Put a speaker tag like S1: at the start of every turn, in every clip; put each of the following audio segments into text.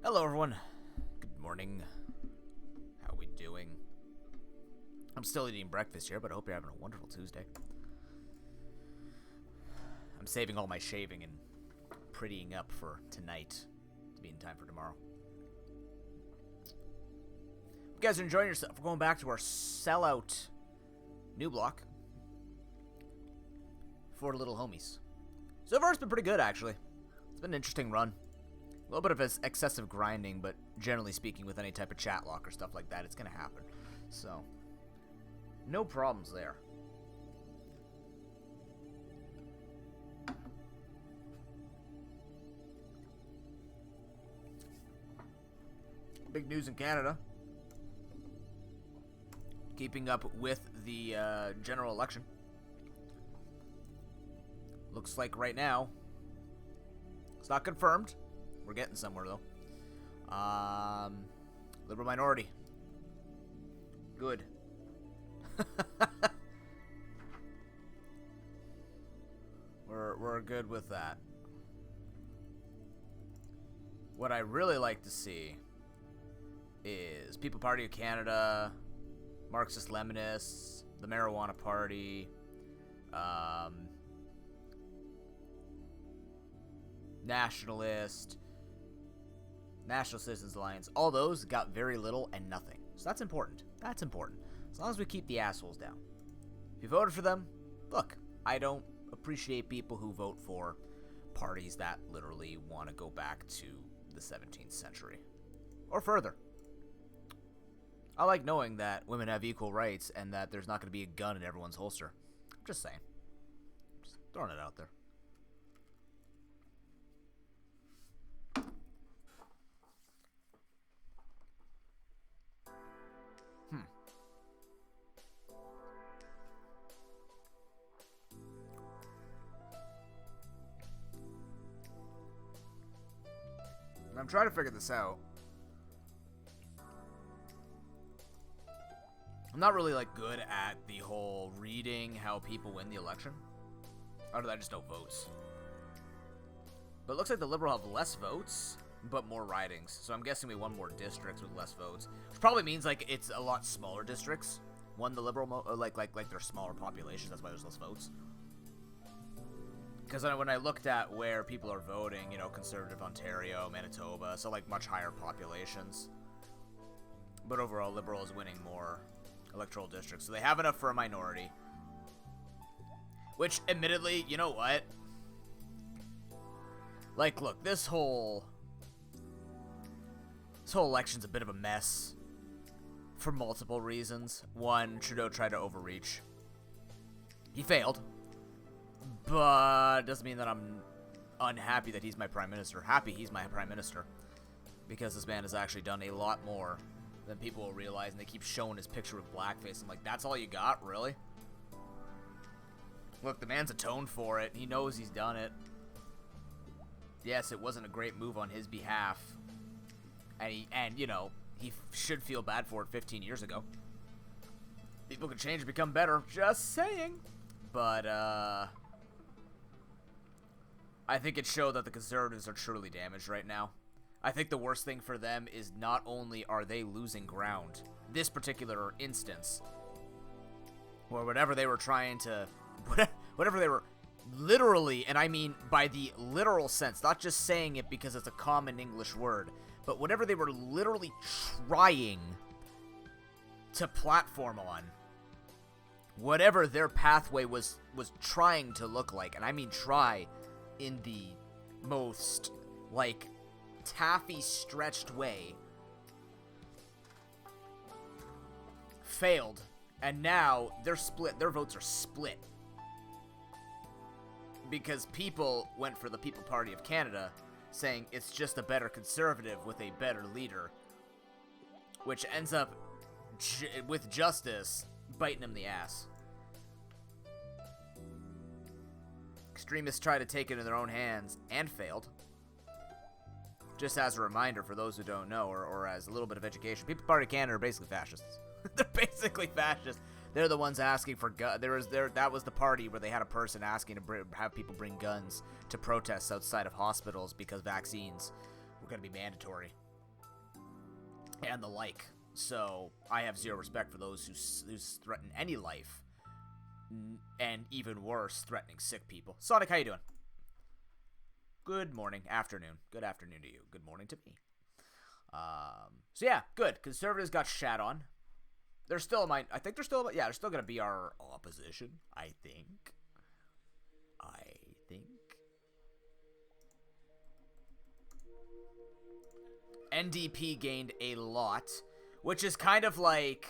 S1: Hello everyone, good morning, how we doing? I'm still eating breakfast here, but I hope you're having a wonderful Tuesday. I'm saving all my shaving and prettying up for tonight to be in time for tomorrow. You guys are enjoying yourself. We're going back to our Sellout nooblocke for the little homies. So far it's been pretty good actually. It's been an interesting run. A little bit of excessive grinding, but generally speaking, with any type of chat lock or stuff like that, it's going to happen. So, no problems there. Big news in Canada. Keeping up with the general election. Looks like right now, it's not confirmed. We're getting somewhere, though. Liberal minority. Good. We're good with that. What I really like to see is People Party of Canada, Marxist Lemonists, the Marijuana Party, Nationalist, National Citizens Alliance, all those got very little and nothing. So that's important. That's important. As long as we keep the assholes down. If you voted for them, look, I don't appreciate people who vote for parties that literally want to go back to the 17th century. Or further. I like knowing that women have equal rights and that there's not going to be a gun in everyone's holster. I'm just saying. Just throwing it out there. I'm trying to figure this out. I'm not really good at the whole reading how people win the election. Or do I just know votes? But it looks like the Liberal have less votes, but more ridings. So I'm guessing we won more districts with less votes, which probably means it's a lot smaller districts. Won the Liberal like they're smaller populations. That's why there's less votes. Because when I looked at where people are voting, Conservative Ontario, Manitoba, so much higher populations. But overall, Liberal is winning more electoral districts. So they have enough for a minority. Which, admittedly, you know what? Look, this whole election's a bit of a mess. For multiple reasons. One, Trudeau tried to overreach. He failed. But it doesn't mean that I'm unhappy that he's my prime minister. Happy he's my prime minister. Because this man has actually done a lot more than people will realize. And they keep showing his picture with blackface. I'm like, that's all you got? Really? Look, the man's atoned for it. He knows he's done it. Yes, it wasn't a great move on his behalf. And he should feel bad for it 15 years ago. People can change and become better. Just saying. But, I think it showed that the Conservatives are truly damaged right now. I think the worst thing for them is not only are they losing ground, this particular instance, or whatever they were trying to, whatever they were literally, and I mean by the literal sense, not just saying it because it's a common English word, but whatever they were literally trying to platform on, whatever their pathway was trying to look like, and I mean try in the most, taffy stretched way, failed, and now they're split. Their votes are split. Because people went for the People Party of Canada, saying it's just a better conservative with a better leader, which ends up, with justice, biting them in the ass. Extremists try to take it in their own hands and failed. Just as a reminder for those who don't know, or as a little bit of education, People Party of Canada are basically fascists. They're basically fascists. They're the ones asking for guns. That was the party where they had a person asking to have people bring guns to protests outside of hospitals because vaccines were going to be mandatory. and the like. So I have zero respect for those who threaten any life, and even worse, threatening sick people. Sonic, how you doing? Good morning, afternoon. Good afternoon to you. Good morning to me. So yeah, good. Conservatives got shat on. They're still I think they're still gonna be our opposition. I think. NDP gained a lot, which is kind of like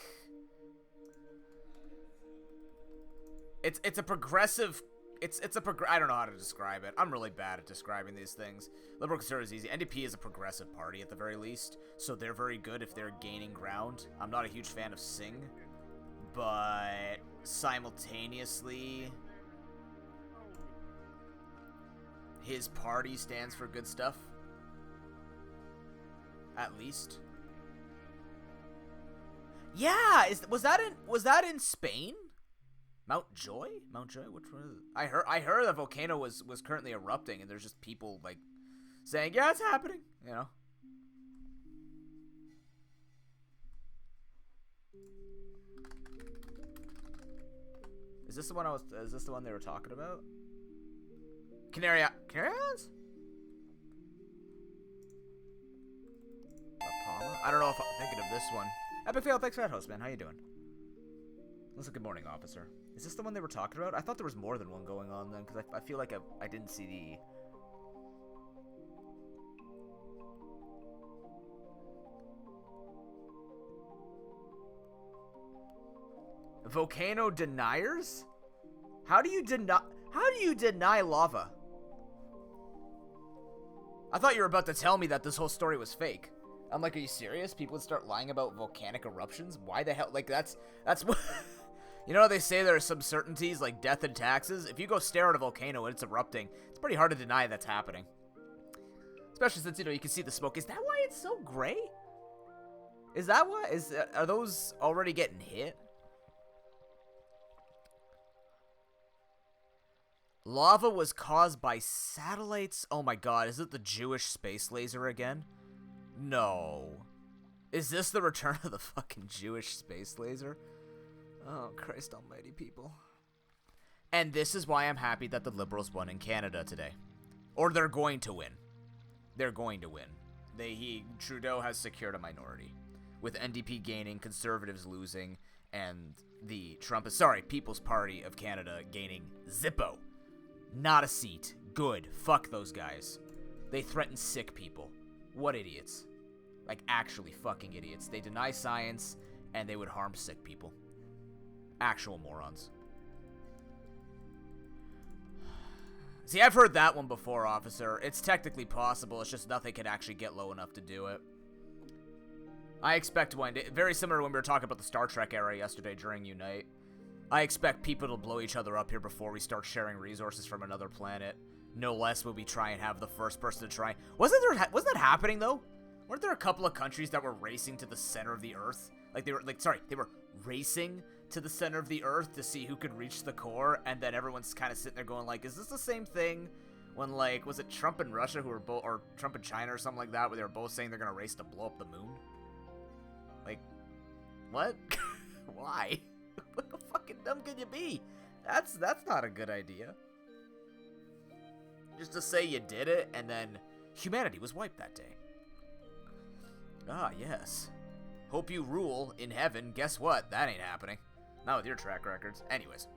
S1: it's a progressive. I don't know how to describe it. I'm really bad at describing these things. Liberal conservative is easy. NDP is a progressive party at the very least, so they're very good if they're gaining ground. I'm not a huge fan of Singh, but simultaneously, his party stands for good stuff. At least. Yeah, was that in Spain? Mount Joy? Which one is it? I heard the volcano was currently erupting, and there's just people like saying, "Yeah, it's happening," you know. Is this the one they were talking about? Canary Islands? I don't know if I'm thinking of this one. Epic Fail, thanks for that, host, man. How you doing? Listen, good morning, officer. Is this the one they were talking about? I thought there was more than one going on then, because I feel like I didn't see the volcano deniers? How do you deny lava? I thought you were about to tell me that this whole story was fake. I'm like, are you serious? People would start lying about volcanic eruptions? Why the hell? Like, that's what... You know how they say there are some certainties, like death and taxes? If you go stare at a volcano and it's erupting, it's pretty hard to deny that's happening. Especially since, you can see the smoke. Is that why it's so gray? Is that why? Are those already getting hit? Lava was caused by satellites? Oh my god, is it the Jewish space laser again? No. Is this the return of the fucking Jewish space laser? Oh, Christ almighty, people. And this is why I'm happy that the Liberals won in Canada today. Or they're going to win. They're going to win. Trudeau has secured a minority. With NDP gaining, Conservatives losing, and the People's Party of Canada gaining Zippo. Not a seat. Good. Fuck those guys. They threaten sick people. What idiots. Like, actually fucking idiots. They deny science, and they would harm sick people. Actual morons. See, I've heard that one before, officer. It's technically possible, it's just nothing can actually get low enough to do it. I expect one day, very similar to when we were talking about the Star Trek era yesterday during Unite. I expect people to blow each other up here before we start sharing resources from another planet. No less will we try and have the first person to try. Wasn't that happening, though? Weren't there a couple of countries that were racing to the center of the Earth? They were racing to the center of the Earth to see who could reach the core, and then everyone's kind of sitting there going like, is this the same thing when, like, was it Trump and Russia who were both, or Trump and China or something like that, where they were both saying they're gonna race to blow up the moon? Like, what? Why? What the fucking dumb can you be? That's not a good idea. Just to say you did it, and then humanity was wiped that day. Ah, yes. Hope you rule in heaven. Guess what? That ain't happening. Not with your track records. Anyways.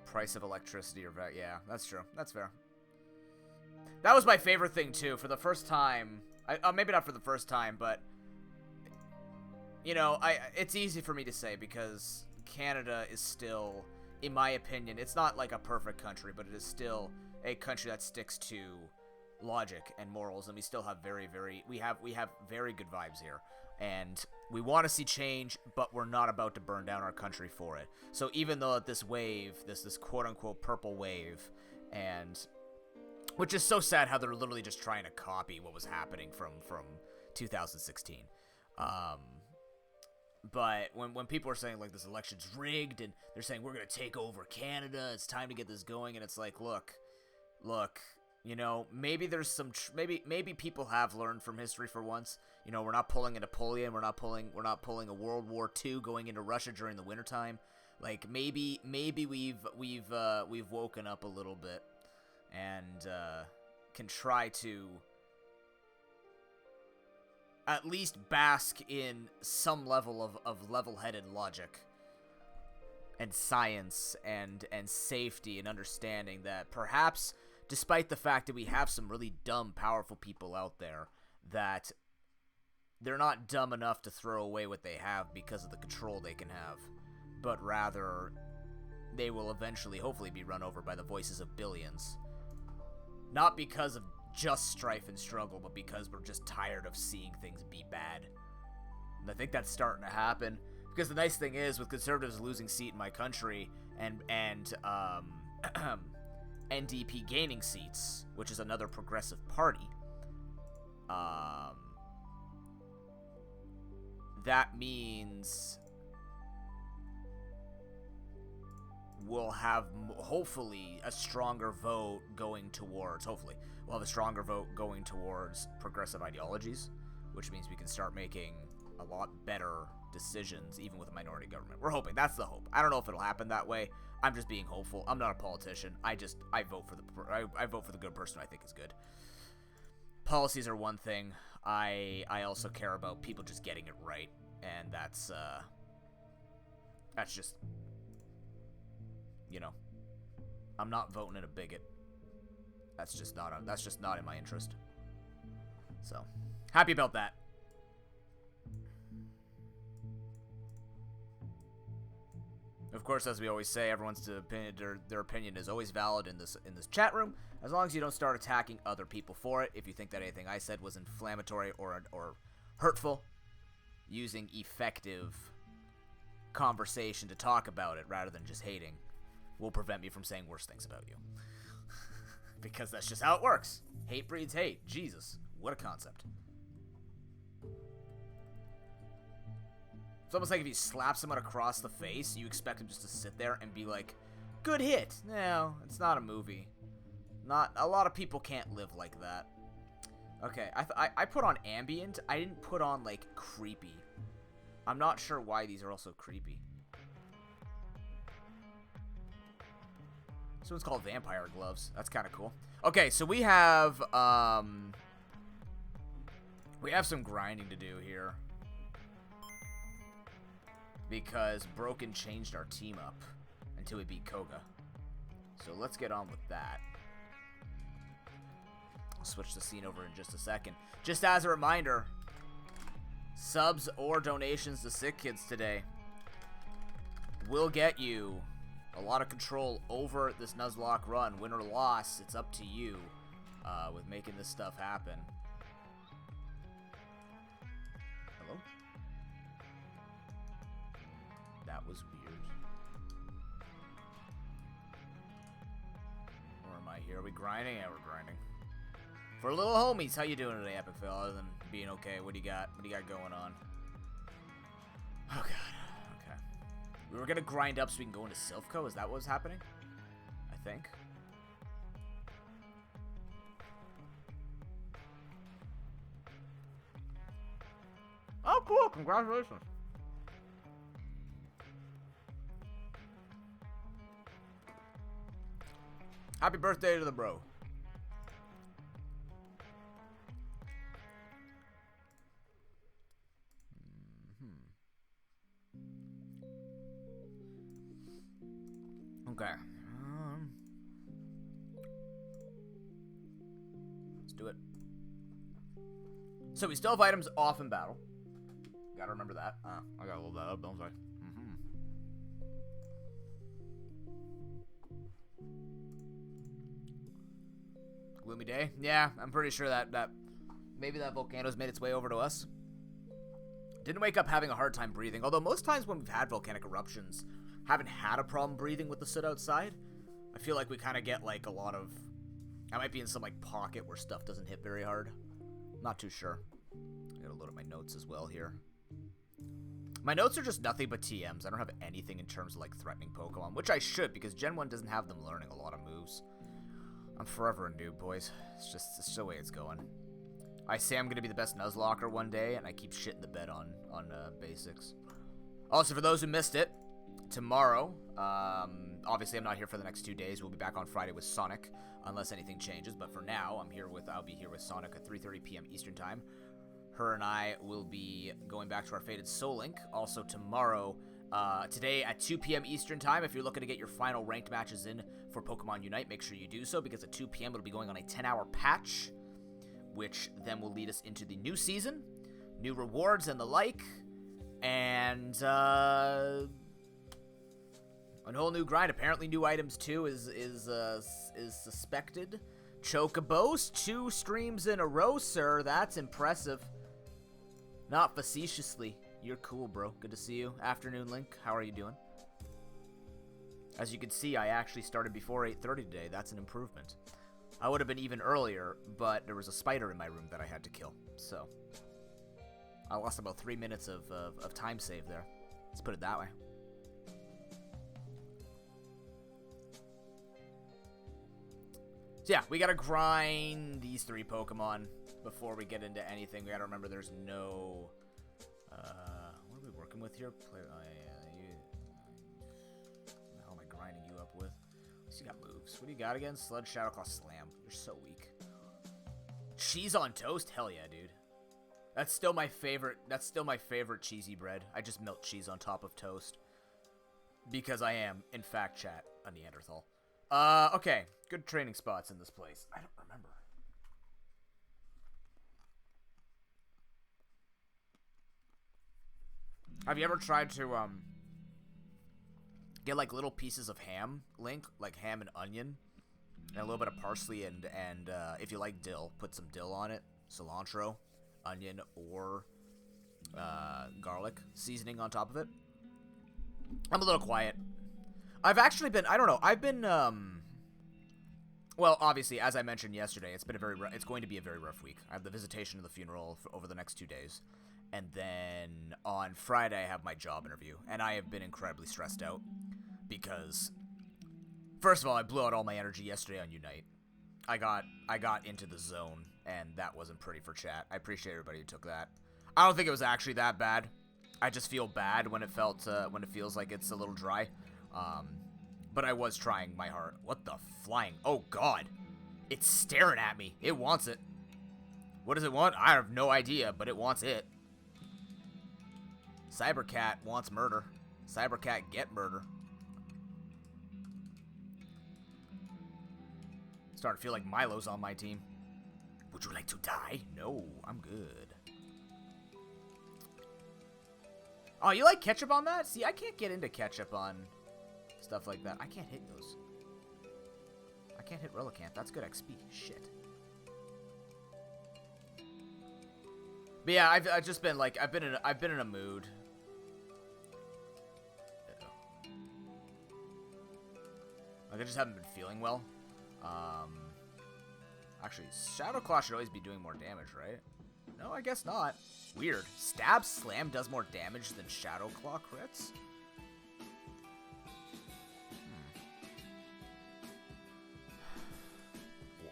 S1: Price of electricity or yeah, that's true. That's fair. That was my favorite thing, too. For the first time... maybe not for the first time, but... it's easy for me to say because Canada is still, in my opinion, it's not like a perfect country, but it is still a country that sticks to logic and morals, and we still have we have very good vibes here, and we want to see change, but we're not about to burn down our country for it. So even though this wave, this quote-unquote purple wave, and which is so sad how they're literally just trying to copy what was happening from 2016, but when people are saying like this election's rigged and they're saying we're gonna take over Canada, it's time to get this going, and it's like, look, You know, maybe there's some maybe people have learned from history for once. You know, we're not pulling a Napoleon, we're not pulling a World War II going into Russia during the wintertime. Like maybe we've woken up a little bit and can try to at least bask in some level of level-headed logic and science and safety and understanding that perhaps, despite the fact that we have some really dumb, powerful people out there, that they're not dumb enough to throw away what they have because of the control they can have, but rather they will eventually, hopefully, be run over by the voices of billions. Not because of just strife and struggle, but because we're just tired of seeing things be bad. And I think that's starting to happen. Because the nice thing is, with conservatives losing seat in my country and NDP gaining seats, which is another progressive party, that means we'll have hopefully a stronger vote going towards, we'll have a stronger vote going towards progressive ideologies, which means we can start making a lot better decisions, even with a minority government. We're hoping. That's the hope. I don't know if it'll happen that way. I'm just being hopeful. I'm not a politician. I vote for the good person who I think is good. Policies are one thing. I also care about people just getting it right, and that's just, you know, I'm not voting in a bigot. That's just not in my interest. So, happy about that. Of course, as we always say, everyone's opinion, their opinion is always valid in this chat room, as long as you don't start attacking other people for it. If you think that anything I said was inflammatory or hurtful, using effective conversation to talk about it rather than just hating will prevent me from saying worse things about you. Because that's just how it works. Hate breeds hate. Jesus, what a concept. It's almost like if you slap someone across the face, you expect him just to sit there and be like, good hit. No, it's not a movie. Not a lot of people can't live like that. Okay, I put on ambient. I didn't put on, like, creepy. I'm not sure why these are also creepy. This one's called Vampire Gloves. That's kind of cool. Okay, so we have some grinding to do here. Because Broken changed our team up until we beat Koga. So let's get on with that. I'll switch the scene over in just a second. Just as a reminder, subs or donations to Sick Kids today will get you a lot of control over this Nuzlocke run. Win or loss, it's up to you with making this stuff happen. Hello? That was weird. Or am I here? Are we grinding? Yeah, we're grinding. For little homies, how you doing today, Epic Fail? Other than being okay, what do you got? What do you got going on? Oh god. Okay. We were gonna grind up so we can go into Silphco. Is that what was happening? I think. Oh, cool! Congratulations. Happy birthday to the bro. Okay. Let's do it. So we still have items off in battle. Gotta remember that. I gotta load that up, don't I? Gloomy day? Yeah, I'm pretty sure that maybe that volcano's made its way over to us. Didn't wake up having a hard time breathing, although most times when we've had volcanic eruptions, haven't had a problem breathing with the soot outside. I feel like we kind of get like a lot of... I might be in some like pocket where stuff doesn't hit very hard. Not too sure. I gotta load up my notes as well here. My notes are just nothing but TMs. I don't have anything in terms of like threatening Pokemon, which I should because Gen 1 doesn't have them learning a lot of moves. I'm forever a noob, boys. It's the way it's going. I say I'm gonna be the best nuzlocker one day, and I keep shitting the bed on basics. Also, for those who missed it, tomorrow, obviously I'm not here for the next 2 days. We'll be back on Friday with Sonic, unless anything changes. But for now, I'll be here with Sonic at 3:30 p.m. Eastern Time. Her and I will be going back to our Fated Soul Link. Also tomorrow, today at 2 p.m. Eastern Time, if you're looking to get your final ranked matches in for Pokemon Unite, make sure you do so, because at 2 p.m. it'll be going on a 10-hour patch, which then will lead us into the new season, new rewards and the like, and a whole new grind. Apparently new items too is suspected. Chocobos, 2 streams in a row, sir. That's impressive. Not facetiously. You're cool, bro. Good to see you. Afternoon, Link. How are you doing? As you can see, I actually started before 8:30 today. That's an improvement. I would have been even earlier, but there was a spider in my room that I had to kill. So, I lost about 3 minutes of time save there. Let's put it that way. So yeah, we gotta grind these 3 Pokemon before we get into anything. We gotta remember there's no... what are we working with here? What the hell am I grinding you up with? At least you got moves. What do you got again? Sludge, Shadow Claw, Slam. You're so weak. Cheese on toast? Hell yeah, dude. That's still my favorite. That's still my favorite cheesy bread. I just melt cheese on top of toast. Because I am, in fact, chat, a Neanderthal. Okay. Good training spots in this place. I don't remember. Have you ever tried to, get, like, little pieces of ham, Link? Like ham and onion? And a little bit of parsley and if you like dill, put some dill on it. Cilantro, onion, or, garlic seasoning on top of it. I'm a little quiet. I've actually been, I don't know, I've been, well, obviously, as I mentioned yesterday, it's going to be a very rough week. I have the visitation of the funeral over the next 2 days. And then on Friday, I have my job interview. And I have been incredibly stressed out because, first of all, I blew out all my energy yesterday on Unite. I got into the zone, and that wasn't pretty for chat. I appreciate everybody who took that. I don't think it was actually that bad. I just feel bad when it feels like it's a little dry. But I was trying my heart. What the flying? Oh, God. It's staring at me. It wants it. What does it want? I have no idea, but it wants it. Cybercat wants murder. Cybercat, get murder. Starting to feel like Milo's on my team. Would you like to die? No, I'm good. Oh, you like ketchup on that? See, I can't get into ketchup on stuff like that. I can't hit those. I can't hit Relicanth. That's good XP. Shit. But yeah, I've just been like I've been in a mood. Like I just haven't been feeling well. Actually, Shadow Claw should always be doing more damage, right? No, I guess not. Weird. Stab Slam does more damage than Shadow Claw crits?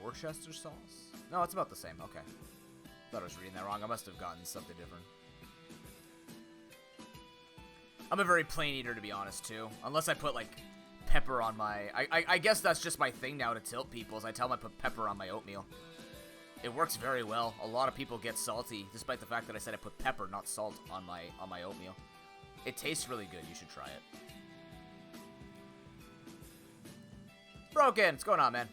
S1: Worcester sauce? No, it's about the same. Okay. Thought I was reading that wrong. I must have gotten something different. I'm a very plain eater, to be honest, too. Unless I put, like, pepper on my... I guess that's just my thing now to tilt people, is I tell them I put pepper on my oatmeal. It works very well. A lot of people get salty, despite the fact that I said I put pepper, not salt, on my oatmeal. It tastes really good. You should try it. Broken! What's going on, man?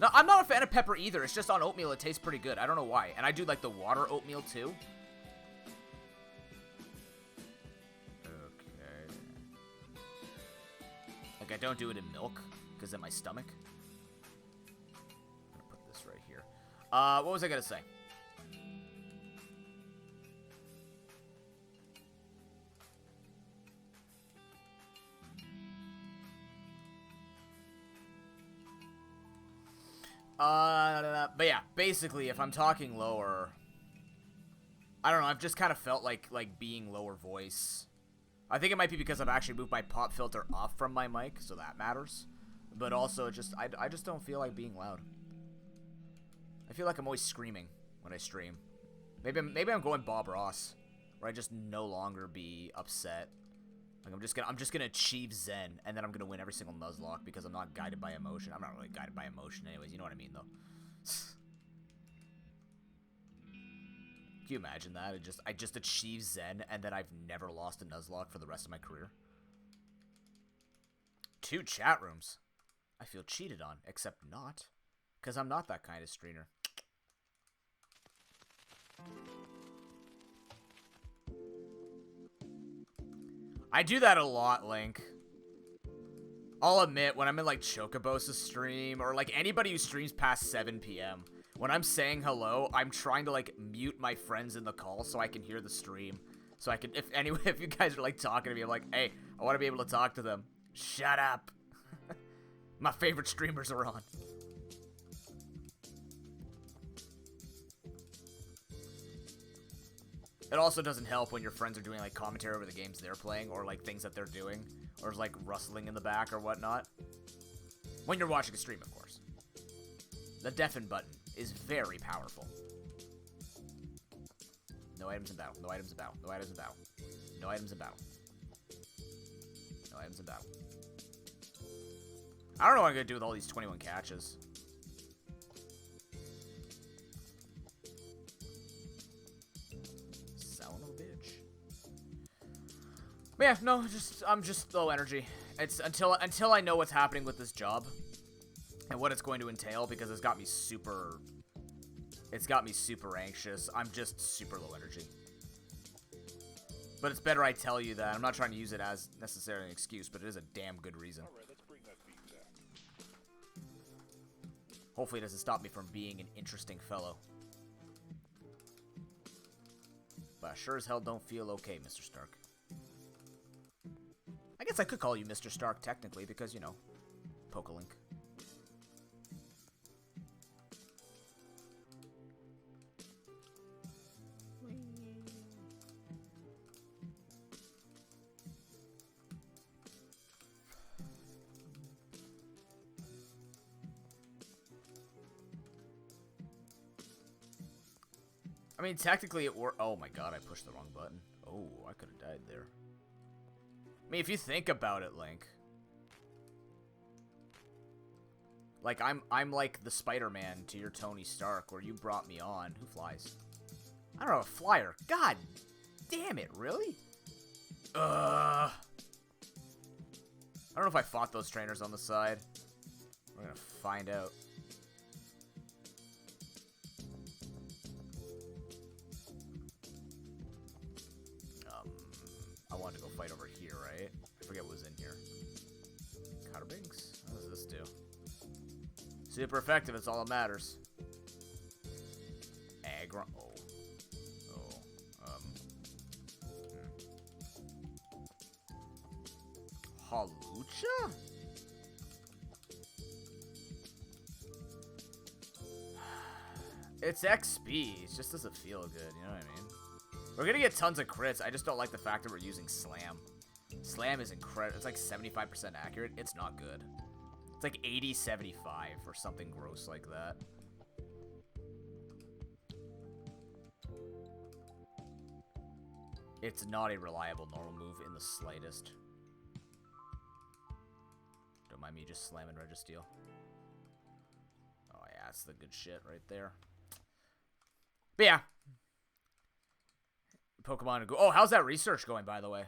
S1: No, I'm not a fan of pepper either. It's just on oatmeal, it tastes pretty good. I don't know why. And I do like the water oatmeal too. Okay. Like I don't do it in milk because in my stomach. I'm gonna put this right here. What was I gonna say? But yeah, basically, if I'm talking lower, I don't know, I've just kind of felt like being lower voice I think it might be because I've actually moved my pop filter off from my mic, so that matters. But also, I just don't feel like being loud. I feel like I'm always screaming when I stream. Maybe I'm going Bob Ross, where I just no longer be upset. Like I'm just gonna achieve Zen, and then I'm gonna win every single nuzlocke because I'm not guided by emotion. I'm not really guided by emotion, anyways. You know what I mean, though. Can you imagine that? I just achieved Zen, and then I've never lost a nuzlocke for the rest of my career. 2 chat rooms. I feel cheated on, except not, because I'm not that kind of streamer. I do that a lot, Link. I'll admit, when I'm in, like, Chocobo's stream, or, like, anybody who streams past 7 p.m., when I'm saying hello, I'm trying to, like, mute my friends in the call so I can hear the stream. So I can, if you guys are, like, talking to me, I'm like, hey, I want to be able to talk to them. Shut up. My favorite streamers are on. It also doesn't help when your friends are doing, like, commentary over the games they're playing, or, like, things that they're doing, or, like, rustling in the back or whatnot. When you're watching a stream, of course. The deafen button is very powerful. No items in battle. No items in battle. No items in battle. No items in battle. No items in battle. I don't know what I'm going to do with all these 21 catches. Son of a bitch. But yeah, no, I'm just low energy. It's until I know what's happening with this job and what it's going to entail, because it's got me super anxious. I'm just super low energy. But it's better I tell you that. I'm not trying to use it as necessarily an excuse, but it is a damn good reason.
S2: All right, let's bring that beat down.
S1: Hopefully it doesn't stop me from being an interesting fellow. But I sure as hell don't feel okay, Mr. Stark. I guess I could call you Mr. Stark technically because, you know, Pokelink. I mean, technically it worked. Oh my god, I pushed the wrong button. Oh, I could have died there. I mean, if you think about it, Link. Like, I'm like the Spider-Man to your Tony Stark, where you brought me on. Who flies? I don't know, a flyer. God damn it, really? I don't know if I fought those trainers on the side. We're gonna find out. I wanted to go fight over here, right? I forget what was in here. Cutterbinks? What does this do? Super effective, it's all that matters. Aggro. Oh. Halucha? It's XP. It just doesn't feel good, you know what I mean? We're gonna get tons of crits. I just don't like the fact that we're using Slam. Slam is incredible. It's like 75% accurate. It's not good. It's like 80-75 or something gross like that. It's not a reliable normal move in the slightest. Don't mind me just slamming Registeel. Oh yeah, that's the good shit right there. But yeah. Pokemon Go. Oh, how's that research going, by the way?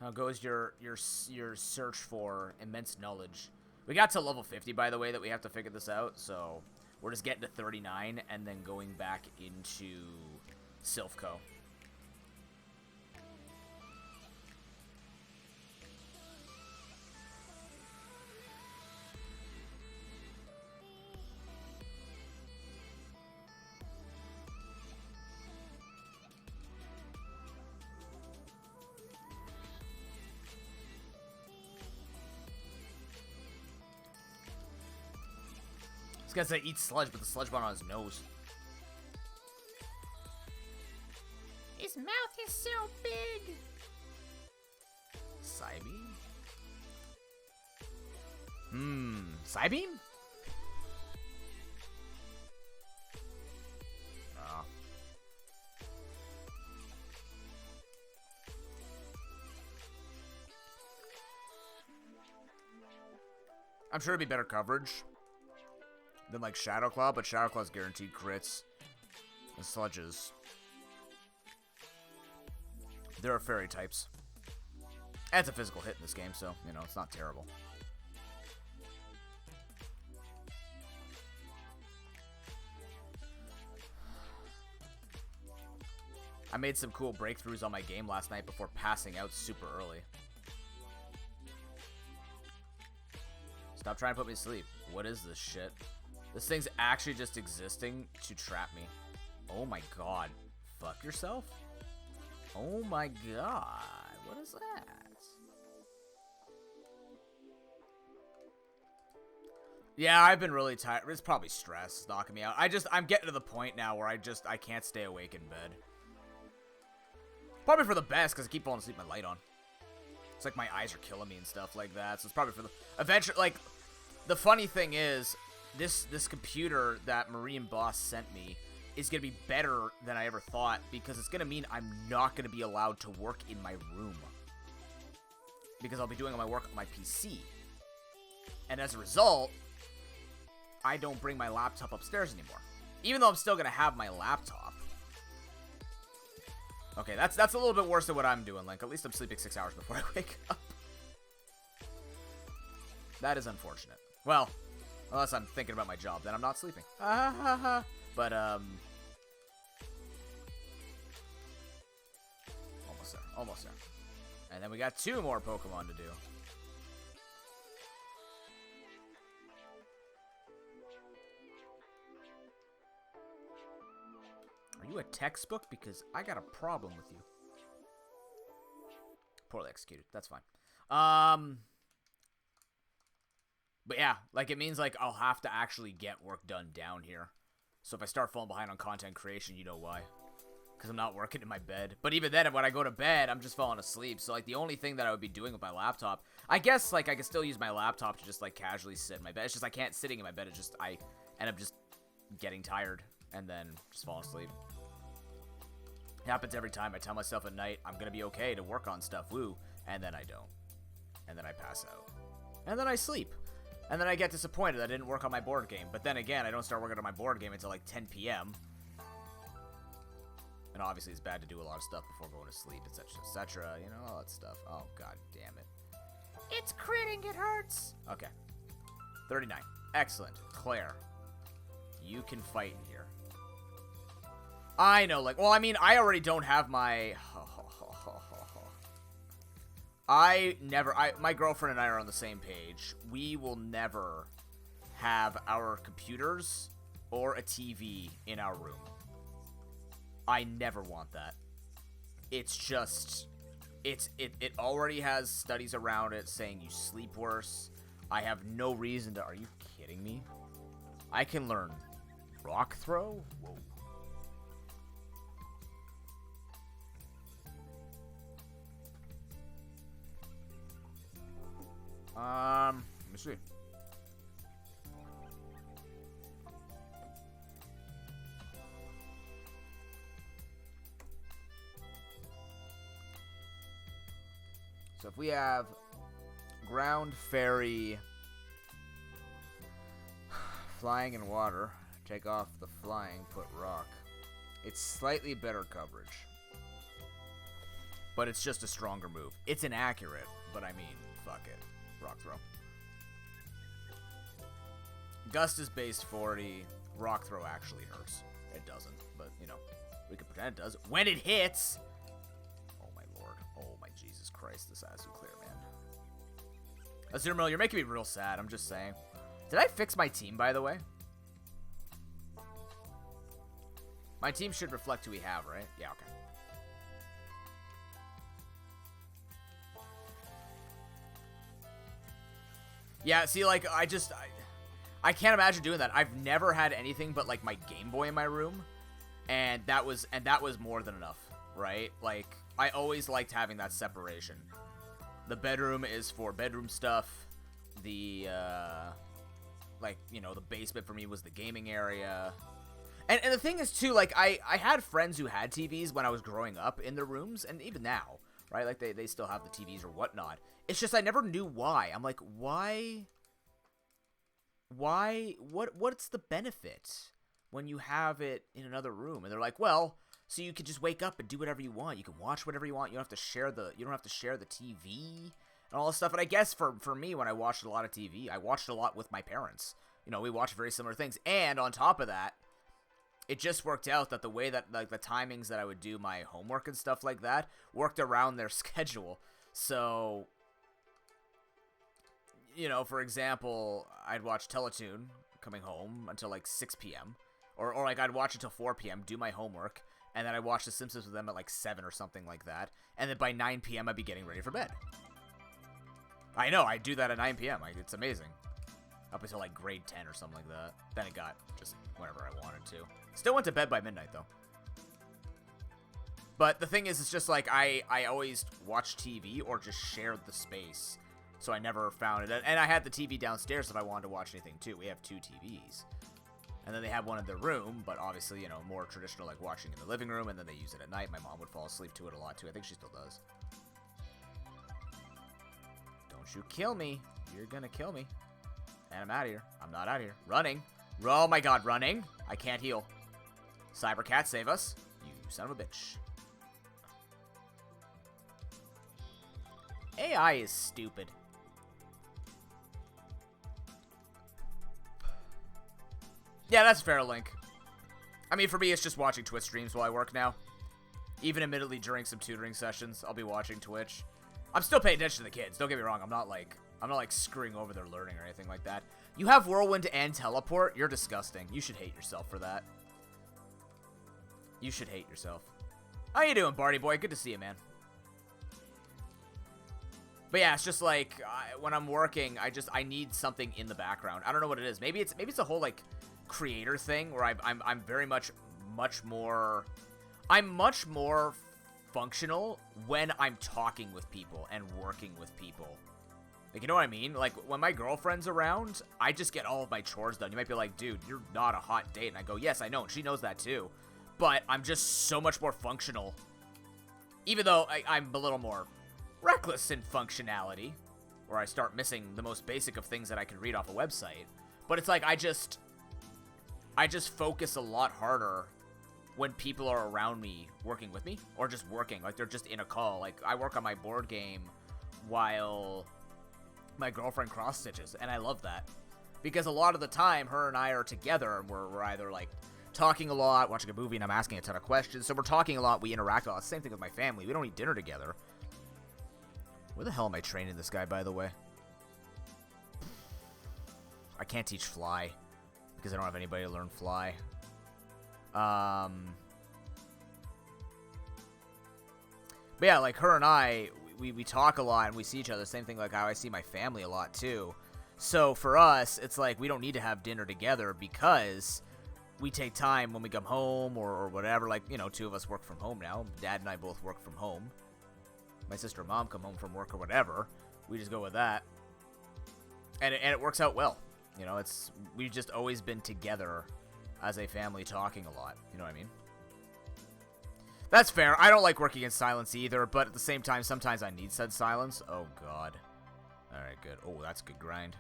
S1: How goes your search for immense knowledge? We got to level 50, by the way, that we have to figure this out. So we're just getting to 39 and then going back into Silphco. This guy said eat sludge, but the sludge brought on his nose.
S3: His mouth
S1: Psybeam? Oh. I'm sure it'd be better coverage than like Shadow Claw, but Shadow Claw's guaranteed crits. And Sludges. There are fairy types. And it's a physical hit in this game, so, you know, it's not terrible. I made some cool breakthroughs on my game last night before passing out super early. Stop trying to put me to sleep. What is this shit? This thing's actually just existing to trap me. Oh my god. Fuck yourself? Oh my god. What is that? Yeah, I've been really tired. It's probably stress knocking me out. I'm getting to the point now where I can't stay awake in bed. Probably for the best, because I keep falling asleep with my light on. It's like my eyes are killing me and stuff like that, so it's probably for the... Eventually, like, the funny thing is, this computer that Marine Boss sent me is going to be better than I ever thought, because it's going to mean I'm not going to be allowed to work in my room. Because I'll be doing all my work on my PC. And as a result, I don't bring my laptop upstairs anymore. Even though I'm still going to have my laptop. Okay, that's a little bit worse than what I'm doing, Link. At least I'm sleeping 6 hours before I wake up. That is unfortunate. Well, unless I'm thinking about my job, then I'm not sleeping. But, almost there. Almost there. And then we got 2 more Pokemon to do. Are you a textbook? Because I got a problem with you. Poorly executed. That's fine. But yeah, like, it means, like, I'll have to actually get work done down here. So if I start falling behind on content creation, you know why. Because I'm not working in my bed. But even then, when I go to bed, I'm just falling asleep. So, like, the only thing that I would be doing with my laptop, I guess, like, I could still use my laptop to just, like, casually sit in my bed. It's just I can't sitting in my bed. It's just I end up just getting tired and then just falling asleep. It happens every time. I tell myself at night, I'm going to be okay to work on stuff, woo, and then I don't. And then I pass out. And then I sleep. And then I get disappointed that I didn't work on my board game. But then again, I don't start working on my board game until like 10 p.m. And obviously it's bad to do a lot of stuff before going to sleep, etc., etc., you know, all that stuff. Oh, god damn it. It's critting, it hurts! Okay. 39. Excellent. Claire. You can fight in here. I know, like, well, I mean, I already don't have my... my girlfriend and I are on the same page. We will never have our computers or a TV in our room. I never want that. It's just, it already has studies around it saying you sleep worse. I have no reason to, are you kidding me? I can learn rock throw? Whoa. Let me see. So if we have ground, fairy, flying in water, take off the flying, put rock. It's slightly better coverage. But it's just a stronger move. It's inaccurate, but I mean, fuck it. Rock throw. Gust is base 40. Rock throw actually hurts. It doesn't, but, you know, we can pretend it does. When it hits! Oh, my lord. Oh, my Jesus Christ. This ass is clear, man. Azumarill, you're making me real sad. I'm just saying. Did I fix my team, by the way? My team should reflect who we have, right? Yeah, okay. Yeah, see, like, I can't imagine doing that. I've never had anything but, like, my Game Boy in my room, and that was more than enough, right? Like, I always liked having that separation. The bedroom is for bedroom stuff. The Like, you know, the basement for me was the gaming area. And the thing is, too, like, I had friends who had TVs when I was growing up in their rooms, and even now, right? Like, they still have the TVs or whatnot. It's just I never knew why. I'm like, why? What's the benefit when you have it in another room? And they're like, well, so you can just wake up and do whatever you want. You can watch whatever you want. You don't have to share the TV and all this stuff. And I guess for me, when I watched a lot of TV, I watched a lot with my parents. You know, we watched very similar things. And on top of that, it just worked out that the way that, like, the timings that I would do my homework and stuff like that worked around their schedule. So, you know, for example, I'd watch Teletoon coming home until, like, 6 p.m. Or like, I'd watch until 4 p.m., do my homework, and then I'd watch The Simpsons with them at, like, 7 or something like that. And then by 9 p.m., I'd be getting ready for bed. I know, I do that at 9 p.m. Like, it's amazing. Up until, like, grade 10 or something like that. Then it got just whenever I wanted to. Still went to bed by midnight, though. But the thing is, it's just, like, I always watched TV or just shared the space. So I never found it. And I had the TV downstairs if I wanted to watch anything, too. We have 2 TVs. And then they have one in their room, but obviously, you know, more traditional, like, watching in the living room, and then they use it at night. My mom would fall asleep to it a lot, too. I think she still does. Don't you kill me. You're gonna kill me. And I'm out of here. I'm not out of here. Running. Oh my god, running. I can't heal. Cybercat, save us. You son of a bitch. AI is stupid. Yeah, that's fair, Link. I mean, for me, it's just watching Twitch streams while I work now. Even admittedly, during some tutoring sessions, I'll be watching Twitch. I'm still paying attention to the kids. Don't get me wrong. I'm not like screwing over their learning or anything like that. You have Whirlwind and Teleport? You're disgusting. You should hate yourself for that. You should hate yourself. How you doing, Barty boy? Good to see you, man. But yeah, it's just like, when I'm working, I need something in the background. I don't know what it is. Maybe it's a whole, like, creator thing where I'm very much more functional when I'm talking with people and working with people. Like, you know what I mean? Like, when my girlfriend's around, I just get all of my chores done. You might be like, dude, you're not a hot date. And I go, yes, I know, and she knows that too. But I'm just so much more functional. Even though I'm a little more reckless in functionality, where I start missing the most basic of things that I can read off a website. But it's like, I just focus a lot harder when people are around me working with me, or just working, like they're just in a call. Like, I work on my board game while my girlfriend cross stitches, and I love that. Because a lot of the time, her and I are together, and we're either, like, talking a lot, watching a movie, and I'm asking a ton of questions, so we're talking a lot, we interact a lot. Same thing with my family. We don't eat dinner together. Where the hell am I training this guy, by the way? I can't teach fly, because I don't have anybody to learn fly. But yeah, like, her and I, we talk a lot, and we see each other. Same thing like how I see my family a lot, too. So, for us, it's like, we don't need to have dinner together, because we take time when we come home, or whatever. Like, you know, 2 of us work from home now. Dad and I both work from home. My sister and mom come home from work or whatever. We just go with that. And it works out well. You know, we've just always been together as a family talking a lot. You know what I mean? That's fair. I don't like working in silence either, but at the same time, sometimes I need said silence. Oh, God. Alright, good. Oh, that's a good grind.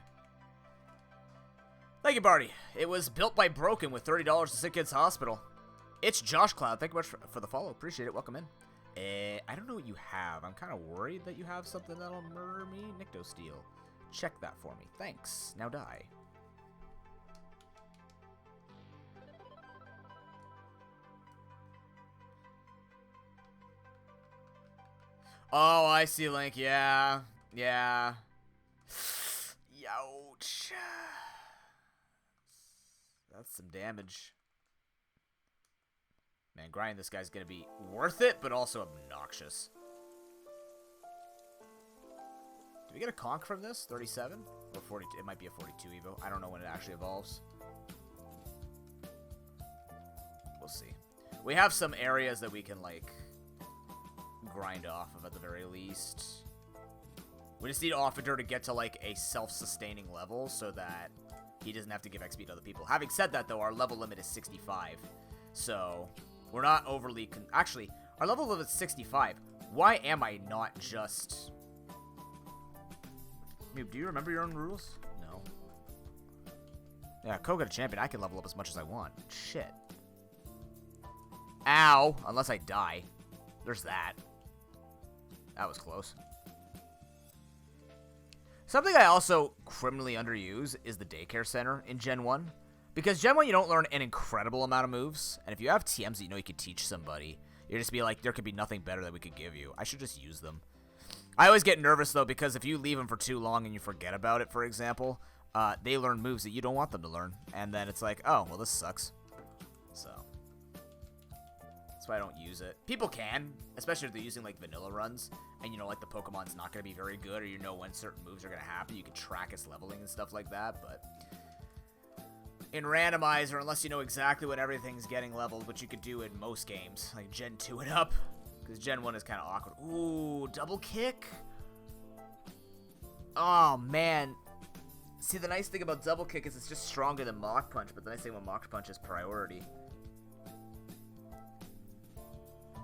S1: Thank you, Barty. It was built by Broken with $30 to Sick Kids Hospital. It's Josh Cloud. Thank you much for the follow. Appreciate it. Welcome in. I don't know what you have. I'm kind of worried that you have something that'll murder me. Nycto Steel. Check that for me. Thanks. Now die. Oh, I see, Link. Yeah. Yeah. Youch. That's some damage. Man, grinding this guy's gonna be worth it, but also obnoxious. Do we get a conch from this? 37? Or 42? It might be a 42 evo. I don't know when it actually evolves. We'll see. We have some areas that we can, like, grind off of at the very least. We just need Officer to get to, like, a self-sustaining level so that he doesn't have to give XP to other people. Having said that, though, our level limit is 65. So, we're not overly... Actually, our level limit is 65. Why am I not just... Noob, do you remember your own rules? No. Yeah, Koga champion, I can level up as much as I want. Shit. Ow! Unless I die. There's that. That was close. Something I also criminally underuse is the daycare center in Gen 1. Because Gen 1, you don't learn an incredible amount of moves. And if you have TMs that you know you could teach somebody, you're just be like, there could be nothing better that we could give you. I should just use them. I always get nervous, though, because if you leave them for too long and you forget about it, for example, they learn moves that you don't want them to learn. And then it's like, oh, well, this sucks. So, that's why I don't use it. People can, especially if they're using, like, vanilla runs. And, you know, like, the Pokemon's not going to be very good, or you know when certain moves are going to happen. You can track its leveling and stuff like that, but... in randomizer, unless you know exactly when everything's getting leveled, which you could do in most games, like Gen 2 and up. Because Gen 1 is kind of awkward. Ooh, double kick? Oh, man. See, the nice thing about double kick is it's just stronger than Mach Punch, but the nice thing about Mach Punch is priority.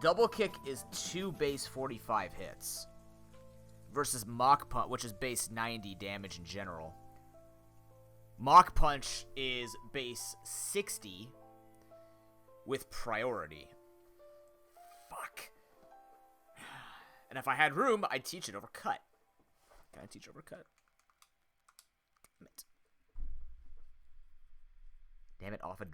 S1: Double kick is 2 base 45 hits. Versus Mach Punch, which is base 90 damage in general. Mach Punch is base 60 with priority. Fuck. And if I had room, I'd teach it over cut. Can I teach over cut? Damn it. Damn it, off a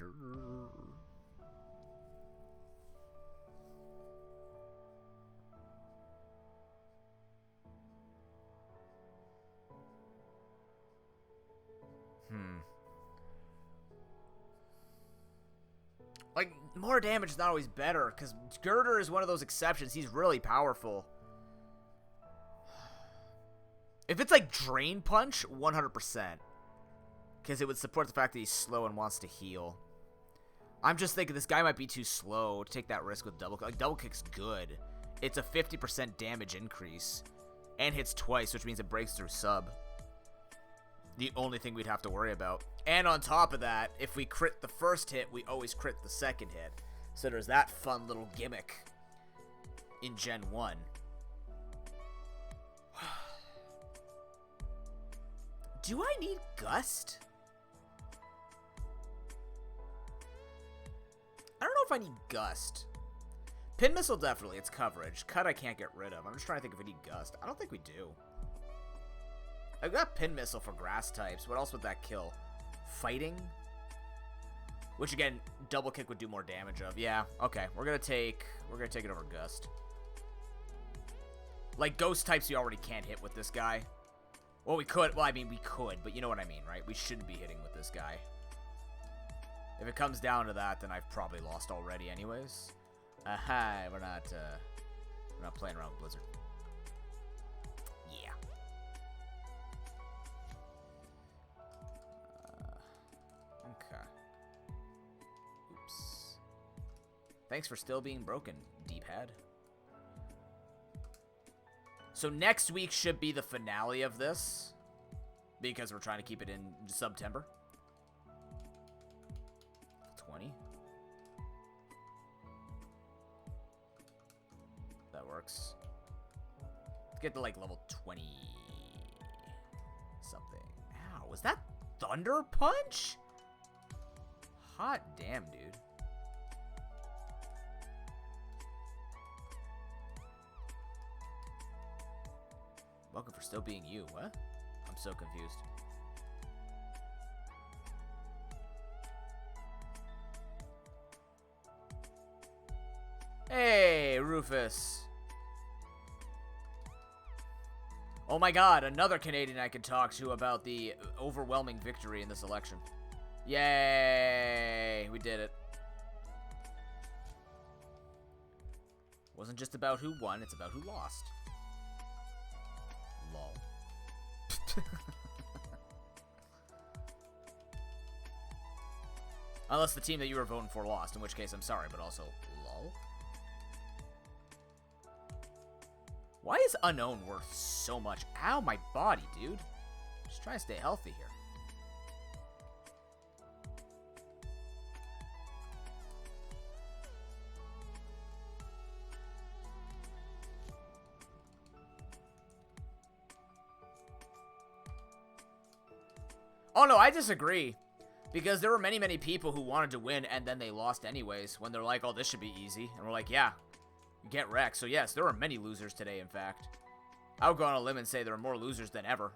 S1: Like, more damage is not always better, because Girder is one of those exceptions. He's really powerful. If it's like Drain Punch, 100%. Because it would support the fact that he's slow and wants to heal. I'm just thinking this guy might be too slow to take that risk with double kick. Like, double kick's good. It's a 50% damage increase. And hits twice, which means it breaks through sub. The only thing we'd have to worry about. And on top of that, if we crit the first hit, we always crit the second hit. So there's that fun little gimmick in Gen 1. Do I need Gust? I don't know if I need Gust. Pin Missile definitely, it's coverage. Cut I can't get rid of. I'm just trying to think if we need Gust. I don't think we do. I've got Pin Missile for grass types. What else would that kill? Fighting? Which again, double kick would do more damage of. Yeah, okay. We're gonna take it over Gust. Like ghost types you already can't hit with this guy. Well, we could. Well, I mean, we could, but you know what I mean, right? We shouldn't be hitting with this guy. If it comes down to that, then I've probably lost already anyways. Aha, we're not playing around with Blizzard. Yeah. Okay. Oops. Thanks for still being broken, D-pad. So next week should be the finale of this, because we're trying to keep it in September. 20. That works. Let's get to like level 20 something. Ow, was that Thunder Punch? Hot damn, dude. Welcome for still being you. What? I'm so confused. Hey, Rufus. Oh my god, another Canadian I can talk to about the overwhelming victory in this election. Yay! We did it. Wasn't just about who won, it's about who lost. Lol. Unless the team that you were voting for lost, in which case I'm sorry, but also lol. Why is Unknown worth so much? Ow, my body, dude. Just trying to stay healthy here. Oh, no, I disagree. Because there were many, many people who wanted to win, and then they lost anyways, when they're like, oh, this should be easy. And we're like, yeah, you get wrecked. So, yes, there were many losers today, in fact. I would go on a limb and say there are more losers than ever.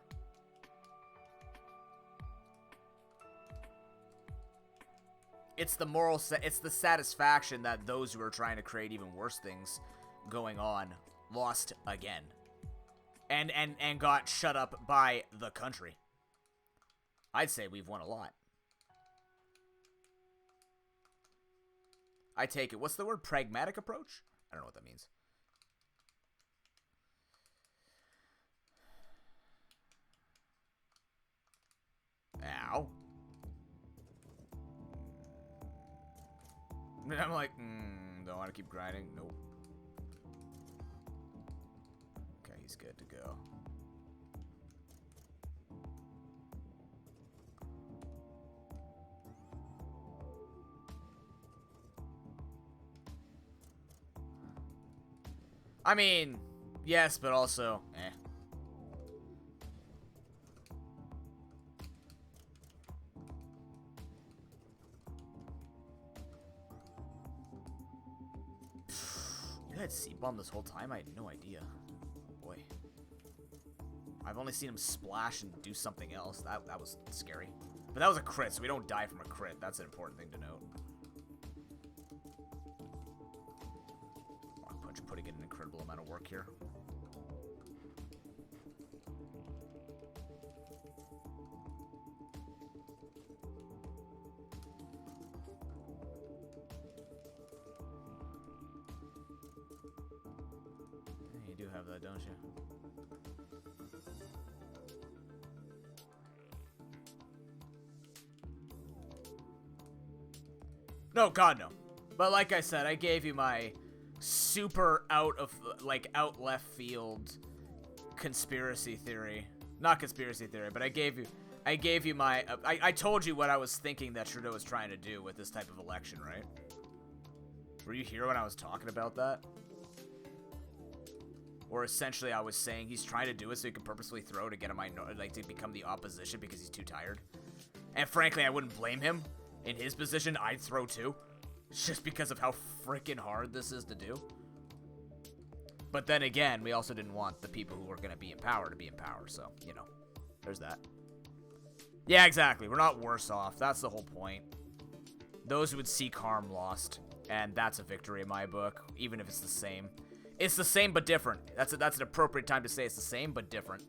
S1: It's the it's the satisfaction that those who are trying to create even worse things going on lost again. And got shut up by the country. I'd say we've won a lot. I take it. What's the word? Pragmatic approach? I don't know what that means. Ow. And I'm like, don't want to keep grinding. Nope. Okay, he's good to go. I mean, yes, but also, eh. You had C-bomb this whole time? I had no idea. Boy. I've only seen him splash and do something else. That was scary. But that was a crit, so we don't die from a crit. That's an important thing to note. Putting in an incredible amount of work here. You do have that, don't you? No, God, no. But like I said, I gave you my super out left field conspiracy theory. Not conspiracy theory, but I gave you my I told you what I was thinking that Trudeau was trying to do with this type of election, right? Were you here when I was talking about that? Or essentially I was saying he's trying to do it so he can purposely throw to get a to become the opposition because he's too tired. And frankly, I wouldn't blame him. In his position, I'd throw too. Just because of how freaking hard this is to do. But then again, we also didn't want the people who were going to be in power to be in power. So, you know, there's that. Yeah, exactly. We're not worse off. That's the whole point. Those who would seek harm lost. And that's a victory in my book, even if it's the same. It's the same but different. That's an appropriate time to say it's the same but different.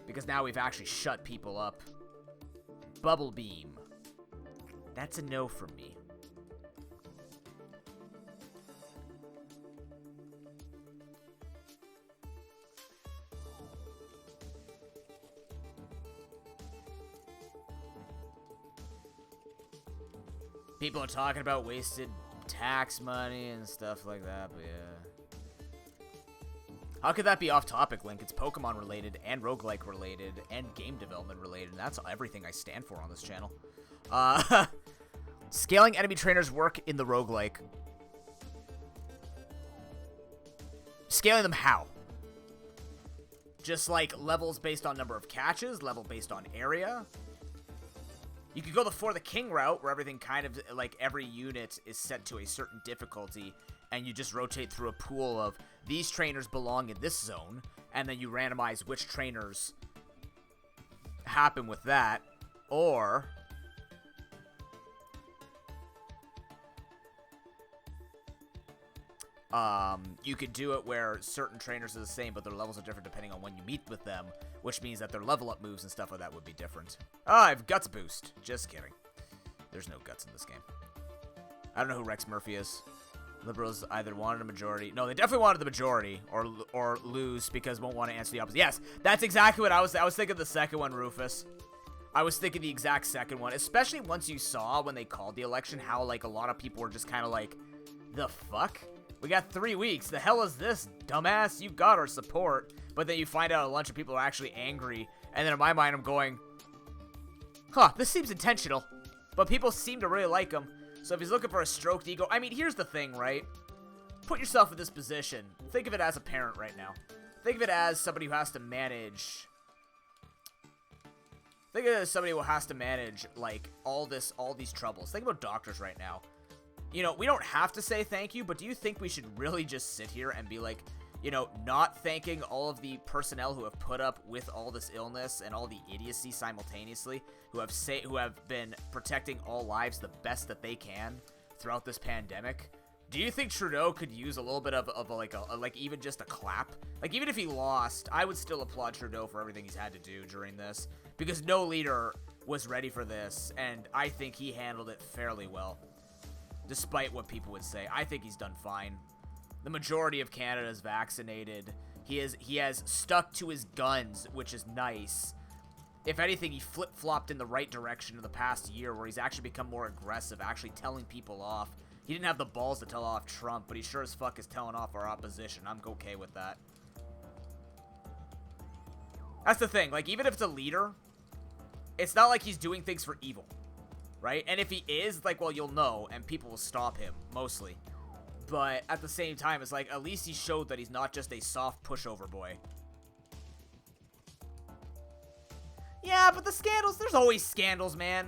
S1: Because now we've actually shut people up. Bubble beam. That's a no from me. People are talking about wasted tax money and stuff like that, but yeah. How could that be off topic, Link? It's Pokemon related and roguelike related and game development related, and that's everything I stand for on this channel. Scaling enemy trainers work in the roguelike. Scaling them how? Just like levels based on number of catches, level based on area. You could go for the king route, where everything kind of, like, every unit is set to a certain difficulty, and you just rotate through a pool of, these trainers belong in this zone, and then you randomize which trainers happen with that, or you could do it where certain trainers are the same, but their levels are different depending on when you meet with them, which means that their level up moves and stuff like that would be different. Oh, I have Guts Boost. Just kidding. There's no guts in this game. I don't know who Rex Murphy is. Liberals either wanted a majority. No, they definitely wanted the majority, or lose because won't want to answer the opposite. Yes, that's exactly what I was thinking the second one, Rufus. I was thinking the exact second one, especially once you saw when they called the election how, like, a lot of people were just kind of like, the fuck? We got 3 weeks. The hell is this, dumbass? You got our support. But then you find out a bunch of people are actually angry. And then in my mind, I'm going, huh, this seems intentional. But people seem to really like him. So if he's looking for a stroked ego, I mean, here's the thing, right? Put yourself in this position. Think of it as a parent right now. Think of it as somebody who has to manage Think of it as somebody who has to manage, like, all these troubles. Think about doctors right now. You know, we don't have to say thank you, but do you think we should really just sit here and be like, you know, not thanking all of the personnel who have put up with all this illness and all the idiocy simultaneously, who have been protecting all lives the best that they can throughout this pandemic? Do you think Trudeau could use a little bit of like even just a clap? Like, even if he lost, I would still applaud Trudeau for everything he's had to do during this, because no leader was ready for this, and I think he handled it fairly well, despite what people would say. I think he's done fine. The majority of Canada is vaccinated. He has stuck to his guns, which is nice. If anything, he flip-flopped in the right direction in the past year, where he's actually become more aggressive, actually telling people off. He didn't have the balls to tell off Trump, but he sure as fuck is telling off our opposition. I'm okay with that. That's the thing. Like, even if it's a leader, it's not like he's doing things for evil, right? And if he is, like, well, you'll know, and people will stop him, mostly. But at the same time, it's like, at least he showed that he's not just a soft pushover boy. Yeah, but the scandals, there's always scandals, man.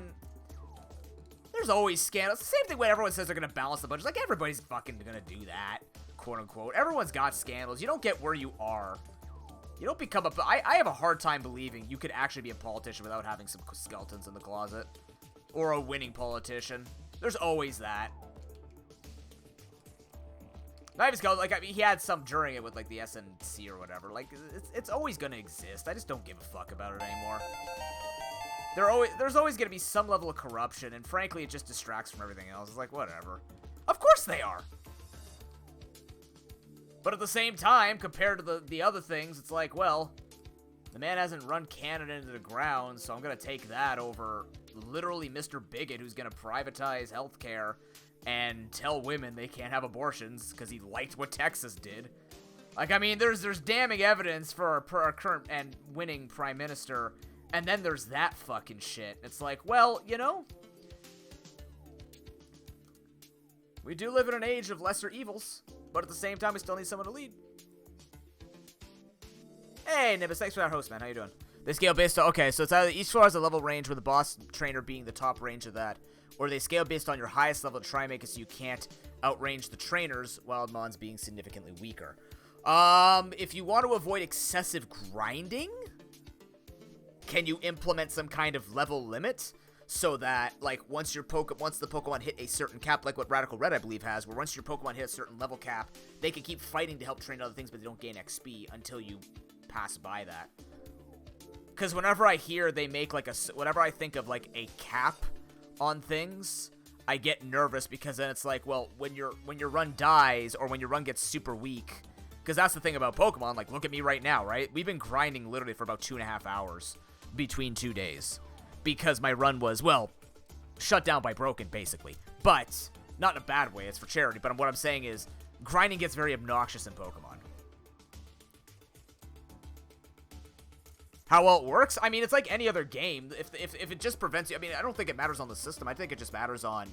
S1: There's always scandals. The same thing when everyone says they're going to balance the budget. Like, everybody's fucking going to do that, quote unquote. Everyone's got scandals. You don't get where you are. You don't become a... I have a hard time believing you could actually be a politician without having some skeletons in the closet. Or a winning politician. There's always that. Not even skeleton, like, I mean, he had some during it with, like, the SNC or whatever. Like, it's always gonna exist. I just don't give a fuck about it anymore. There's always gonna be some level of corruption, and frankly, it just distracts from everything else. It's like, whatever. Of course they are! But at the same time, compared to the other things, it's like, well, the man hasn't run Canada into the ground, so I'm gonna take that over literally Mr. Bigot, who's gonna privatize healthcare and tell women they can't have abortions because he liked what Texas did. Like, I mean, there's damning evidence for our current and winning prime minister, and then there's that fucking shit. It's like, well, you know, we do live in an age of lesser evils, but at the same time, we still need someone to lead. Hey, Nibus, thanks for that host, man. How you doing? They scale based on... Okay, so it's either each floor has a level range, with the boss trainer being the top range of that, or they scale based on your highest level to try and make it so you can't outrange the trainers, while Mons being significantly weaker. If you want to avoid excessive grinding, can you implement some kind of level limit? So that, like, once the Pokemon hit a certain cap, like what Radical Red, I believe, has, where once your Pokemon hit a certain level cap, they can keep fighting to help train other things, but they don't gain XP until you pass by that. Because whenever I hear they make, like, whenever I think of, like, a cap on things, I get nervous, because then it's like, well, when your run dies, or when your run gets super weak, because that's the thing about Pokemon, like, look at me right now, right? We've been grinding literally for about 2.5 hours between 2 days, because my run was, well, shut down by Broken, basically, but not in a bad way, it's for charity, but what I'm saying is, grinding gets very obnoxious in Pokemon. How well it works? I mean, it's like any other game. If it just prevents you... I mean, I don't think it matters on the system. I think it just matters on...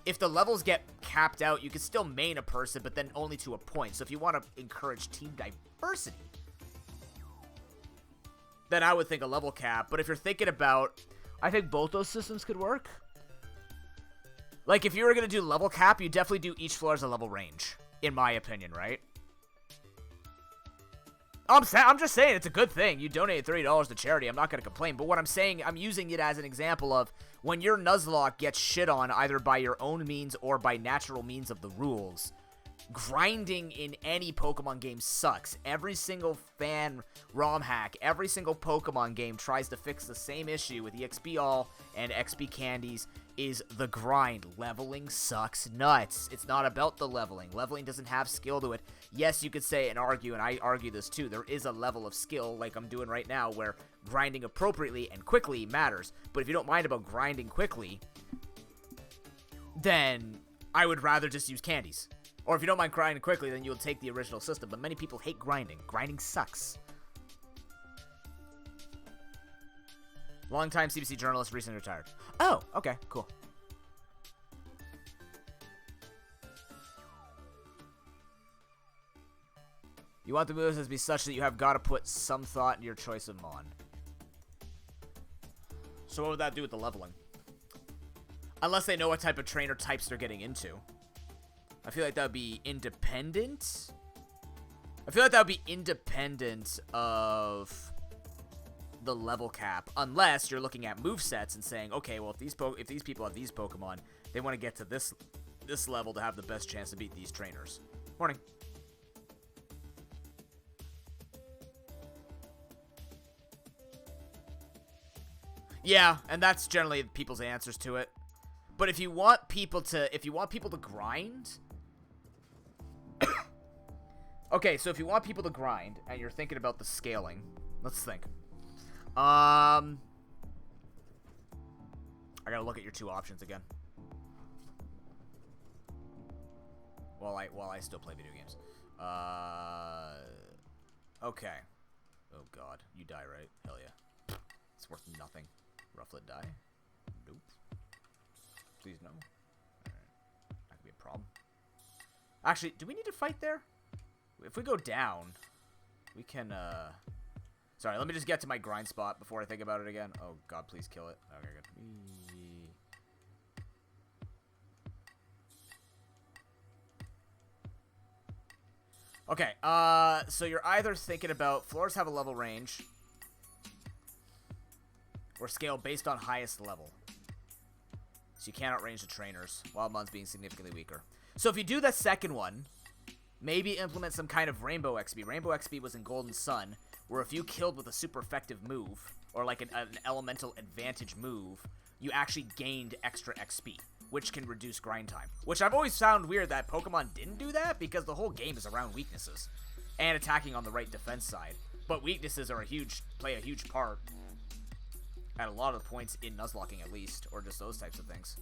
S1: If the levels get capped out, you can still main a person, but then only to a point. So if you want to encourage team diversity, then I would think a level cap. But if you're thinking about... I think both those systems could work. Like, if you were going to do level cap, you definitely do each floor as a level range. In my opinion, right? I'm just saying it's a good thing. You donated $30 to charity. I'm not going to complain. But what I'm saying, I'm using it as an example of when your nuzlocke gets shit on either by your own means or by natural means of the rules. Grinding in any Pokemon game sucks. Every single fan ROM hack, every single Pokemon game tries to fix the same issue with EXP All and XP Candies is the grind. Leveling sucks nuts. It's not about the leveling. Leveling doesn't have skill to it. Yes, you could say and argue, and I argue this too, there is a level of skill, like I'm doing right now, where grinding appropriately and quickly matters. But if you don't mind about grinding quickly, then I would rather just use candies. Or if you don't mind grinding quickly, then you'll take the original system. But many people hate grinding. Grinding sucks. Longtime CBC journalist, recently retired. Oh, okay, cool. You want the moves to be such that you have got to put some thought in your choice of Mon. So what would that do with the leveling? Unless they know what type of trainer types they're getting into. I feel like that would be independent. I feel like that would be independent of the level cap, unless you're looking at movesets and saying, okay, well, if these people have these Pokemon, they want to get to this level to have the best chance to beat these trainers. Morning. Yeah, and that's generally people's answers to it. But if you want people to grind, okay, so if you want people to grind and you're thinking about the scaling, let's think. I gotta look at your two options again. While I still play video games. Okay. Oh god, you die, right? Hell yeah. It's worth nothing. Rufflet die? Nope. Please no. Alright. That could be a problem. Actually, do we need to fight there? If we go down, we can, Sorry, let me just get to my grind spot before I think about it again. Oh god, please kill it. Okay, good. Okay, so you're either thinking about floors have a level range or scale based on highest level. So you cannot range the trainers, Wildmon's being significantly weaker. So if you do the second one, maybe implement some kind of Rainbow XP. Rainbow XP was in Golden Sun, where if you killed with a super effective move, or like an elemental advantage move, you actually gained extra XP, which can reduce grind time. Which I've always found weird that Pokemon didn't do that, because the whole game is around weaknesses and attacking on the right defense side. But weaknesses are play a huge part at a lot of the points in nuzlocking, at least, or just those types of things.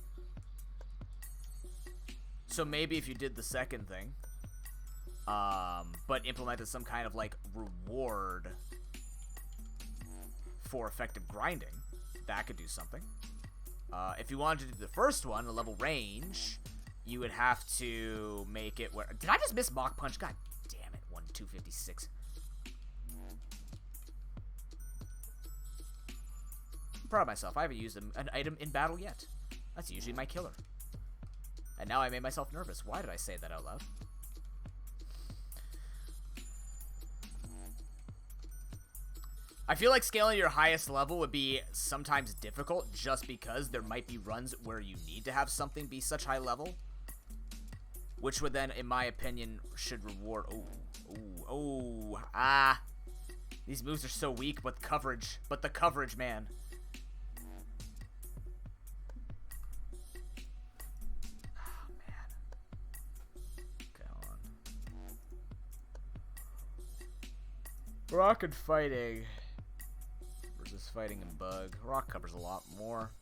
S1: So maybe if you did the second thing, but implemented some kind of like reward for effective grinding, that could do something. If you wanted to do the first one, a level range, you would have to make it where... Did I just miss Mach Punch? God damn it. 256. I'm proud of myself. I haven't used an item in battle yet. That's usually my killer. And now I made myself nervous. Why did I say that out loud? I feel like scaling your highest level would be sometimes difficult just because there might be runs where you need to have something be such high level. Which would then, in my opinion, should reward... These moves are so weak, but the coverage, man. Oh, man. Okay, hold on. Rock and fighting... fighting and bug. Rock covers a lot more.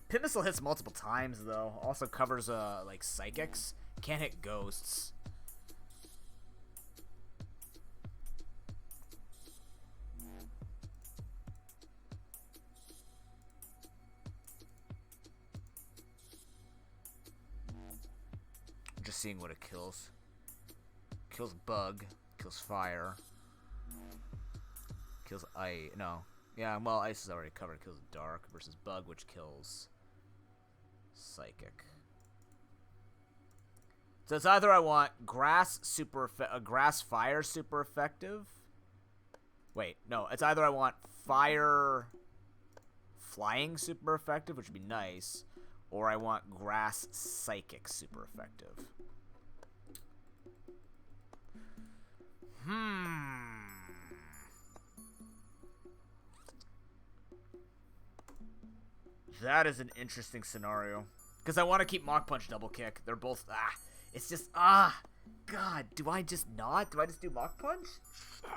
S1: Pit Missile hits multiple times though. Also covers like psychics. Can't hit ghosts. I'm just seeing what it kills. Kills bug. Kills fire. Kills ice. No. Yeah, well, ice is already covered. Kills dark versus bug, which kills psychic. So it's either I want grass grass fire super effective. Wait, no. It's either I want fire flying super effective, which would be nice, or I want grass psychic super effective. That is an interesting scenario. Because I want to keep Mach Punch Double Kick. They're both... It's just... God, do I just not? Do I just do Mach Punch? Shit.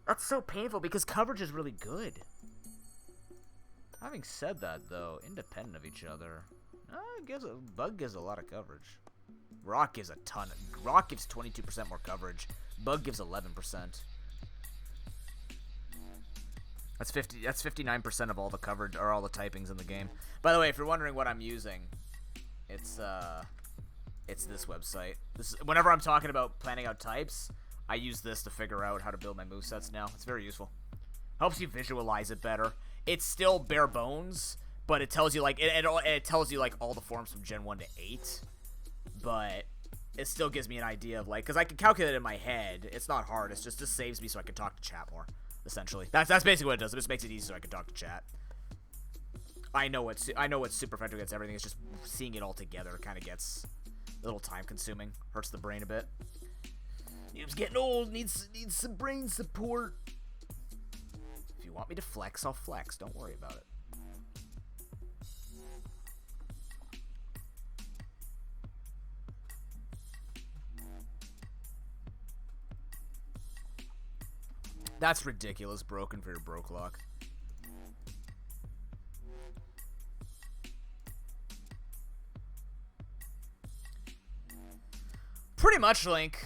S1: That's so painful because coverage is really good. Having said that, though, independent of each other, Bug gives a lot of coverage. Rock gives a ton. Rock gives 22% more coverage. Bug gives 11%. That's 59% of all the coverage or all the typings in the game. By the way, if you're wondering what I'm using, it's this website. Whenever I'm talking about planning out types, I use this to figure out how to build my movesets now. It's very useful. Helps you visualize it better. it's still bare bones, but it tells you, like, it tells you, like, all the forms from Gen 1 to 8, but it still gives me an idea of, like, because I can calculate it in my head. It's not hard. It's just saves me so I can talk to chat more, essentially. That's basically what it does. It just makes it easy so I can talk to chat. I know it's super effective against everything. It's just seeing it all together kind of gets a little time consuming. Hurts the brain a bit. Noob's getting old. Needs some brain support. If you want me to flex, I'll flex. Don't worry about it. That's ridiculous. Broken for your broke lock. Pretty much, Link.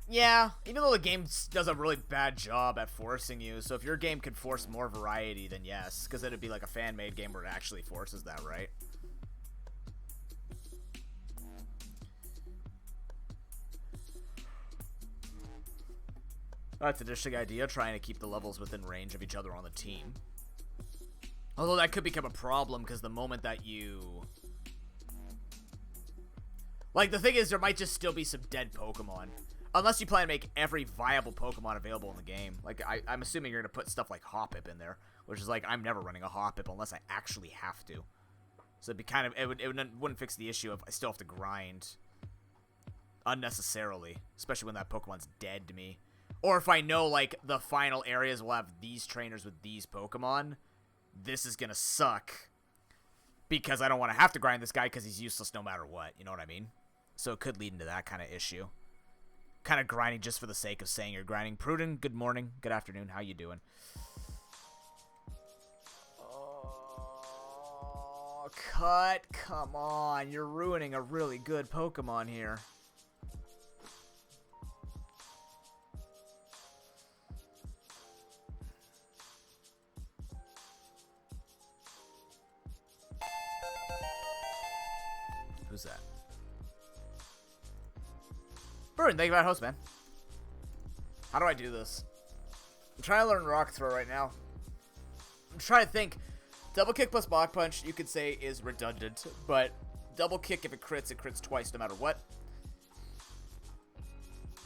S1: Yeah, even though the game does a really bad job at forcing you, so if your game could force more variety, then yes, because it'd be like a fan-made game where it actually forces that, right? That's an interesting idea, trying to keep the levels within range of each other on the team. Although that could become a problem, because the moment that you... Like, the thing is, there might just still be some dead Pokemon. Unless you plan to make every viable Pokemon available in the game. Like, I'm assuming you're going to put stuff like Hoppip in there. Which is like, I'm never running a Hoppip unless I actually have to. So it'd be kind of, it wouldn't fix the issue of I still have to grind unnecessarily. Especially when that Pokemon's dead to me. Or if I know, like, the final areas will have these trainers with these Pokemon. This is going to suck. Because I don't want to have to grind this guy because he's useless no matter what. You know what I mean? So it could lead into that kind of issue. Kind of grinding just for the sake of saying you're grinding. Pruden, good morning, good afternoon, how you doing? Oh, cut, come on, you're ruining a really good Pokemon here. Who's that? Burn, thank you for that host, man. How do I do this? I'm trying to learn Rock Throw right now. I'm trying to think. Double kick plus Mach Punch, you could say, is redundant, but double kick, if it crits twice no matter what.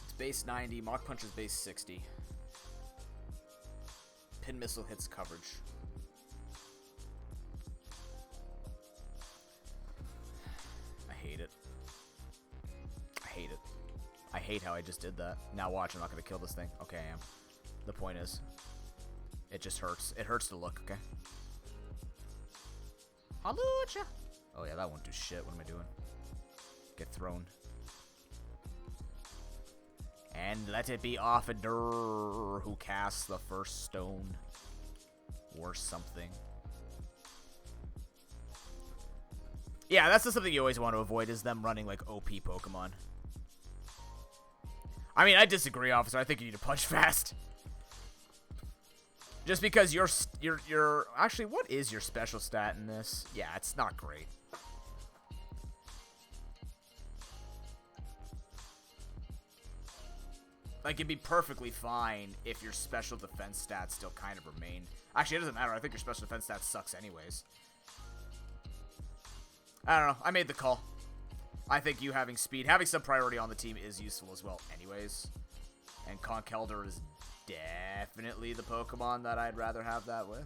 S1: It's base 90, Mach Punch is base 60. Pin Missile hits coverage. I hate it. I hate it. I hate how I just did that. Now watch, I'm not going to kill this thing. Okay, I am. The point is, it just hurts. It hurts to look, okay? Hallelujah! Oh yeah, that won't do shit. What am I doing? Get thrown. And let it be Offider who casts the first stone. Or something. Yeah, that's just something you always want to avoid, is them running like OP Pokemon. I mean, I disagree, officer. I think you need to punch fast. Just because you're actually, what is your special stat in this? Yeah, it's not great. Like, it'd be perfectly fine if your special defense stats still kind of remain. Actually, it doesn't matter. I think your special defense stat sucks anyways. I don't know. I made the call. I think you having speed, having some priority on the team is useful as well anyways. And Conkeldurr is definitely the Pokemon that I'd rather have that with.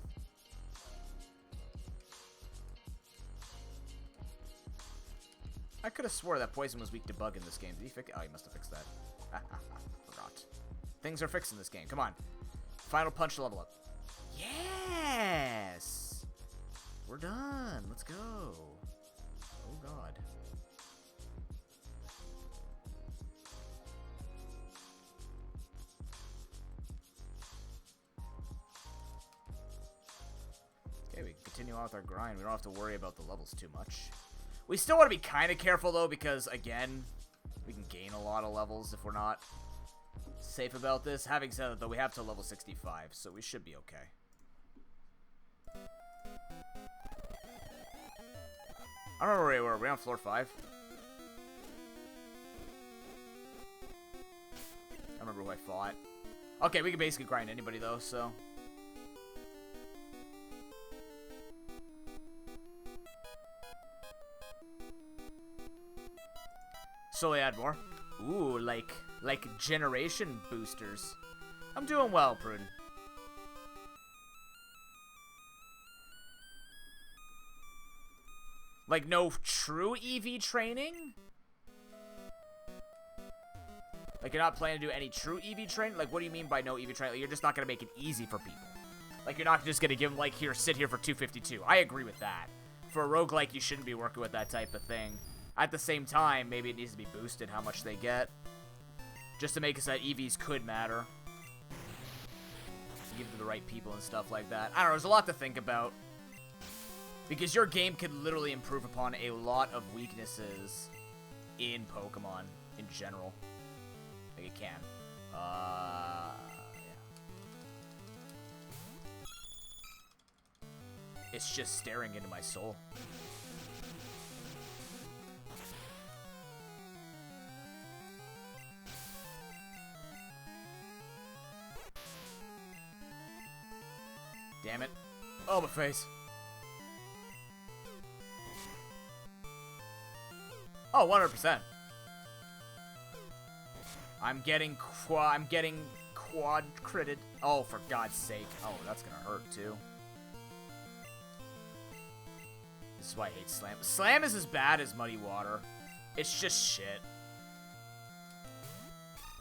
S1: I could have swore that Poison was weak to Bug in this game. Did he fix? Oh, he must have fixed that. Forgot. Things are fixed in this game. Come on. Final punch to level up. Yes! We're done. Let's go. Oh, God. Okay, we can continue on with our grind. We don't have to worry about the levels too much. We still want to be kind of careful, though, because, again, we can gain a lot of levels if we're not safe about this. Having said that, though, we have to level 65, so we should be okay. I don't remember where we were. Were we on floor 5? I remember who I fought. Okay, we can basically grind anybody, though, so... slowly add more. Ooh, like generation boosters. I'm doing well, Pruden. Like, no true EV training? Like, you're not planning to do any true EV training? Like, what do you mean by no EV training? Like, you're just not going to make it easy for people. Like, you're not just going to give them, like, here, sit here for 252. I agree with that. For a roguelike, you shouldn't be working with that type of thing. At the same time, maybe it needs to be boosted how much they get. Just to make it so that EVs could matter. Give it to the right people and stuff like that. I don't know, there's a lot to think about. Because your game could literally improve upon a lot of weaknesses in Pokemon in general. Like, it can. Yeah. It's just staring into my soul. Damn it. Oh, my face. Oh, 100%. I'm getting quad critted. Oh, for God's sake. Oh, that's gonna hurt, too. This is why I hate Slam. Slam is as bad as Muddy Water. It's just shit.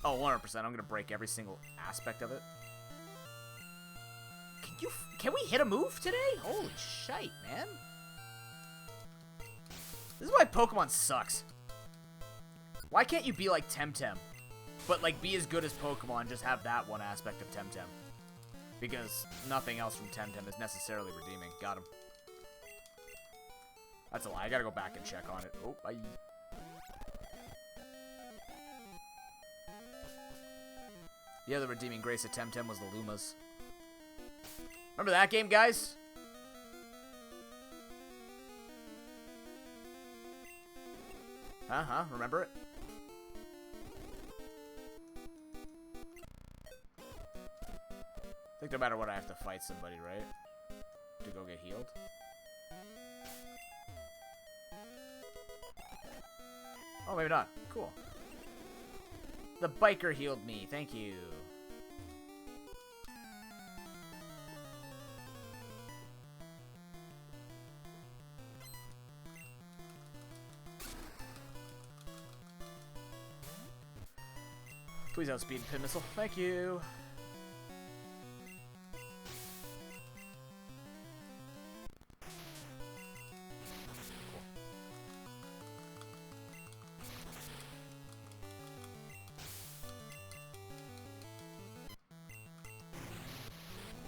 S1: Oh, 100%. I'm gonna break every single aspect of it. Can we hit a move today? Holy shite, man. This is why Pokemon sucks. Why can't you be like Temtem? But, like, be as good as Pokemon, just have that one aspect of Temtem. Because nothing else from Temtem is necessarily redeeming. Got him. That's a lie. I gotta go back and check on it. Oh, bye. The other redeeming grace of Temtem was the Lumas. Remember that game, guys? Remember it? I think no matter what, I have to fight somebody, right? To go get healed. Oh, maybe not. Cool. The biker healed me. Thank you. Please outspeed Pin Missile. Thank you.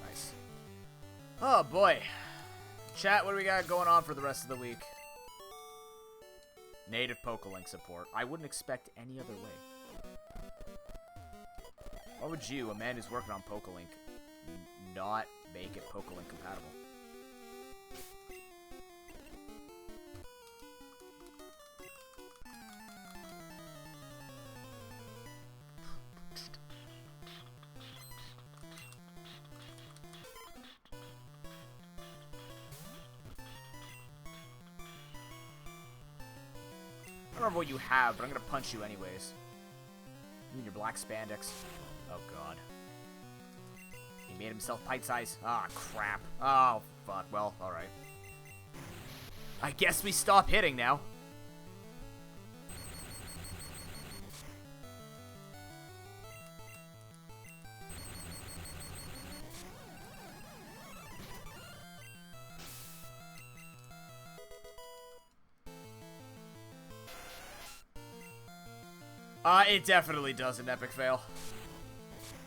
S1: Nice. Oh boy. Chat, what do we got going on for the rest of the week? Native PokeLink support. I wouldn't expect any other way. Why would you, a man who's working on PokeLink, not make it PokeLink compatible? I don't remember what you have, but I'm gonna punch you anyways. You and your black spandex. Oh, God. He made himself pint size. Ah, crap. Oh, fuck. Well, alright. I guess we stop hitting now. It definitely does an epic fail.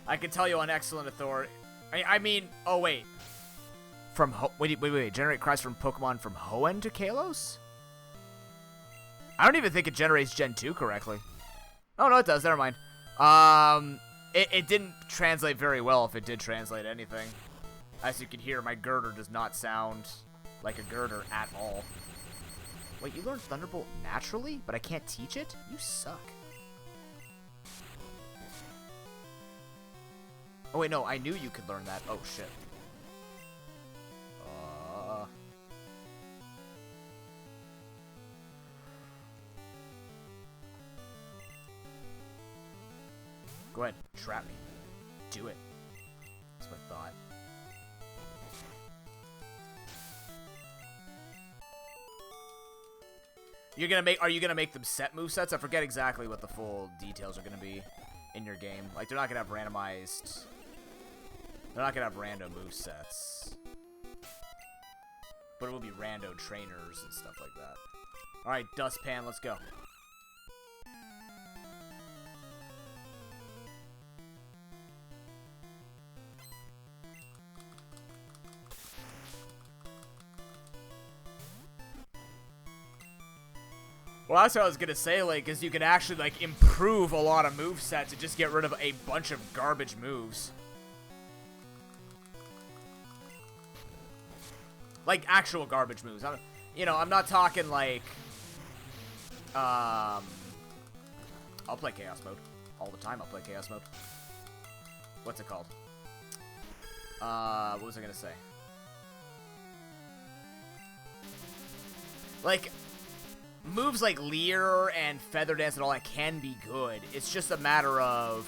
S1: I can tell you on excellent authority. I mean, oh wait. From wait. Generate cries from Pokemon from Hoenn to Kalos? I don't even think it generates Gen 2 correctly. Oh no, it does. Never mind. It didn't translate very well if it did translate anything. As you can hear, my girder does not sound like a girder at all. Wait, you learned Thunderbolt naturally, but I can't teach it? You suck. Oh, wait, no, I knew you could learn that. Oh, shit. Go ahead. Trap me. Do it. That's what I thought. Are you gonna make them set movesets? I forget exactly what the full details are gonna be in your game. Like, they're not gonna have randomized... They're not gonna have random movesets. But it will be rando trainers and stuff like that. Alright, Dustpan, let's go. Well, that's what I was gonna say, like, is you can actually, like, improve a lot of movesets and just get rid of a bunch of garbage moves. Like, actual garbage moves. I'm not talking, like, I'll play Chaos Mode. All the time I'll play Chaos Mode. What's it called? What was I gonna say? Like... Moves like Leer and Feather Dance and all that can be good. It's just a matter of...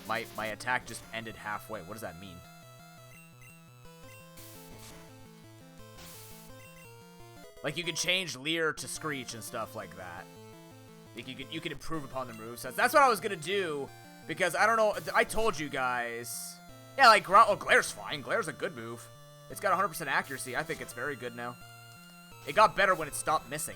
S1: My attack just ended halfway. What does that mean? Like, you can change Leer to Screech and stuff like that. Like, you can improve upon the movesets. That's what I was gonna do, because I don't know... I told you guys... Yeah, like, Glare's fine. Glare's a good move. It's got 100% accuracy. I think it's very good now. It got better when it stopped missing.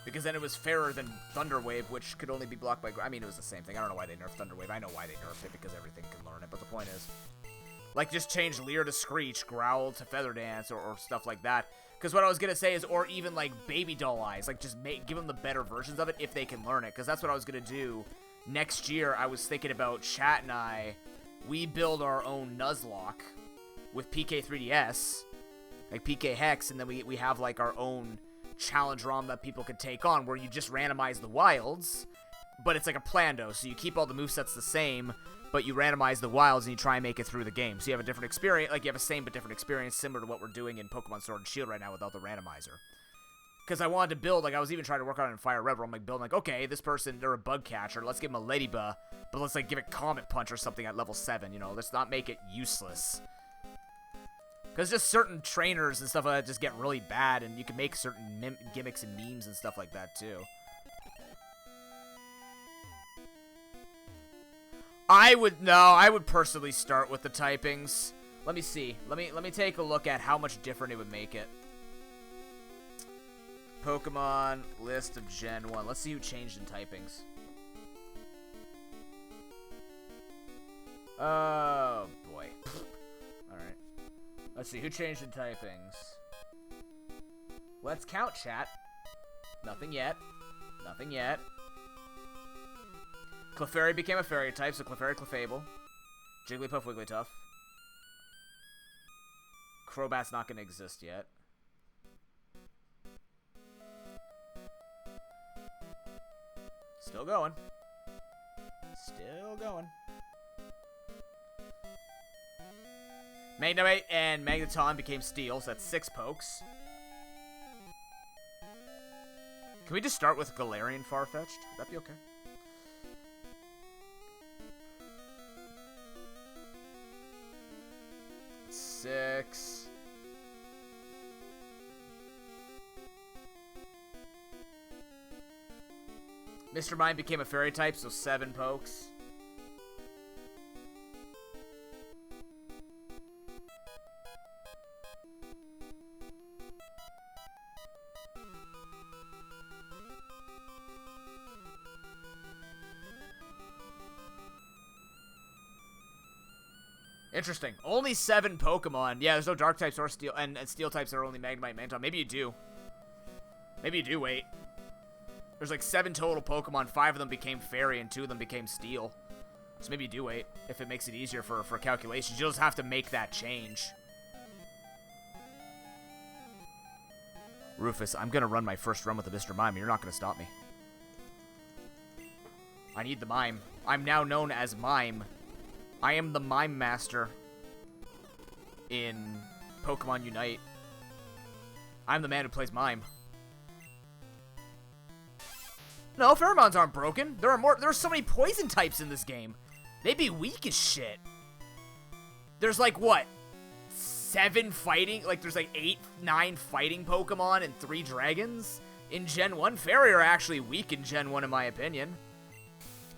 S1: Because then it was fairer than Thunder Wave, which could only be blocked by... I mean, it was the same thing. I don't know why they nerfed Thunder Wave. I know why they nerfed it, because everything can learn it. But the point is... Like, just change Leer to Screech, Growl to Feather Dance, or stuff like that. Because what I was going to say is, or even, like, Baby Doll Eyes. Like, just give them the better versions of it if they can learn it. Because that's what I was going to do next year. I was thinking about Chat and I... We build our own Nuzlocke with PK3DS, like PK Hex, and then we have, like, our own challenge ROM that people can take on, where you just randomize the wilds, but it's like a Plando, so you keep all the movesets the same, but you randomize the wilds and you try and make it through the game. So you have a different experience, like, you have a same but different experience, similar to what we're doing in Pokemon Sword and Shield right now without the randomizer. Because I wanted to build, like, I was even trying to work on it in Fire Red, where I'm, like, building, like, okay, this person, they're a bug catcher, let's give them a Ladybug, but let's, like, give it Comet Punch or something at level 7, you know, let's not make it useless. Because just certain trainers and stuff like that just get really bad, and you can make certain gimmicks and memes and stuff like that, too. I would personally start with the typings. Let me see. Let me take a look at how much different it would make it. Pokemon list of Gen 1. Let's see who changed in typings. Oh, boy. Alright. Let's see, who changed in typings? Let's count, chat. Nothing yet. Nothing yet. Clefairy became a fairy type, so Clefairy, Clefable. Jigglypuff, Wigglytuff. Crobat's not going to exist yet. Still going. Still going. Magnemite and Magneton became Steel, so that's 6 pokes. Can we just start with Galarian Farfetch'd? Would that be okay? Six. Mr. Mime became a fairy type, so 7 pokes. Interesting. Only 7 Pokemon. Yeah, there's no Dark types or Steel, and Steel types are only Magnemite, Manton. Maybe you do. Maybe you do, wait. There's like 7 total Pokemon, 5 of them became Fairy, and 2 of them became Steel. So maybe you do wait, if it makes it easier for calculations. You'll just have to make that change. Rufus, I'm gonna run my first run with the Mr. Mime, and you're not gonna stop me. I need the Mime. I'm now known as Mime. I am the Mime Master in Pokemon Unite. I'm the man who plays Mime. No, pheromones aren't broken. There's so many poison types in this game. They'd be weak as shit. There's like, what? 7 fighting? Like, there's like 8, 9 fighting Pokemon and 3 dragons? In Gen 1, Fairy are actually weak in Gen 1 in my opinion.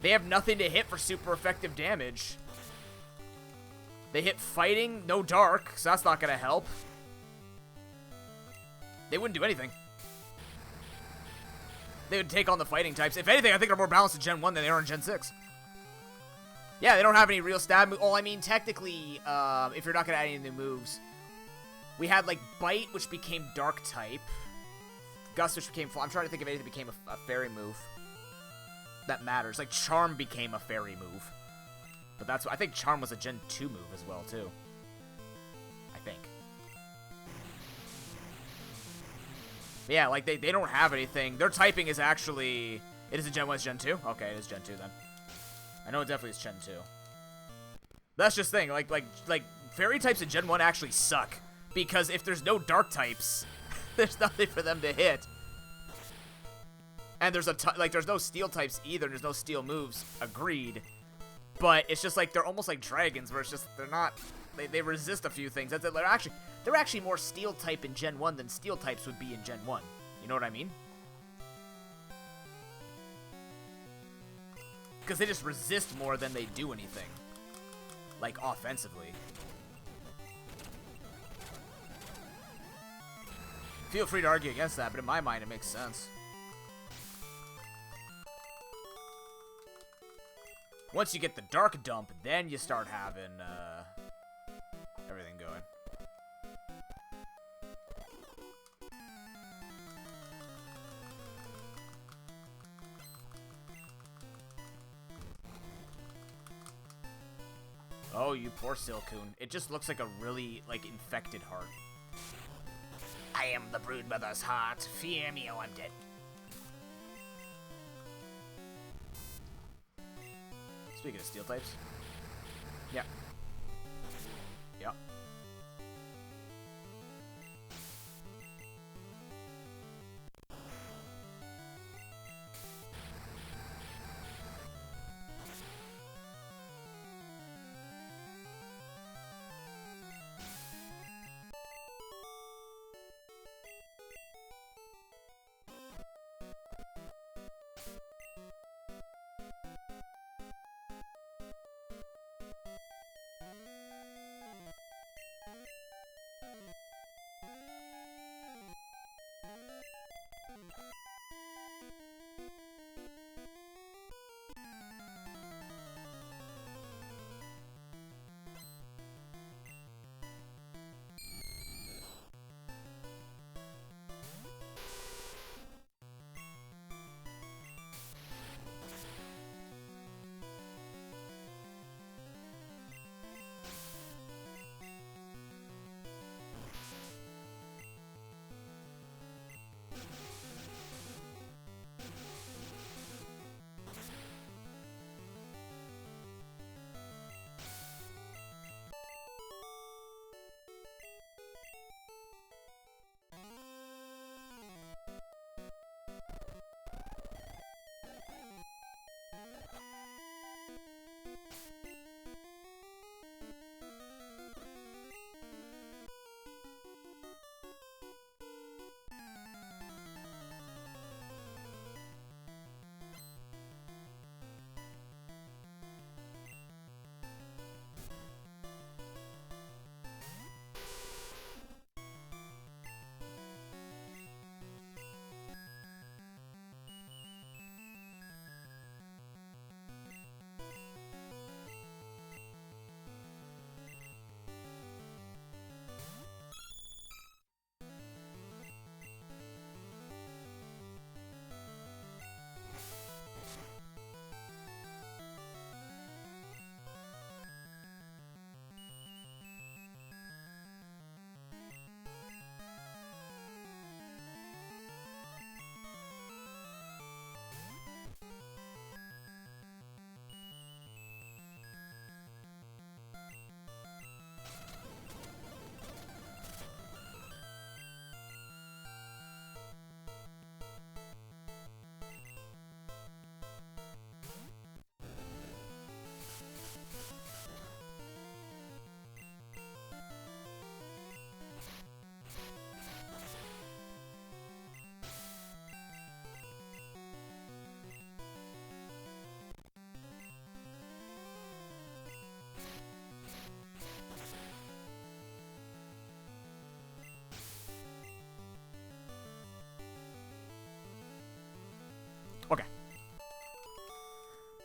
S1: They have nothing to hit for super effective damage. They hit fighting, no dark, so that's not gonna help. They wouldn't do anything. They would take on the fighting types. If anything, I think they're more balanced in Gen 1 than they are in Gen 6. Yeah, they don't have any real stab moves. Well, I mean, technically, if you're not gonna add any new moves, we had, like, Bite, which became Dark type. Gust, which became... I'm trying to think of anything that became a Fairy move. That matters. Like, Charm became a Fairy move. But that's... I think Charm was a Gen 2 move as well, too. I think. But yeah, like, they don't have anything. Their typing is actually... It is a Gen 1, it's Gen 2? Okay, it is Gen 2 then. I know it definitely is Gen 2. That's just the thing. Like, Fairy types in Gen 1 actually suck. Because if there's no Dark types... There's nothing for them to hit. And there's there's no steel types either. There's no steel moves. Agreed. But it's just like, they're almost like dragons, where it's just, they're not, they resist a few things. That's it. They're actually more steel type in Gen 1 than steel types would be in Gen 1. You know what I mean? Because they just resist more than they do anything. Like, offensively. Feel free to argue against that, but in my mind, it makes sense. Once you get the Dark Dump, then you start having, everything going. Oh, you poor Silcoon. It just looks like a really, like, infected heart. I am the Broodmother's heart. Fear me, oh, I'm dead. Speaking of steel types. Yeah. Yeah.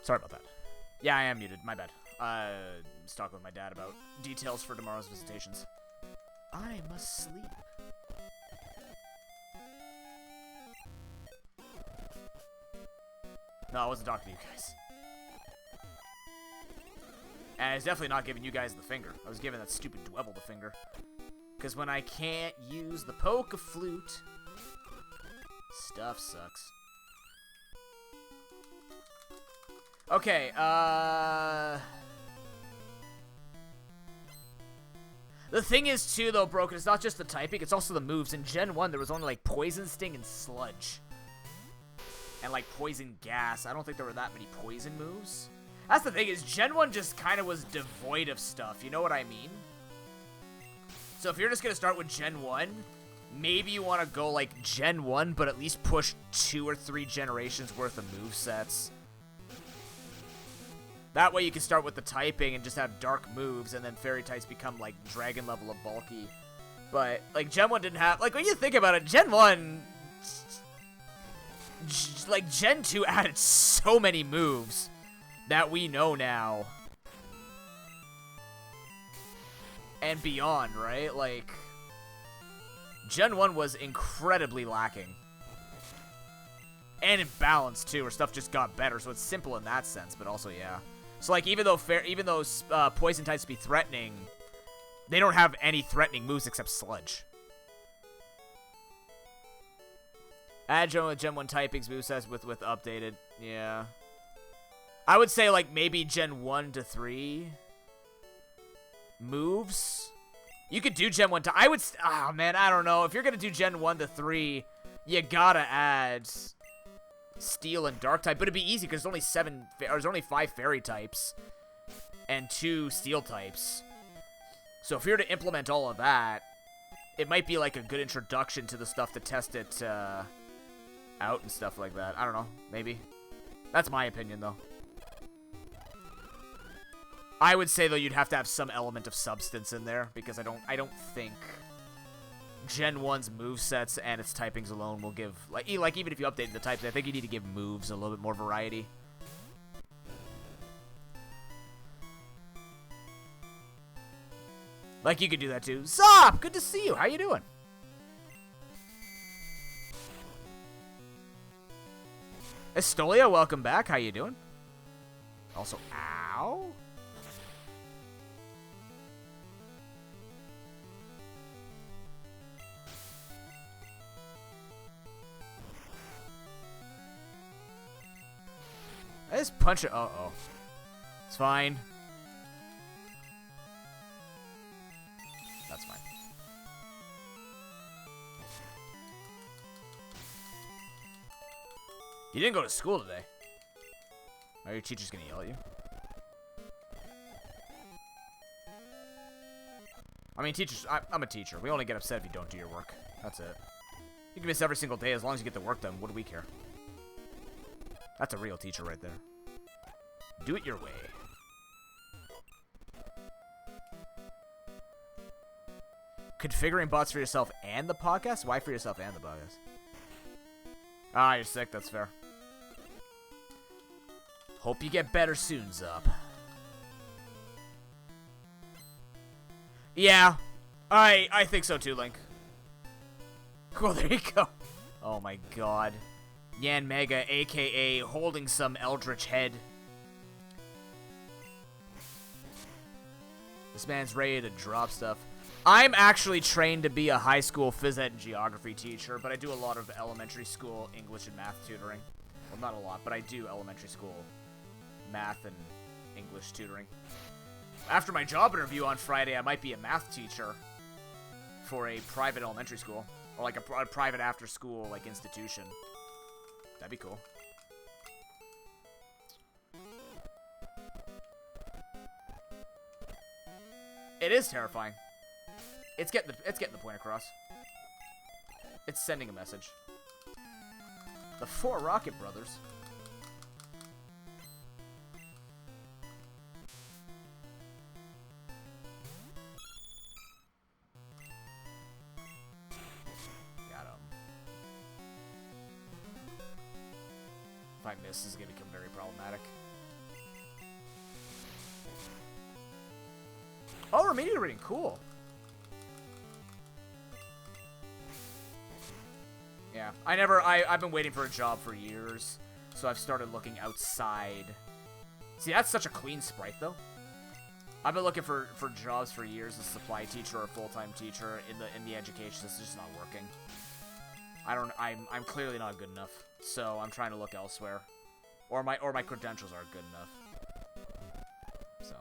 S1: Sorry about that. Yeah, I am muted. My bad. Was talking with my dad about details for tomorrow's visitations. I'm asleep. No, I wasn't talking to you guys. And I was definitely not giving you guys the finger. I was giving that stupid Dwevel the finger. Because when I can't use the Poke-Flute, stuff sucks. Okay, the thing is, too, though, Broken, it's not just the typing, it's also the moves. In Gen 1, there was only, like, Poison Sting and Sludge. And, like, Poison Gas. I don't think there were that many poison moves. That's the thing, is Gen 1 just kind of was devoid of stuff, you know what I mean? So if you're just going to start with Gen 1, maybe you want to go, like, Gen 1, but at least push 2 or 3 generations worth of movesets. That way you can start with the typing and just have dark moves, and then fairy types become, like, dragon level of bulky. But, like, Gen 1 didn't have... Like, when you think about it, Gen 1... Like, Gen 2 added so many moves that we know now. And beyond, right? Like, Gen 1 was incredibly lacking. And in balance, too, where stuff just got better, so it's simple in that sense, but also, yeah. So, like, even though poison types be threatening, they don't have any threatening moves except Sludge. Add Gen 1 typings movesets with updated, yeah. I would say, like, maybe Gen 1 to 3 moves. You could do Gen 1 to... I would... Oh, man, I don't know. If you're going to do Gen 1 to 3, you gotta add... Steel and Dark type, but it'd be easy because there's only 5 fairy types and 2 steel types. So if you're to implement all of that, it might be like a good introduction to the stuff to test it out and stuff like that. I don't know, maybe. That's my opinion, though. I would say though you'd have to have some element of substance in there because I don't think Gen 1's movesets and its typings alone will give... Like, even if you updated the types, I think you need to give moves a little bit more variety. Like, you could do that, too. Zop! Good to see you. How you doing? Estolia, welcome back. How you doing? Also, ow? I just punch it. Uh-oh. It's fine. That's fine. You didn't go to school today. Are your teachers gonna yell at you? I mean, teachers... I'm a teacher. We only get upset if you don't do your work. That's it. You can miss every single day as long as you get the work done. What do we care? That's a real teacher right there. Do it your way. Configuring bots for yourself and the podcast? Why for yourself and the podcast? Ah, you're sick. That's fair. Hope you get better soon, Zup. Yeah. I think so too, Link. Cool, there you go. Oh my god. Yan Mega, aka holding some eldritch head. This man's ready to drop stuff. I'm actually trained to be a high school phys ed and geography teacher, but I do a lot of elementary school English and math tutoring. Well, not a lot, but I do elementary school math and English tutoring. After my job interview on Friday, I might be a math teacher for a private elementary school, or like a private after-school like institution. That'd be cool. It is terrifying. It's getting the point across. It's sending a message. The 4 Rocket Brothers. Got him. If I miss, this is gonna become very problematic. immediate reading. Cool. Yeah. I've been waiting for a job for years, so I've started looking outside. See, that's such a clean sprite, though. I've been looking for jobs for years as a supply teacher or a full-time teacher in the education system. It's just not working. I'm clearly not good enough, so I'm trying to look elsewhere. Or my credentials aren't good enough. So.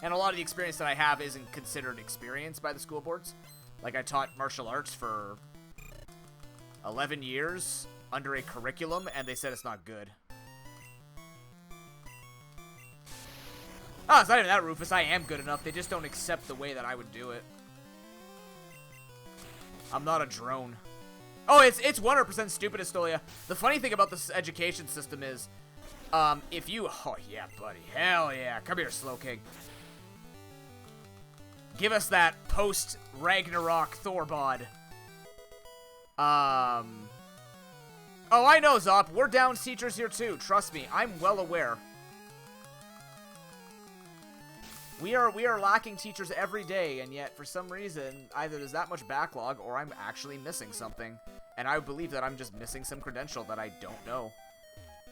S1: And a lot of the experience that I have isn't considered experience by the school boards. Like, I taught martial arts for 11 years under a curriculum, and they said it's not good. Oh, it's not even that, Rufus. I am good enough. They just don't accept the way that I would do it. I'm not a drone. Oh, it's 100% stupid, Estolia. The funny thing about this education system is, if you... Oh, yeah, buddy. Hell yeah. Come here, Slow King. Give us that post-Ragnarok Thorbod. Oh, I know, Zop. We're down teachers here, too. Trust me. I'm well aware. We are lacking teachers every day, and yet, for some reason, either there's that much backlog, or I'm actually missing something. And I believe that I'm just missing some credential that I don't know.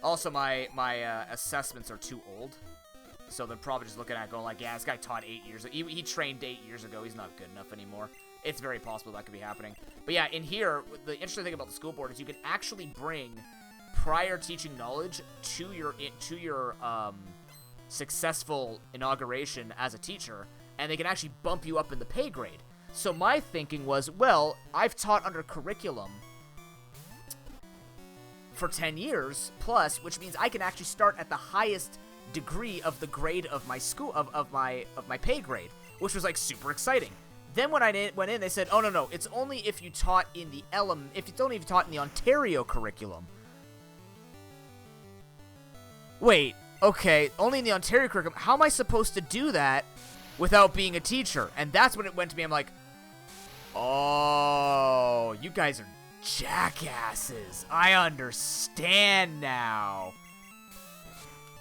S1: Also, my assessments are too old. So they're probably just looking at it going like, yeah, this guy taught 8 years ago. He trained 8 years ago. He's not good enough anymore. It's very possible that could be happening. But yeah, in here, the interesting thing about the school board is you can actually bring prior teaching knowledge to your successful inauguration as a teacher, and they can actually bump you up in the pay grade. So my thinking was, well, I've taught under curriculum for 10 years plus, which means I can actually start at the highest degree of the grade of my school of my pay grade, which was like super exciting. Then when I went in, they said, "Oh no, it's only if you taught in the if it's only if you taught in the Ontario curriculum." Wait, okay, only in the Ontario curriculum. How am I supposed to do that without being a teacher? And that's when it went to me. I'm like, "Oh, you guys are jackasses. I understand now.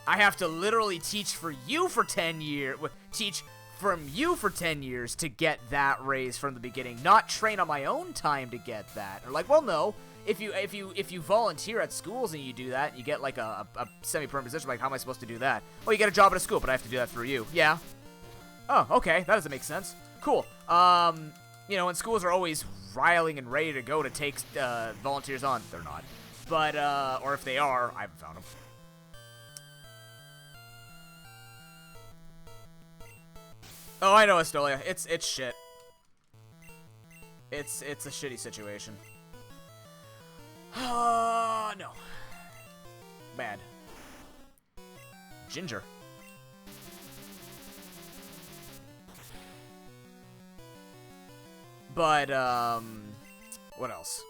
S1: I have to literally teach for you for 10 years, teach from you for 10 years to get that raise from the beginning, not train on my own time to get that." Or like, well, no, if you volunteer at schools and you do that, you get like a semi-permanent position. Like, how am I supposed to do that? Well, you get a job at a school, but I have to do that through you. Yeah. Oh, okay, that doesn't make sense. Cool. You know, and schools are always riling and ready to go to take volunteers on. They're not, but or if they are, I haven't found them. Oh, I know, Estolia. It's shit. It's a shitty situation. No. Bad. Ginger. But, what else?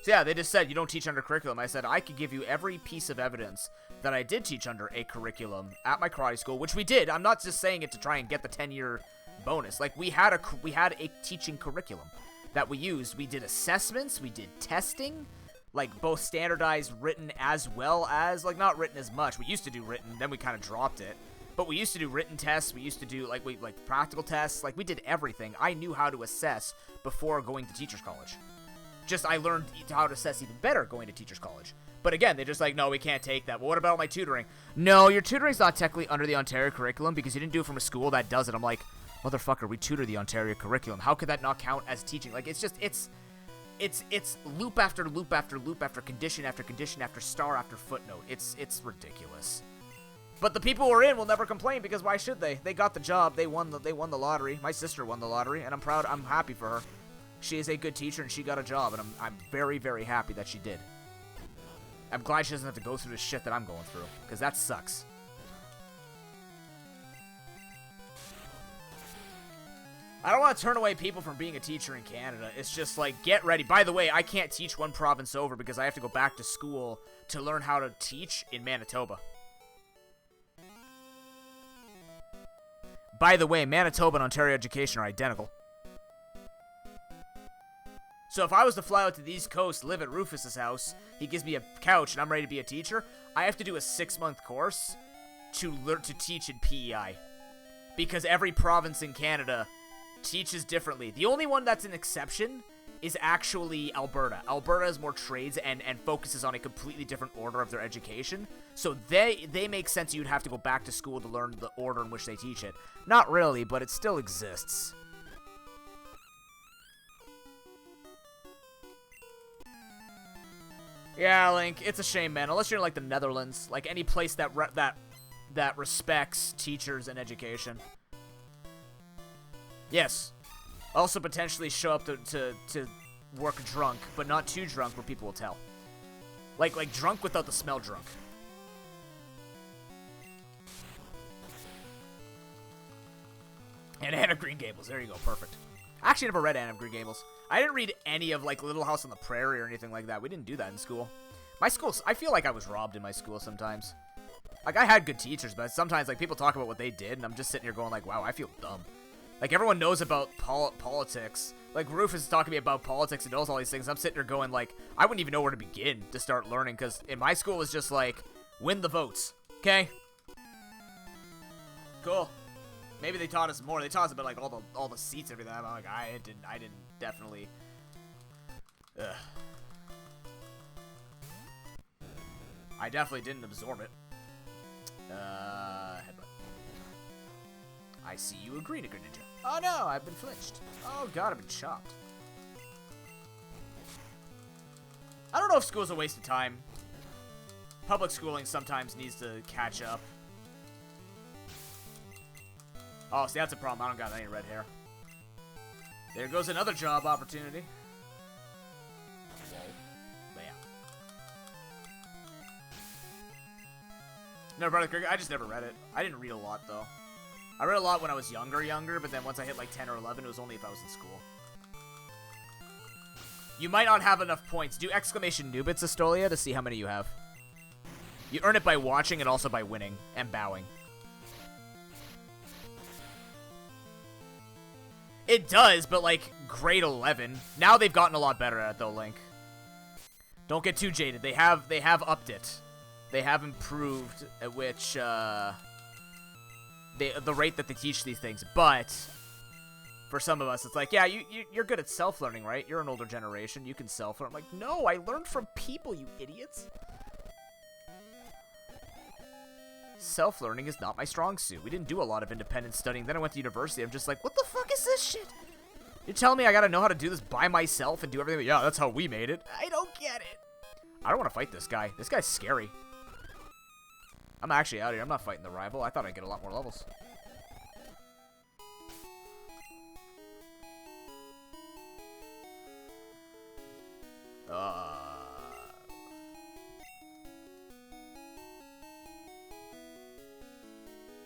S1: So yeah, they just said you don't teach under curriculum. I said I could give you every piece of evidence that I did teach under a curriculum at my karate school, which we did. I'm not just saying it to try and get the 10-year bonus. Like, we had a teaching curriculum that we used. We did assessments, we did testing, like both standardized written as well as, like, not written as much. We used to do written, then we kind of dropped it. But we used to do written tests, we used to do, like practical tests. Like, we did everything. I knew how to assess before going to teacher's college. Just, I learned how to assess even better going to teacher's college. But again, they're just like, no, we can't take that. Well, what about my tutoring? No, your tutoring's not technically under the Ontario curriculum because you didn't do it from a school that does it. I'm like, motherfucker, we tutor the Ontario curriculum. How could that not count as teaching? Like, it's just, it's loop after loop after loop after condition after star after footnote. It's ridiculous. But the people who are in will never complain because why should they? They got the job. They won the lottery. My sister won the lottery, and I'm proud. I'm happy for her. She is a good teacher, and she got a job, and I'm very, very happy that she did. I'm glad she doesn't have to go through the shit that I'm going through, because that sucks. I don't want to turn away people from being a teacher in Canada. It's just like, get ready. By the way, I can't teach one province over because I have to go back to school to learn how to teach in Manitoba. By the way, Manitoba and Ontario education are identical. So if I was to fly out to the East Coast, live at Rufus's house, he gives me a couch, and I'm ready to be a teacher, I have to do a 6-month course to teach in PEI. Because every province in Canada teaches differently. The only one that's an exception is actually Alberta. Alberta has more trades and focuses on a completely different order of their education. So they make sense you'd have to go back to school to learn the order in which they teach it. Not really, but it still exists. Yeah, Link, it's a shame, man. Unless you're in, like, the Netherlands. Like, any place that respects teachers and education. Yes. Also potentially show up to work drunk, but not too drunk where people will tell. Like drunk without the smell drunk. And Anne of Green Gables. There you go. Perfect. I actually never read Anne of Green Gables. I didn't read any of, like, Little House on the Prairie or anything like that. We didn't do that in school. My school, I feel like I was robbed in my school sometimes. Like, I had good teachers, but sometimes, like, people talk about what they did, and I'm just sitting here going, like, wow, I feel dumb. Like, everyone knows about politics. Like, Rufus is talking to me about politics and knows all these things. I'm sitting here going, like, I wouldn't even know where to begin to start learning, because in my school it was just, like, win the votes. Okay? Cool. Maybe they taught us more. They taught us about, like, all the seats and everything. I'm like, I didn't definitely. Ugh. I definitely didn't absorb it. Headbutt. I see you agree, Ninja. Oh no, I've been flinched. Oh god, I've been chopped. I don't know if school's a waste of time. Public schooling sometimes needs to catch up. Oh, see, that's a problem. I don't got any red hair. There goes another job opportunity. No, Brother Cricket, I just never read it. I didn't read a lot, though. I read a lot when I was younger, but then once I hit, like, 10 or 11, it was only if I was in school. You might not have enough points. Do exclamation Noobits, Astolia, to see how many you have. You earn it by watching and also by winning and bowing. It does, but, like, grade 11. Now they've gotten a lot better at it, though, Link. Don't get too jaded. They have upped it. They have improved at which, the rate that they teach these things, but for some of us, it's like, yeah, you're good at self-learning, right? You're an older generation, you can self-learn. I'm like, no, I learned from people, you idiots. Self-learning is not my strong suit. We didn't do a lot of independent studying. Then I went to university, I'm just like, what the fuck is this shit? You're telling me I gotta know how to do this by myself and do everything? Yeah, that's how we made it. I don't get it. I don't want to fight this guy. This guy's scary. I'm actually out here. I'm not fighting the rival. I thought I'd get a lot more levels.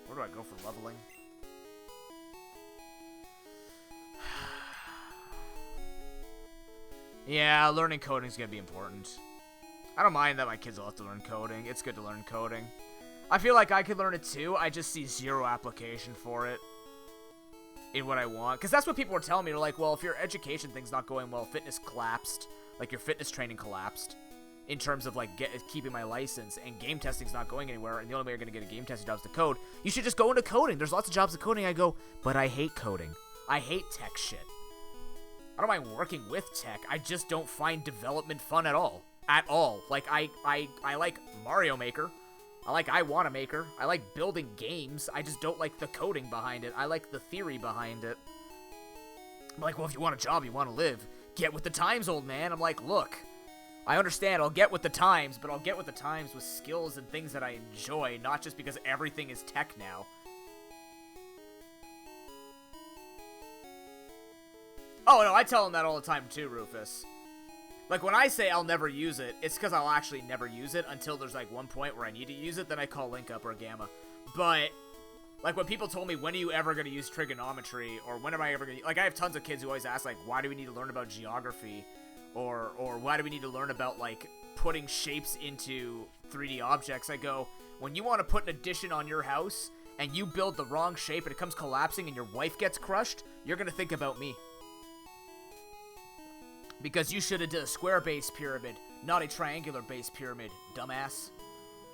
S1: Where do I go for leveling? Yeah, learning coding is going to be important. I don't mind that my kids will have to learn coding. It's good to learn coding. I feel like I could learn it too. I just see zero application for it in what I want. Because that's what people were telling me. They're like, well, if your education thing's not going well, fitness collapsed. Like, your fitness training collapsed in terms of, like, keeping my license. And game testing's not going anywhere. And the only way you're going to get a game testing job is to code. You should just go into coding. There's lots of jobs in coding. I go, but I hate coding. I hate tech shit. I don't mind working with tech. I just don't find development fun at all. At all. Like, I like Mario Maker. I like I Wanna Maker. I like building games. I just don't like the coding behind it. I like the theory behind it. I'm like, well, if you want a job, you want to live, get with the times, old man. I'm like, look, I understand. I'll get with the times, but I'll get with the times with skills and things that I enjoy, not just because everything is tech now. Oh, no, I tell him that all the time, too, Rufus. Like, when I say I'll never use it, it's because I'll actually never use it until there's, like, one point where I need to use it, then I call Link up or Gamma. But, like, when people told me, when are you ever going to use trigonometry, or when am I ever going to... Like, I have tons of kids who always ask, like, why do we need to learn about geography? Or why do we need to learn about, like, putting shapes into 3D objects? I go, when you want to put an addition on your house, and you build the wrong shape, and it comes collapsing, and your wife gets crushed, you're going to think about me. Because you should have done a square base pyramid, not a triangular base pyramid, dumbass.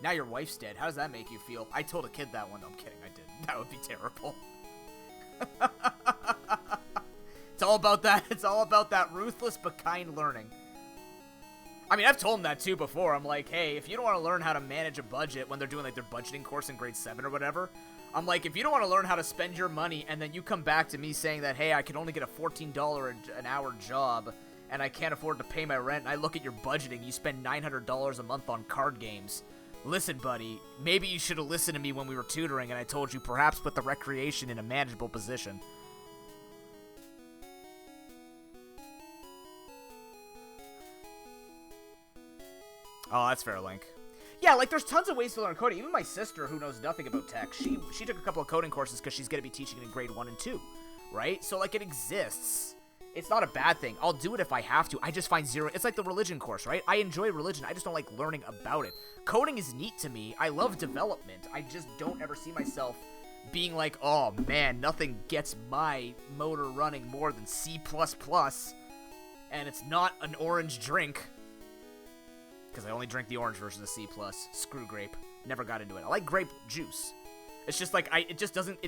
S1: Now your wife's dead. How does that make you feel? I told a kid that one. No, I'm kidding. I didn't. That would be terrible. It's all about that. It's all about that ruthless but kind learning. I mean, I've told them that too before. I'm like, hey, if you don't want to learn how to manage a budget when they're doing like their budgeting course in grade 7 or whatever, I'm like, if you don't want to learn how to spend your money and then you come back to me saying that, hey, I can only get a $14 an hour job and I can't afford to pay my rent, and I look at your budgeting, you spend $900 a month on card games. Listen, buddy, maybe you should have listened to me when we were tutoring and I told you perhaps put the recreation in a manageable position. Oh, that's fair, Link. Yeah, like, there's tons of ways to learn coding. Even my sister, who knows nothing about tech, she took a couple of coding courses because she's going to be teaching in grade 1 and 2, right? So, like, it exists. It's not a bad thing. I'll do it if I have to. I just find zero. It's like the religion course, right? I enjoy religion. I just don't like learning about it. Coding is neat to me. I love development. I just don't ever see myself being like, oh, man, nothing gets my motor running more than C++, and it's not an orange drink. Because I only drink the orange version of C+. Screw grape. Never got into it. I like grape juice. It's just like, it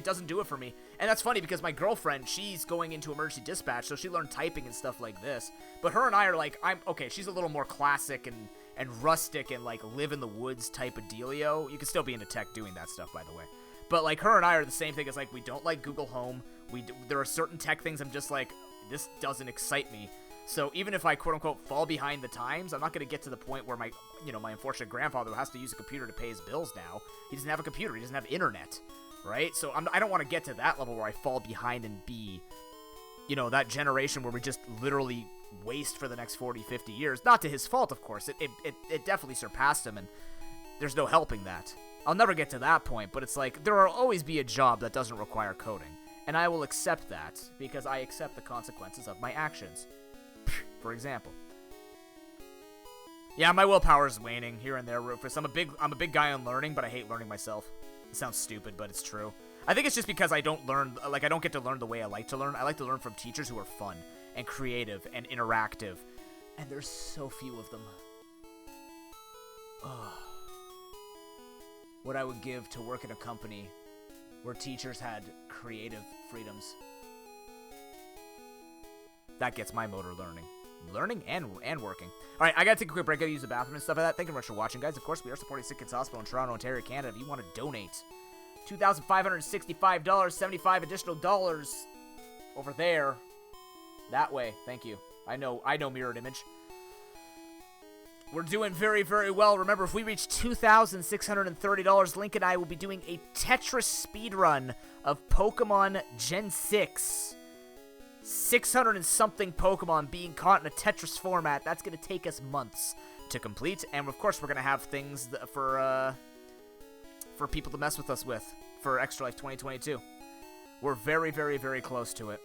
S1: doesn't do it for me. And that's funny because my girlfriend, she's going into emergency dispatch, so she learned typing and stuff like this. But her and I are like, okay, she's a little more classic and rustic and like live in the woods type of dealio. You can still be into tech doing that stuff, by the way. But like her and I are the same thing as like, we don't like Google Home. There are certain tech things I'm just like, this doesn't excite me. So even if I quote-unquote fall behind the times, I'm not going to get to the point where my unfortunate grandfather has to use a computer to pay his bills now. He doesn't have a computer. He doesn't have internet, right? So I don't want to get to that level where I fall behind and be, that generation where we just literally waste for the next 40, 50 years. Not to his fault, of course. It definitely surpassed him, and there's no helping that. I'll never get to that point, but it's like there will always be a job that doesn't require coding, and I will accept that because I accept the consequences of my actions. For example. Yeah, my willpower is waning here and there, Rufus. I'm a big guy on learning, but I hate learning myself. It sounds stupid, but it's true. I think it's just because I don't get to learn the way I like to learn. I like to learn from teachers who are fun and creative and interactive. And there's so few of them. Ugh. What I would give to work at a company where teachers had creative freedoms. That gets my motor learning and working. All right, I gotta take a quick break. I gotta use the bathroom and stuff like that. Thank you very much for watching, guys. Of course, we are supporting Sick Kids Hospital in Toronto, Ontario, Canada. If you want to donate $2,565, 75 additional dollars over there, that way. Thank you. I know, mirrored image. We're doing very, very well. Remember, if we reach $2,630, Link and I will be doing a Tetris speedrun of Pokemon Gen 6. 600 and something Pokemon being caught in a Tetris format. That's going to take us months to complete. And, of course, we're going to have things for people to mess with us with for Extra Life 2022. We're very, very, very close to it.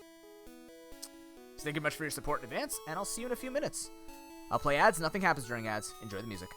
S1: So thank you much for your support in advance, and I'll see you in a few minutes. I'll play ads. Nothing happens during ads. Enjoy the music.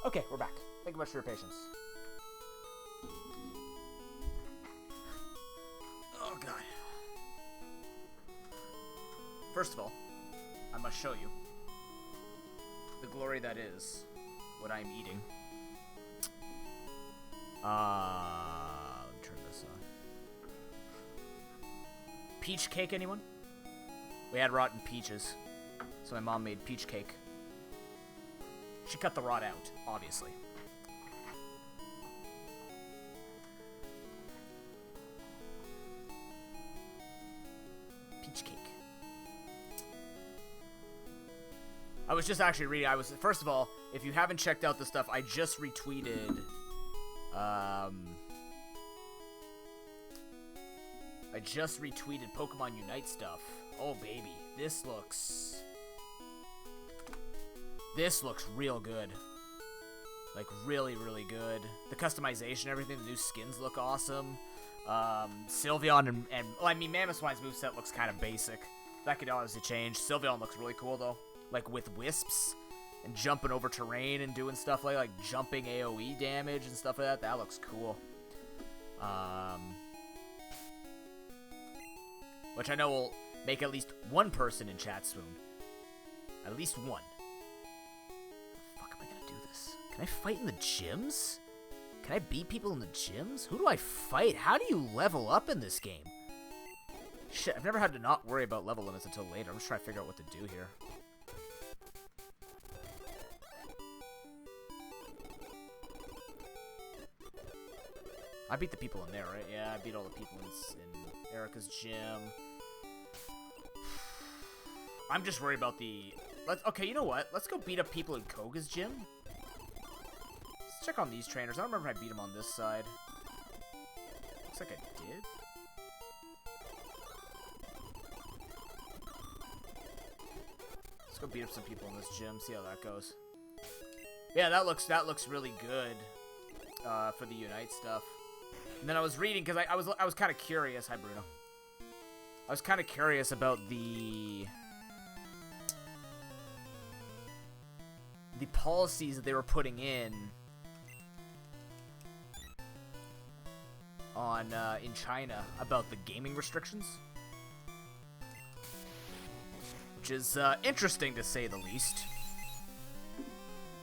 S1: Okay, we're back. Thank you much for your patience. Oh, God. First of all, I must show you the glory that is what I'm eating. Let me turn this on. Peach cake, anyone? We had rotten peaches, so my mom made peach cake. She cut the rot out, obviously. Peach cake. I was just actually reading, first of all, if you haven't checked out the stuff, I just retweeted, Pokemon Unite stuff. Oh, baby. This looks real good. Like, really, really good. The customization, everything, the new skins look awesome. Sylveon and well, I mean, Mamoswine's moveset looks kind of basic. That could obviously change. Sylveon looks really cool, though. Like, with wisps and jumping over terrain and doing stuff like jumping AoE damage and stuff like that. That looks cool. Which I know will make at least one person in chat swoon. At least one. How the fuck am I gonna do this? Can I fight in the gyms? Can I beat people in the gyms? Who do I fight? How do you level up in this game? Shit, I've never had to not worry about level limits until later. I'm just trying to figure out what to do here. I beat the people in there, right? Yeah, I beat all the people in Erica's gym. I'm just worried about the... Okay, you know what? Let's go beat up people in Koga's gym. Let's check on these trainers. I don't remember if I beat them on this side. Looks like I did. Let's go beat up some people in this gym, see how that goes. Yeah, that looks really good for the Unite stuff. And then I was reading, because I was kind of curious. Hi, Bruno. I was kind of curious about the policies that they were putting in on in China about the gaming restrictions, which is interesting to say the least.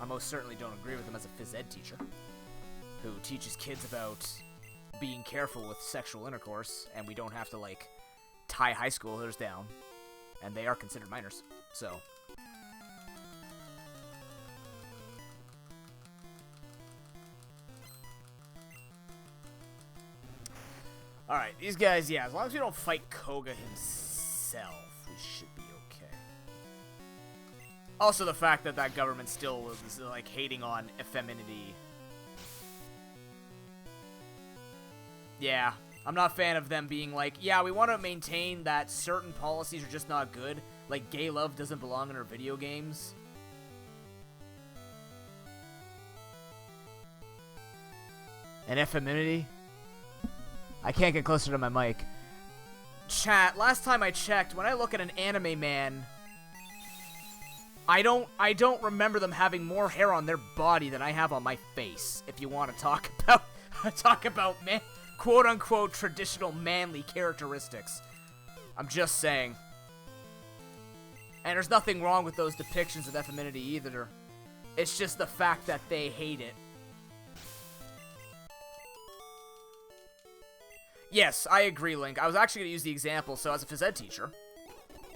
S1: I most certainly don't agree with them as a phys ed teacher who teaches kids about being careful with sexual intercourse, and we don't have to, like, tie high schoolers down, and they are considered minors, so. Alright, these guys, yeah, as long as we don't fight Koga himself, we should be okay. Also, the fact that that government still was, like, hating on effeminity. Yeah, I'm not a fan of them being like, yeah, we want to maintain that certain policies are just not good. Like, gay love doesn't belong in our video games. And effeminity? I can't get closer to my mic. Chat, last time I checked, when I look at an anime man, I don't remember them having more hair on their body than I have on my face. If you want to talk about man, quote-unquote traditional manly characteristics. I'm just saying. And there's nothing wrong with those depictions of effeminity either. It's just the fact that they hate it. Yes, I agree, Link. I was actually going to use the example. So as a phys ed teacher,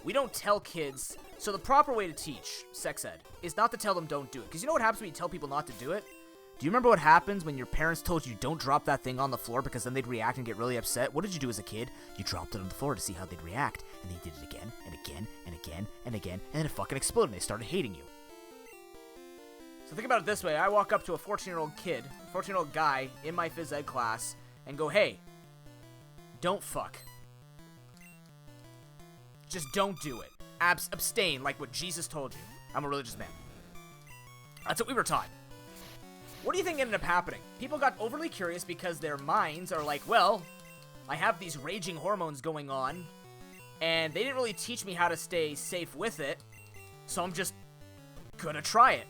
S1: we don't tell kids... So the proper way to teach sex ed is not to tell them don't do it. Because you know what happens when you tell people not to do it? Do you remember what happens when your parents told you don't drop that thing on the floor because then they'd react and get really upset? What did you do as a kid? You dropped it on the floor to see how they'd react. And they did it again, and again, and again, and again, and then it fucking exploded and they started hating you. So think about it this way. I walk up to a 14-year-old kid, 14-year-old guy in my phys ed class and go, hey, don't fuck. Just don't do it. Abstain, like what Jesus told you. I'm a religious man. That's what we were taught. What do you think ended up happening? People got overly curious because their minds are like, well, I have these raging hormones going on, and they didn't really teach me how to stay safe with it, so I'm just gonna try it.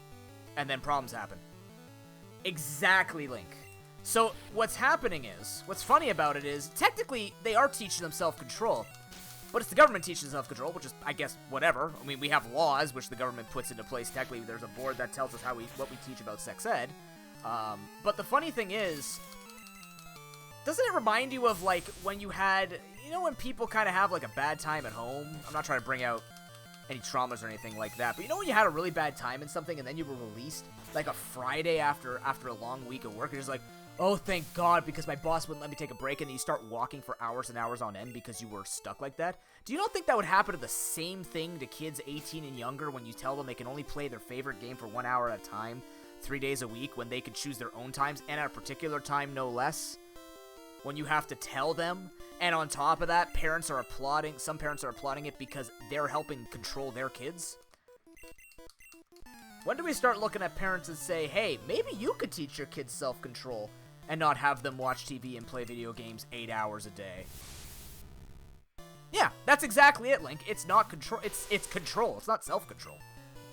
S1: And then problems happen. Exactly, Link. So what's happening is, what's funny about it is, technically they are teaching them self-control, but it's the government teaching self-control, which is, I guess, whatever. I mean, we have laws which the government puts into place. Technically, there's a board that tells us what we teach about sex ed. But the funny thing is, doesn't it remind you of, like, when you had, you know, when people kind of have, like, a bad time at home? I'm not trying to bring out any traumas or anything like that, but you know when you had a really bad time in something and then you were released, like, a Friday after a long week of work, and you're just like, oh, thank God, because my boss wouldn't let me take a break, and then you start walking for hours and hours on end because you were stuck like that? Do you not think that would happen to the same thing to kids 18 and younger when you tell them they can only play their favorite game for 1 hour at a time, 3 days a week, when they can choose their own times, and at a particular time, no less? When you have to tell them, and on top of that, some parents are applauding it because they're helping control their kids? When do we start looking at parents and say, hey, maybe you could teach your kids self-control and not have them watch TV and play video games 8 hours a day? Yeah, that's exactly it, Link. It's not control. It's control. It's not self-control.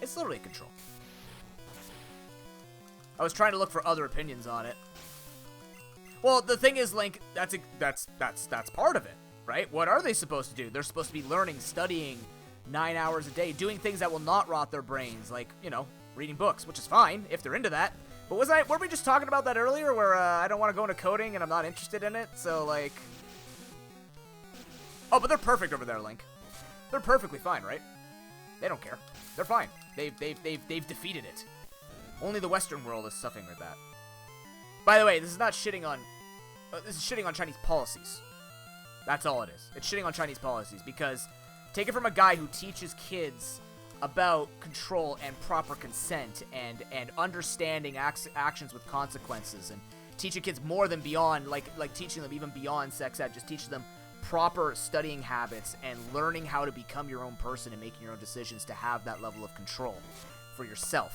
S1: It's literally control. I was trying to look for other opinions on it. Well, the thing is, Link, that's part of it, right? What are they supposed to do? They're supposed to be learning, studying 9 hours a day, doing things that will not rot their brains, like, you know, reading books, which is fine if they're into that. But weren't we just talking about that earlier, where I don't want to go into coding and I'm not interested in it, so, like... Oh, but they're perfect over there, Link. They're perfectly fine, right? They don't care. They're fine. They've defeated it. Only the Western world is suffering with that. By the way, this is not shitting on... this is shitting on Chinese policies. That's all it is. It's shitting on Chinese policies, because take it from a guy who teaches kids about control and proper consent and understanding actions with consequences, and teaching kids more than beyond, like teaching them even beyond sex ed, just teaching them proper studying habits and learning how to become your own person and making your own decisions to have that level of control for yourself,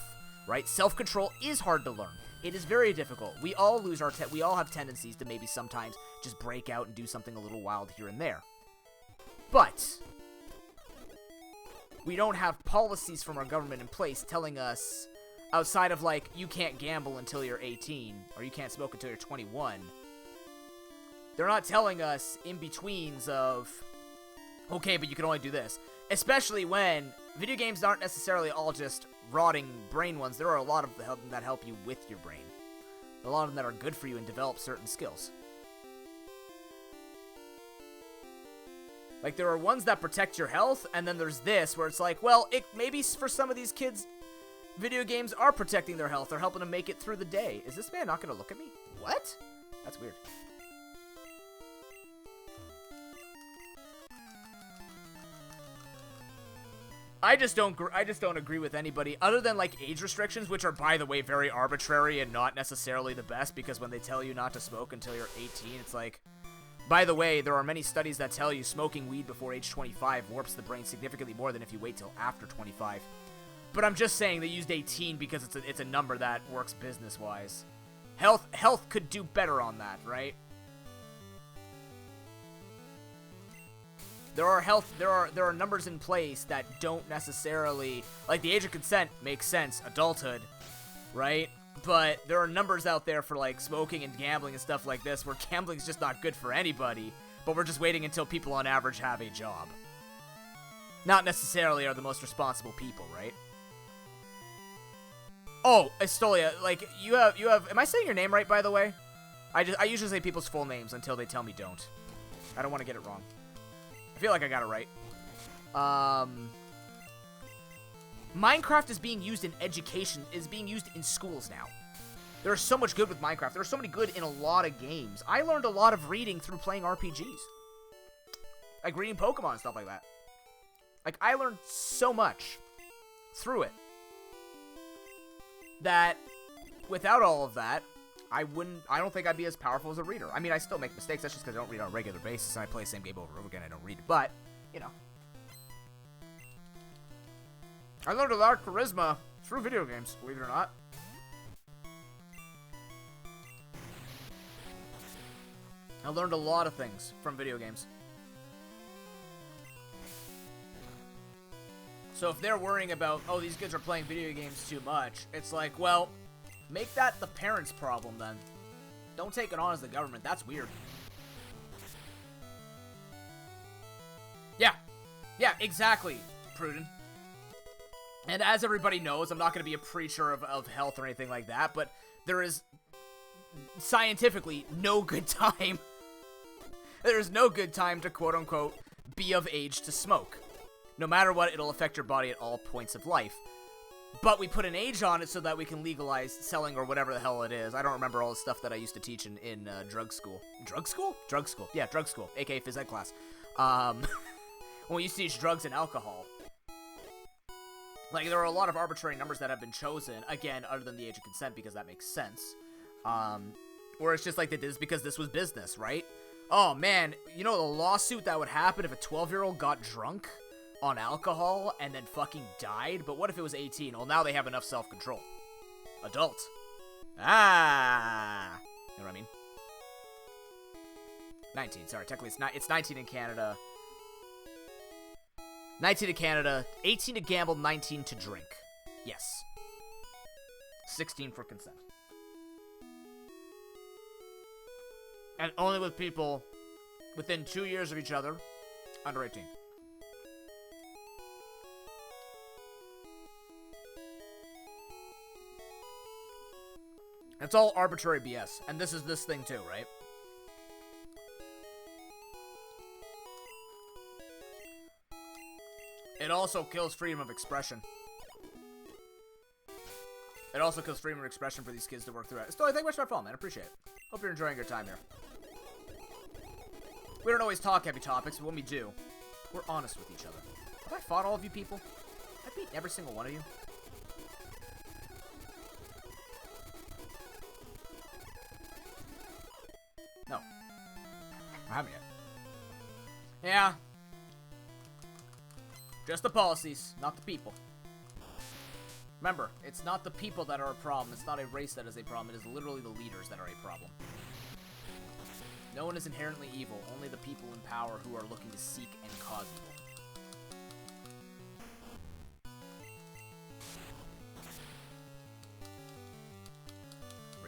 S1: right? Self-control is hard to learn. It is very difficult. We all we all have tendencies to maybe sometimes just break out and do something a little wild here and there. But we don't have policies from our government in place telling us, outside of, like, you can't gamble until you're 18, or you can't smoke until you're 21. They're not telling us in-betweens of, okay, but you can only do this. Especially when video games aren't necessarily all just rotting brain ones. There are a lot of them that help you with your brain. A lot of them that are good for you and develop certain skills. Like, there are ones that protect your health, and then there's this, where it's like, well, maybe for some of these kids, video games are protecting their health. They're helping them make it through the day. Is this man not going to look at me? What? That's weird. I just don't agree with anybody, other than, like, age restrictions, which are, by the way, very arbitrary and not necessarily the best, because when they tell you not to smoke until you're 18, it's like... By the way, there are many studies that tell you smoking weed before age 25 warps the brain significantly more than if you wait till after 25. But I'm just saying they used 18 because it's a number that works business-wise. Health could do better on that, right? There are numbers in place that don't necessarily, like, the age of consent makes sense, adulthood, right? But there are numbers out there for, like, smoking and gambling and stuff like this, where gambling's just not good for anybody, but we're just waiting until people on average have a job. Not necessarily are the most responsible people, right? Oh, Estolia, like, you have, am I saying your name right, by the way? I usually say people's full names until they tell me don't. I don't want to get it wrong. I feel like I got it right. Minecraft is being used in education, is being used in schools now. There's so much good with Minecraft. There's so many good in a lot of games. I learned a lot of reading through playing RPGs. Like reading Pokemon and stuff like that. Like, I learned so much through it that without all of that, I don't think I'd be as powerful as a reader. I mean, I still make mistakes. That's just because I don't read on a regular basis and I play the same game over and over again. I don't read it. But, you know. I learned a lot of charisma through video games, believe it or not. I learned a lot of things from video games. So if they're worrying about, oh, these kids are playing video games too much, it's like, well, Make that the parents' problem, then. Don't take it on as the government. That's weird. Yeah. Yeah, exactly, Pruden. And as everybody knows, I'm not going to be a preacher of health or anything like that, but there is scientifically no good time. There is no good time to quote-unquote be of age to smoke. No matter what, it'll affect your body at all points of life. But we put an age on it so that we can legalize selling or whatever the hell it is. I don't remember all the stuff that I used to teach in drug school. Drug school? Drug school. Yeah, drug school, aka phys ed class. When we used to teach drugs and alcohol. Like, there are a lot of arbitrary numbers that have been chosen, again, other than the age of consent, because that makes sense. Or it's just like they did this because this was business, right? Oh, man, you know the lawsuit that would happen if a 12-year-old got drunk on alcohol and then fucking died? But what if it was 18? Well, now they have enough self-control. Adult. Ah! You know what I mean? 19, sorry, technically it's 19 in Canada. 19 to Canada, 18 to gamble, 19 to drink. Yes. 16 for consent. And only with people within 2 years of each other, under 18. It's all arbitrary BS, and this is this thing too, right? It also kills freedom of expression. It also kills freedom of expression for these kids to work through it. Still, thank you much for my phone, man. I appreciate it. Hope you're enjoying your time here. We don't always talk heavy topics, but when we do, we're honest with each other. Have I fought all of you people? I've beaten every single one of you. No. I haven't yet. Yeah. Just the policies, not the people. Remember, it's not the people that are a problem. It's not a race that is a problem. It is literally the leaders that are a problem. No one is inherently evil. Only the people in power who are looking to seek and cause evil.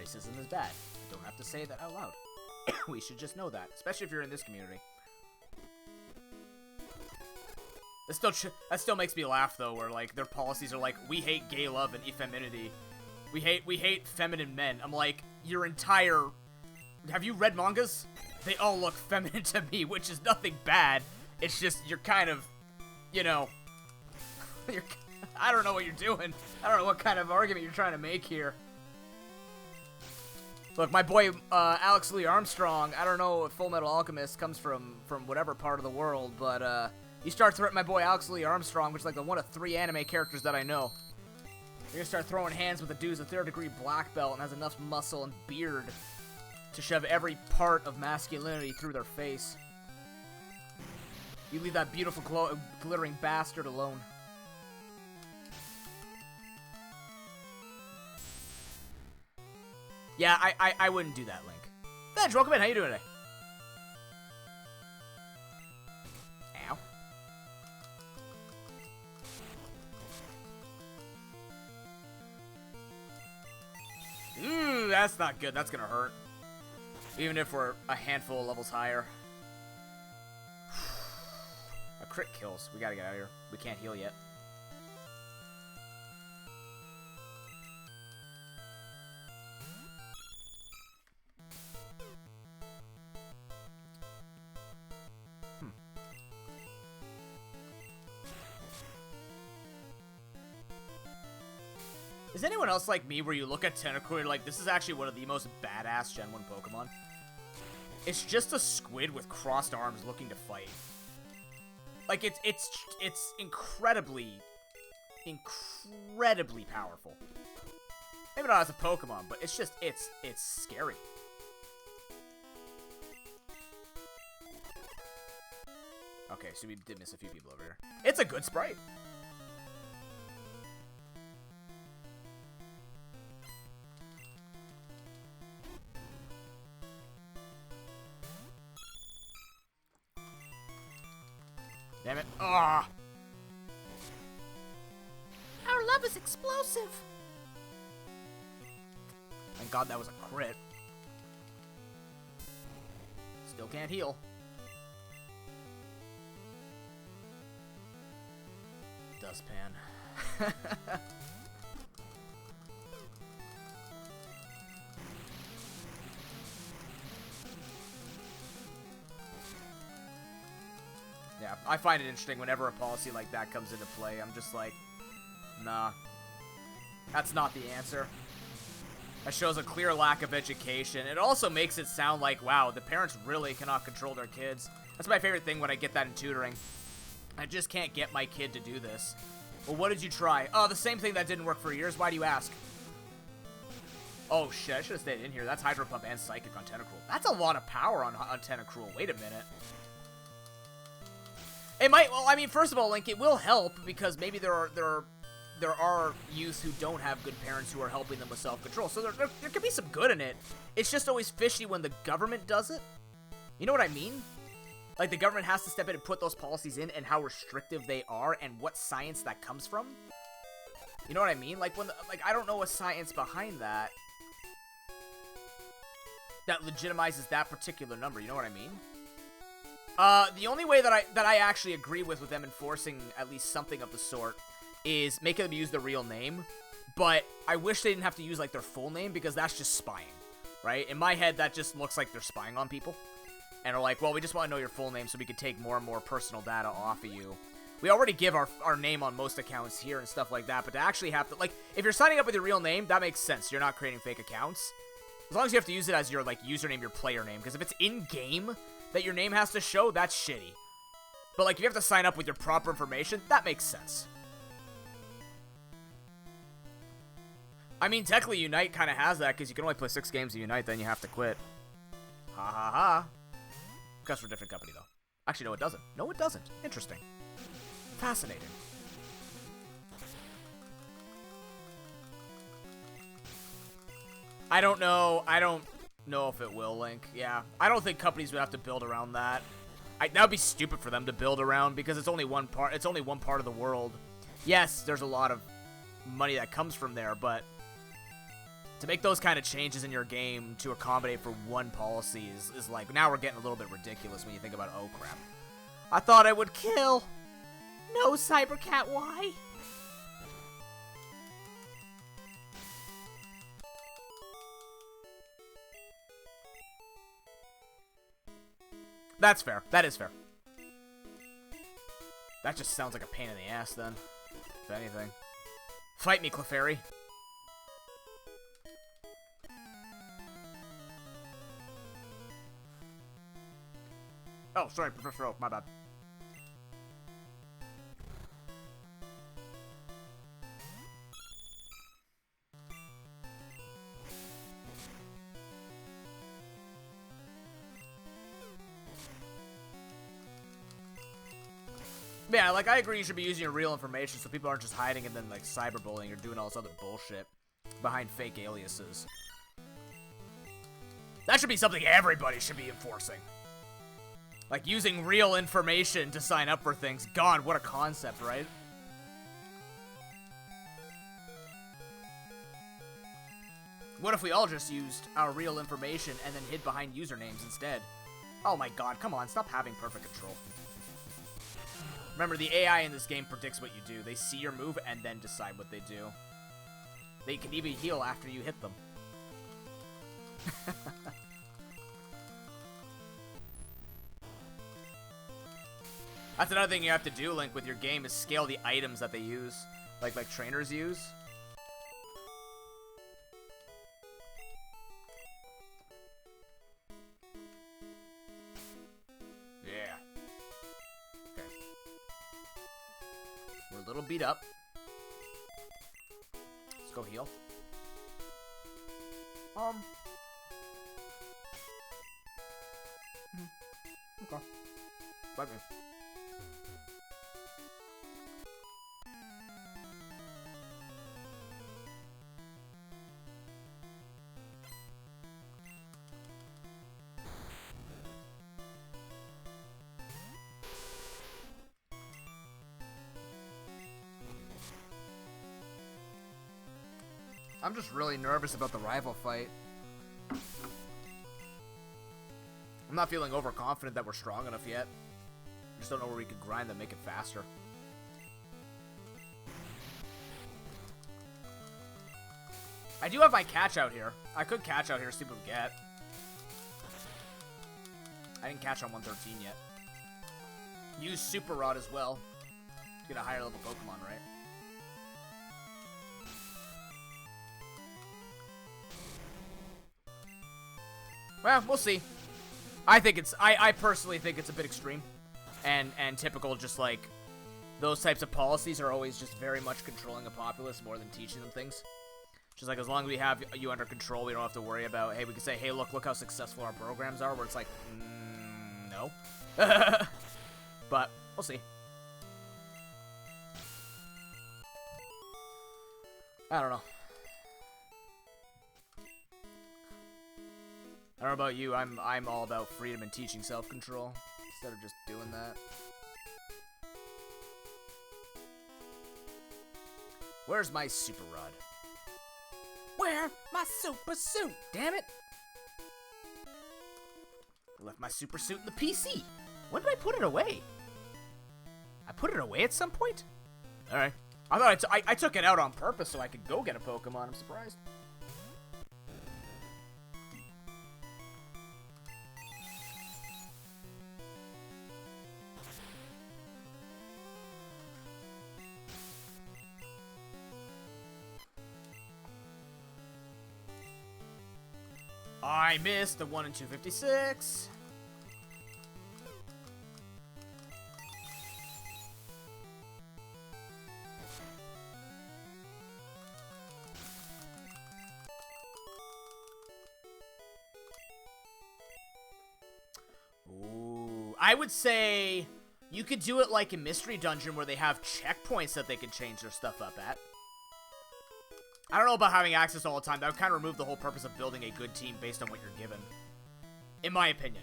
S1: Racism is bad. I don't have to say that out loud. We should just know that, especially if you're in this community. That still makes me laugh though, where like their policies are like, we hate gay love and effeminity. We hate feminine men. I'm like, your entire... Have you read mangas? They all look feminine to me, which is nothing bad. It's just you're kind of, you know, I don't know what you're doing. I don't know what kind of argument you're trying to make here. Look, my boy Alex Lee Armstrong, I don't know if Full Metal Alchemist comes from whatever part of the world, but you start threatening my boy Alex Lee Armstrong, which is like the one of 3 anime characters that I know. You're gonna start throwing hands with a dude who's a 3rd degree black belt and has enough muscle and beard to shove every part of masculinity through their face. You leave that beautiful glittering bastard alone. Yeah, I wouldn't do that, Link. Venge, welcome in. How you doing today? Ow. Ooh, that's not good. That's gonna hurt. Even if we're a handful of levels higher. A crit kills. We gotta get out of here. We can't heal yet. Is anyone else like me where you look at Tentacle and you're like, this is actually one of the most badass Gen 1 Pokemon? It's just a squid with crossed arms looking to fight. Like, it's incredibly powerful. Maybe not as a Pokemon, but it's just, it's scary. Okay, so we did miss a few people over here. It's a good sprite. Damn it. Ah!
S2: Our love is explosive.
S1: Thank God that was a crit. Still can't heal. Dustpan. Yeah, I find it interesting whenever a policy like that comes into play. I'm just like, nah. That's not the answer. That shows a clear lack of education. It also makes it sound like, wow, the parents really cannot control their kids. That's my favorite thing when I get that in tutoring. I just can't get my kid to do this. Well, what did you try? Oh, the same thing that didn't work for years. Why do you ask? Oh, shit. I should have stayed in here. That's Hydro Pump and Psychic on Tentacruel. That's a lot of power on Tentacruel. Wait a minute. It might... Well, I mean, first of all, Link, it will help because maybe there are youth who don't have good parents who are helping them with self-control. So there could be some good in it. It's just always fishy when the government does it. You know what I mean? Like, the government has to step in and put those policies in and how restrictive they are and what science that comes from. You know what I mean? Like, when I don't know a science behind that legitimizes that particular number. You know what I mean? The only way that I actually agree with them enforcing at least something of the sort is making them use the real name, but I wish they didn't have to use, like, their full name, because that's just spying, right? In my head, that just looks like they're spying on people, and are like, well, we just want to know your full name so we can take more and more personal data off of you. We already give our name on most accounts here and stuff like that, but to actually have to, like, if you're signing up with your real name, that makes sense. You're not creating fake accounts. As long as you have to use it as your, like, username, your player name, because if it's in-game that your name has to show, that's shitty. But, like, if you have to sign up with your proper information, that makes sense. I mean, technically, Unite kind of has that, because you can only play 6 games of Unite, then you have to quit. Ha ha ha. Because for a different company, though. Actually, no, it doesn't. No, it doesn't. Interesting. Fascinating. I don't know. I don't know if it will, Link. Yeah. I don't think companies would have to build around that. That would be stupid for them to build around, because it's only one part. It's only one part of the world. Yes, there's a lot of money that comes from there, but to make those kind of changes in your game to accommodate for one policy is like, now we're getting a little bit ridiculous when you think about, oh crap. I thought I would kill. No, Cybercat, why? That's fair. That is fair. That just sounds like a pain in the ass then, if anything. Fight me, Clefairy. Oh, sorry, Professor Oak, my bad. Yeah, like, I agree you should be using your real information so people aren't just hiding and then, like, cyberbullying or doing all this other bullshit behind fake aliases. That should be something everybody should be enforcing. Like, using real information to sign up for things. God, what a concept, right? What if we all just used our real information and then hid behind usernames instead? Oh my god, come on, stop having perfect control. Remember, the AI in this game predicts what you do. They see your move and then decide what they do. They can even heal after you hit them. That's another thing you have to do, Link, with your game is scale the items that they use. Like trainers use. Yeah. Okay. We're a little beat up. Let's go heal. Okay. Bye, man. I'm just really nervous about the rival fight. I'm not feeling overconfident that we're strong enough yet. I just don't know where we could grind them, make it faster. I do have my catch out here. I could catch out here, see what we get. I didn't catch on 113 yet. Use Super Rod as well. Get a higher level Pokemon, right? Well, we'll see. I think it's, I personally think it's a bit extreme. And typical, just like, those types of policies are always just very much controlling a populace more than teaching them things. Just like, as long as we have you under control, we don't have to worry about, hey, we can say, hey, look how successful our programs are, where it's like, no. But, we'll see. I don't know. I don't know about you, I'm all about freedom and teaching self-control, instead of just doing that. Where's my Super Rod? Where? My super suit, damn it! I left my super suit in the PC. When did I put it away? I put it away at some point? Alright. I thought I took it out on purpose so I could go get a Pokemon. I'm surprised. I missed the 1 in 256. Ooh, I would say you could do it like a mystery dungeon where they have checkpoints that they can change their stuff up at. I don't know about having access all the time. That would kind of remove the whole purpose of building a good team based on what you're given. In my opinion.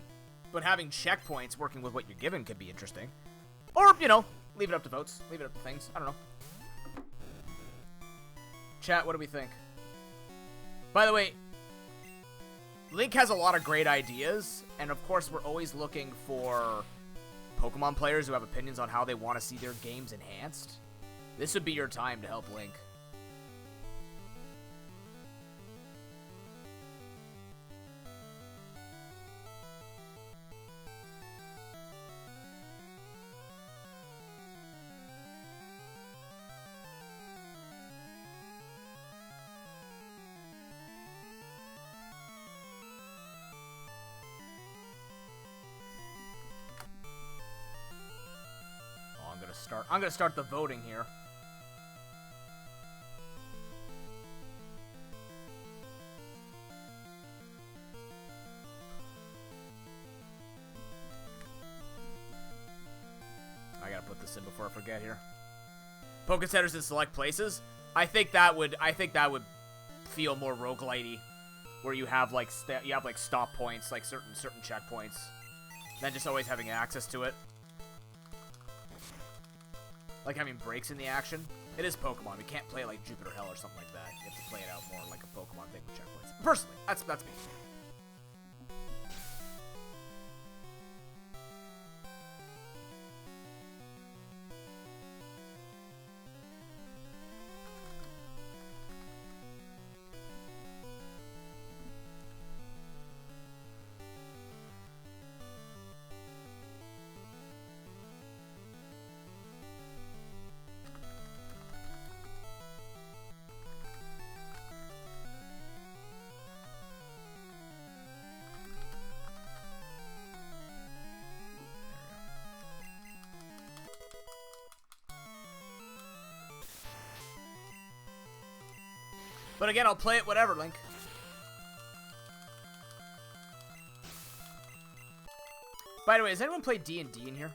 S1: But having checkpoints working with what you're given could be interesting. Or, you know, leave it up to votes. Leave it up to things. I don't know. Chat, what do we think? By the way, Link has a lot of great ideas. And of course, we're always looking for Pokemon players who have opinions on how they want to see their games enhanced. This would be your time to help Link. I'm gonna start the voting here. I gotta put this in before I forget here. Pokesetters in select places. I think that would feel more roguelite-y, where you have like stop points, like certain checkpoints, than just always having access to it. Like having breaks in the action. It is Pokemon. We can't play like Jupiter Hell or something like that. You have to play it out more like a Pokemon thing with checkpoints. Personally, that's me. But again, I'll play it whatever, Link. By the way, has anyone played D&D in here?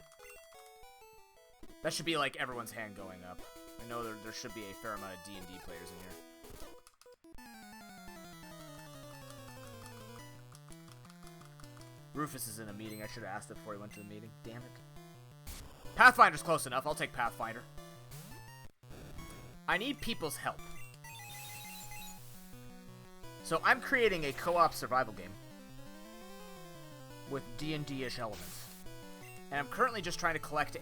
S1: That should be like everyone's hand going up. I know there should be a fair amount of D&D players in here. Rufus is in a meeting. I should have asked it before he went to the meeting. Damn it. Pathfinder's close enough. I'll take Pathfinder. I need people's help. So I'm creating a co-op survival game with D&D-ish elements. And I'm currently just trying to collect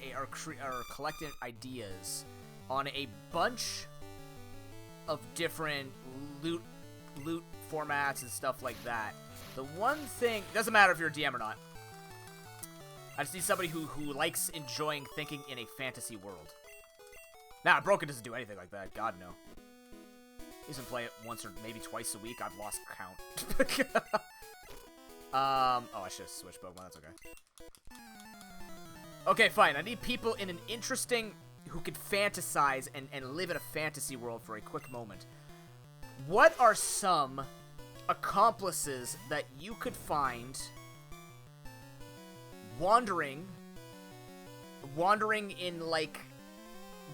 S1: ideas on a bunch of different loot formats and stuff like that. The one thing, doesn't matter if you're a DM or not. I just need somebody who likes enjoying thinking in a fantasy world. Nah, Broken doesn't do anything like that. God, no. He doesn't play it once or maybe twice a week. I've lost count. Oh, I should have switched Pokemon. That's okay. Okay, fine. I need people in an interesting... who could fantasize and live in a fantasy world for a quick moment. What are some accomplices that you could find wandering in, like,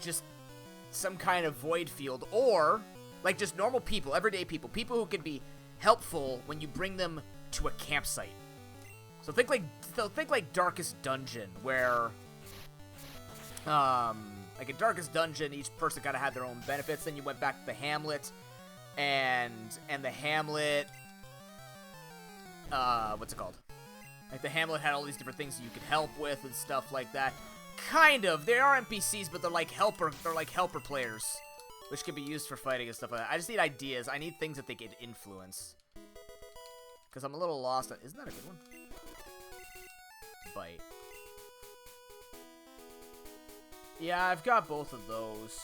S1: just some kind of void field, or, like, just normal people, everyday people who could be helpful when you bring them to a campsite. So think like Darkest Dungeon, where, like in Darkest Dungeon, each person kind of had their own benefits. Then you went back to the Hamlet, and the Hamlet, what's it called? Like, the Hamlet had all these different things you could help with and stuff like that. Kind of. They are NPCs, but they're like helper players, which can be used for fighting and stuff like that. I just need ideas. I need things that they could influence. Because I'm a little lost. Isn't that a good one? Bite. Yeah, I've got both of those.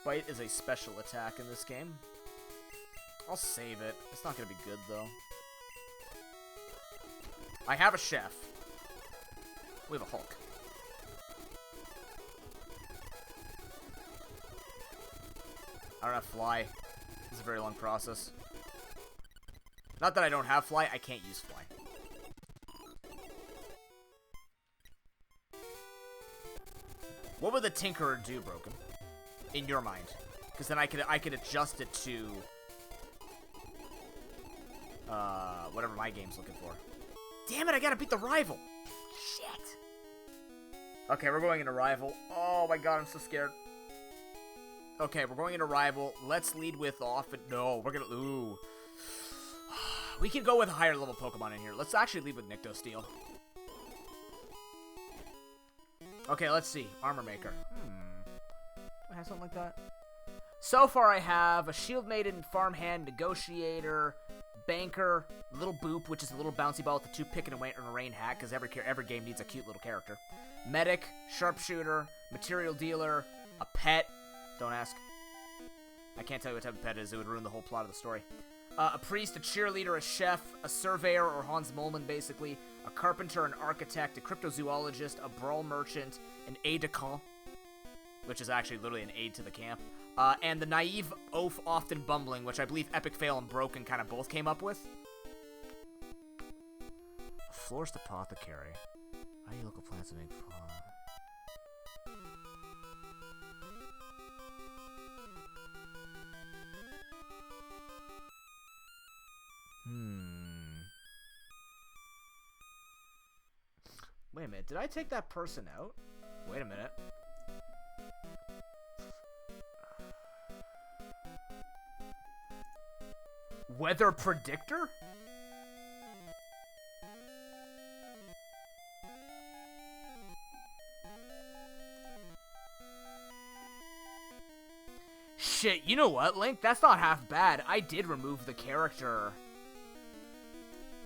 S1: Bite is a special attack in this game. I'll save it. It's not going to be good, though. I have a chef. We have a Hulk. I don't have fly. It's a very long process. Not that I don't have fly, I can't use fly. What would the Tinkerer do, Broken? In your mind? Because then I could adjust it to whatever my game's looking for. Damn it, I gotta beat the rival! Shit! Okay, we're going into rival. Oh my god, I'm so scared. Okay, we're going into rival. Let's lead with no, we're gonna... Ooh. We can go with a higher level Pokemon in here. Let's actually lead with Nyctosteel. Okay, let's see. Armor Maker. I have something like that. So far I have a Shield Maiden, Farmhand, Negotiator, Banker, Little Boop, which is a little bouncy ball with a toothpick and a rain hat, because every game needs a cute little character. Medic, Sharpshooter, Material Dealer, a pet. Don't ask. I can't tell you what type of pet it is. It would ruin the whole plot of the story. A priest, a cheerleader, a chef, a surveyor, or Hans Moleman, basically. A carpenter, an architect, a cryptozoologist, a brawl merchant, an aide-de-camp, which is actually literally an aide to the camp. And the naive, oaf, often bumbling, which I believe Epic Fail and Broken kind of both came up with. A florist apothecary. How do you local plants to make fun? Wait a minute, did I take that person out? Wait a minute. Weather predictor? Shit, you know what, Link? That's not half bad. I did remove the character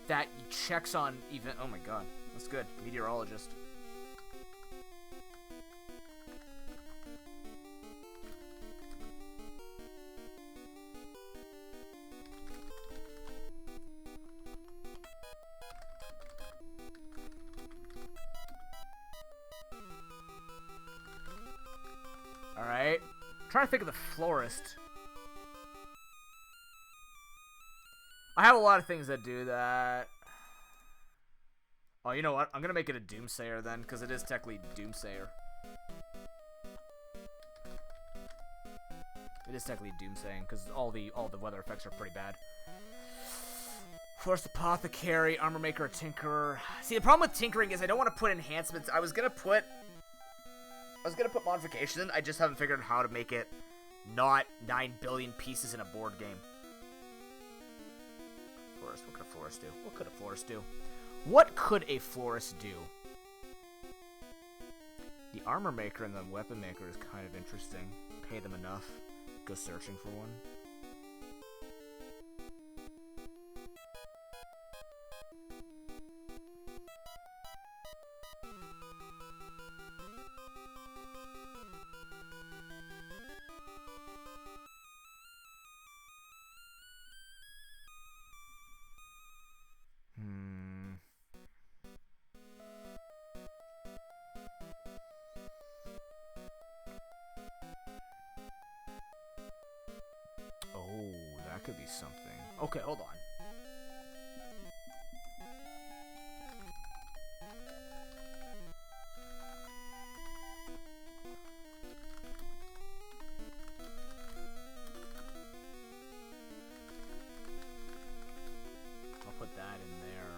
S1: that checks on even... Oh my god, that's good. Meteorologist. Alright. Trying to think of the florist. I have a lot of things that do that. Oh, you know what? I'm gonna make it a Doomsayer then, because it is technically Doomsayer. It is technically Doomsaying, because all the weather effects are pretty bad. Force Apothecary, Armor Maker, or Tinkerer. See, the problem with Tinkering is I don't want to put enhancements. I was gonna put modification in. I just haven't figured out how to make it not 9 billion pieces in a board game. Florist, what could a florist do? What could a florist do? What could a florist do? The Armor Maker and the Weapon Maker is kind of interesting. Pay them enough. Go searching for one. Oh, that could be something. Okay, hold on. I'll put that in there.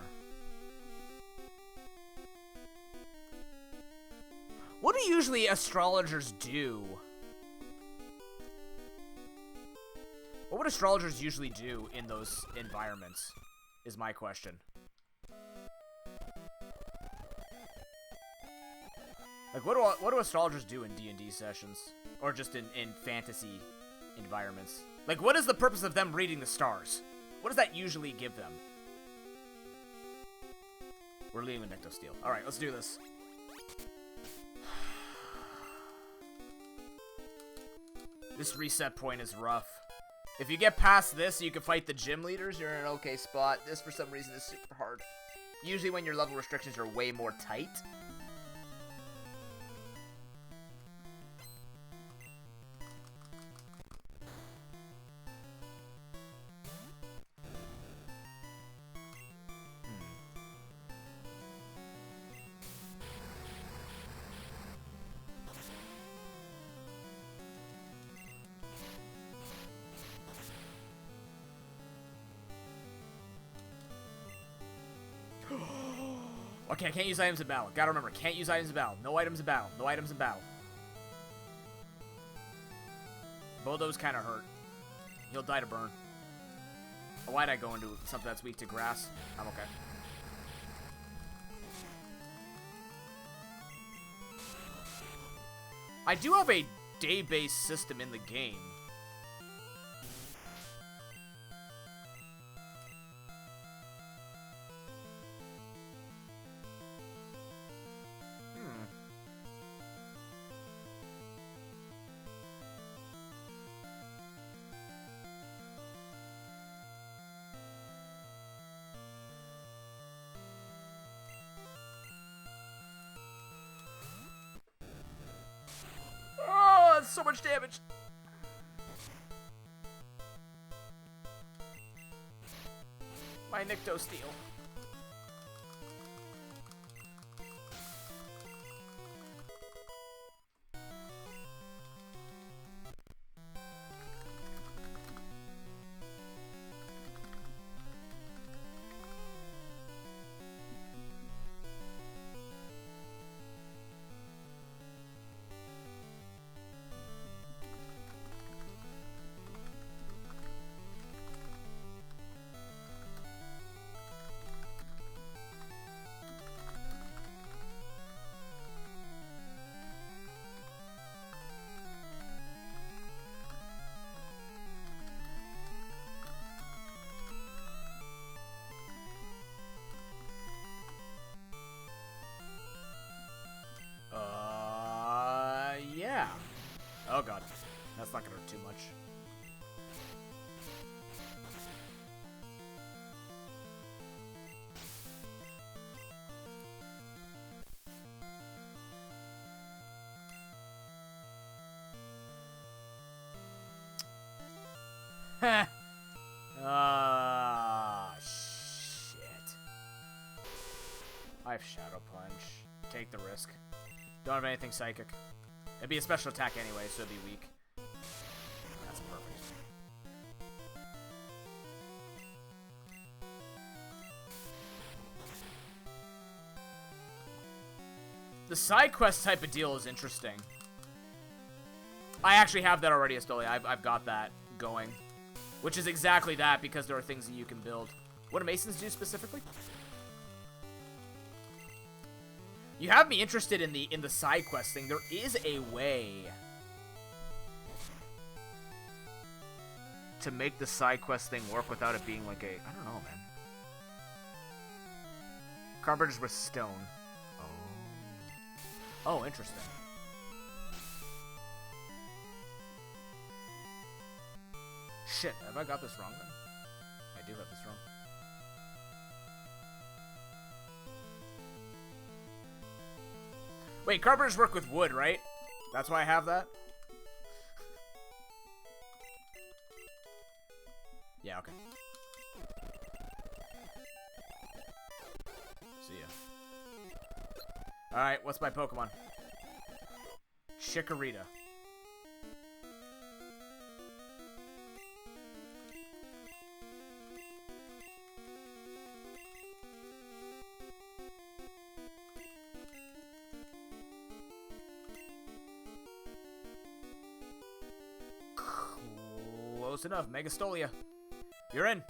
S1: What do usually astrologers do? What would astrologers usually do in those environments, is my question. Like, what do astrologers do in D&D sessions? Or just in fantasy environments? Like, what is the purpose of them reading the stars? What does that usually give them? We're leading with Nectosteel. Alright, let's do this. This reset point is rough. If you get past this, you can fight the gym leaders, you're in an okay spot. This, for some reason, is super hard. Usually when your level restrictions are way more tight. Okay, I can't use items in battle. Gotta remember, can't use items in battle. No items in battle. No items in battle. Both those kind of hurt. He'll die to burn. Why'd I go into something that's weak to grass? I'm okay. I do have a day-based system in the game. So much damage. My Nyctosteel. Yeah. Oh god. That's not gonna hurt too much. Heh. Ah, shit. I have Shadow Punch. Take the risk. Don't have anything psychic. It'd be a special attack anyway, so it'd be weak. That's perfect. The side quest type of deal is interesting. I actually have that already, Astolia. I've got that going. Which is exactly that, because there are things that you can build. What do Masons do specifically? You have me interested in the side quest thing. There is a way to make the side quest thing work without it being like a... I don't know, man. Carpenter's with stone. Oh, interesting. Shit, have I got this wrong then? I do have this wrong. Wait, carpenters work with wood, right? That's why I have that? Yeah, okay. See ya. Alright, what's my Pokemon? Chikorita. Close enough. Megastolia. You're in.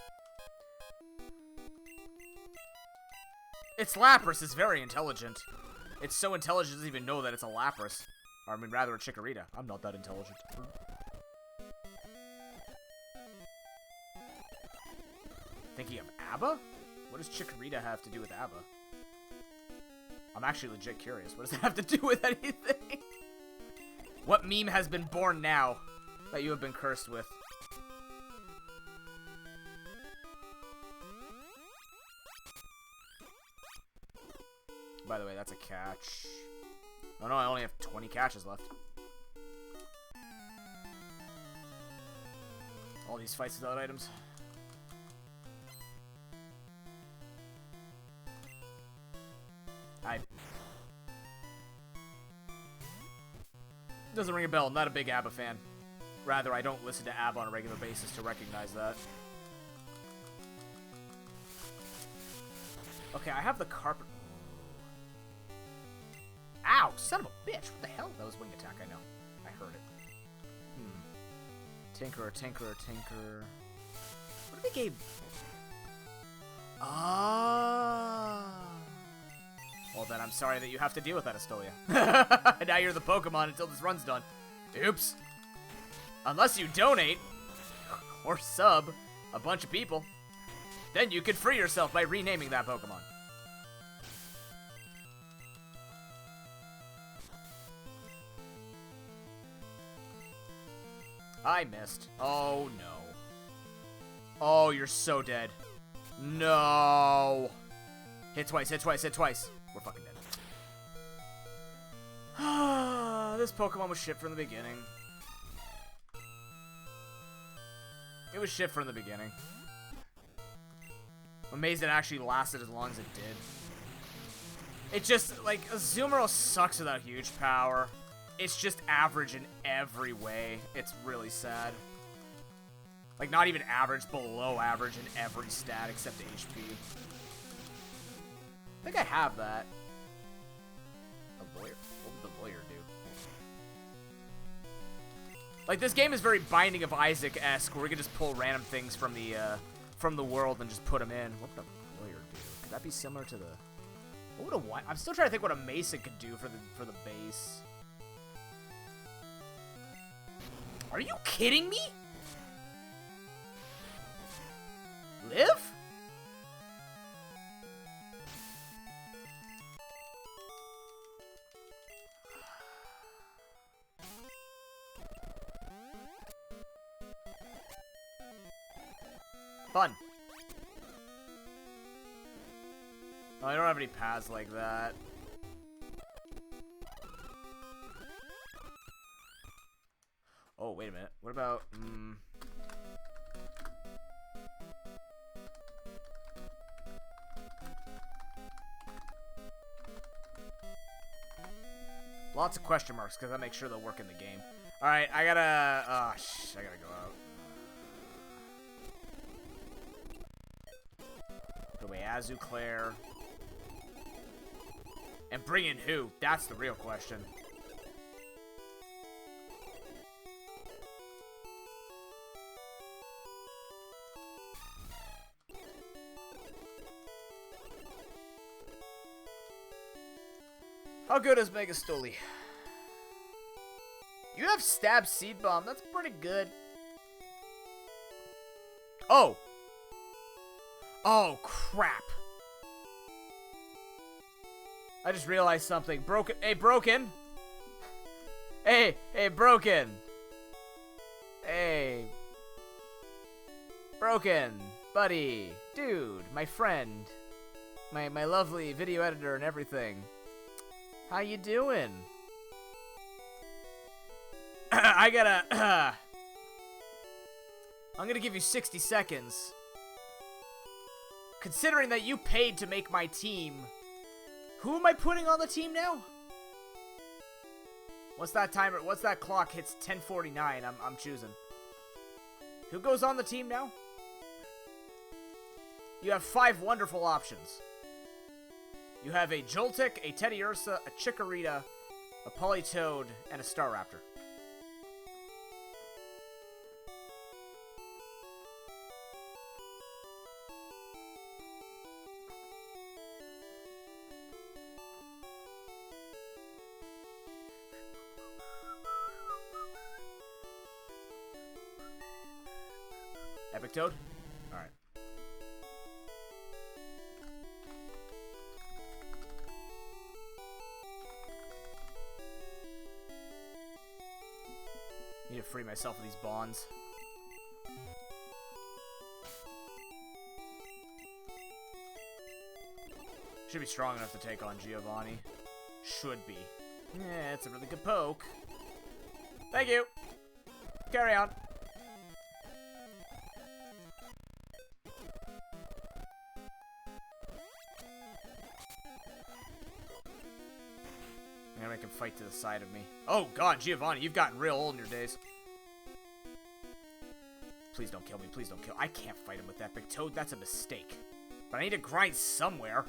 S1: It's Lapras is very intelligent. It's so intelligent it doesn't even know that it's a Lapras. Or, I mean, rather a Chikorita. I'm not that intelligent. Thinking of ABBA? What does Chikorita have to do with ABBA? I'm actually legit curious. What does that have to do with anything? What meme has been born now that you have been cursed with? By the way, that's a catch. Oh no, I only have 20 catches left. All these fights without items. Doesn't ring a bell. I'm not a big ABBA fan. Rather, I don't listen to ABBA on a regular basis to recognize that. Okay, I have the carpet. Ow! Son of a bitch! What the hell? That was wing attack, I know. I heard it. Tinker, tinker, tinker. What did they give? Ah. Well then, I'm sorry that you have to deal with that, Astolia. Now you're the Pokemon until this run's done. Oops. Unless you donate, or sub, a bunch of people, then you can free yourself by renaming that Pokemon. I missed. Oh, no. Oh, you're so dead. No. Hit twice, hit twice, hit twice. We're fucking dead. This Pokemon was shit from the beginning. It was shit from the beginning. I'm amazed it actually lasted as long as it did. It just, like, Azumarill sucks without huge power. It's just average in every way. It's really sad. Like, not even average, below average in every stat except HP. I think I have that. A lawyer? What would the lawyer do? Like, this game is very Binding of Isaac-esque, where we can just pull random things from the world and just put them in. What would a lawyer do? Could that be similar to the... What would a... I'm still trying to think what a Mason could do for the base. Are you kidding me? Live? Fun. Oh, I don't have any paths like that. Oh, wait a minute. What about, Lots of question marks, because that makes sure they'll work in the game. Alright, I gotta, I gotta go out. Put away Azuclair. And bring in who? That's the real question. How good is Mega Stoli? You have Stab Seed Bomb. That's pretty good. Oh. Oh, crap. I just realized something. Broken. Hey, Broken. Hey, Broken. Hey. Broken. Buddy. Dude. My friend. My lovely video editor and everything. How you doing? I gotta... I'm gonna give you 60 seconds. Considering that you paid to make my team, who am I putting on the team now? What's that timer? What's that clock hits 10:49? I'm choosing. Who goes on the team now? You have 5 wonderful options. You have a Joltik, a Teddiursa, a Chikorita, a Politoed, and a Staraptor. Epic Toad? Alright. Need to free myself of these bonds. Should be strong enough to take on Giovanni. Should be. Yeah, it's a really good poke. Thank you. Carry on. I'm gonna make him fight to the side of me. Oh god, Giovanni, you've gotten real old in your days. Please don't kill me, please don't kill. I can't fight him with that big toad, that's a mistake. But I need to grind somewhere.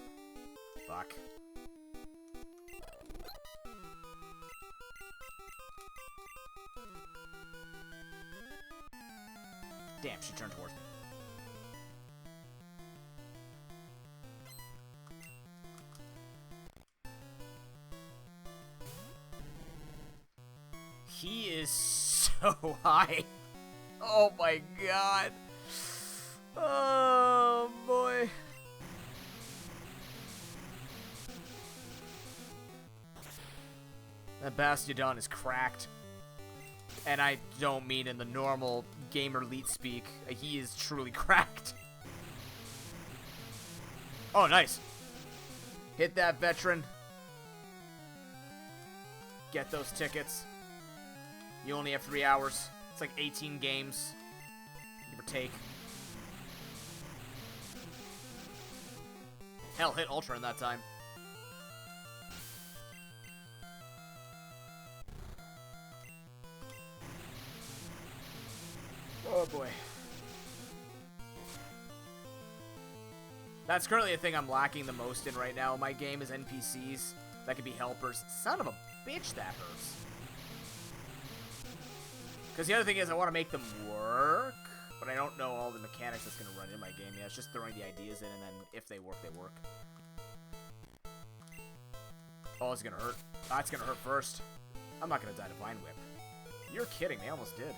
S1: Fuck. Damn, she turned towards me. He is so high. Oh my god. Oh boy. That Bastiodon is cracked. And I don't mean in the normal gamer elite speak. He is truly cracked. Oh, nice. Hit that veteran. Get those tickets. You only have 3 hours. It's like 18 games. Give or take. Hell, hit Ultra in that time. Oh boy. That's currently a thing I'm lacking the most in right now. My game is NPCs that could be helpers. Son of a bitch, that hurts. Because the other thing is I want to make them work, but I don't know all the mechanics that's going to run in my game. Yeah, it's just throwing the ideas in, and then if they work, they work. Oh, it's going to hurt. That's going to hurt first. I'm not going to die to Vine Whip. You're kidding me. I almost did.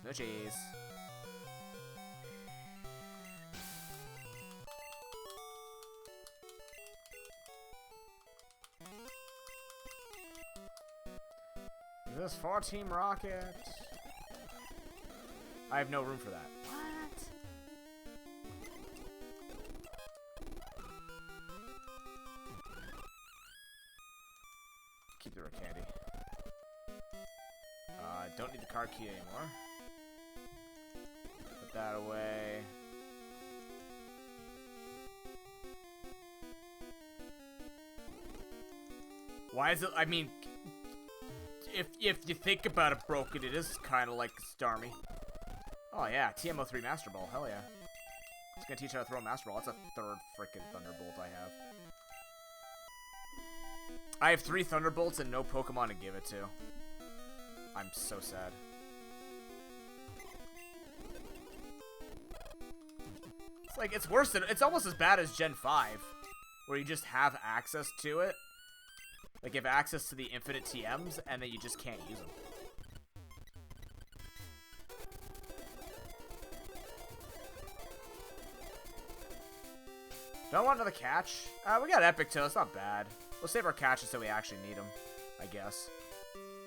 S1: Smoochies. Is this 4-team rocket? I have no room for that. What? Keep the rare candy. Don't need the card key anymore. Put that away. Why is it? I mean, if you think about it, Broken, it is kind of like Starmie. Oh yeah, TMO3 Master Ball. Hell yeah. It's gonna teach how to throw a Master Ball. That's a third freaking Thunderbolt I have. I have 3 Thunderbolts and no Pokemon to give it to. I'm so sad. It's like, it's worse than, it's almost as bad as Gen 5, where you just have access to it. Like, you have access to the infinite TMs, and then you just can't use them. Don't want another catch? We got Epic Toe, it's not bad. We'll save our catches until we actually need them, I guess.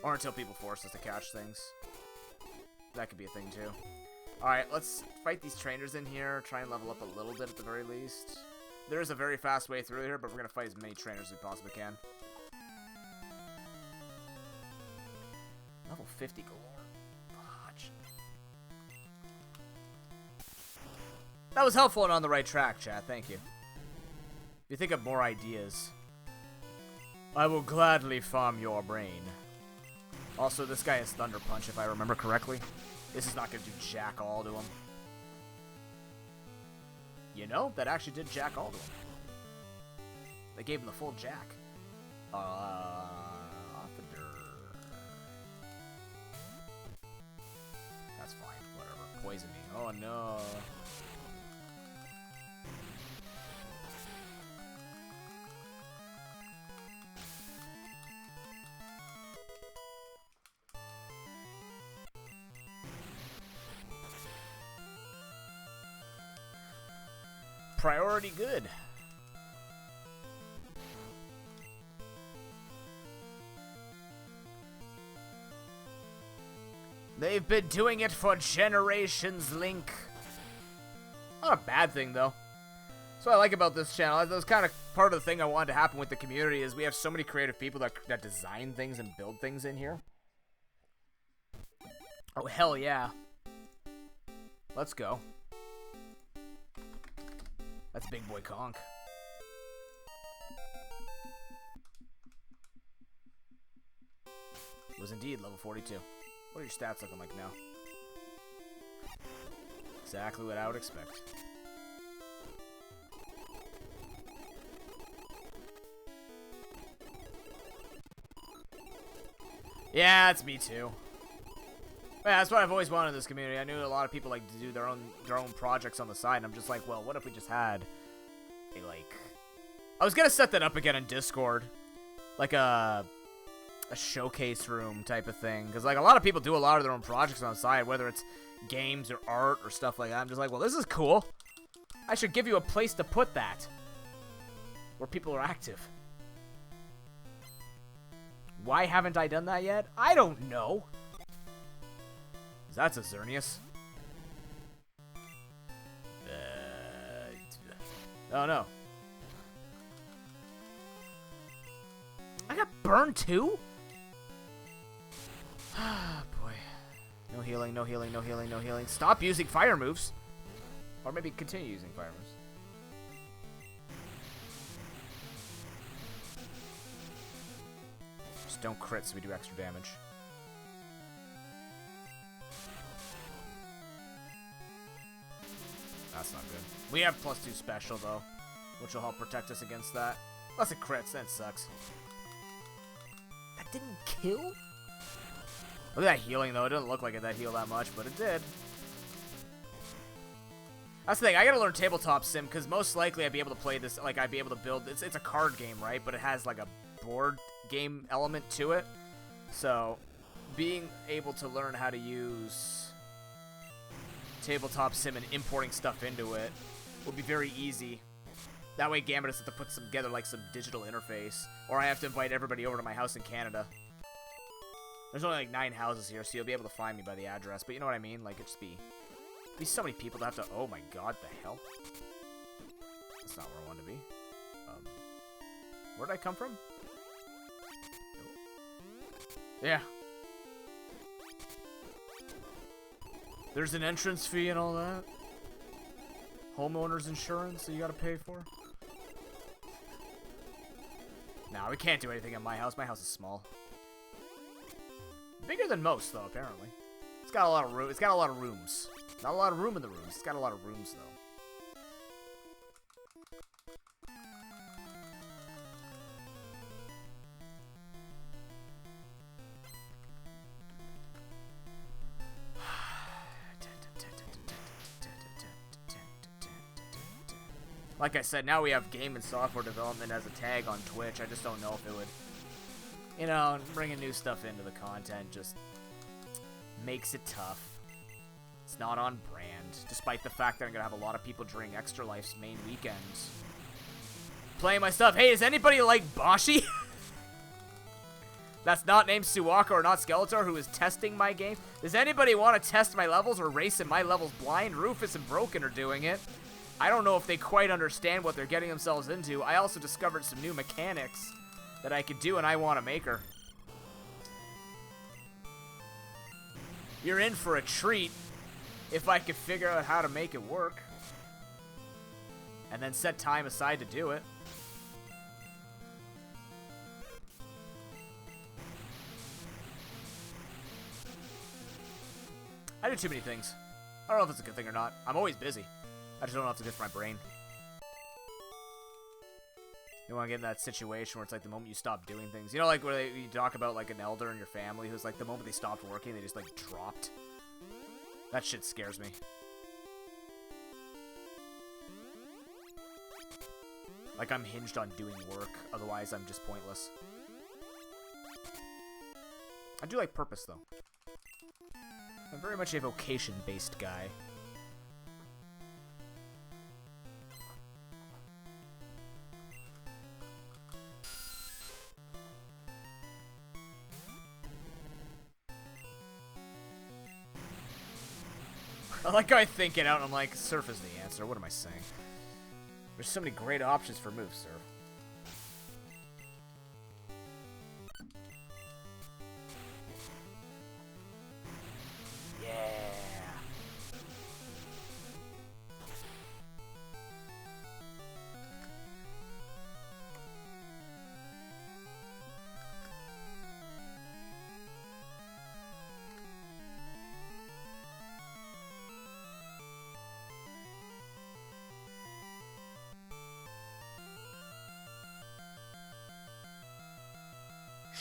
S1: Or until people force us to catch things. That could be a thing, too. Alright, let's fight these trainers in here. Try and level up a little bit at the very least. There is a very fast way through here, but we're going to fight as many trainers as we possibly can. Level 50 galore. Fudge. That was helpful and on the right track, chat. Thank you. If you think of more ideas, I will gladly farm your brain. Also, this guy has Thunder Punch, if I remember correctly. This is not going to do jack all to him. You know, that actually did jack all to him. They gave him the full jack. That's fine, whatever. Poisoning. Oh no. Priority good. They've been doing it for generations, Link. Not a bad thing, though. That's what I like about this channel. That was kind of part of the thing I wanted to happen with the community is we have so many creative people that design things and build things in here. Oh, hell yeah. Let's go. That's Big Boy Conk. It was indeed level 42. What are your stats looking like now? Exactly what I would expect. Yeah, it's me too. Yeah, that's what I've always wanted in this community. I knew a lot of people like to do their own projects on the side, and I'm just like, well, what if we just had a, like... I was gonna set that up again in Discord. Like a showcase room type of thing. Because, like, a lot of people do a lot of their own projects on the side, whether it's games or art or stuff like that. I'm just like, well, this is cool. I should give you a place to put that. Where people are active. Why haven't I done that yet? I don't know. That's a Xerneas. Oh no. I got burned too? Ah, boy. No healing, no healing, no healing, no healing. Stop using fire moves. Or maybe continue using fire moves. Just don't crit so we do extra damage. That's not good. We have +2 special, though, which will help protect us against that. Unless it crits, then it sucks. That didn't kill? Look at that healing, though. It didn't look like it that healed that much, but it did. That's the thing. I gotta learn tabletop sim, because most likely I'd be able to play this, like, I'd be able to build... It's a card game, right? But it has, like, a board game element to it. So, being able to learn how to use tabletop sim and importing stuff into it would be very easy. That way Gambit doesn't have to put together like some digital interface, or I have to invite everybody over to my house in Canada. There's only like 9 houses here, so you'll be able to find me by the address, but you know what I mean? Like, it'd just be so many people to have to... Oh my god, the hell? That's not where I wanted to be. Where'd I come from? Yeah. There's an entrance fee and all that. Homeowner's insurance that you gotta pay for. Nah, we can't do anything in my house. My house is small. Bigger than most, though, apparently. It's got a lot of room. It's got a lot of rooms. Not a lot of room in the rooms. It's got a lot of rooms, though. Like I said, now we have game and software development as a tag on Twitch. I just don't know if it would, you know, bringing new stuff into the content just makes it tough. It's not on brand, despite the fact that I'm going to have a lot of people during Extra Life's main weekends playing my stuff. Hey, does anybody like Bashi? That's not named Suwaka or not Skeletor, who is testing my game. Does anybody want to test my levels or race in my levels blind? Rufus and Broken are doing it. I don't know if they quite understand what they're getting themselves into. I also discovered some new mechanics that I could do, and I want to make her. You're in for a treat if I could figure out how to make it work. And then set time aside to do it. I do too many things. I don't know if it's a good thing or not. I'm always busy. I just don't know if it's good for my brain. You want to get in that situation where it's like the moment you stop doing things. You know, like where you talk about like an elder in your family who's like the moment they stopped working, they just like dropped. That shit scares me. Like I'm hinged on doing work, otherwise I'm just pointless. I do like purpose though. I'm very much a vocation-based guy. I like how I think it out and I'm like, Surf is the answer. What am I saying? There's so many great options for moves, Surf.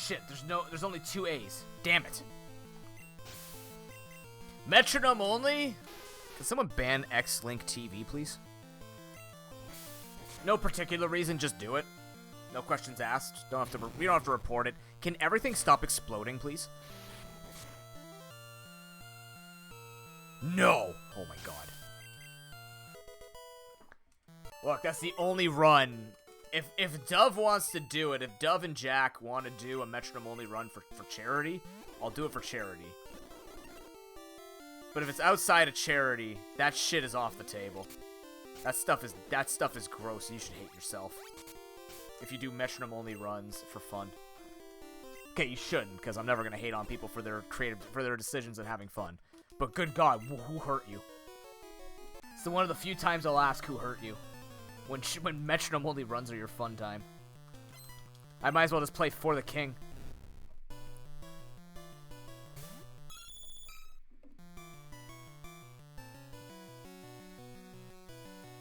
S1: Shit, there's only 2 A's. Damn it. Metronome only? Can someone ban X-Link TV, please? No particular reason, just do it. No questions asked. We don't have to report it. Can everything stop exploding, please? No! Oh my god. Look, that's the only run. If Dove wants to do it, if Dove and Jack want to do a metronome-only run for charity, I'll do it for charity. But if it's outside of charity, that shit is off the table. That stuff is gross. You should hate yourself. If you do metronome-only runs for fun. Okay, you shouldn't, because I'm never gonna hate on people for their decisions and having fun. But good God, who hurt you? It's one of the few times I'll ask who hurt you. When metronome-only runs are your fun time. I might as well just play For the King.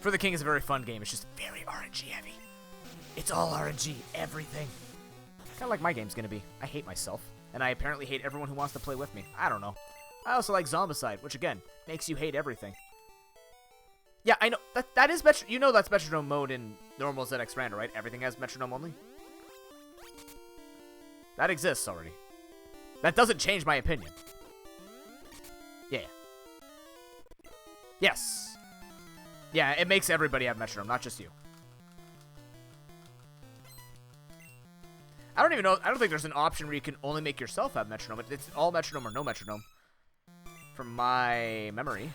S1: For the King is a very fun game. It's just very RNG heavy. It's all RNG. Everything. Kind of like my game's gonna be. I hate myself. And I apparently hate everyone who wants to play with me. I don't know. I also like Zombicide, which again, makes you hate everything. Yeah, I know. That is metronome. You know that's metronome mode in normal ZX Random, right? Everything has metronome only. That exists already. That doesn't change my opinion. Yeah. Yes. Yeah, it makes everybody have metronome, not just you. I don't even know. I don't think there's an option where you can only make yourself have metronome. It's all metronome or no metronome. From my memory.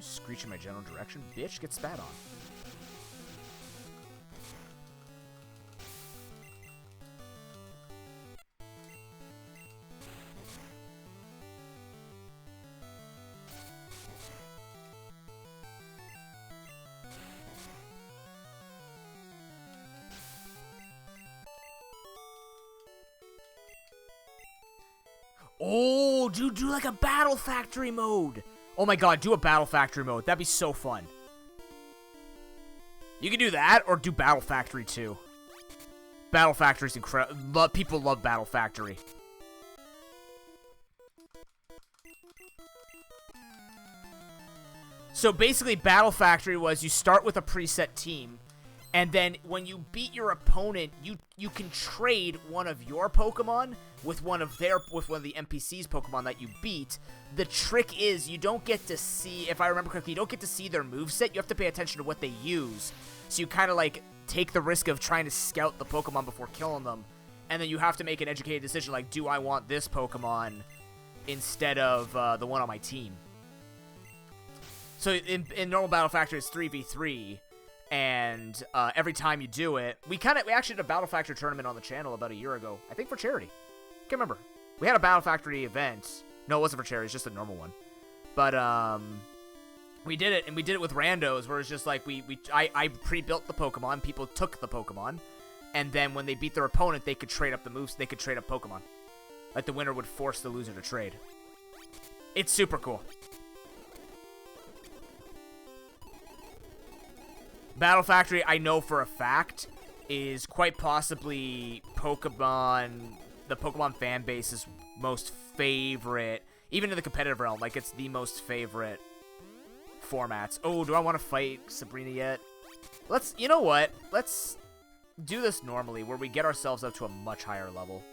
S1: Screech in my general direction. Bitch, get spat on. Oh, dude, do like a Battle Factory mode. Oh my god, do a Battle Factory mode. That'd be so fun. You can do that or do Battle Factory 2. Battle Factory's incredible. People love Battle Factory. So basically, Battle Factory was you start with a preset team, and then when you beat your opponent, you can trade one of your Pokemon with one of the NPC's Pokemon that you beat. The trick is you don't get to see, if I remember correctly, you don't get to see their moveset. You have to pay attention to what they use. So you kind of like take the risk of trying to scout the Pokemon before killing them, and then you have to make an educated decision like, do I want this Pokemon instead of the one on my team? So in normal Battle Factory, it's 3v3. And every time you do it, we actually did a Battle Factory tournament on the channel about a year ago. I think for charity. Can't remember. We had a Battle Factory event. No, it wasn't for charity. It's just a normal one. But we did it, and we did it with randos, where it's just like I pre-built the Pokemon. People took the Pokemon, and then when they beat their opponent, they could trade up the moves. They could trade up Pokemon. Like the winner would force the loser to trade. It's super cool. Battle Factory, I know for a fact, is quite possibly the Pokemon fan base's most favorite, even in the competitive realm, like it's the most favorite formats. Oh, do I want to fight Sabrina yet? You know what? Let's do this normally, where we get ourselves up to a much higher level.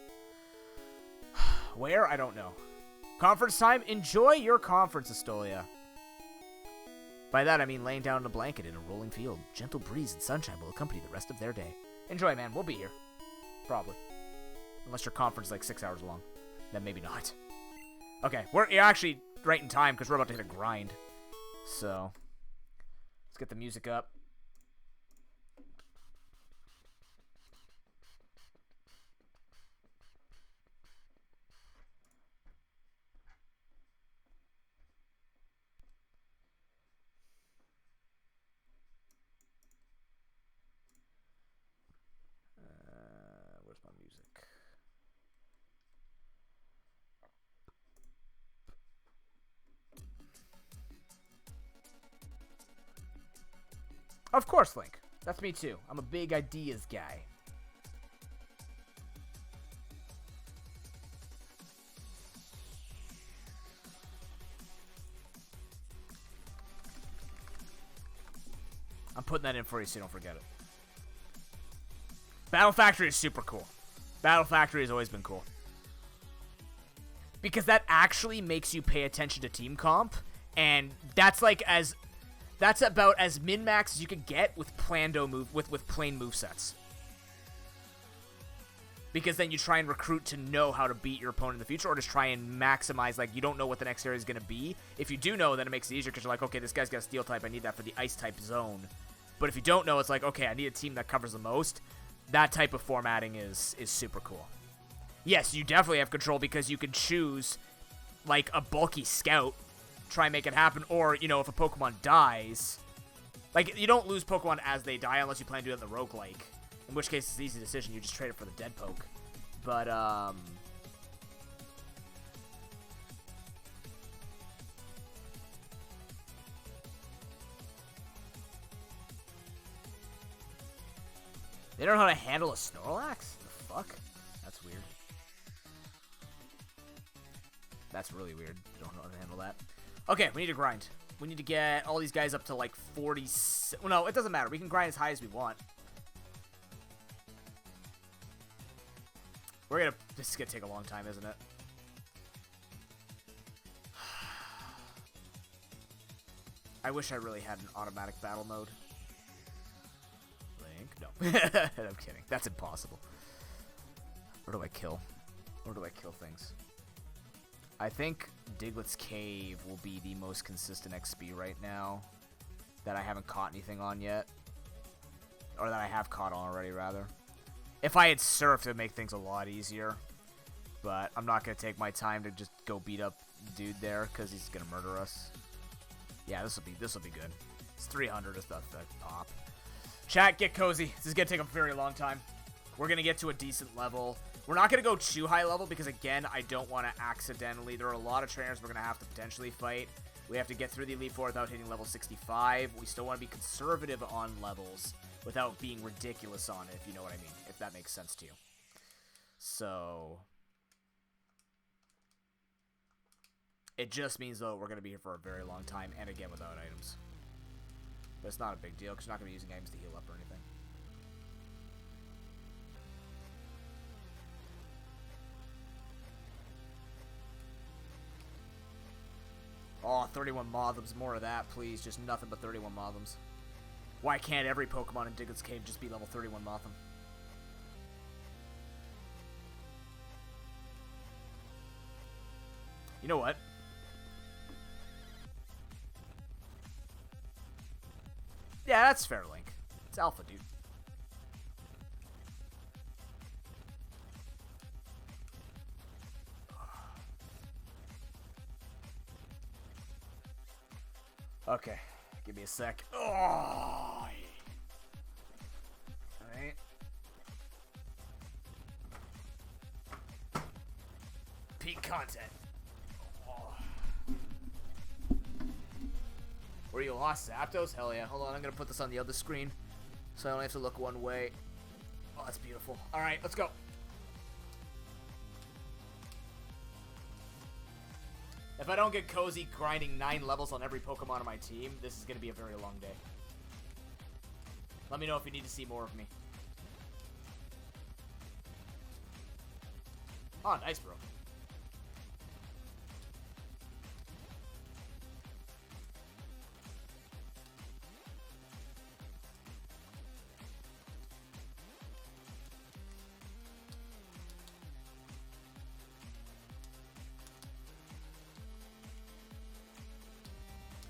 S1: Where? I don't know. Conference time? Enjoy your conference, Estolia. By that, I mean laying down in a blanket in a rolling field. Gentle breeze and sunshine will accompany the rest of their day. Enjoy, man. We'll be here. Probably. Unless your conference is like 6 hours long. Then maybe not. Okay, you're actually right in time because we're about to hit a grind. So, let's get the music up. Where's my music? Of course, Link. That's me too. I'm a big ideas guy. I'm putting that in for you so you don't forget it. Battle Factory is super cool. Battle Factory has always been cool. Because that actually makes you pay attention to team comp, and that's like that's about as min-max as you can get with plain movesets. Because then you try and recruit to know how to beat your opponent in the future, or just try and maximize, like, you don't know what the next area is going to be. If you do know, then it makes it easier, because you're like, okay, this guy's got a steel type, I need that for the ice type zone. But if you don't know, it's like, okay, I need a team that covers the most. That type of formatting is super cool. Yes, you definitely have control, because you can choose, like, a bulky scout, try and make it happen, or, you know, if a Pokemon dies, like, you don't lose Pokemon as they die unless you plan to do it in the roguelike, in which case it's an easy decision, you just trade it for the dead poke. But, they don't know how to handle a Snorlax? The fuck? That's weird. That's really weird. They don't know how to handle that. Okay, we need to grind. We need to get all these guys up to like 40... Well, no, it doesn't matter. We can grind as high as we want. This is gonna take a long time, isn't it? I wish I really had an automatic battle mode. Link? No. I'm kidding. That's impossible. Where do I kill? Where do I kill things? I think Diglett's Cave will be the most consistent XP right now that I haven't caught anything on yet. Or that I have caught on already, rather. If I had surfed, it would make things a lot easier. But I'm not going to take my time to just go beat up the dude there, because he's going to murder us. Yeah, this will be good. It's 300 is the pop. Chat, get cozy. This is going to take a very long time. We're going to get to a decent level. We're not going to go too high level because, again, I don't want to accidentally... There are a lot of trainers we're going to have to potentially fight. We have to get through the Elite Four without hitting level 65. We still want to be conservative on levels without being ridiculous on it, if you know what I mean. If that makes sense to you. So... It just means, though, we're going to be here for a very long time, and again without items. But it's not a big deal, because you're not going to be using items to heal up or anything. Oh, 31 Mothams, more of that, please. Just nothing but 31 Mothams. Why can't every Pokemon in Diglett's Cave just be level 31 Motham? You know what? Yeah, that's fair, Link. It's Alpha, dude. Okay, give me a sec. Oh, alright. Peak content. Oh. Were you lost, Zapdos? Hell yeah. Hold on, I'm gonna put this on the other screen so I only have to look one way. Oh, that's beautiful. Alright, let's go. If I don't get cozy grinding 9 levels on every Pokemon on my team, this is going to be a very long day. Let me know if you need to see more of me. Oh, nice, bro.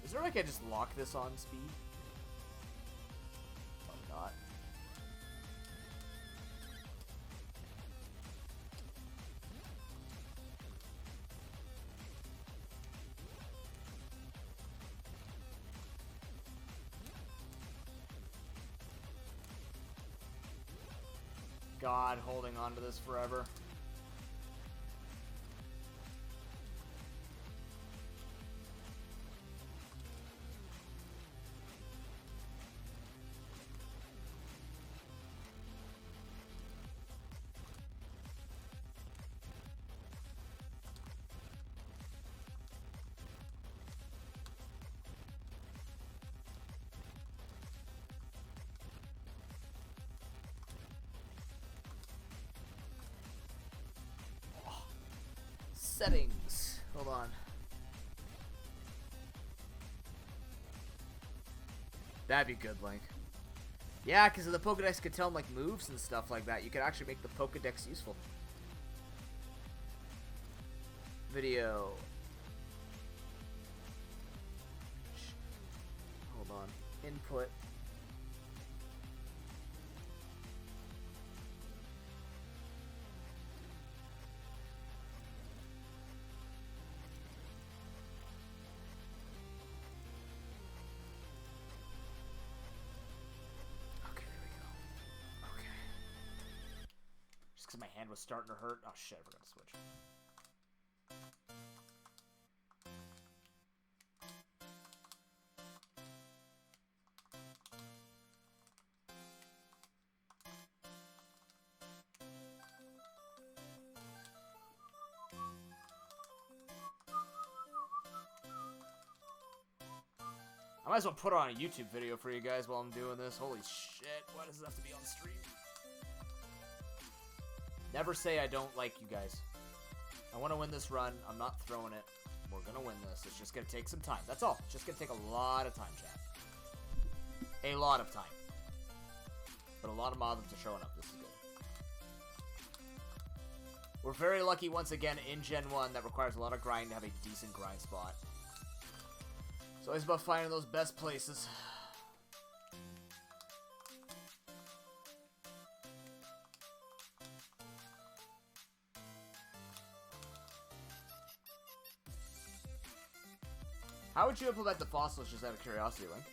S1: Is there like I just lock this on speed? Probably not. God, holding on to this forever. Settings. Hold on. That'd be good, Link. Yeah, because the Pokedex could tell them like moves and stuff like that. You could actually make the Pokedex useful. Video. Hold on. Input. Because my hand was starting to hurt. Oh shit, I forgot to switch. I might as well put on a YouTube video for you guys while I'm doing this. Holy shit, why does it have to be on stream? Never say I don't like you guys. I want to win this run. I'm not throwing it. We're going to win this. It's just going to take some time. That's all. It's just going to take a lot of time, chat. A lot of time. But a lot of Mothams are showing up. This is good. We're very lucky once again in Gen 1 that requires a lot of grind to have a decent grind spot. It's always about finding those best places. How would you implement the fossils, just out of curiosity, Link?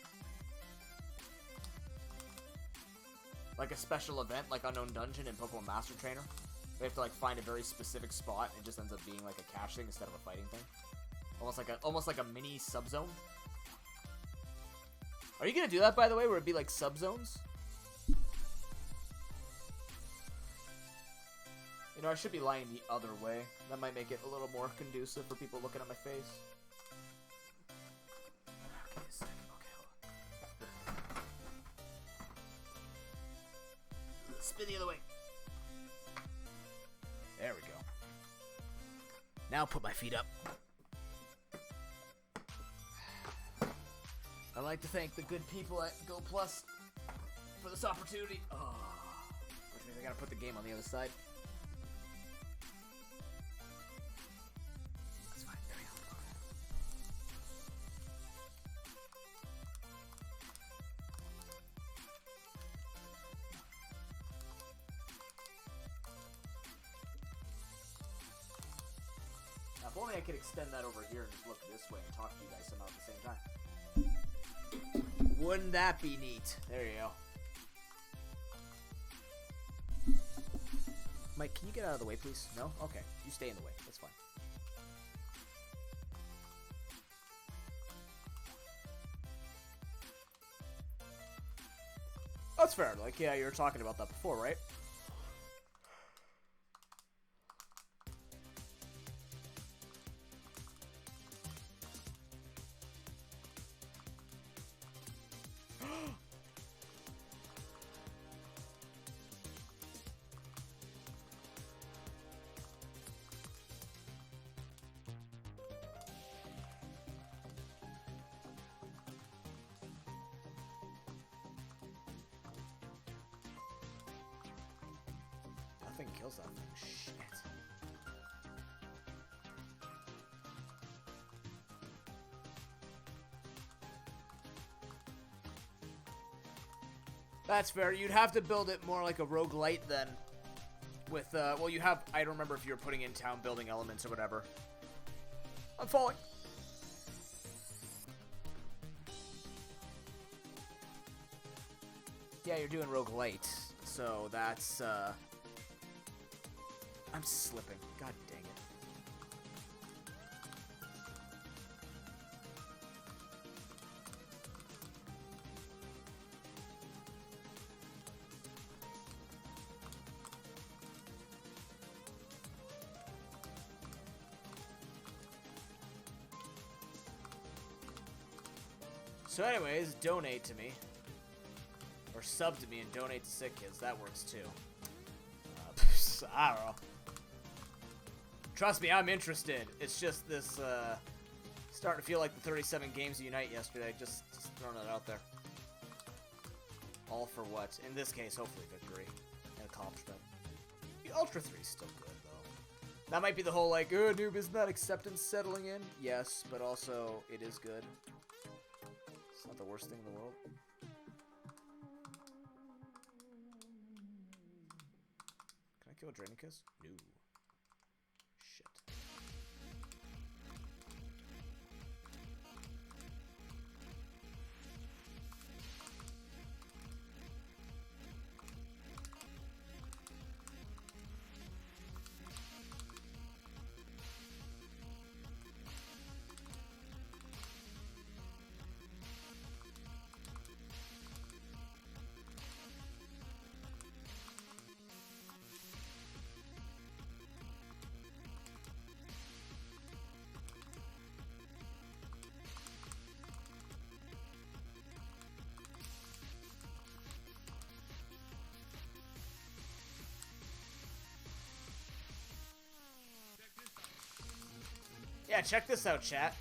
S1: Like a special event, like Unknown Dungeon in Pokemon Master Trainer? We have to like find a very specific spot, and it just ends up being like a cache thing instead of a fighting thing. Almost like a mini subzone. Are you gonna do that, by the way, where it'd be like subzones? You know, I should be lying the other way. That might make it a little more conducive for people looking at my face. Okay, a second. Okay, hold on. Spin the other way. There we go. Now put my feet up. I'd like to thank the good people at Go Plus for this opportunity. Oh, which means I gotta put the game on the other side. That's fine. There we go. Now, if only I could extend that over here and just look this way and talk to you guys somehow at the same time. Wouldn't that be neat? There you go. Mike, can you get out of the way, please? No? Okay. You stay in the way. That's fine. That's fair. Like, yeah, you were talking about that before, right? Nothing kills that thing. Shit. That's fair. You'd have to build it more like a roguelite then. With, well, you have, I don't remember if you were putting in town building elements or whatever. I'm falling. Yeah, you're doing roguelite. So that's, I'm slipping. God dang it. So anyways, donate to me. Or sub to me and donate to Sick Kids. That works too. I don't know. Trust me, I'm interested. It's just this, starting to feel like the 37 games of Unite yesterday. Just throwing it out there. All for what? In this case, hopefully victory and accomplishment. The Ultra 3 is still good, though. That might be the whole, like, oh, noob, isn't that acceptance settling in? Yes, but also, it is good. It's not the worst thing in the world. Can I kill a Drainicus? No. Shit. Yeah, check this out, chat.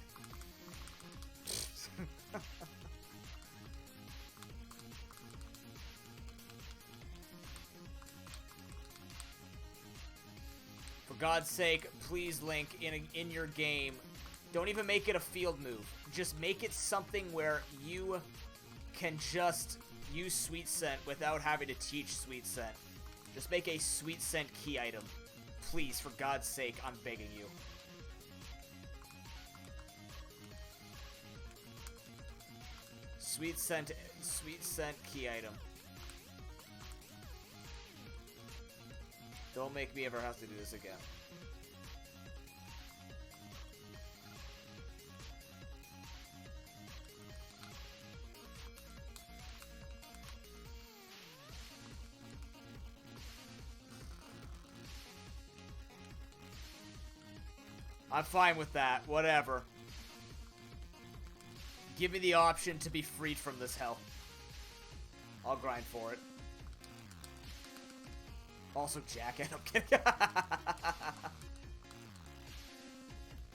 S1: For God's sake, please, Link, in your game, don't even make it a field move. Just make it something where you can just use Sweet Scent without having to teach Sweet Scent. Just make a Sweet Scent key item. Please, for God's sake, I'm begging you. Sweet Scent key item. Don't make me ever have to do this again. I'm fine with that. Whatever. Give me the option to be freed from this hell. I'll grind for it. Also, jacket. I'm kidding.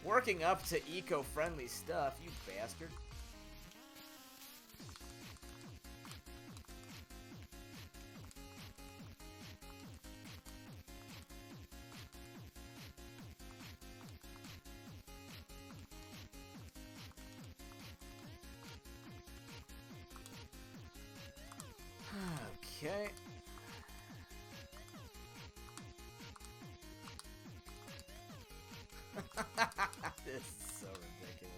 S1: Working up to eco-friendly stuff, you bastard. Okay. This is so ridiculous.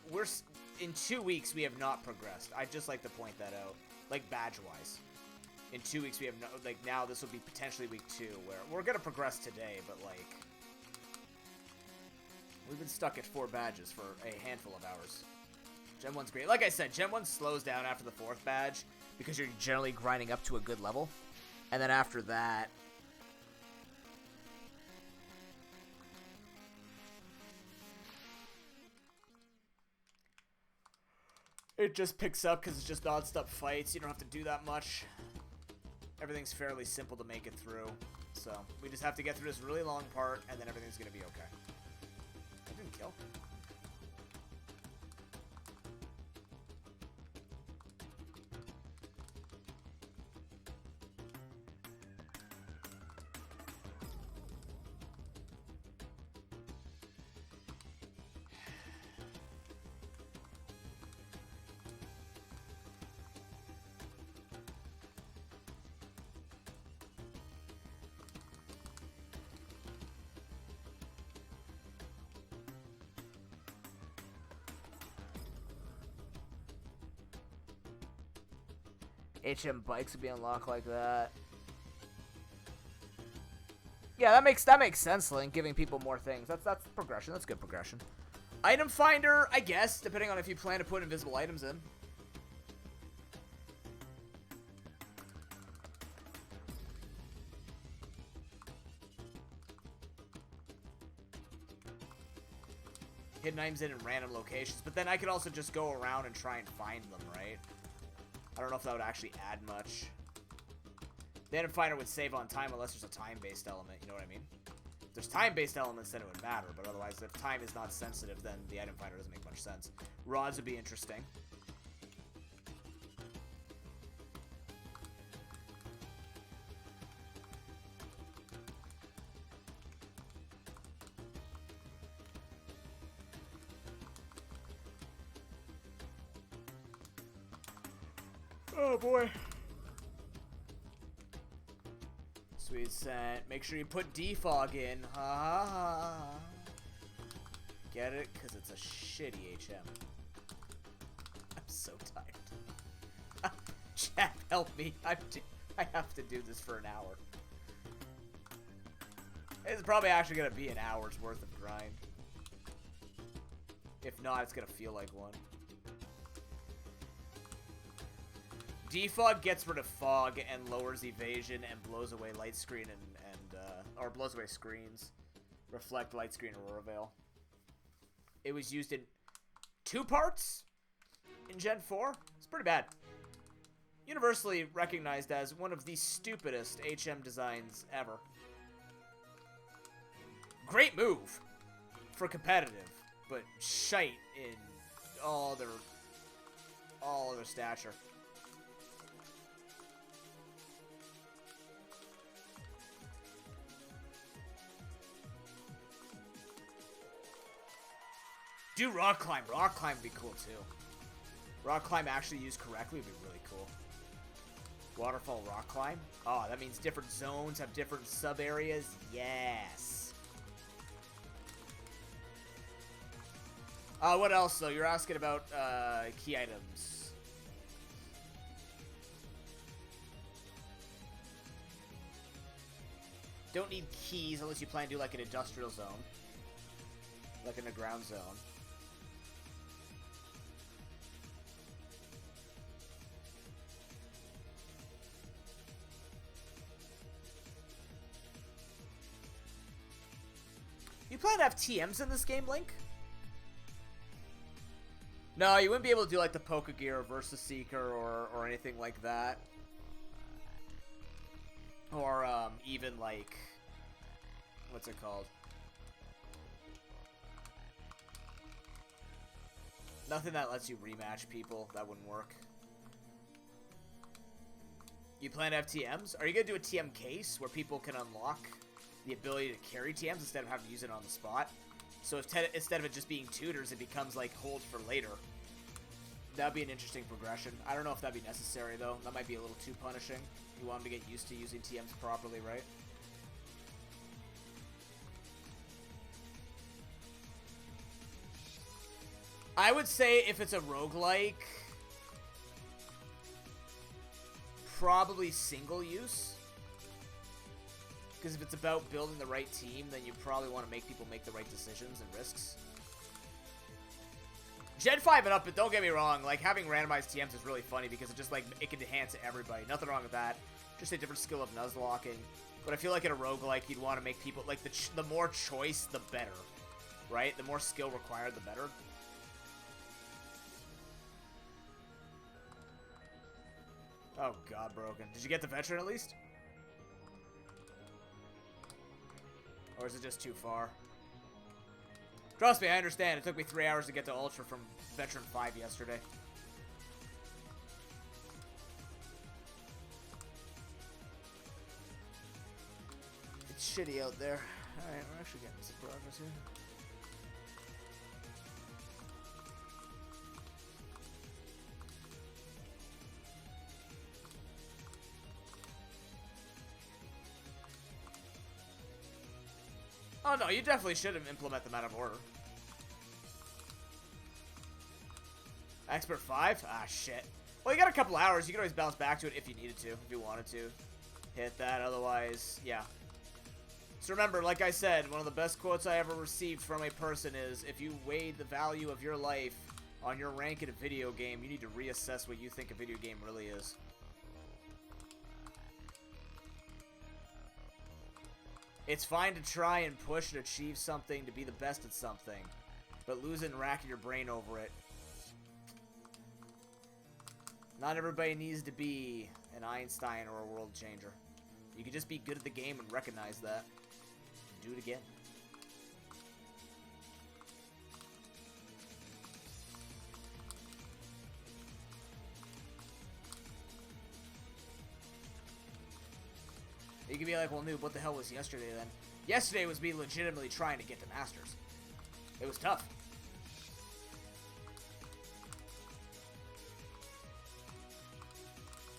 S1: We're in 2 weeks we have not progressed. I'd just like to point that out, like badge-wise. In 2 weeks, we have no, like, now this will be potentially week 2, where we're gonna progress today, but, like, we've been stuck at 4 badges for a handful of hours. Gen 1's great. Like I said, Gen 1 slows down after the 4th badge, because you're generally grinding up to a good level, and then after that, it just picks up, because it's just non-stop fights. You don't have to do that much. Everything's fairly simple to make it through, so we just have to get through this really long part, and then everything's gonna be okay. I didn't kill. HM bikes would be unlocked like that. Yeah, that makes sense, Link, giving people more things. That's progression. That's good progression. Item finder, I guess, depending on if you plan to put invisible items in. Hidden items in random locations, but then I could also just go around and try and find them, right? I don't know if that would actually add much. The item finder would save on time unless there's a time-based element, you know what I mean? If there's time-based elements, then it would matter, but otherwise, if time is not sensitive, then the item finder doesn't make much sense. Rods would be interesting. Oh boy. Sweet scent. Make sure you put defog in. Ha ha ha. Get it? Because it's a shitty HM. I'm so tired. Chat, help me. I have to do this for an hour. It's probably actually going to be an hour's worth of grind. If not, it's going to feel like one. Defog gets rid of fog and lowers evasion and blows away light screen or blows away screens. Reflect, light screen, Aurora Veil. It was used in 2 parts in Gen 4. It's pretty bad. Universally recognized as one of the stupidest HM designs ever. Great move for competitive, but shite in all their stature. Do rock climb. Rock climb would be cool too. Rock climb actually used correctly would be really cool. Waterfall rock climb. Oh, that means different zones have different sub areas. Yes. What else though? You're asking about key items. Don't need keys unless you plan to do like an industrial zone. Like in a ground zone. you plan to have TMs in this game, Link? No, you wouldn't be able to do like the Pokegear versus Seeker or anything like that. Or even like, what's it called? Nothing that lets you rematch people. That wouldn't work. You plan to have TMs? Are you going to do a TM case where people can unlock the ability to carry TMs instead of having to use it on the spot? So instead of it just being tutors, it becomes like hold for later. That'd be an interesting progression. I don't know if that'd be necessary though. That might be a little too punishing. You want them to get used to using TMs properly, right? I would say if it's a roguelike, probably single use. Because if it's about building the right team, then you probably want to make people make the right decisions and risks. Gen 5 and up, but don't get me wrong, like, having randomized TMs is really funny because it just, like, it can enhance everybody. Nothing wrong with that. Just a different skill of nuzlocking. But I feel like in a roguelike, you'd want to make people, like, the more choice, the better. Right? The more skill required, the better. Oh, God, broken. Did you get the veteran at least? Or is it just too far? Trust me, I understand. It took me 3 hours to get to Ultra from Veteran 5 yesterday. It's shitty out there. Alright, we're actually getting some progress here. Oh no, you definitely should have implemented them out of order. Expert 5? Ah, shit. Well, you got a couple hours. You can always bounce back to it if you needed to, if you wanted to. Hit that, otherwise, yeah. So remember, like I said, one of the best quotes I ever received from a person is, if you weighed the value of your life on your rank in a video game, you need to reassess what you think a video game really is. It's fine to try and push and achieve something to be the best at something, but lose it and racking your brain over it. Not everybody needs to be an Einstein or a world changer. You can just be good at the game and recognize that. Do it again. You can be like, well, noob, what the hell was yesterday then? Yesterday was me legitimately trying to get to Masters. It was tough.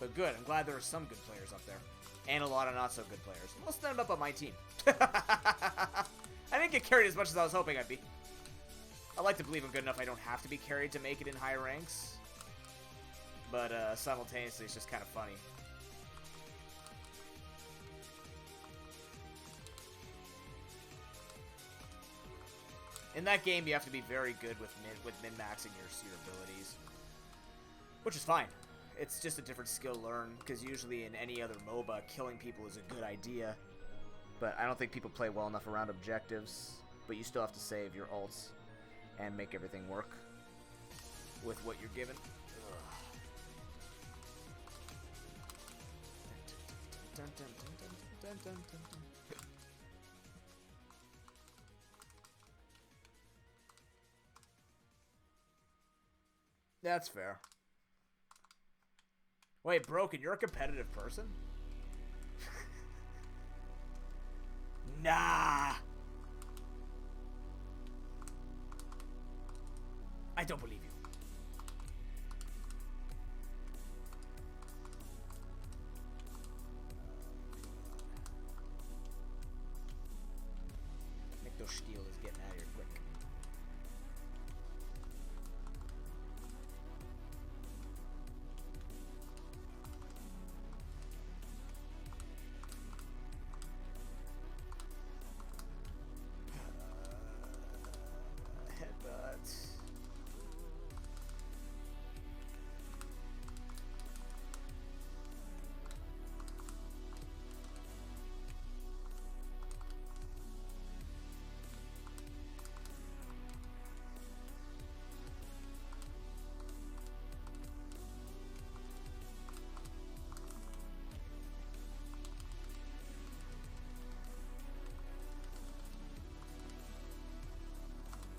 S1: But good. I'm glad there are some good players up there. And a lot of not so good players. Most of them up on my team. I didn't get carried as much as I was hoping I'd be. I like to believe I'm good enough I don't have to be carried to make it in high ranks. But simultaneously, it's just kind of funny. In that game, you have to be very good with min-maxing your abilities. Which is fine. It's just a different skill to learn, because usually in any other MOBA, killing people is a good idea. But I don't think people play well enough around objectives. But you still have to save your ults and make everything work with what you're given. That's fair. Wait, Broken, you're a competitive person? Nah. I don't believe you. Nycto Steel is getting out of here quick.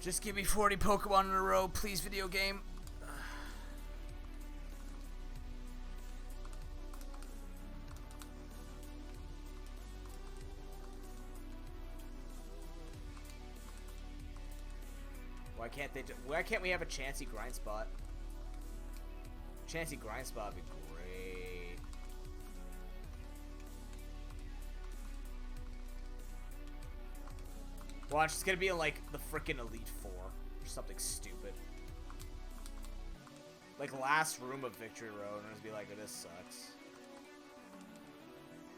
S1: Just give me 40 Pokemon in a row, please, video game. Why can't we have a Chansey grind spot? Chansey grind spot would be great. Watch, it's gonna be in like the frickin' Elite Four or something stupid. Like last room of Victory Road, and it'll be like, oh, this sucks.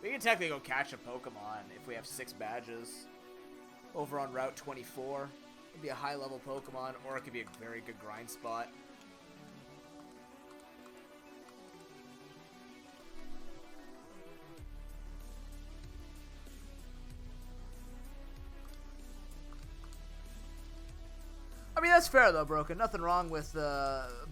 S1: We can technically go catch a Pokemon if we have 6 badges over on Route 24. It'd be a high-level Pokemon, or it could be a very good grind spot. I mean, that's fair, though, Broken. Nothing wrong with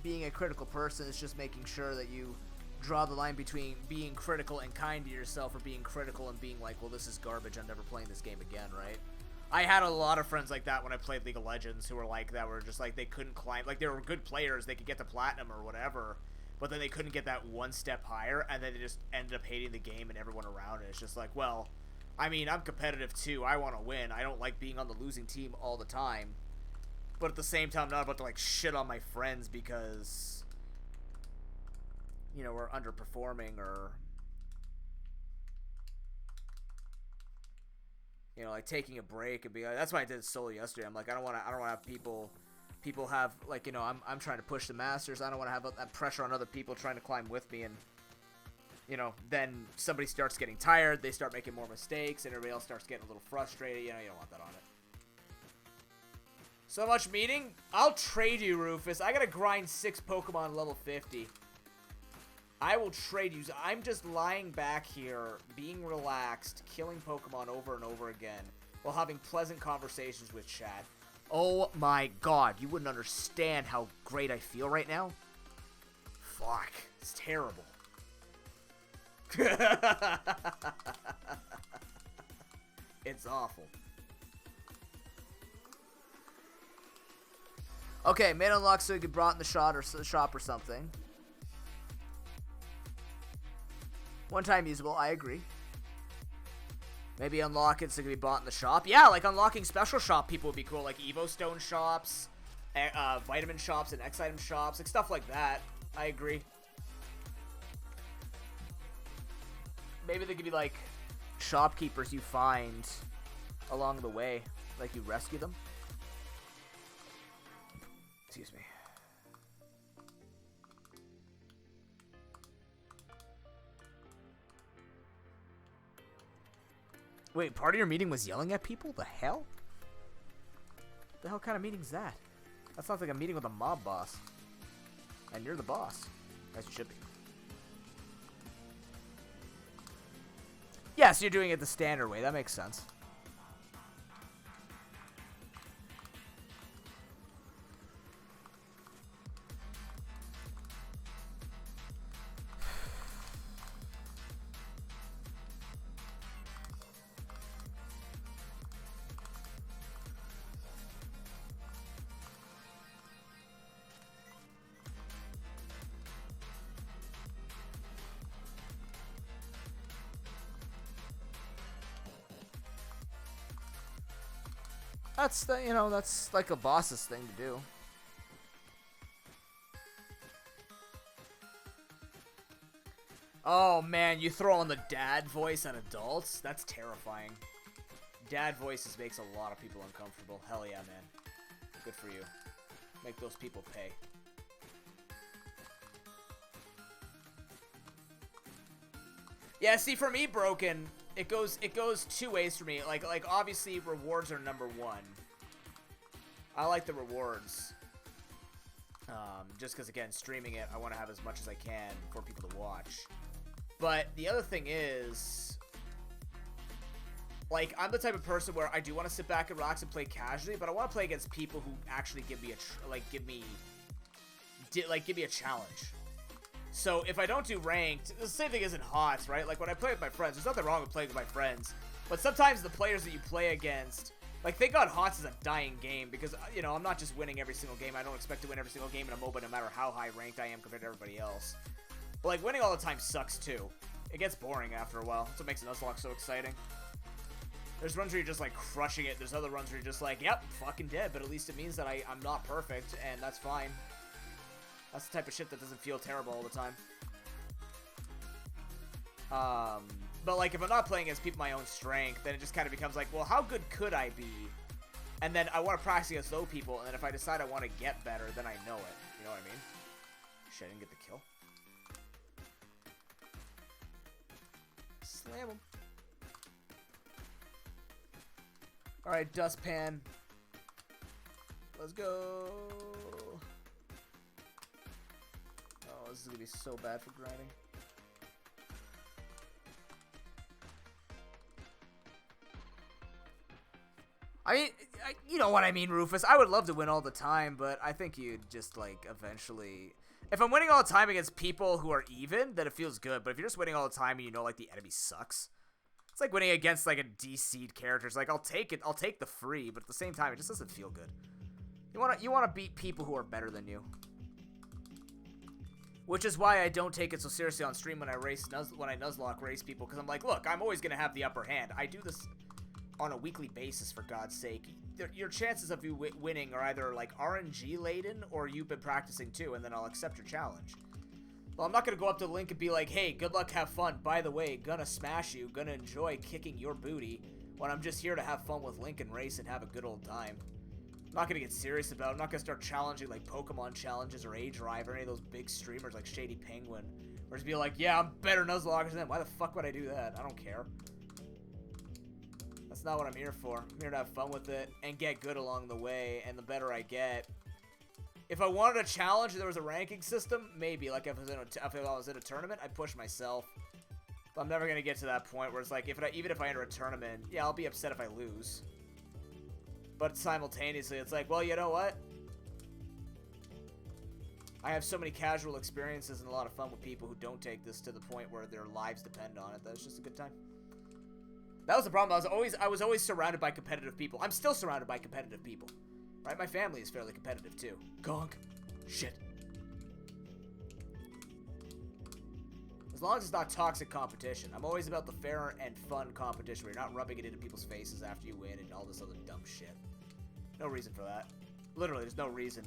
S1: being a critical person. It's just making sure that you draw the line between being critical and kind to yourself, or being critical and being like, well, this is garbage, I'm never playing this game again, right? I had a lot of friends like that when I played League of Legends who were like that, were just like they couldn't climb. Like, they were good players, they could get to Platinum or whatever, but then they couldn't get that one step higher, and then they just ended up hating the game and everyone around it. It's just like, well, I mean, I'm competitive too. I want to win. I don't like being on the losing team all the time. But at the same time, I'm not about to, like, shit on my friends because, you know, we're underperforming or, you know, like taking a break and be like, that's why I did solo yesterday. I'm like, I don't want to have people have, like, you know, I'm trying to push the Masters. I don't want to have that pressure on other people trying to climb with me, and, you know, then somebody starts getting tired, they start making more mistakes, and everybody else starts getting a little frustrated. You know, you don't want that on it. So much meeting? I'll trade you, Rufus. I gotta grind 6 Pokemon level 50. I will trade you. I'm just lying back here, being relaxed, killing Pokemon over and over again, while having pleasant conversations with chat. Oh my god, you wouldn't understand how great I feel right now. Fuck, it's terrible. It's awful. Okay, made unlock so you get brought in the shop or something. One-time usable, I agree. Maybe unlock it so it can be bought in the shop. Yeah, like unlocking special shop people would be cool, like Evo Stone shops, vitamin shops, and X item shops, like stuff like that. I agree. Maybe they could be like shopkeepers you find along the way, like you rescue them. Excuse me. Wait, part of your meeting was yelling at people? The hell? The hell kind of meeting is that? That sounds like a meeting with a mob boss. And you're the boss. As you should be. Yes, you're doing it the standard way. That makes sense. That's the, you know, that's like a boss's thing to do. Oh man, you throw on the dad voice on adults? That's terrifying. Dad voices makes a lot of people uncomfortable. Hell yeah, man. Good for you. Make those people pay. Yeah, see, for me, Broken, it goes 2 ways for me. Like obviously rewards are number 1. I like the rewards. Just because, again, streaming it, I want to have as much as I can for people to watch. But the other thing is, like, I'm the type of person where I do want to sit back and relax and play casually, but I want to play against people who actually give me a challenge. So if I don't do ranked, the same thing isn't HOTS, right? Like when I play with my friends, there's nothing wrong with playing with my friends, but sometimes the players that you play against Like, thank God HOTS is a dying game, because, you know, I'm not just winning every single game. I don't expect to win every single game in a MOBA, no matter how high ranked I am compared to everybody else. But, like, winning all the time sucks, too. It gets boring after a while. That's what makes Nuzlocke so exciting. There's runs where you're just, like, crushing it. There's other runs where you're just like, yep, fucking dead, but at least it means that I'm not perfect, and that's fine. That's the type of shit that doesn't feel terrible all the time. But, like, if I'm not playing against people my own strength, then it just kind of becomes like, well, how good could I be? And then I want to practice against low people, and then if I decide I want to get better, then I know it. You know what I mean? Shit, I didn't get the kill. Slam him. Alright, Dustpan. Let's go. Oh, this is going to be so bad for grinding. I mean, you know what I mean, Rufus. I would love to win all the time, but I think you'd just, like, eventually... If I'm winning all the time against people who are even, then it feels good. But if you're just winning all the time and you know, like, the enemy sucks, it's like winning against, like, a D-seed character. It's like, I'll take it. I'll take the free, but at the same time, it just doesn't feel good. You wanna beat people who are better than you. Which is why I don't take it so seriously on stream when I nuzlocke race people, because I'm like, look, I'm always gonna have the upper hand. I do this on a weekly basis, for God's sake. Your chances of you winning are either, like, RNG laden, or you've been practicing too, and then I'll accept your challenge. Well, I'm not gonna go up to Link and be like, hey, good luck, have fun. By the way, gonna smash you, gonna enjoy kicking your booty, when I'm just here to have fun with Link and race and have a good old time. I'm not gonna get serious about it. I'm not gonna start challenging, like, Pokemon challenges or A-Drive or any of those big streamers like Shady Penguin. Or just be like, yeah, I'm better nuzlockers than them. Why the fuck would I do that? I don't care. That's not what I'm here for. I'm here to have fun with it and get good along the way, and the better I get. If I wanted a challenge and there was a ranking system, maybe. Like, if I was in a tournament, I'd push myself. But I'm never going to get to that point where it's like, even if I enter a tournament, yeah, I'll be upset if I lose. But simultaneously, it's like, well, you know what? I have so many casual experiences and a lot of fun with people who don't take this to the point where their lives depend on it. That's just a good time. That was the problem. I was always surrounded by competitive people. I'm still surrounded by competitive people. Right? My family is fairly competitive too. Gonk. Shit. As long as it's not toxic competition. I'm always about the fair and fun competition where you're not rubbing it into people's faces after you win and all this other dumb shit. No reason for that. Literally, there's no reason.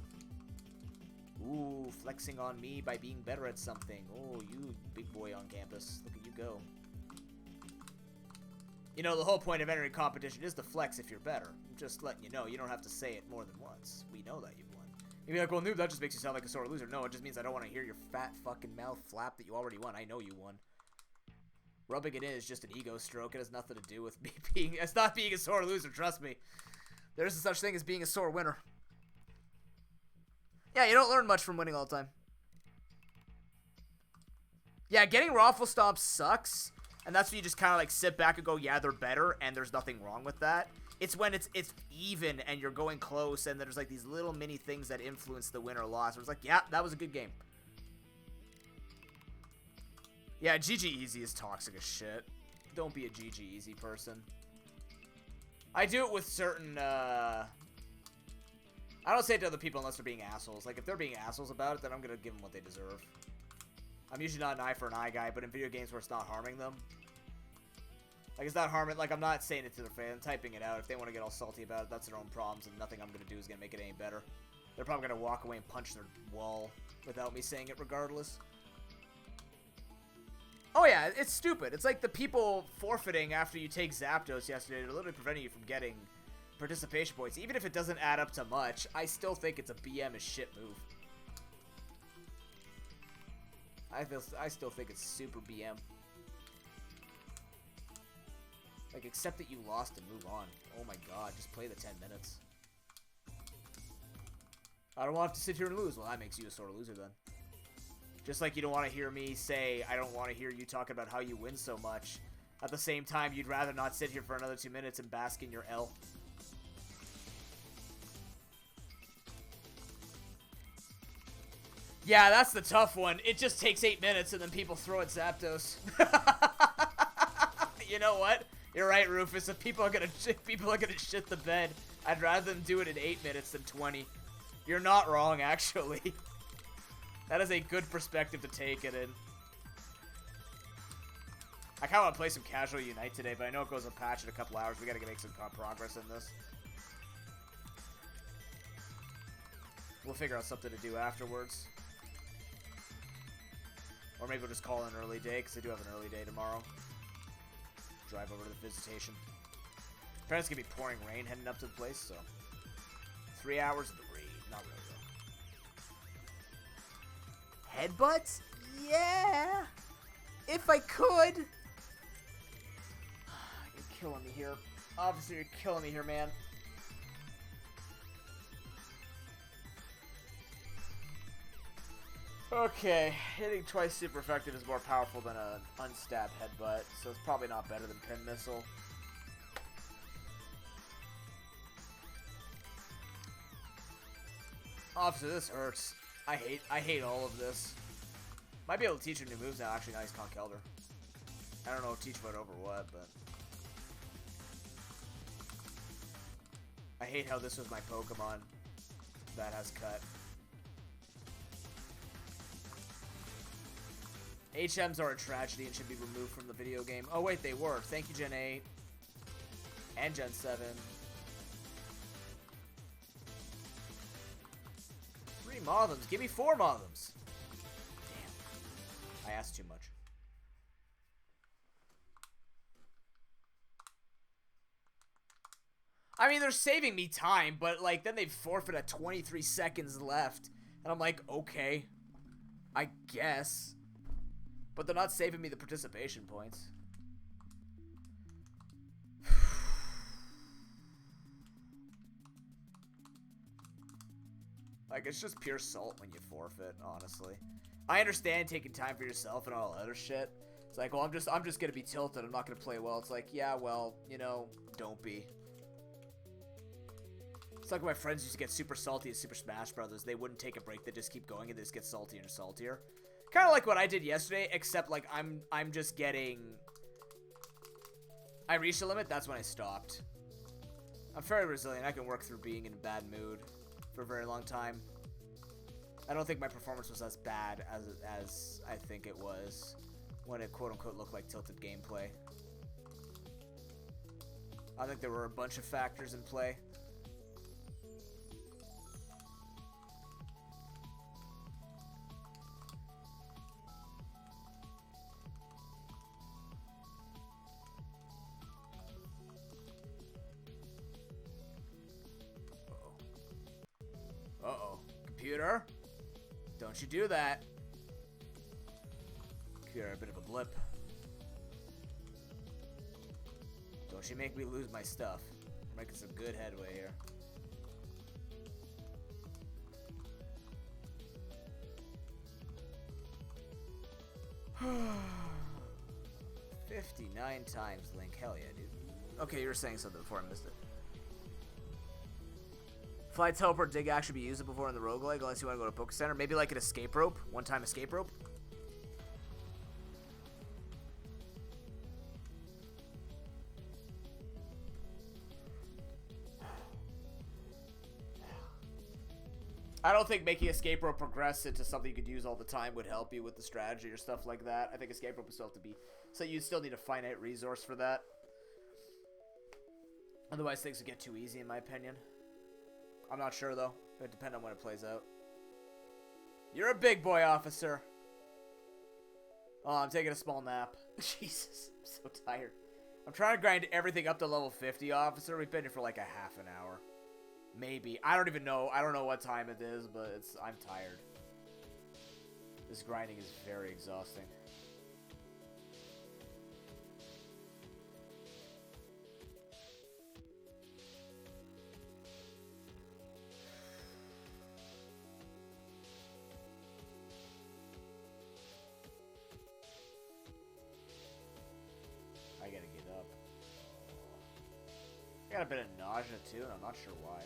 S1: Ooh, flexing on me by being better at something. Oh, you big boy on campus. Look at you go. You know, the whole point of entering competition is to flex if you're better. I'm just letting you know, you don't have to say it more than once. We know that you've won. You'd be like, well, noob, that just makes you sound like a sore loser. No, it just means I don't want to hear your fat fucking mouth flap that you already won. I know you won. Rubbing it in is just an ego stroke. It has nothing to do with me being... It's not being a sore loser, trust me. There isn't such thing as being a sore winner. Yeah, you don't learn much from winning all the time. Yeah, getting Raffle Stomp sucks. And that's when you just kind of like sit back and go, yeah, they're better, and there's nothing wrong with that. It's when it's even and you're going close, and there's like these little mini things that influence the win or loss. Where it's like, yeah, that was a good game. Yeah, GG Easy is toxic as shit. Don't be a GG Easy person. I do it with certain, I don't say it to other people unless they're being assholes. Like, if they're being assholes about it, then I'm gonna give them what they deserve. I'm usually not an eye for an eye guy, but in video games where it's not harming them. Like, it's not harming, like, I'm not saying it to their face, I'm typing it out. If they want to get all salty about it, that's their own problems, and nothing I'm going to do is going to make it any better. They're probably going to walk away and punch their wall without me saying it regardless. Oh yeah, it's stupid. It's like the people forfeiting after you take Zapdos yesterday. They're literally preventing you from getting participation points. Even if it doesn't add up to much, I still think it's a BM as shit move. I still think it's super BM. Like, accept that you lost and move on. Oh my god, just play the 10 minutes. I don't want to sit here and lose. Well, that makes you a sore loser then. Just like you don't want to hear me say, I don't want to hear you talking about how you win so much. At the same time, you'd rather not sit here for another 2 minutes and bask in your L. Yeah, that's the tough one. It just takes 8 minutes and then people throw at Zapdos. You know what? You're right, Rufus. If people are gonna shit the bed, I'd rather them do it in 8 minutes than 20. You're not wrong, actually. That is a good perspective to take it in. I kind of want to play some Casual Unite today, but I know it goes a patch in a couple hours. We gotta make some progress in this. We'll figure out something to do afterwards. Or maybe we'll just call it an early day, because I do have an early day tomorrow. Drive over to the visitation. Apparently it's gonna be pouring rain heading up to the place, so 3 hours of the rain. Not really though. Headbutts? Yeah! If I could! You're killing me here. Obviously you're killing me here, man. Okay, hitting twice super effective is more powerful than an unstabbed headbutt, so it's probably not better than Pin Missile. Officer, this hurts. I hate all of this. Might be able to teach him new moves now. Actually, nice Conch Elder. I don't know if teach what over what, but I hate how this was my Pokemon that has cut. HMs are a tragedy and should be removed from the video game. Oh wait, they were. Thank you, Gen 8 and Gen 7. 3 Mothams. Give me 4 Mothams. Damn. I asked too much. I mean, they're saving me time, but like then they forfeit at 23 seconds left. And I'm like, okay. I guess. But they're not saving me the participation points. Like, it's just pure salt when you forfeit, honestly. I understand taking time for yourself and all other shit. It's like, well, I'm just gonna be tilted. I'm not gonna play well. It's like, yeah, well, you know, don't be. It's like when my friends used to get super salty at Super Smash Brothers. They wouldn't take a break. They just keep going and they just get saltier and saltier. Kind of like what I did yesterday, except like I'm just getting. I reached a limit. That's when I stopped. I'm very resilient. I can work through being in a bad mood for a very long time. I don't think my performance was as bad as I think it was when it quote unquote looked like tilted gameplay. I think there were a bunch of factors in play. Uh-oh. Computer? Don't you do that. You're a bit of a blip. Don't you make me lose my stuff. We're making some good headway here. $59 times, Link. Hell yeah, dude. Okay, you were saying something before I missed it. Fly teleport dig actually be used before in the roguelike unless you want to go to Poke Center. Maybe like an escape rope. One-time escape rope. I don't think making escape rope progress into something you could use all the time would help you with the strategy or stuff like that. I think escape rope is still have to be... So you still need a finite resource for that. Otherwise things would get too easy in my opinion. I'm not sure, though. It would depend on when it plays out. You're a big boy, officer. Oh, I'm taking a small nap. Jesus, I'm so tired. I'm trying to grind everything up to level 50, officer. We've been here for like a half an hour. Maybe. I don't even know. I don't know what time it is, but I'm tired. This grinding is very exhausting. I gotta get up. I got a bit of nausea too, and I'm not sure why.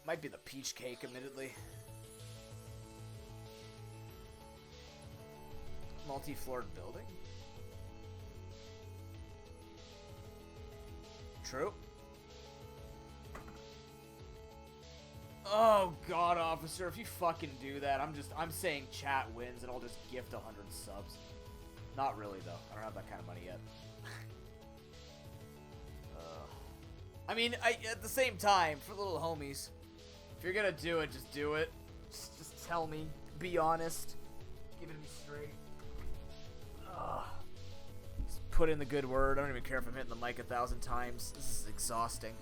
S1: Might be the peach cake, admittedly. Multi-floored building? True. Oh god, officer, if you fucking do that, I'm saying chat wins and I'll just gift 100 subs. Not really though. I don't have that kind of money yet. I mean, at the same time, for little homies, if you're gonna do it, just do it. Just tell me. Be honest. Give it to me straight. Just put in the good word. I don't even care if I'm hitting the mic 1,000 times. This is exhausting.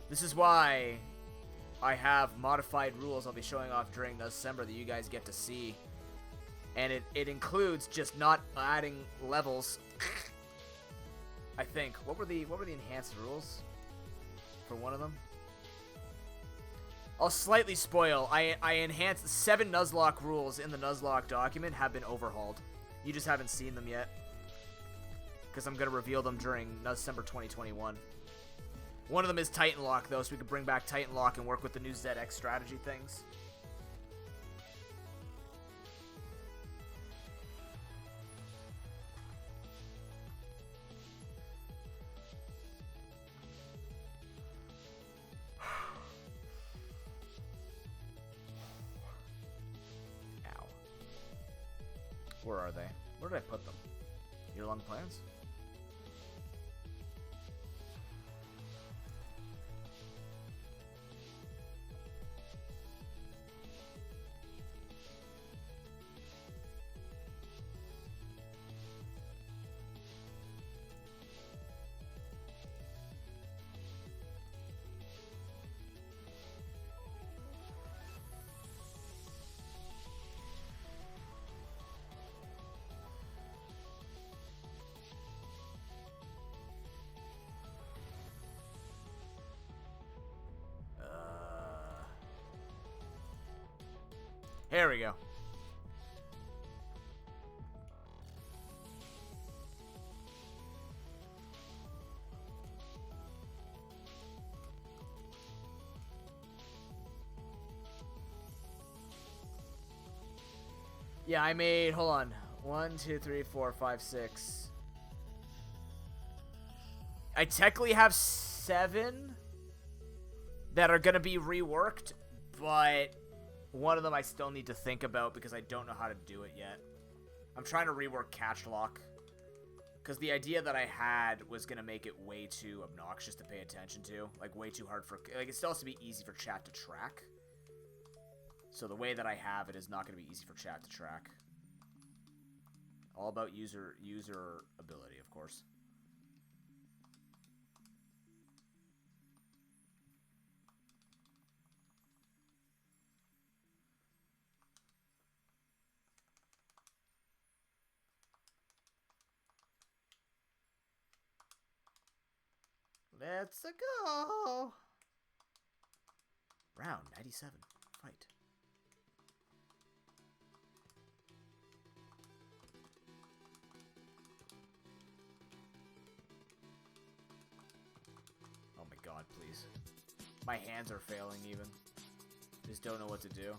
S1: This is why I have modified rules I'll be showing off during December that you guys get to see. And it includes just not adding levels. I think. What were the enhanced rules for one of them? I'll slightly spoil. I enhanced 7 nuzlocke rules in the nuzlocke document have been overhauled. You just haven't seen them yet. Because I'm going to reveal them during December 2021. One of them is Titan Lock, though, so we can bring back Titan Lock and work with the new ZX strategy things. Ow. Where are they? Where did I put them? Year-long plans? There we go. Yeah, I made, hold on. 1, 2, 3, 4, 5, 6. I technically have 7 that are going to be reworked, but one of them I still need to think about because I don't know how to do it yet. I'm trying to rework Catch Lock. Because the idea that I had was going to make it way too obnoxious to pay attention to. Like, way too hard for... Like, it still has to be easy for chat to track. So the way that I have it is not going to be easy for chat to track. All about user ability, of course. Let's go. Round 97. Fight. Oh my god, please. My hands are failing even. Just don't know what to do.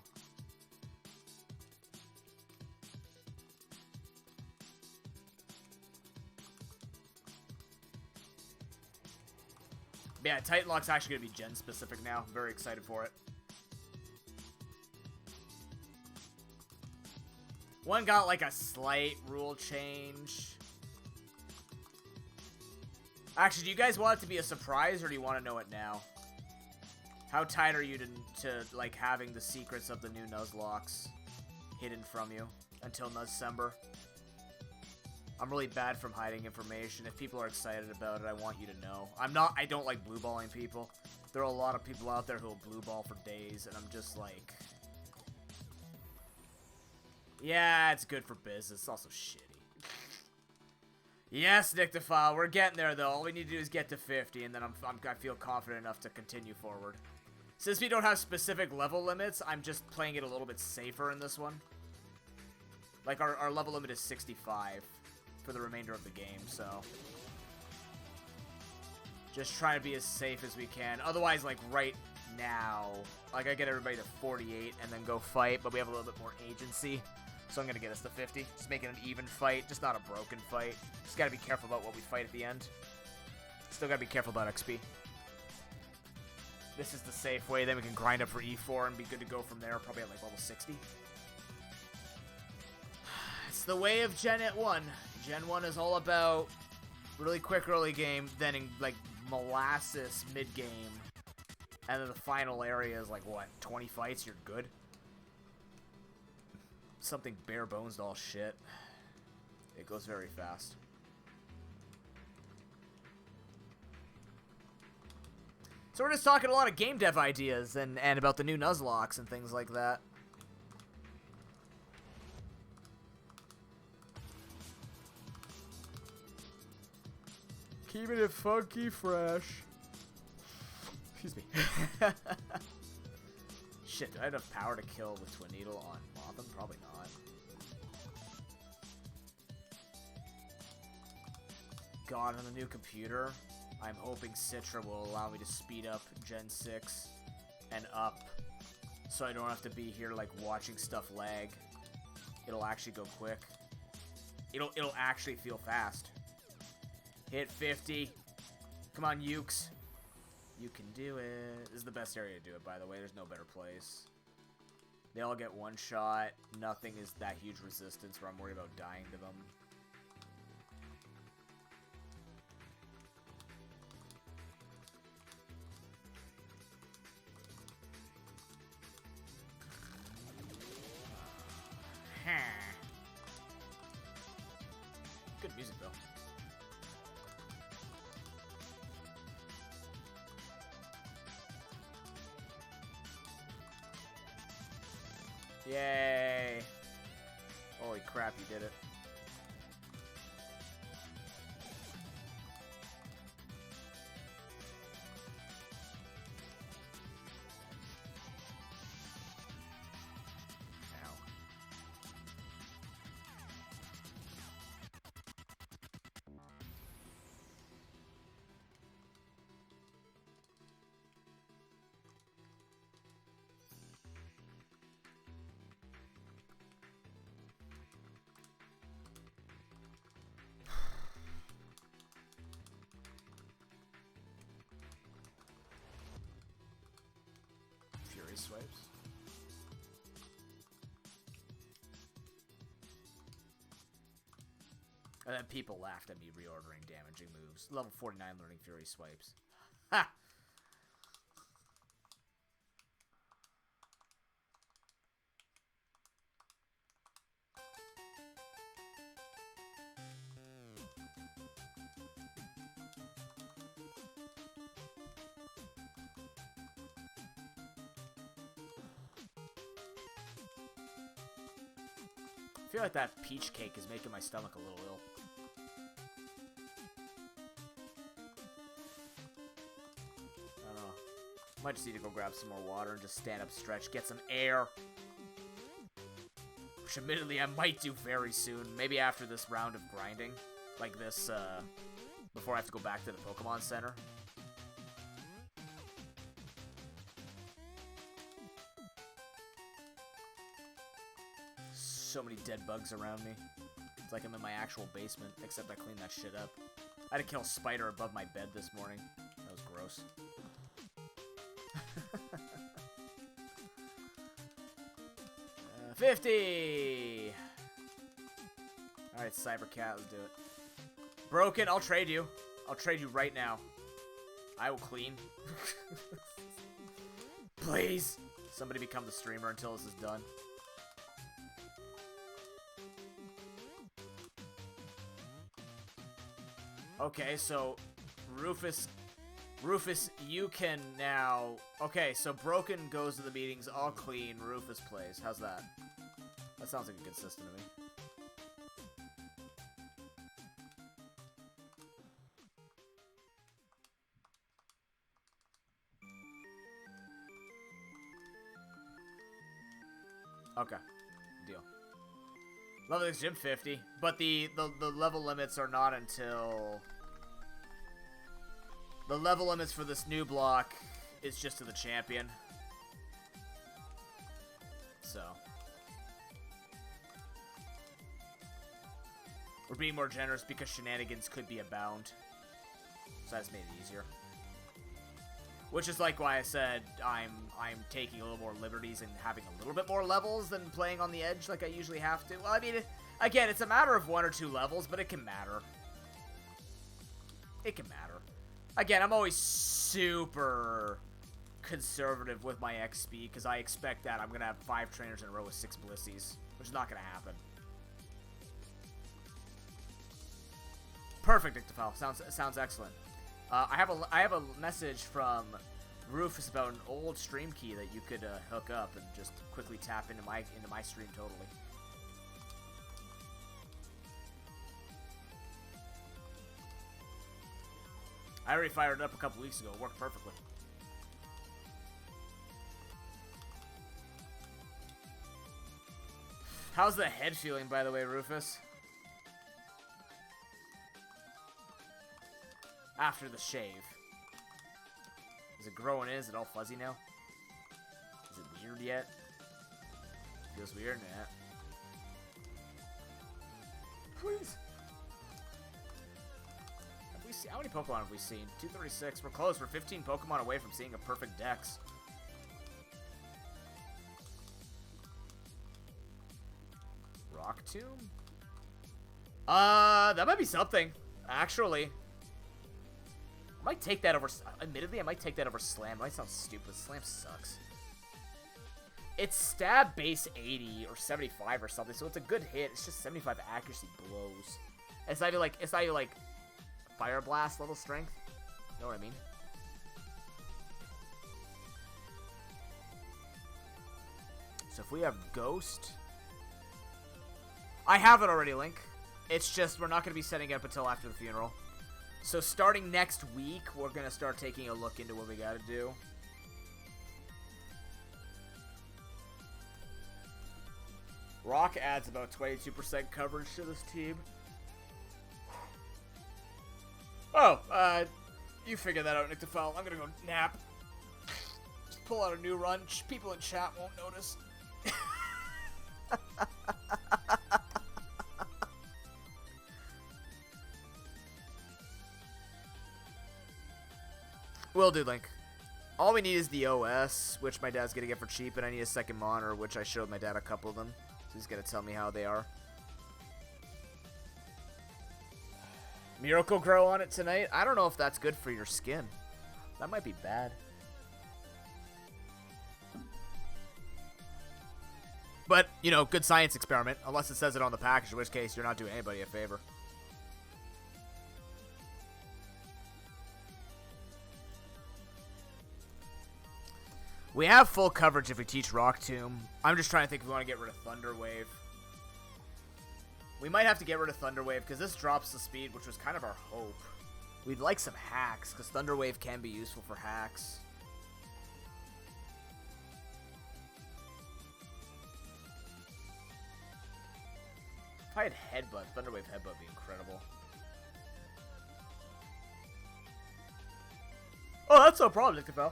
S1: Yeah, Titan Lock's actually going to be gen specific now. I'm very excited for it. One got like a slight rule change. Actually, do you guys want it to be a surprise or do you want to know it now? How tight are you to like having the secrets of the new nuzlocks hidden from you until December? I'm really bad from hiding information. If people are excited about it, I want you to know. I don't like blue balling people. There are a lot of people out there who will blue ball for days, and I'm just like... Yeah, it's good for business. It's also shitty. Yes, Nictophile, we're getting there, though. All we need to do is get to 50, and then I feel confident enough to continue forward. Since we don't have specific level limits, I'm just playing it a little bit safer in this one. Like, our level limit is 65. For the remainder of the game, so just trying to be as safe as we can. Otherwise, like right now, like I get everybody to 48 and then go fight, but we have a little bit more agency, so I'm gonna get us to 50. Just make it an even fight, just not a broken fight. Just gotta be careful about what we fight at the end. Still gotta be careful about XP. This is the safe way, then we can grind up for E4 and be good to go from there, probably at like level 60. It's the way of Gen 1. Gen 1 is all about really quick early game, then in like molasses mid game, and then the final area is like what, 20 fights, you're good? Something bare bones all shit. It goes very fast. So we're just talking a lot of game dev ideas and about the new nuzlocks and things like that. Keeping it funky fresh. Excuse me. Shit, do I have enough power to kill with Twin Needle on Motham? Probably not. God, on the new computer, I'm hoping Citra will allow me to speed up Gen 6 and up, so I don't have to be here like watching stuff lag. It'll actually go quick. It'll actually feel fast. Hit 50. Come on, Ukes. You can do it. This is the best area to do it, by the way. There's no better place. They all get one shot. Nothing is that huge resistance where I'm worried about dying to them. Good music, though. Yay! Holy crap, you did it. Ow. Fury swipes. And then people laughed at me reordering damaging moves. Level 49 learning Fury swipes. Ha! I feel like that peach cake is making my stomach a little ill. I don't know. Might just need to go grab some more water and just stand up, stretch, get some air. Which admittedly I might do very soon. Maybe after this round of grinding. Like this, before I have to go back to the Pokemon Center. So many dead bugs around me. It's like I'm in my actual basement, except I cleaned that shit up. I had to kill a spider above my bed this morning. That was gross. 50! Alright, Cybercat, let's do it. Broken, I'll trade you. I'll trade you right now. I will clean. Please! Somebody become the streamer until this is done. Okay, so Rufus, you can now... Okay, so Broken goes to the meetings, I'll clean, Rufus plays. How's that? That sounds like a good system to me. Okay, deal. Level is gym 50, but the level limits are not until... The level limits for this new block is just to the champion. So. We're being more generous because shenanigans could be abound. So that's made it easier. Which is like why I said I'm taking a little more liberties and having a little bit more levels than playing on the edge like I usually have to. Well, I mean, again, it's a matter of 1 or 2 levels, but it can matter. It can matter. Again, I'm always super conservative with my XP because I expect that I'm going to have 5 trainers in a row with 6 Blissies, which is not going to happen. Perfect, Ictafel. Sounds excellent. I have a message from Rufus about an old stream key that you could hook up and just quickly tap into my stream totally. I already fired it up a couple weeks ago. It worked perfectly. How's the head feeling, by the way, Rufus? After the shave. Is it growing in? Is it all fuzzy now? Is it weird yet? Feels weird? Nah. Please. How many Pokemon have we seen? 236. We're close. We're 15 Pokemon away from seeing a perfect Dex. Rock Tomb? That might be something. Actually. I might take that over... Admittedly, I might take that over Slam. It might sound stupid. Slam sucks. It's stab base 80 or 75 or something, so it's a good hit. It's just 75 accuracy blows. It's not even like Fire Blast level strength. You know what I mean? So if we have Ghost... I have it already, Link. It's just we're not going to be setting it up until after the funeral. So starting next week, we're going to start taking a look into what we got to do. Rock adds about 22% coverage to this team. Oh, you figure that out, Nictofel. I'm gonna go nap. Just pull out a new run. People in chat won't notice. Will do, Link. All we need is the OS, which my dad's gonna get for cheap, and I need a second monitor, which I showed my dad a couple of them. So he's gonna tell me how they are. Miracle Grow on it tonight? I don't know if that's good for your skin. That might be bad. But, you know, good science experiment. Unless it says it on the package, in which case you're not doing anybody a favor. We have full coverage if we teach Rock Tomb. I'm just trying to think if we want to get rid of Thunder Wave. We might have to get rid of Thunder Wave because this drops the speed, which was kind of our hope. We'd like some hacks because Thunder Wave can be useful for hacks. If I had Headbutt, Thunder Wave Headbutt would be incredible. Oh, that's no problem, Nictofel.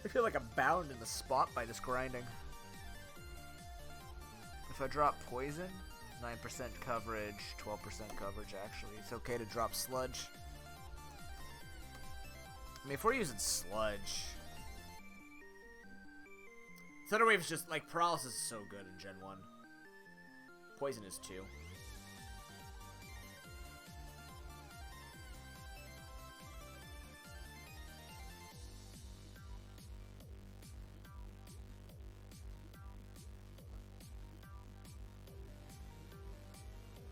S1: I feel like I'm bound in the spot by this grinding. If I drop Poison, 9% coverage, 12% coverage actually. It's okay to drop Sludge. I mean, if we're using Sludge... Thunder Wave is just, like, Paralysis is so good in Gen 1. Poison is 2.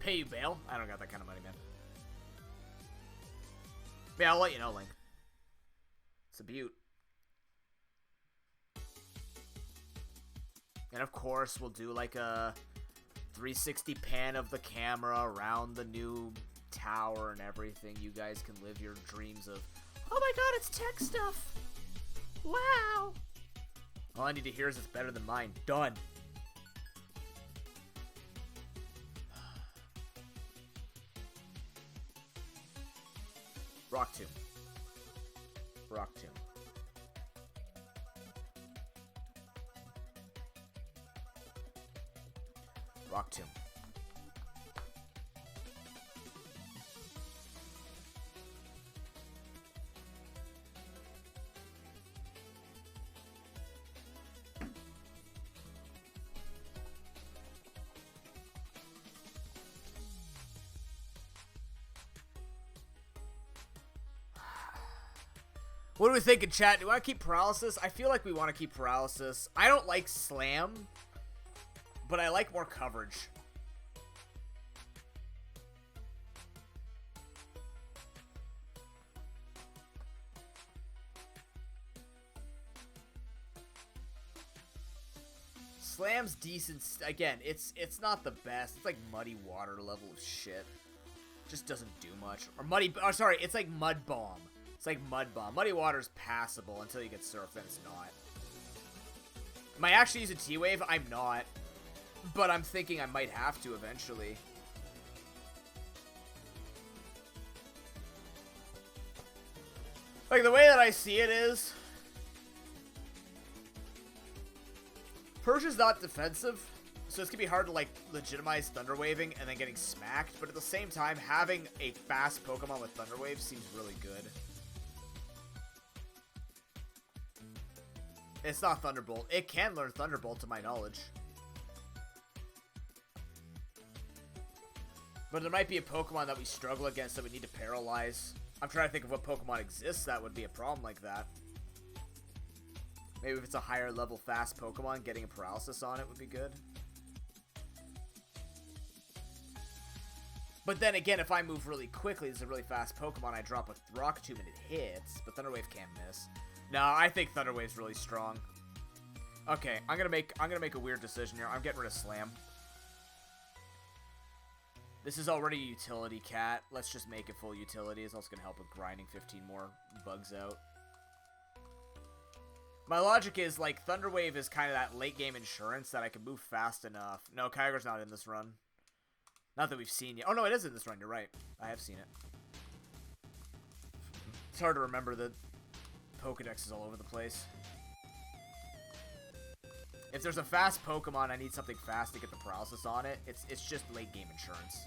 S1: Pay you bail? I don't got that kind of money, man. Yeah, I'll let you know, Link. It's a beaut. And of course, we'll do like a 360 pan of the camera around the new tower and everything. You guys can live your dreams of, oh my god, it's tech stuff. Wow. All I need to hear is it's better than mine. Done. Rock Tomb. Rock Tomb. Rock Tomb. What do we think in chat? Do we want to keep paralysis? I feel like we want to keep paralysis. I don't like slam, but I like more coverage. Slam's decent. Again, it's not the best. It's like muddy water level of shit. Just doesn't do much. Or muddy. Oh, sorry. It's like mud bomb. It's like mud bomb. Muddy water's passable until you get surf, then it's not. Am I actually using T-Wave? I'm not. But I'm thinking I might have to eventually. Like, the way that I see it is, Persia's not defensive, so it's gonna be hard to, like, legitimize Thunder Waving and then getting smacked, but at the same time, having a fast Pokemon with Thunder Wave seems really good. It's not Thunderbolt. It can learn Thunderbolt, to my knowledge. But there might be a Pokemon that we struggle against that we need to paralyze. I'm trying to think of what Pokemon exists that would be a problem like that. Maybe if it's a higher level fast Pokemon, getting a paralysis on it would be good. But then again, if I move really quickly, it's a really fast Pokemon, I drop a Rock Tomb and it hits, but Thunder Wave can't miss. No, I think Thunder Wave's really strong. Okay, I'm gonna make a weird decision here. I'm getting rid of Slam. This is already a utility cat. Let's just make it full utility. It's also gonna help with grinding 15 more bugs out. My logic is, like, Thunder Wave is kind of that late game insurance that I can move fast enough. No, Kyogre's not in this run. Not that we've seen yet. Oh no, it is in this run. You're right. I have seen it. It's hard to remember that Pokedex is all over the place. If there's a fast Pokemon, I need something fast to get the paralysis on it. It's just late game insurance.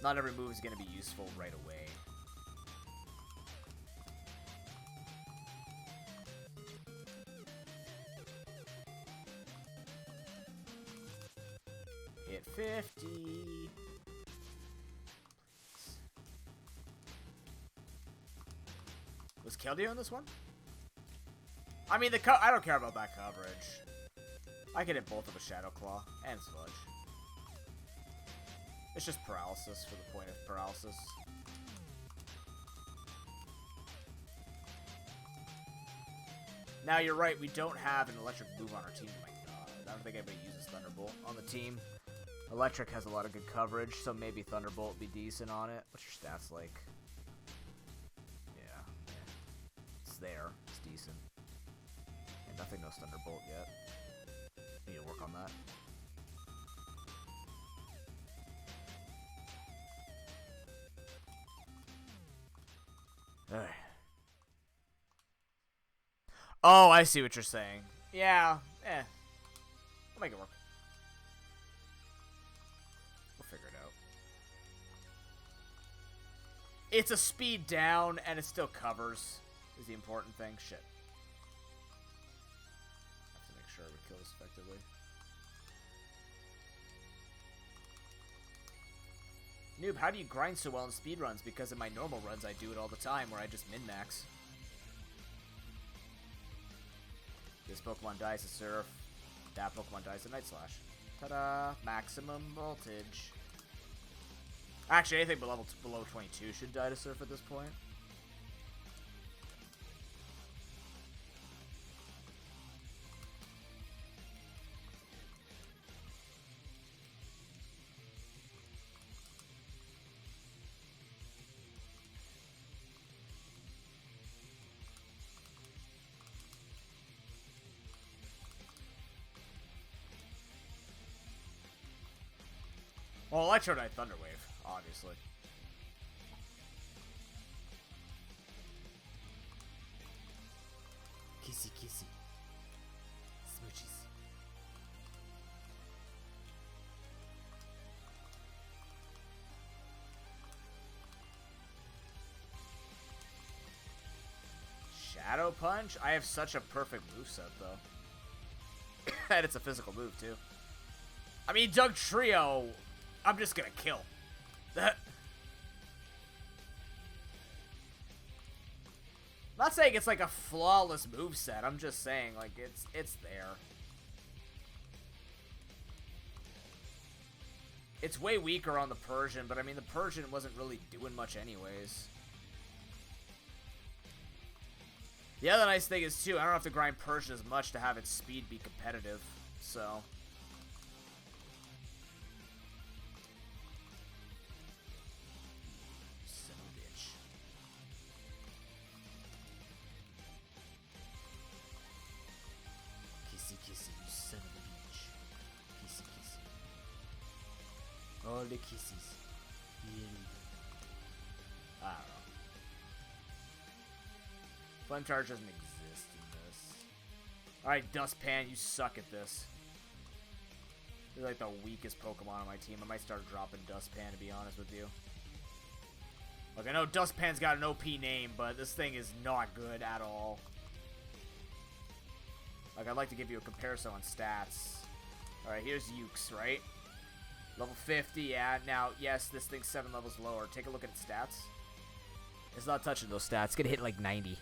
S1: Not every move is going to be useful right away. Hit 50. Was Keldeo in this one? I mean, I don't care about that coverage. I can hit both of a Shadow Claw and Sludge. It's just paralysis for the point of paralysis. Now, you're right, we don't have an electric move on our team. Oh my god, I don't think anybody uses Thunderbolt on the team. Electric has a lot of good coverage, so maybe Thunderbolt would be decent on it. What's your stats like? Yeah. It's there. It's decent. And nothing knows Thunderbolt yet. Need to work on that. Alright. Oh, I see what you're saying. Yeah. I'll make it work. We'll figure it out. It's a speed down, and it still covers, is the important thing. Shit. Have to make sure we kill this effectively. Noob, how do you grind so well in speedruns? Because in my normal runs, I do it all the time, where I just min-max. This Pokemon dies to Surf. That Pokemon dies to Night Slash. Ta-da! Maximum voltage. Actually, anything below 22 should die to Surf at this point. Well, Electrodite Thunder Wave, obviously. Kissy kissy. Smoochies. Shadow Punch? I have such a perfect moveset, though. And it's a physical move, too. I mean, Doug Trio, I'm just gonna kill. I'm not saying it's like a flawless moveset. I'm just saying, like, it's there. It's way weaker on the Persian, but I mean, the Persian wasn't really doing much anyways. The other nice thing is, too, I don't have to grind Persian as much to have its speed be competitive, so... Son of a bitch. Kissy, kissy, you son of a bitch. Kissy, kissy. All the kisses. Yeah. I don't know. Flame Charge doesn't exist in this. Alright, Dustpan, you suck at this. You're like the weakest Pokemon on my team. I might start dropping Dustpan, to be honest with you. Look, I know Dustpan's got an OP name, but this thing is not good at all. Like, I'd like to give you a comparison on stats. Alright, here's Ukes, right? Level 50, yeah. Now, yes, this thing's 7 levels lower. Take a look at its stats. It's not touching those stats. It's gonna hit like 90.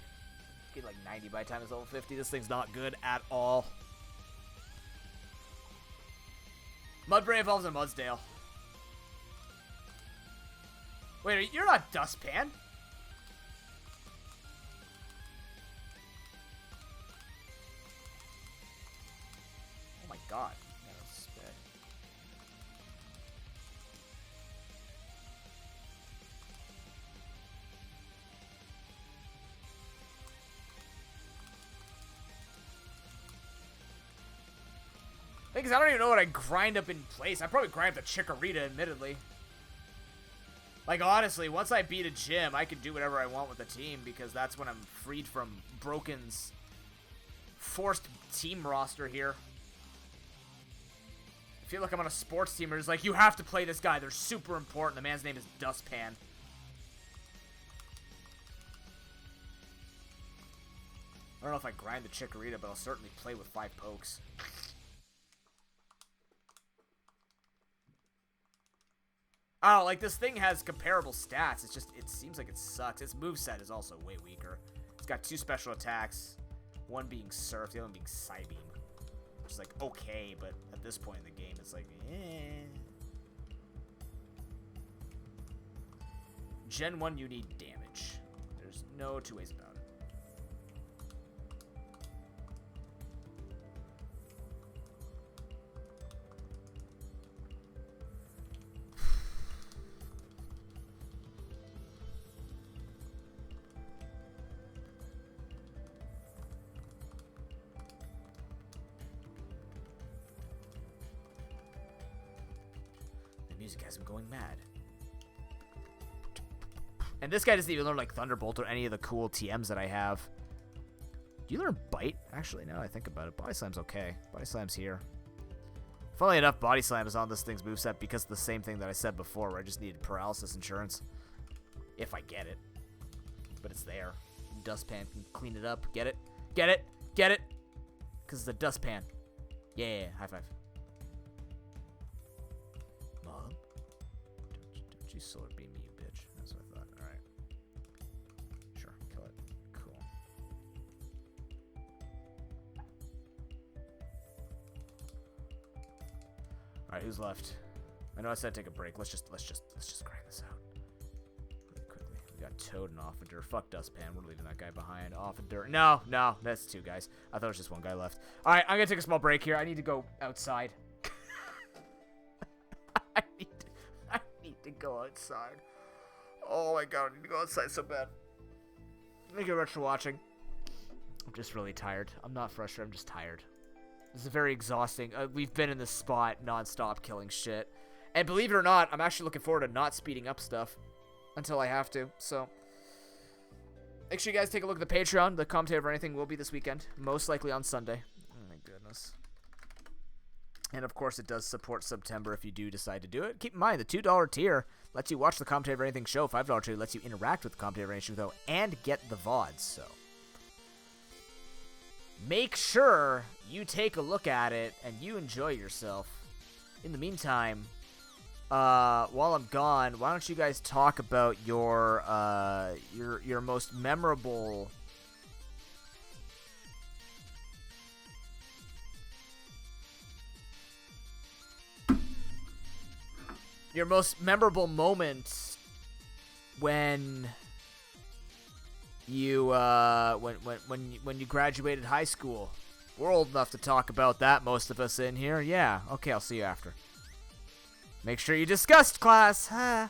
S1: Get like 90 by the time it's level 50. This thing's not good at all. Mudbray evolves in Mudsdale. Wait, you're not Dustpan. Oh my god. Because I don't even know what I grind up in place. I probably grind up the Chikorita, admittedly. Like, honestly, once I beat a gym, I can do whatever I want with the team, because that's when I'm freed from Broken's forced team roster here. I feel like I'm on a sports team where it's like, you have to play this guy. They're super important. The man's name is Dustpan. I don't know if I grind the Chikorita, but I'll certainly play with 5 pokes. Oh, like, this thing has comparable stats. It's just, it seems like it sucks. Its moveset is also way weaker. It's got 2 special attacks. One being Surf, the other one being Psybeam. Which is, like, okay, but at this point in the game, it's like, eh. Gen 1, you need damage. There's no 2 ways about it. Music has him going mad. And this guy doesn't even learn like Thunderbolt or any of the cool TMs that I have. Do you learn Bite? Actually, now I think about it, Body Slam's okay. Body Slam's here. Funnily enough, Body Slam is on this thing's moveset because of the same thing that I said before, where I just needed paralysis insurance. If I get it. But it's there. Dustpan can clean it up. Get it? Get it? Get it? Because it's a Dustpan. Yeah, high five. Don't you solar beam me, you bitch. That's what I thought. Alright. Sure, kill it. Cool. Alright, who's left? I know I said take a break. Let's just grind this out. Really quickly. We got Toad and Offadur. Fuck Dustpan. We're leaving that guy behind. Offadur. No, that's 2 guys. I thought it was just 1 guy left. Alright, I'm gonna take a small break here. I need to go outside. I need to go outside. Oh my god, I need to go outside so bad. Thank you very much for watching. I'm just really tired. I'm not frustrated, I'm just tired. This is very exhausting. We've been in this spot non-stop killing shit. And believe it or not, I'm actually looking forward to not speeding up stuff until I have to. So, make sure you guys take a look at the Patreon. The commentator for anything will be this weekend. Most likely on Sunday. Oh my goodness. And, of course, it does support September if you do decide to do it. Keep in mind, the $2 tier lets you watch the Commentator for Anything show. $5 tier lets you interact with the Commentator for Anything show, and get the VODs. So, make sure you take a look at it and you enjoy yourself. In the meantime, while I'm gone, why don't you guys talk about your most memorable Your most memorable moment when you when you graduated high school. We're old enough to talk about that, most of us in here. Yeah, okay, I'll see you after. Make sure you discussed class, huh?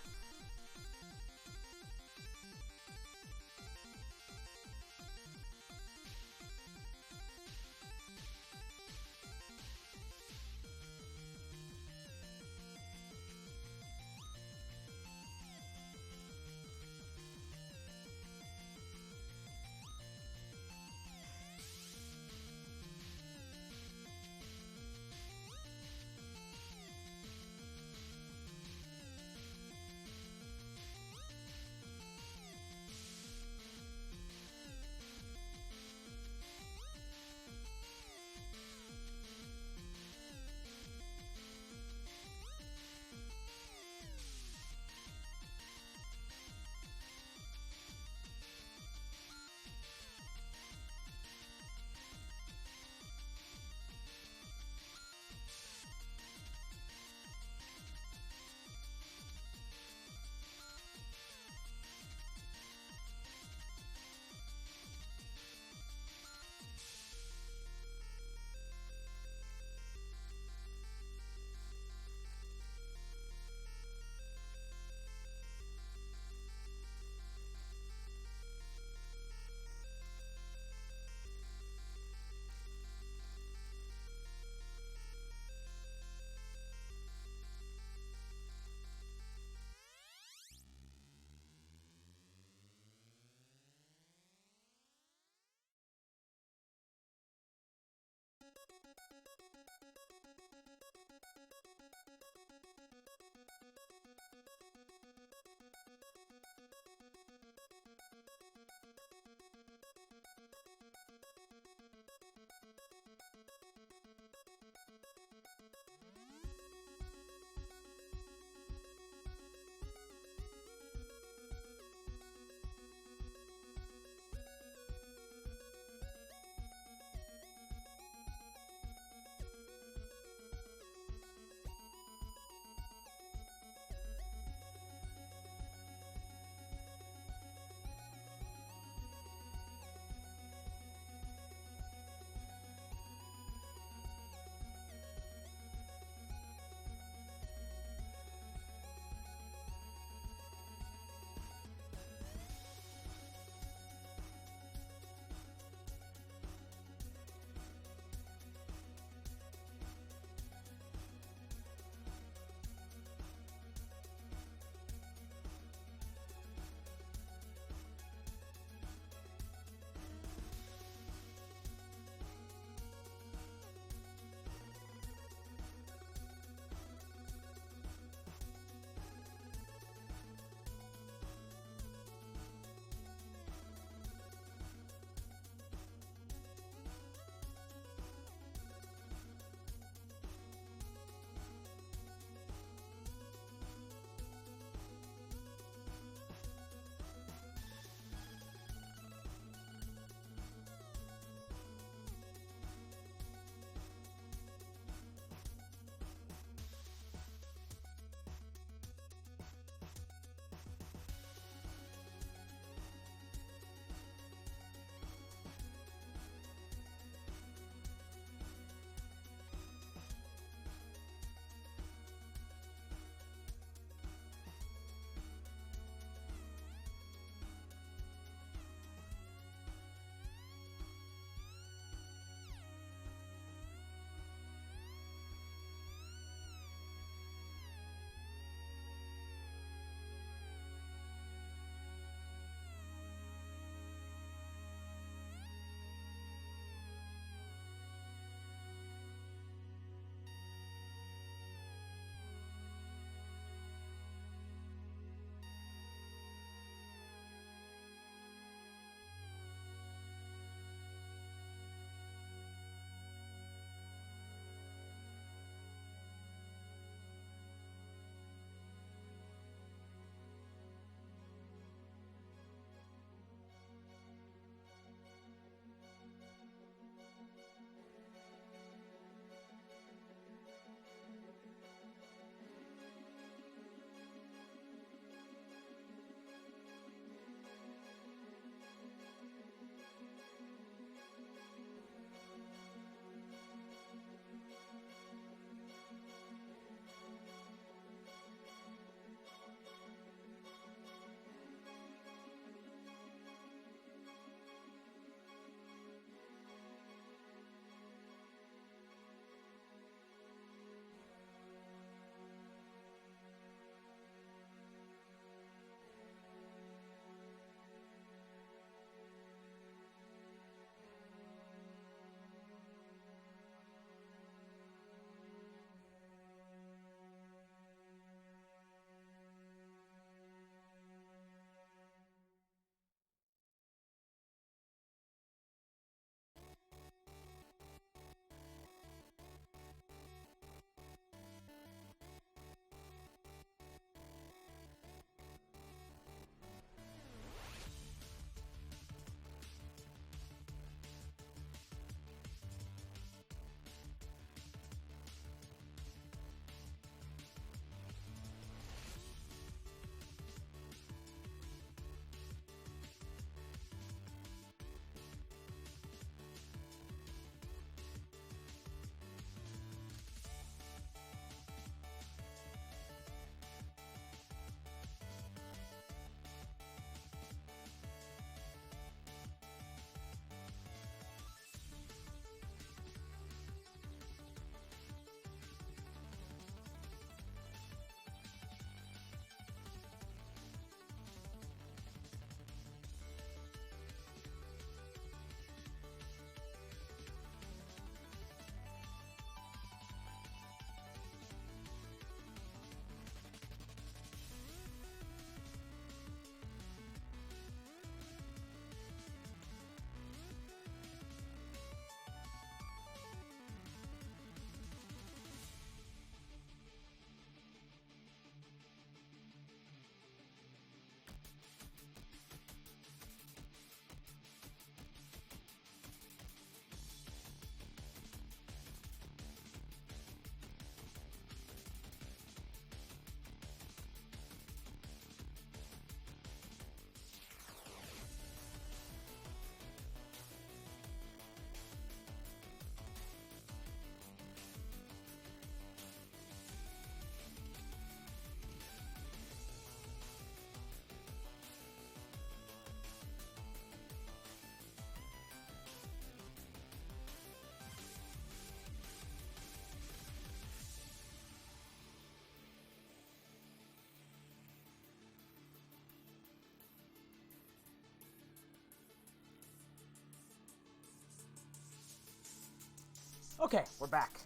S1: Okay, we're back.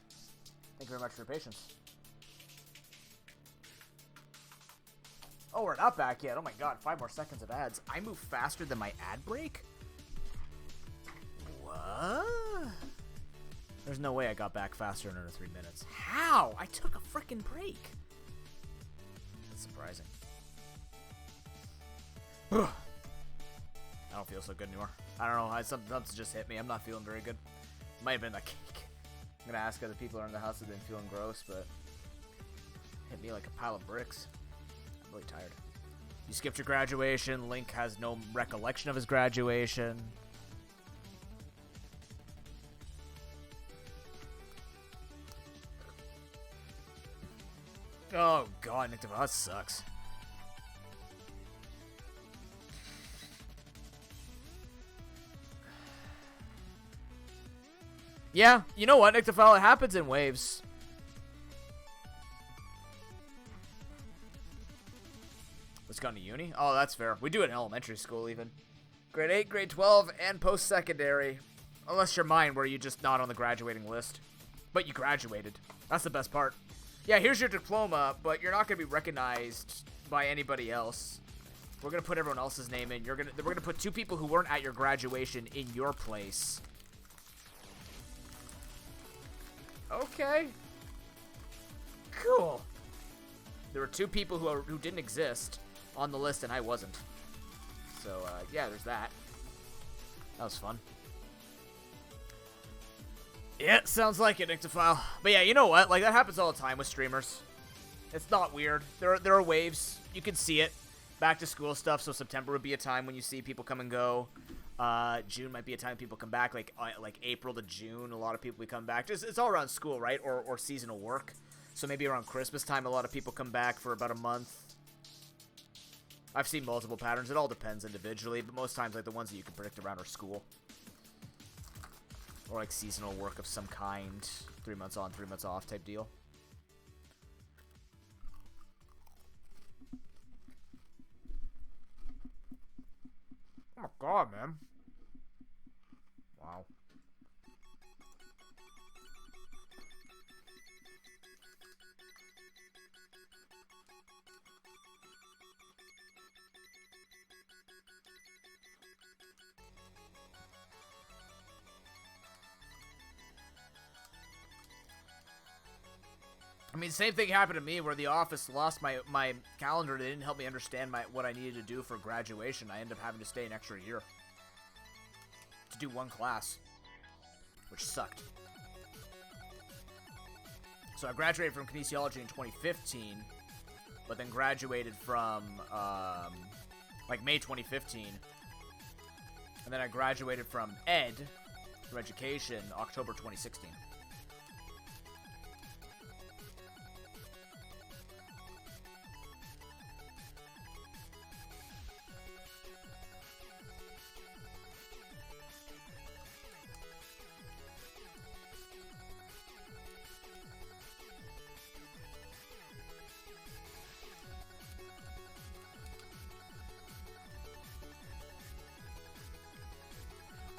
S1: Thank you very much for your patience. Oh, we're not back yet. Oh my god, 5 more seconds of ads. I move faster than my ad break? What? There's no way I got back faster in under 3 minutes. How? I took a freaking break. That's surprising. I don't feel so good anymore. I don't know. Something just hit me. I'm not feeling very good. Might have been the cake. I'm gonna ask other people around the house if they've been feeling gross, but hit me like a pile of bricks. I'm really tired. You skipped your graduation. Link has no recollection of his graduation. Oh god, Nick, that sucks. Yeah, you know what, Nick, it happens in waves. Let's go to uni? Oh, that's fair. We do it in elementary school, even. Grade 8, grade 12, and post-secondary. Unless you're mine, where you're just not on the graduating list. But you graduated. That's the best part. Yeah, here's your diploma, but you're not going to be recognized by anybody else. We're going to put everyone else's name in. We're going to put 2 people who weren't at your graduation in your place. Okay. Cool. There were 2 people who didn't exist on the list, and I wasn't. So, yeah, there's that. That was fun. Yeah, sounds like it, Nictophile. But yeah, you know what? Like, that happens all the time with streamers. It's not weird. There are waves. You can see it. Back to school stuff, so September would be a time when you see people come and go. June might be a time people come back, like April to June, a lot of people come back. It's all around school, right? Or seasonal work. So maybe around Christmas time, a lot of people come back for about a month. I've seen multiple patterns. It all depends individually, but most times, like, the ones that you can predict around are school. Or, like, seasonal work of some kind. 3 months on, 3 months off type deal. Oh my god, man. Wow. I mean, same thing happened to me where the office lost my calendar. They didn't help me understand what I needed to do for graduation. I ended up having to stay an extra year to do 1 class, which sucked. So I graduated from kinesiology in 2015, but then graduated from, like, May 2015. And then I graduated from from education, October 2016.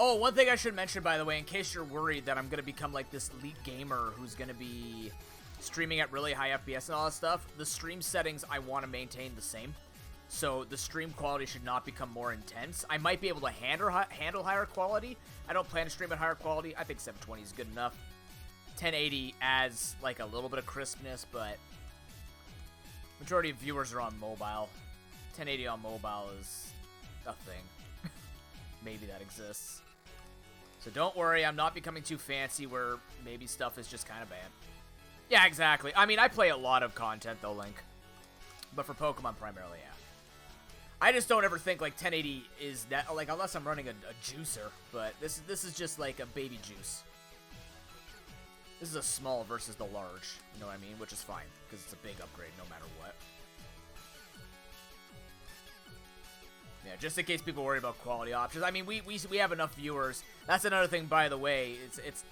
S1: Oh, one thing I should mention, by the way, in case you're worried that I'm going to become like this elite gamer who's going to be streaming at really high FPS and all that stuff, the stream settings I want to maintain the same. So the stream quality should not become more intense. I might be able to handle higher quality. I don't plan to stream at higher quality. I think 720 is good enough. 1080 adds like a little bit of crispness, but majority of viewers are on mobile. 1080 on mobile is a thing. Maybe that exists. So don't worry, I'm not becoming too fancy where maybe stuff is just kind of bad. Yeah, exactly. I mean, I play a lot of content though, Link. But for Pokemon primarily, yeah. I just don't ever think like 1080 is that, like, unless I'm running a juicer. But this is just like a baby juice. This is a small versus the large, you know what I mean? Which is fine, because it's a big upgrade no matter what. Yeah, just in case people worry about quality options. I mean, we have enough viewers. That's another thing, by the way. It's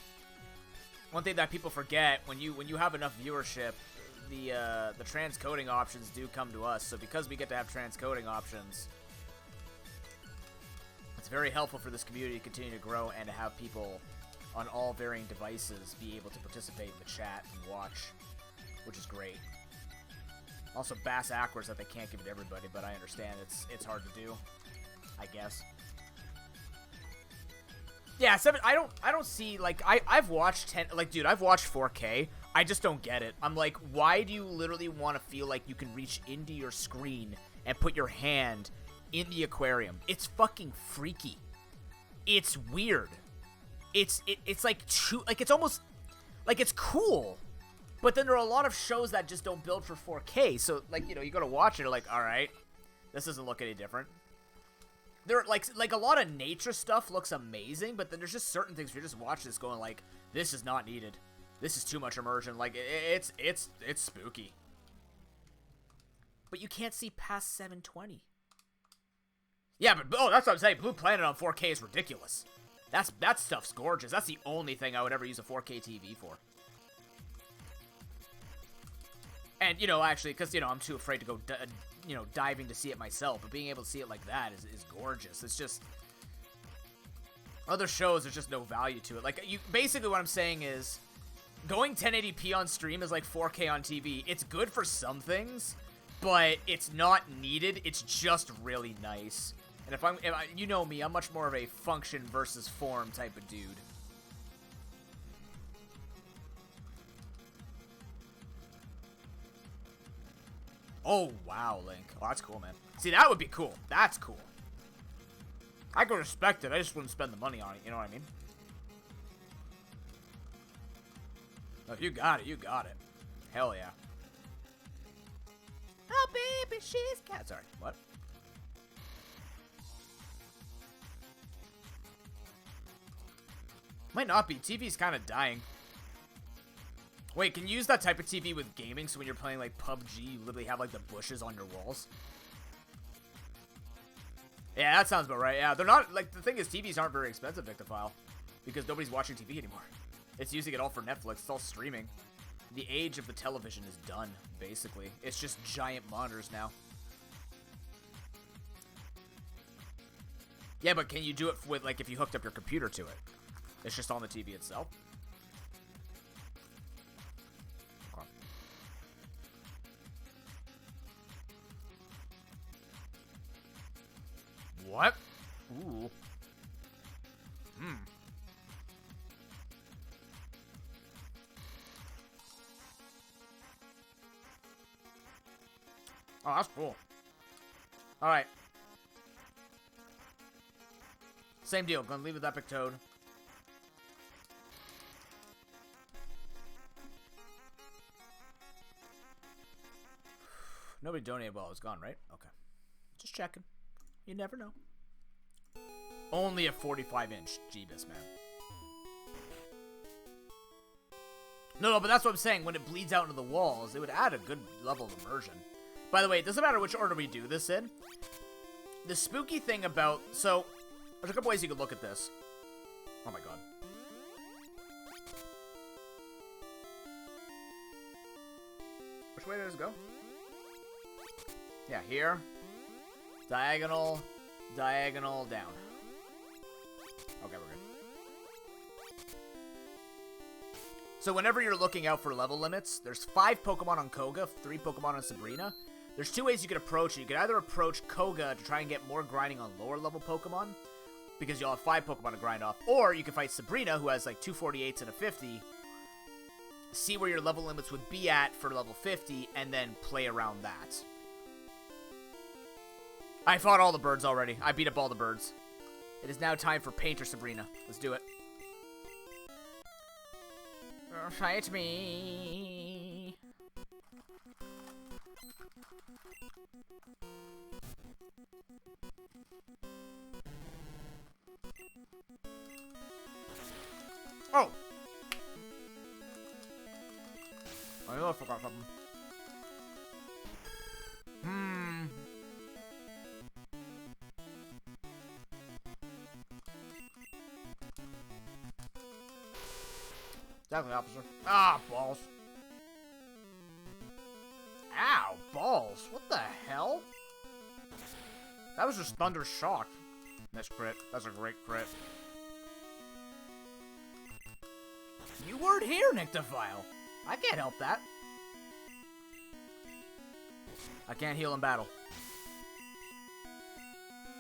S1: one thing that people forget when you have enough viewership. The transcoding options do come to us. So because we get to have transcoding options, it's very helpful for this community to continue to grow and to have people on all varying devices be able to participate in the chat and watch, which is great. Also, bass backwards that they can't give it to everybody, but I understand it's hard to do, I guess. Yeah, I don't see, like, I've watched dude, I've watched 4K. I just don't get it. I'm like, why do you literally want to feel like you can reach into your screen and put your hand in the aquarium? It's fucking freaky. It's weird. It's like, it's almost, like, it's cool. But then there are a lot of shows that just don't build for 4K. So, like, you know, you go to watch it, you're like, alright, this doesn't look any different. There, like a lot of nature stuff looks amazing, but then there's just certain things where you just watch this going like, this is not needed. This is too much immersion. Like, it's spooky. But you can't see past 720. Yeah, but, oh, that's what I'm saying. Blue Planet on 4K is ridiculous. That stuff's gorgeous. That's the only thing I would ever use a 4K TV for. And, you know, actually, because, you know, I'm too afraid to go, you know, diving to see it myself. But being able to see it like that is gorgeous. It's just... Other shows, there's just no value to it. Like, basically what I'm saying is... Going 1080p on stream is like 4K on TV. It's good for some things, but it's not needed. It's just really nice. And you know me, I'm much more of a function versus form type of dude. Oh, wow, Link. Oh, that's cool, man. See, that would be cool. That's cool. I could respect it. I just wouldn't spend the money on it. You know what I mean? Oh, you got it. You got it. Hell yeah. Oh, baby, she's cat. Sorry, what? Might not be. TV's kind of dying. Wait, can you use that type of TV with gaming so when you're playing, like, PUBG, you literally have, like, the bushes on your walls? Yeah, that sounds about right. Yeah, they're not, like, the thing is, TVs aren't very expensive, Victophile, because nobody's watching TV anymore. It's using it all for Netflix. It's all streaming. The age of the television is done, basically. It's just giant monitors now. Yeah, but can you do it with, like, if you hooked up your computer to it? It's just on the TV itself? Okay. What? Ooh. Hmm. Oh, that's cool. Alright. Same deal. Gonna leave with Epic Toad. Nobody donated while I was gone, right? Okay. Just checking. You never know. Only a 45-inch. Jeebus, man. No, but that's what I'm saying. When it bleeds out into the walls, it would add a good level of immersion. By the way, it doesn't matter which order we do this in. The spooky thing about... So, there's a couple ways you could look at this. Oh my god. Which way does it go? Yeah, here. Diagonal, diagonal, down. Okay, we're good. So whenever you're looking out for level limits, there's 5 Pokemon on Koga, 3 Pokemon on Sabrina. There's 2 ways you could approach it. You could either approach Koga to try and get more grinding on lower level Pokemon, because you'll have 5 Pokemon to grind off, or you can fight Sabrina, who has like 2 48s and a 50, see where your level limits would be at for level 50, and then play around that. I fought all the birds already. I beat up all the birds. It is now time for Painter Sabrina. Let's do it. Fight me. Oh! I know I forgot something. Definitely officer. Ah, balls. Ow, balls. What the hell? That was just Thunder Shock. Nice crit. That's a great crit. word here, Nyctophile. I can't help that. I can't heal in battle.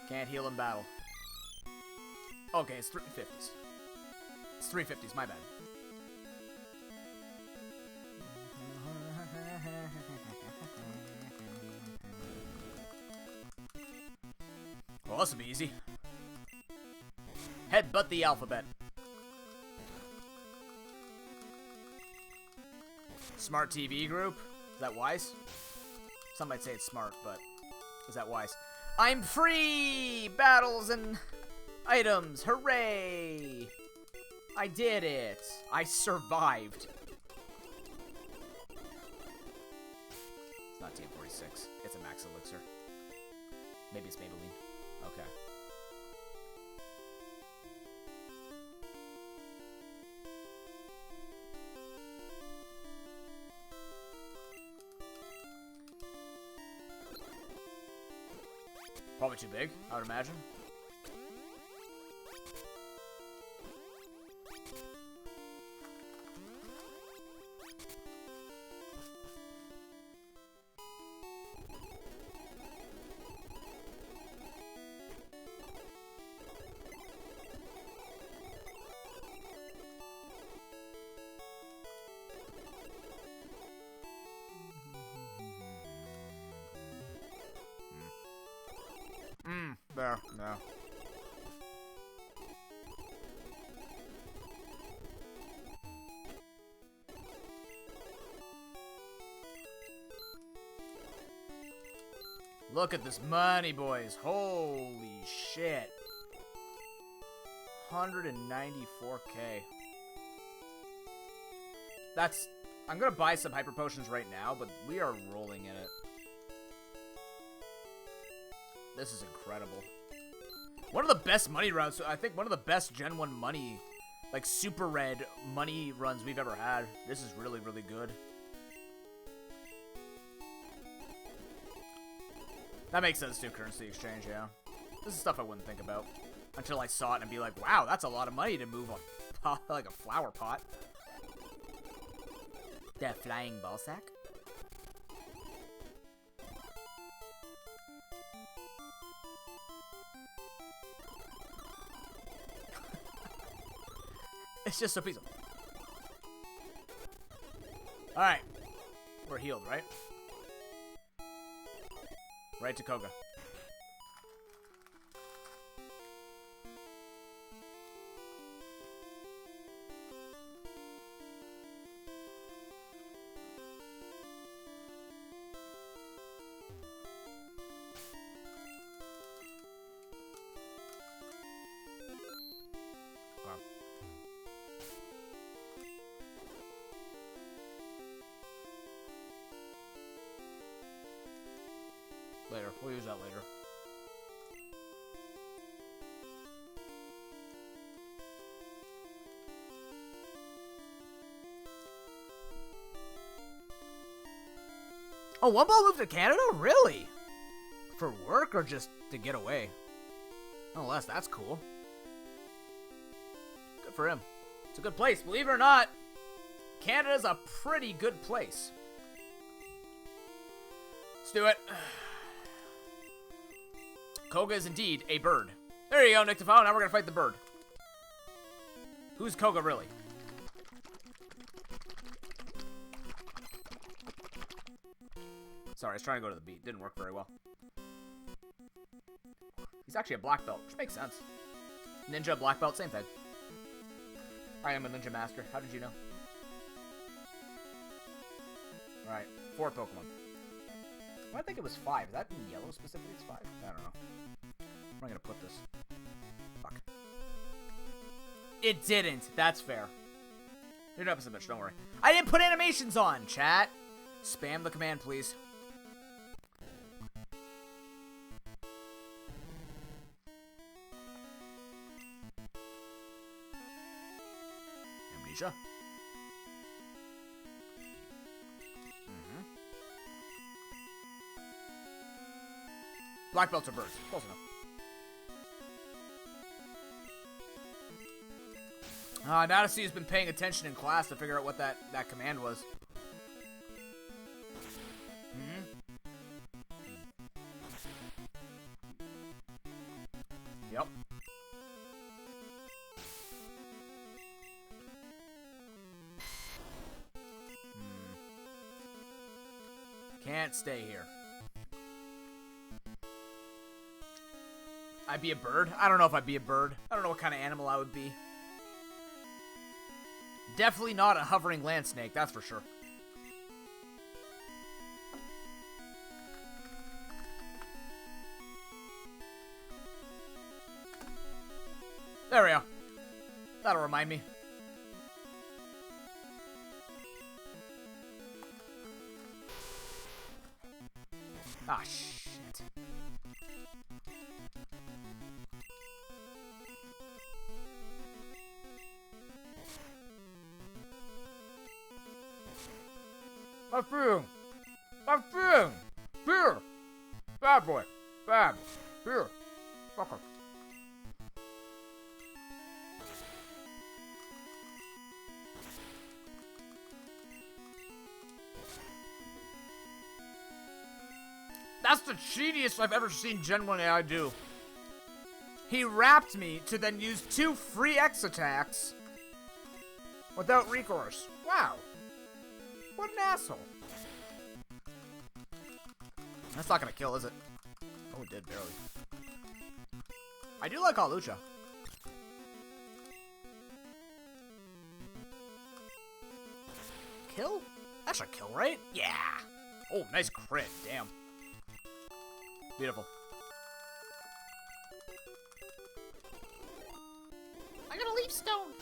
S1: Can't heal in battle. Okay, it's 350s. It's 350s, my bad. Well, this will be easy. Headbutt the alphabet. Smart TV group? Is that wise? Some might say it's smart, but is that wise? I'm free! Battles and items! Hooray! I did it! I survived. It's not TM46. It's a Max Elixir. Maybe it's Maybelline. Okay. Probably too big, I would imagine. There, no. Look at this money, boys. Holy shit. 194k. That's... I'm gonna buy some hyper potions right now, but we are rolling in it. This is incredible. One of the best money runs, I think one of the best Gen 1 money, like super red money runs we've ever had. This is really, really good. That makes sense too, currency exchange, yeah. This is stuff I wouldn't think about until I saw it and be like, wow, that's a lot of money to move a pot, like a flower pot. The flying ball sack? It's just a piece of... Alright. We're healed, right? Right to Koga. Later. We'll use that later. Oh, one ball moved to Canada? Really? For work or just to get away? Nonetheless, that's cool. Good for him. It's a good place. Believe it or not, Canada's a pretty good place. Let's do it. Koga is indeed a bird. There you go, Nyctophile. Now we're gonna fight the bird. Who's Koga really? Sorry, I was trying to go to the beat. Didn't work very well. He's actually a black belt, which makes sense. Ninja, black belt, same thing. I am a ninja master. How did you know? Alright, 4 Pokemon. I think it was 5. Is that in yellow specifically? It's 5? I don't know. Where am I gonna put this? Fuck. It didn't. That's fair. You're not a bitch, don't worry. I didn't put animations on, chat! Spam the command, please. Amnesia. Black belts are birds. Close enough. Now to see who's been paying attention in class to figure out what that command was. Yep. Can't stay here. I'd be a bird? I don't know if I'd be a bird. I don't know what kind of animal I would be. Definitely not a hovering land snake, that's for sure. There we go. That'll remind me. Ah, shit. I'm feeling. Beer. Bad boy. Bad. Beer. Fucker. That's the cheatiest I've ever seen Gen 1 AI do. He wrapped me to then use 2 free X attacks without recourse. Wow. What an asshole. That's not gonna kill, is it? Oh, it did, barely. I do like Alucha. Kill? That should kill, right? Yeah. Oh, nice crit. Damn. Beautiful. I got a leaf stone.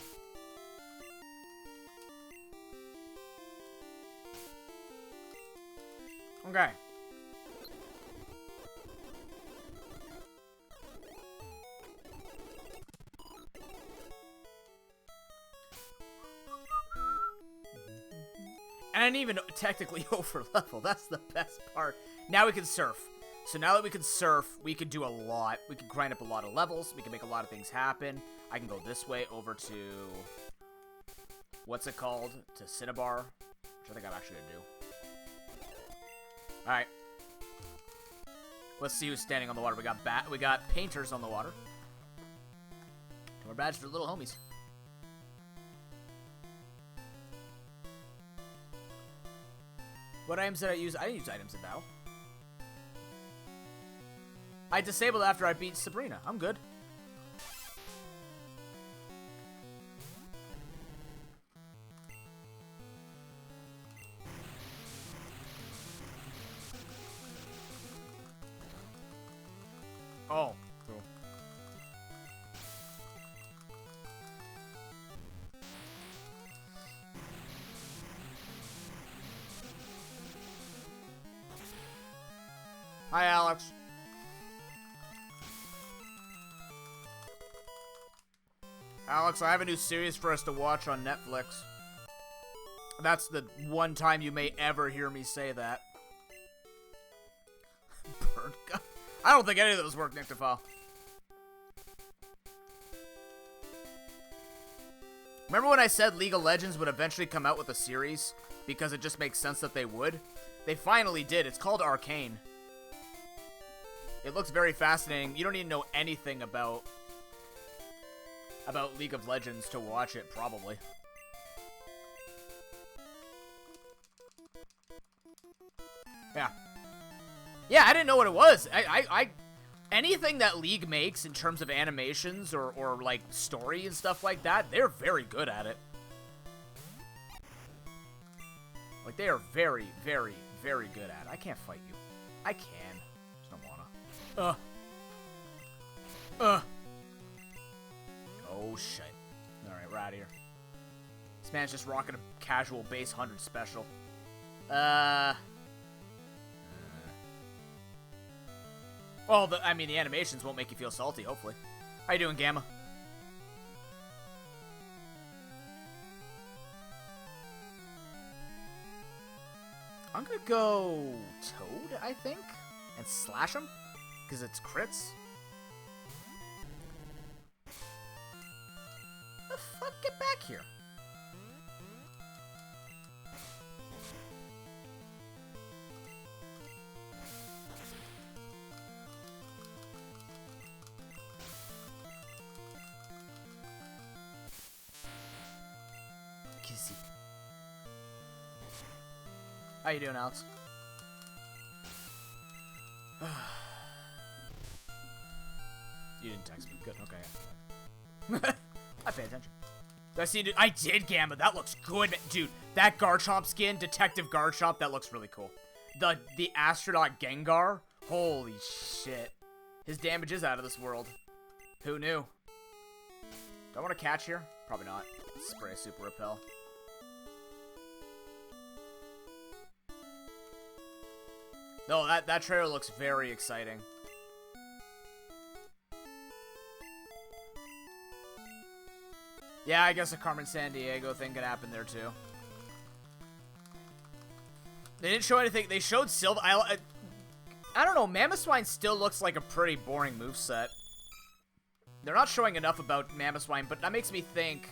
S1: Okay. And I didn't even technically over level. That's the best part. Now we can surf. So now that we can surf, we can do a lot. We can grind up a lot of levels. We can make a lot of things happen. I can go this way over to... what's it called? To Cinnabar. Which I think I'm actually going to do. Alright. Let's see who's standing on the water. We got painters on the water. And we're badged for little homies. What items did I use? I didn't use items in battle. I disabled after I beat Sabrina. I'm good. Oh, cool. Hi, Alex. Alex, I have a new series for us to watch on Netflix. That's the one time you may ever hear me say that. Bird gun. I don't think any of those work, Nyctophile. Remember when I said League of Legends would eventually come out with a series? Because it just makes sense that they would? They finally did. It's called Arcane. It looks very fascinating. You don't need to know anything about League of Legends to watch it, probably. Yeah. Yeah, I didn't know what it was. Anything that League makes in terms of animations or like, story and stuff like that, they're very good at it. Like, they are very, very, very good at it. I can't fight you. I can. Just don't wanna. Oh, shit. Alright, we're out of here. This man's just rocking a casual base 100 special. Well, I mean, the animations won't make you feel salty, hopefully. How you doing, Gamma? I'm gonna go Toad, I think, and slash him, because it's crits. The fuck? Get back here. Kissy. How you doing, Alex? You didn't text me. Good. Okay. I pay attention. I did, Gamma. That looks good, dude. That Garchomp skin, Detective Garchomp, that looks really cool. The astronaut Gengar, holy shit. His damage is out of this world. Who knew? Do I want to catch here? Probably not. Spray a Super Repel. No, that trailer looks very exciting. Yeah, I guess a Carmen Sandiego thing could happen there, too. They didn't show anything. They showed Silva. I don't know. Mamoswine still looks like a pretty boring moveset. They're not showing enough about Mamoswine, but that makes me think,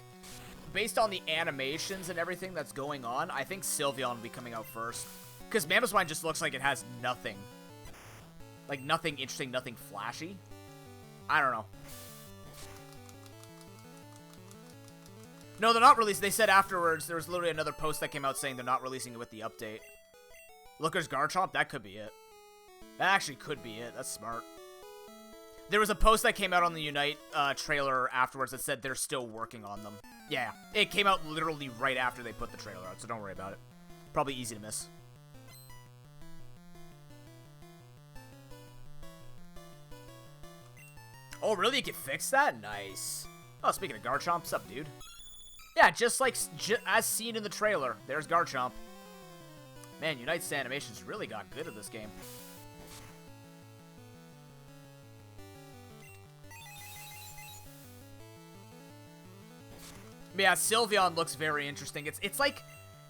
S1: based on the animations and everything that's going on, I think Sylveon will be coming out first. Because Mamoswine just looks like it has nothing. Like, nothing interesting, nothing flashy. I don't know. No, they're not releasing. They said afterwards, there was literally another post that came out saying they're not releasing it with the update. Look, there's Garchomp. That could be it. That actually could be it. That's smart. There was a post that came out on the Unite trailer afterwards that said they're still working on them. Yeah, it came out literally right after they put the trailer out, so don't worry about it. Probably easy to miss. Oh, really? You can fix that? Nice. Oh, speaking of Garchomp, what's up, dude? Yeah, just like as seen in the trailer, there's Garchomp. Man, Unite's animations really got good at this game. Yeah, Sylveon looks very interesting. It's like,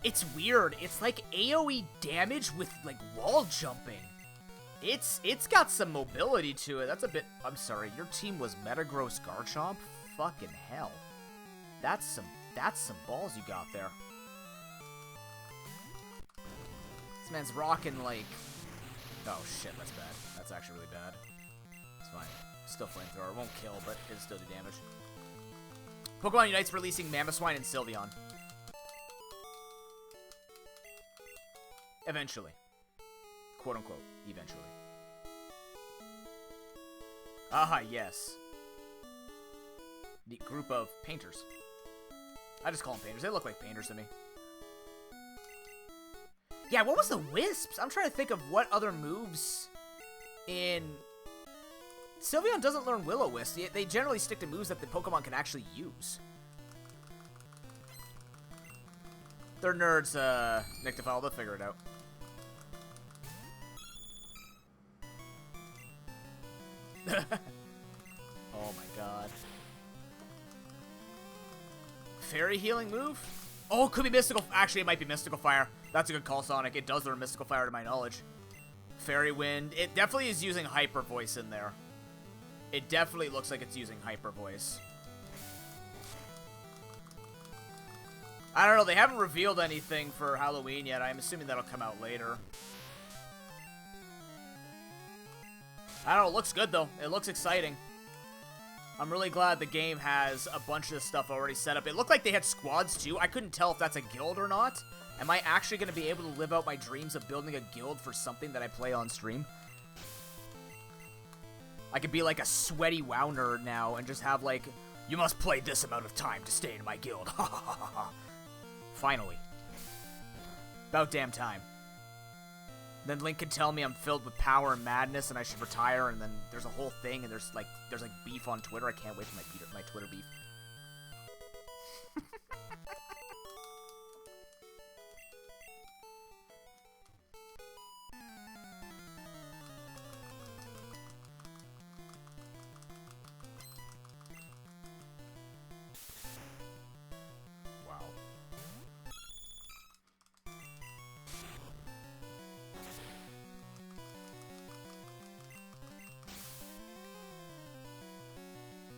S1: it's weird. It's like AoE damage with like wall jumping. It's got some mobility to it. That's a bit. I'm sorry. Your team was Metagross Garchomp. Fucking hell. That's some balls you got there. This man's rocking like. Oh shit, that's bad. That's actually really bad. It's fine. Still flamethrower. It won't kill, but it'll still do damage. Pokemon Unite's releasing Mamoswine and Sylveon. Eventually. Quote unquote. Eventually. Ah, yes. The group of painters. I just call them painters. They look like painters to me. Yeah, what was the Wisps? I'm trying to think of what other moves in... Sylveon doesn't learn Will-O-Wisp. They generally stick to moves that the Pokemon can actually use. They're nerds, Nyctophile. They'll figure it out. Oh my god. Fairy healing move? Oh, it could be Mystical. Actually, it might be Mystical Fire. That's a good call, Sonic. It does learn Mystical Fire to my knowledge. Fairy Wind. It definitely is using Hyper Voice in there. It definitely looks like it's using Hyper Voice. I don't know. They haven't revealed anything for Halloween yet. I'm assuming that'll come out later. I don't know. It looks good, though. It looks exciting. I'm really glad the game has a bunch of stuff already set up. It looked like they had squads, too. I couldn't tell if that's a guild or not. Am I actually going to be able to live out my dreams of building a guild for something that I play on stream? I could be like a sweaty WoW nerd now and just have like, you must play this amount of time to stay in my guild. Ha ha ha ha. Finally. About damn time. Then Link could tell me I'm filled with power and madness and I should retire, and then there's a whole thing and there's like beef on Twitter. I can't wait for my Twitter beef.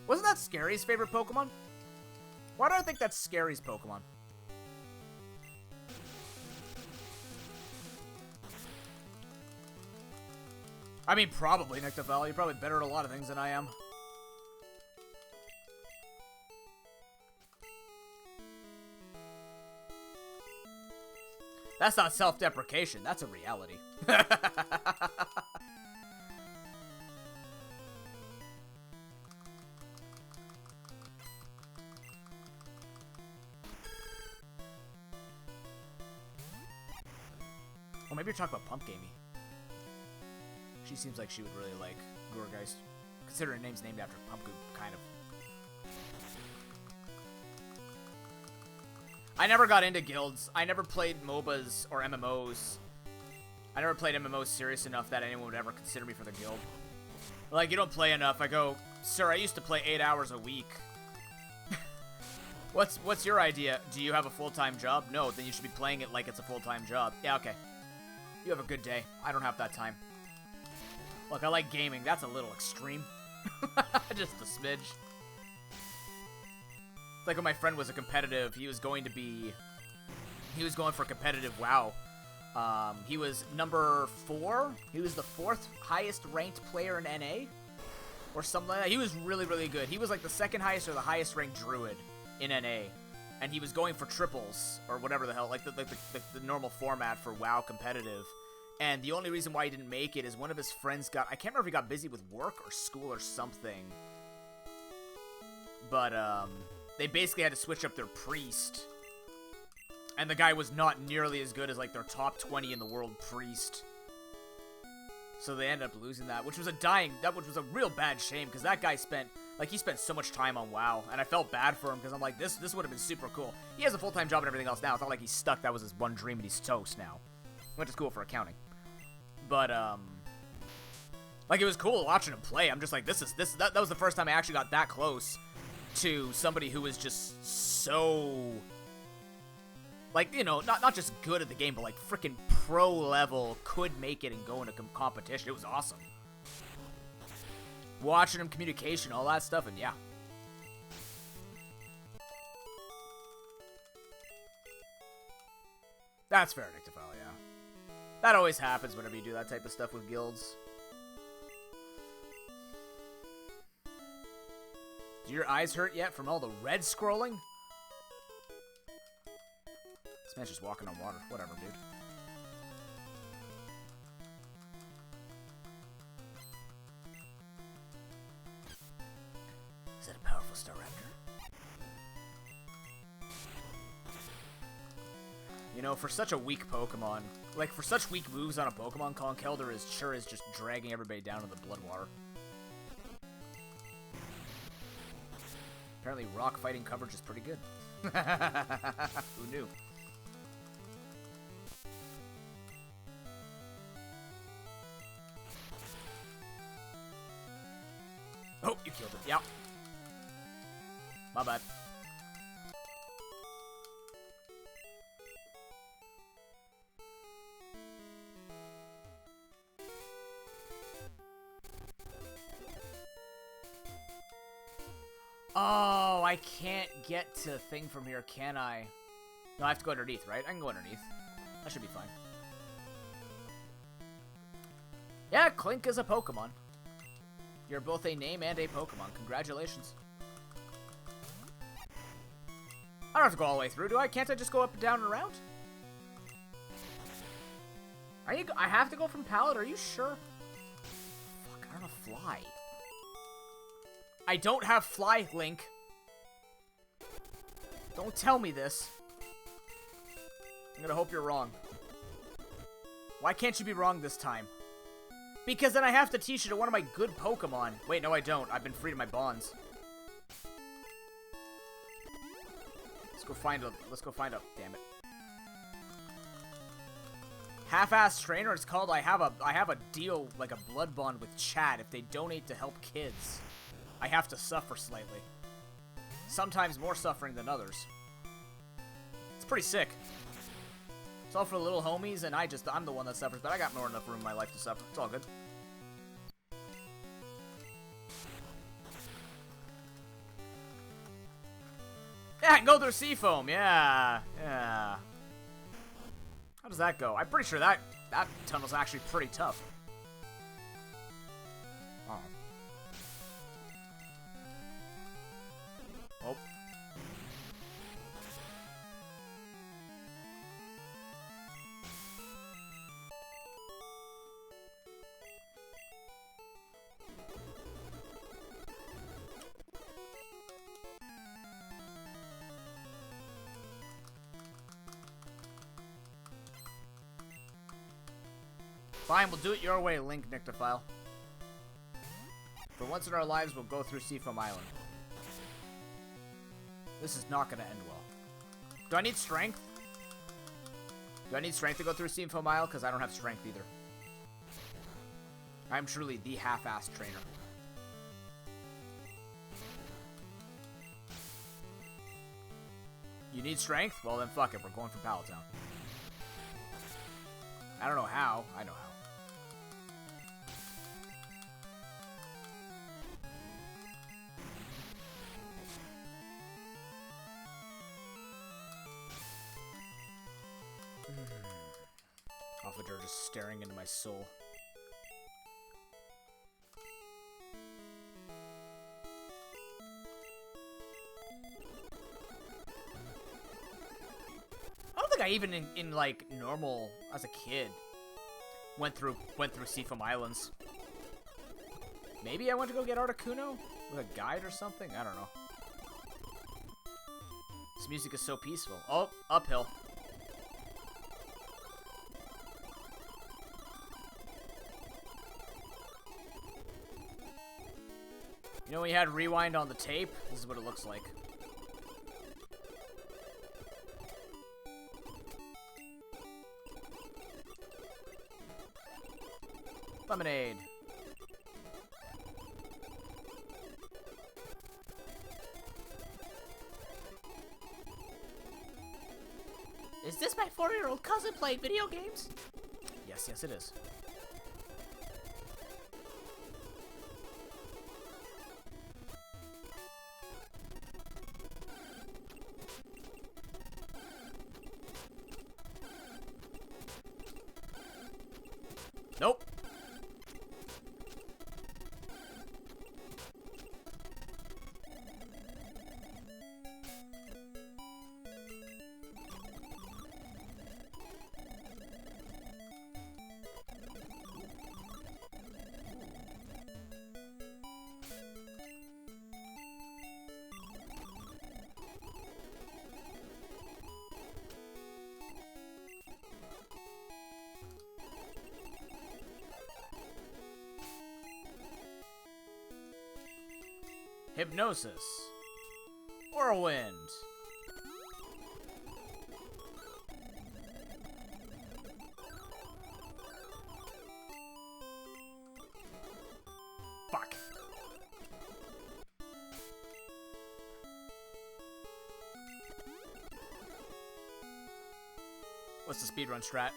S1: Wasn't that Scary's favorite Pokemon? Why do I think that's Scary's Pokemon? I mean, probably, Nyctophil. You're probably better at a lot of things than I am. That's not self-deprecation. That's a reality. Well, maybe you're talking about Pump Gamey. She seems like she would really like Gourgeist. Considering her name's named after Pumpkin, kind of. I never got into guilds. I never played MOBAs or MMOs. I never played MMOs serious enough that anyone would ever consider me for the guild. Like, you don't play enough. I go, sir, I used to play 8 hours a week. What's your idea? Do you have a full-time job? No, then you should be playing it like it's a full-time job. Yeah, okay. You have a good day. I don't have that time. Look, I like gaming. That's a little extreme. Just a smidge. It's like when my friend was a competitive, he was going for competitive WoW. He was number 4. He was the 4th highest ranked player in NA. Or something like that. He was really, really good. He was like the 2nd highest or the highest ranked druid in NA. And he was going for triples, or whatever the hell, like the normal format for WoW competitive. And the only reason why he didn't make it is one of his friends got, I can't remember if he got busy with work or school or something. But, they basically had to switch up their priest. And the guy was not nearly as good as, like, their top 20 in the world priest. So they ended up losing that, which was a real bad shame, because that guy spent, like, he spent so much time on WoW, and I felt bad for him, because I'm like, this would have been super cool. He has a full-time job and everything else now. It's not like he's stuck. That was his one dream, and he's toast now. Went to school for accounting. But, like, it was cool watching him play. I'm just like, that was the first time I actually got that close to somebody who was just so, like, you know, not just good at the game, but, like, freaking pro level, could make it and go into competition. It was awesome. Watching him, communication, all that stuff, and yeah. That's fair, Nyctophil, yeah. That always happens whenever you do that type of stuff with guilds. Do your eyes hurt yet from all the red scrolling? This man's just walking on water. Whatever, dude. Is that a powerful Staraptor? You know, for such a weak Pokemon, like, for such weak moves on a Pokemon, Conkeldurr is just dragging everybody down to the blood water. Apparently, rock fighting coverage is pretty good. Who knew? Oh, you killed it. Yeah. My bad. Oh, I can't get to thing from here, can I? No, I have to go underneath, right? I can go underneath. That should be fine. Yeah, Clink is a Pokemon. You're both a name and a Pokemon. Congratulations. I don't have to go all the way through, do I? Can't I just go up and down and around? I have to go from pallet? Are you sure? Fuck, I don't know fly. I don't have fly, Link. Don't tell me this. I'm gonna hope you're wrong. Why can't you be wrong this time? Because then I have to teach you to one of my good Pokemon. Wait, no I don't. I've been freed of my bonds. Let's go find a, damn it. Half-ass trainer, it's called I have a deal, like a blood bond with Chad. If they donate to help kids, I have to suffer slightly. Sometimes more suffering than others. It's pretty sick. It's all for the little homies, and I'm the one that suffers, but I got more than enough room in my life to suffer. It's all good. through Seafoam, yeah. Yeah. How does that go? I'm pretty sure that tunnel's actually pretty tough. Oh. Oh. Fine, we'll do it your way, Link Nyctophile. For once in our lives, we'll go through Seafoam Island. This is not going to end well. Do I need strength? Do I need strength to go through Seafoam Isle? Because I don't have strength either. I'm truly the half-assed trainer. You need strength? Well then fuck it, we're going for Pallet Town. I don't know how. I know how. Officer just staring into my soul. I don't think I even in like normal as a kid went through Seafoam Islands. Maybe I went to go get Articuno with a guide or something. I don't know. This music is so peaceful. Oh, uphill. You know when you had rewind on the tape? This is what it looks like. Lemonade. Is this my 4-year-old cousin playing video games? Yes, yes it is. Nope. Hypnosis. Whirlwind. Fuck. What's the speedrun strat?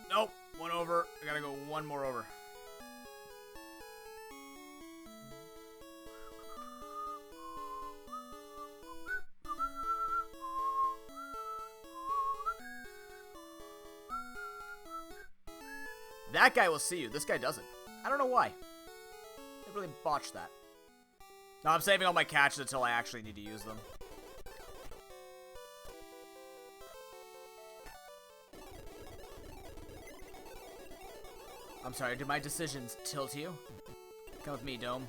S1: Nope. One over. I gotta go one more over. That guy will see you. This guy doesn't. I don't know why. They really botched that. No, I'm saving all my catches until I actually need to use them. I'm sorry, did my decisions tilt you? Come with me, Dome.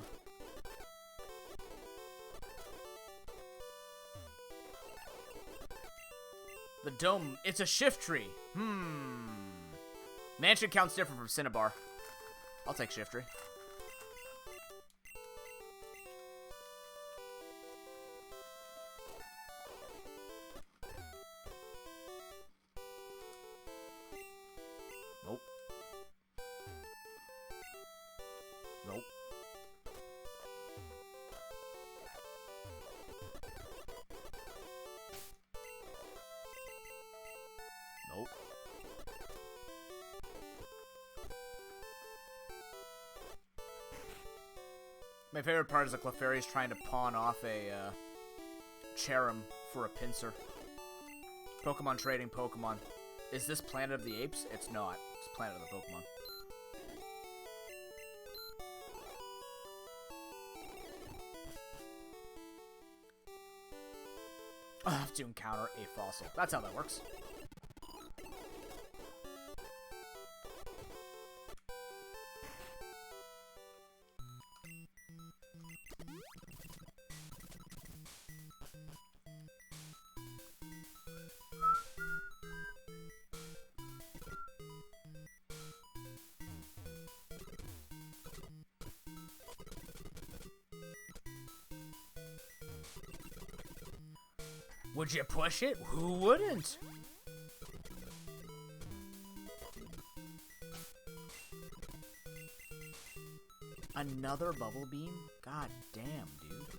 S1: The Dome, it's a shift tree. Mansion counts different from Cinnabar. I'll take shift tree. Nope. Nope. Nope. My favorite part is the Clefairy's trying to pawn off a Cherim for a pincer. Pokemon trading Pokemon. Is this Planet of the Apes? It's not. It's Planet of the Pokemon. I have to encounter a fossil. That's how that works. Would you push it? Who wouldn't? Another bubble beam? God damn, dude.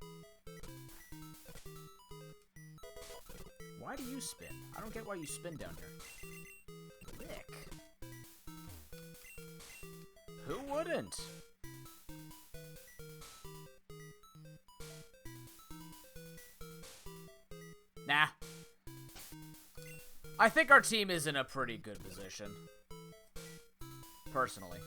S1: Why do you spin? I don't get why you spin down here. Nick. Who wouldn't? Nah. I think our team is in a pretty good position. Personally.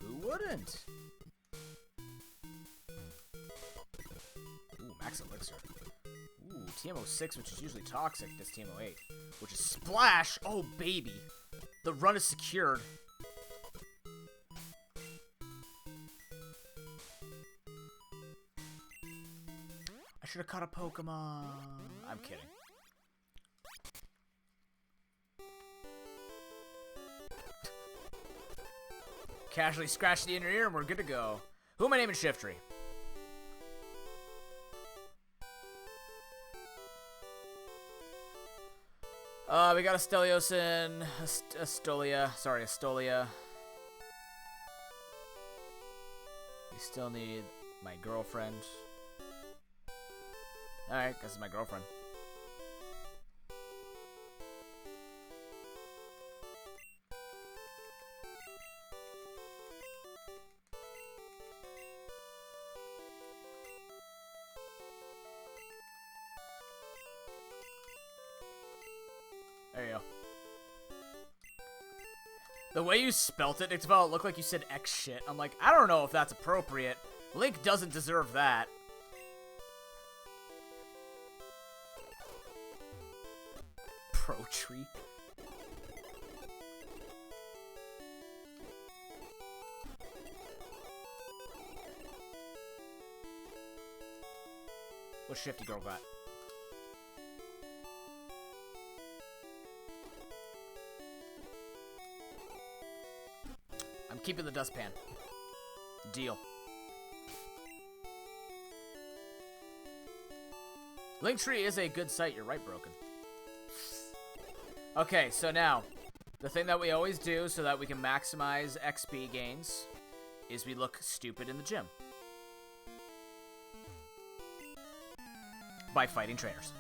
S1: Who wouldn't? Ooh, max elixir. Ooh, TMO6, which is usually toxic, does TMO8. Which is splash! Oh, baby. The run is secured. I should have caught a Pokemon. I'm kidding. Casually scratch the inner ear and we're good to go. Who am I naming Shiftry? We got Asteliosin, Astolia. We still need my girlfriend. Alright, this is my girlfriend. There you go. The way you spelt it, Ixval, it looked like you said X shit. I'm like, I don't know if that's appropriate. Link doesn't deserve that. Pro tree. What Shifty Girl got? I'm keeping the dustpan. Deal. Linktree is a good site, you're right, Broken. Okay, so now, the thing that we always do so that we can maximize XP gains is we look stupid in the gym. By fighting trainers.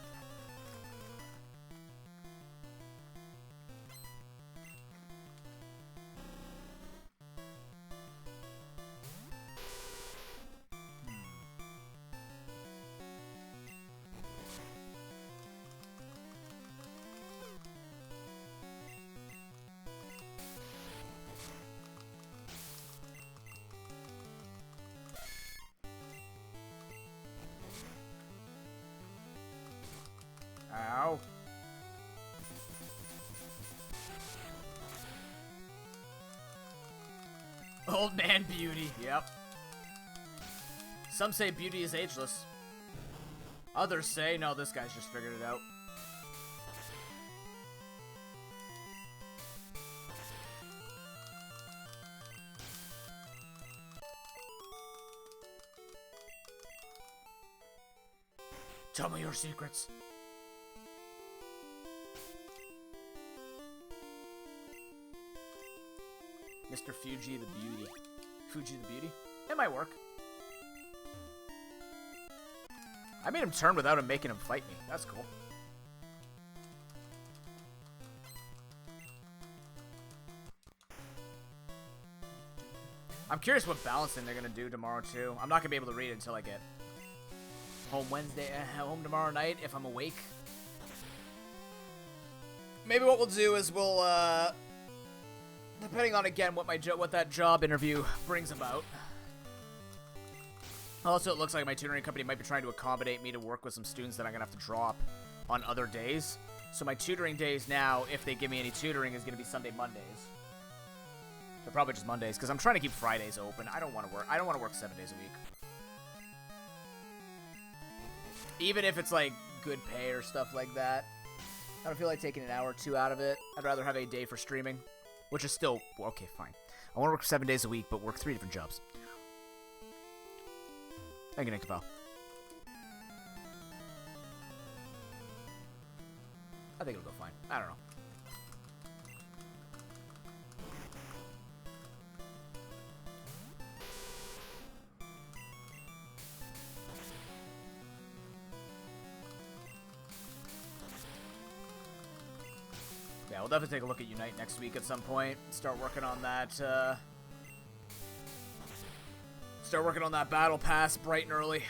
S1: Ow. Old man beauty, yep. Some say beauty is ageless. Others say, no, this guy's just figured it out. Tell me your secrets. Mr. Fuji the Beauty. Fuji the Beauty? It might work. I made him turn without him making him fight me. That's cool. I'm curious what balancing they're gonna do tomorrow too. I'm not gonna be able to read it until I get home home tomorrow night if I'm awake. Maybe what we'll do is we'll, depending on again what that job interview brings about. Also, it looks like my tutoring company might be trying to accommodate me to work with some students that I'm gonna have to drop on other days. So my tutoring days now, if they give me any tutoring, is gonna be Sunday, Mondays. So probably just Mondays, because I'm trying to keep Fridays open. I don't want to work 7 days a week. Even if it's like good pay or stuff like that. I don't feel like taking an hour or two out of it. I'd rather have a day for streaming, which is still okay, fine. I want to work 7 days a week, but work 3 different jobs. Thank you, Nick DeVal. I think it'll go fine. I don't know. Yeah, we'll definitely take a look at Unite next week at some point. Start working on that, battle pass bright and early.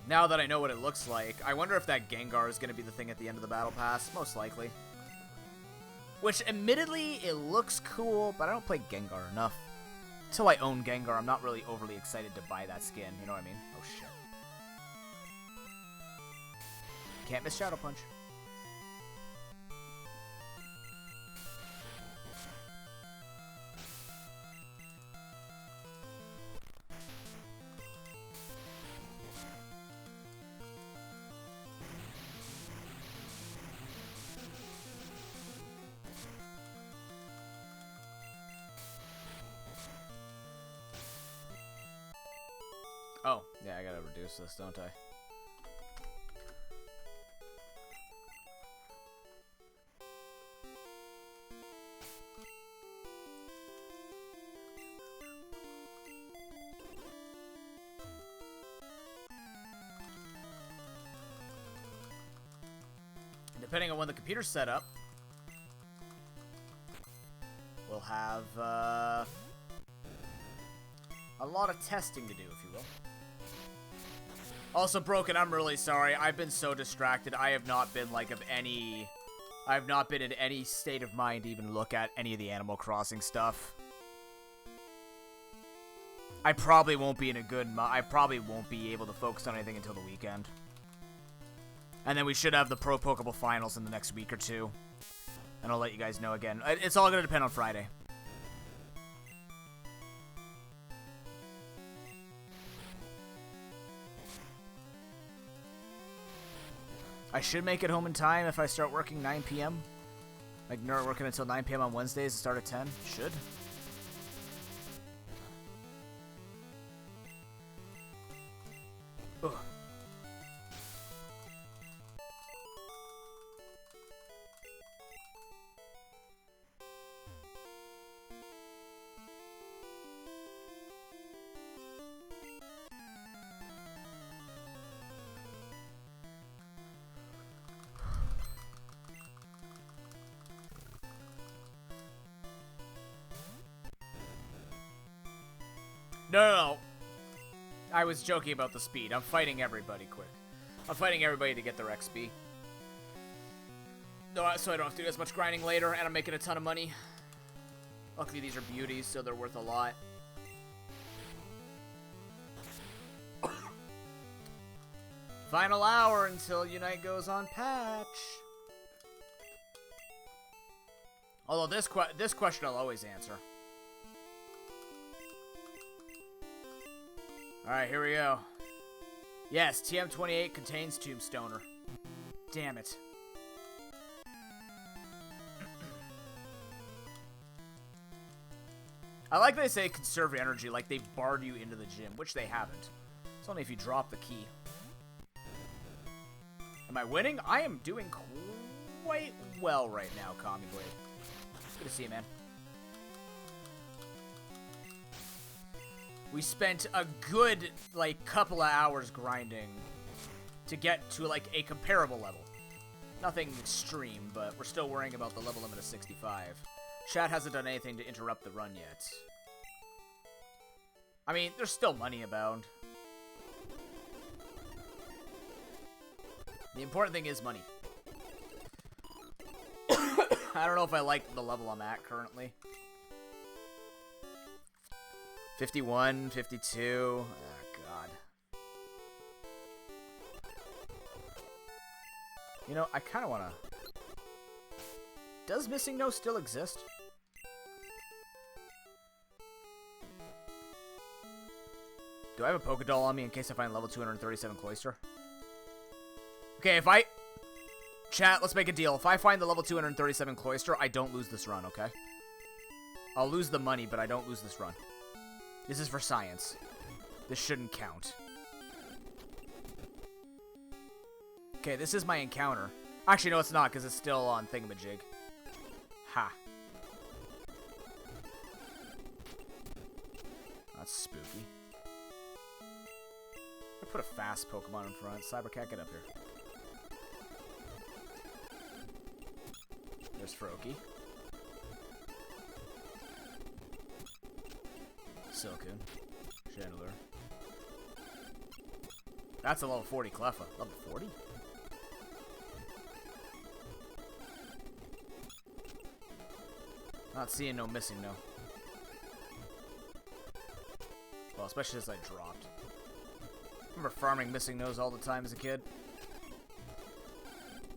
S1: Now that I know what it looks like, I wonder if that Gengar is going to be the thing at the end of the battle pass. Most likely. Which, admittedly, it looks cool, but I don't play Gengar enough. Until I own Gengar, I'm not really overly excited to buy that skin. You know what I mean? Oh, shit. Can't miss Shadow Punch. Oh, yeah, I gotta reduce this, don't I? Depending on when the computer's set up, we'll have a lot of testing to do, if you will. Also, Broken, I'm really sorry. I've been so distracted. I have not been, like, I have not been in any state of mind to even look at any of the Animal Crossing stuff. I probably won't be in a good I probably won't be able to focus on anything until the weekend. And then we should have the Pro Pokeball Finals in the next week or two. And I'll let you guys know again. It's all going to depend on Friday. I should make it home in time if I start working 9 p.m. Like, not working until 9 p.m. on Wednesdays and start at 10. Should. Ugh. No. I was joking about the speed. I'm fighting everybody quick. I'm fighting everybody to get their XP. No, so I don't have to do as much grinding later, and I'm making a ton of money. Luckily, these are beauties, so they're worth a lot. Final hour until Unite goes on patch. Although this question I'll always answer. Alright, here we go. Yes, TM28 contains Tombstoner. Damn it. I like they say conserve your energy, like they barred you into the gym, which they haven't. It's only if you drop the key. Am I winning? I am doing quite well right now, Commie Blade. Good to see you, man. We spent a good, like, couple of hours grinding to get to, like, a comparable level. Nothing extreme, but we're still worrying about the level limit of 65. Chat hasn't done anything to interrupt the run yet. I mean, there's still money abound. The important thing is money. I don't know if I like the level I'm at currently. 51, 52. Oh, God. You know, I kind of want to... Does Missing No still exist? Do I have a Pokédoll on me in case I find level 237 Cloyster? Okay, if I... Chat, let's make a deal. If I find the level 237 Cloyster, I don't lose this run, okay? I'll lose the money, but I don't lose this run. This is for science. This shouldn't count. Okay, this is my encounter. Actually, no, it's not, because it's still on Thingamajig. Ha. That's spooky. I put a fast Pokemon in front. Cybercat, get up here. There's Froakie. Silcoon. Chandler. That's a level 40 Cleffa. Level 40? Not seeing no Missing No. Well, especially as I dropped. I remember farming Missing No's all the time as a kid.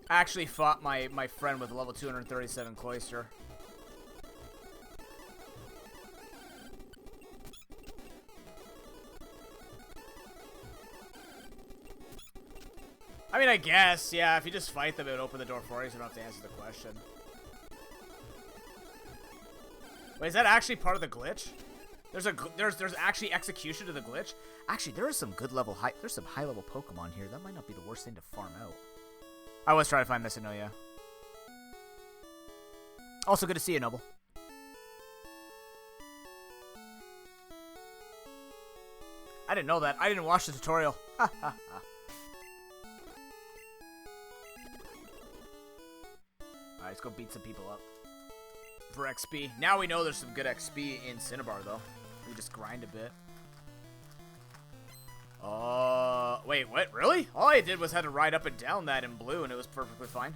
S1: I actually fought my friend with a level 237 Cloyster. I mean, I guess, yeah, if you just fight them, it would open the door for you, so you don't have to answer the question. Wait, is that actually part of the glitch? There's actually execution to the glitch? Actually, there is some good level there's some high level Pokemon here. That might not be the worst thing to farm out. I was trying to find Missing No, yeah. Also, good to see you, Noble. I didn't know that. I didn't watch the tutorial. Ha ha ha. Alright, let's go beat some people up. For XP. Now we know there's some good XP in Cinnabar, though. We just grind a bit. Wait, what? Really? All I did was had to ride up and down that in blue, and it was perfectly fine.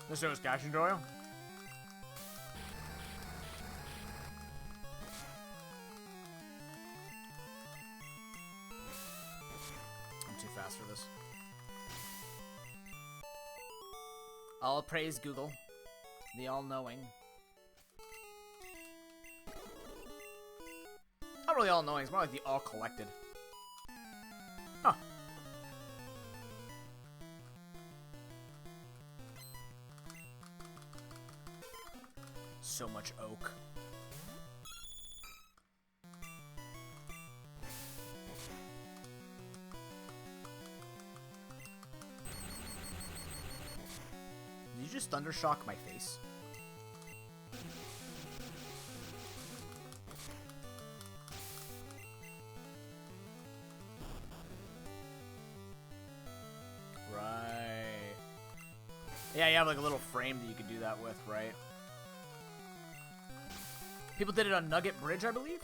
S1: This was Cash and Doyle. I'm too fast for this. All praise Google, the all-knowing. Not really all-knowing, it's more like the all-collected. Huh. So much oak. Did you just thundershock my face? Right. Yeah, you have like a little frame that you can do that with, right? People did it on Nugget Bridge, I believe?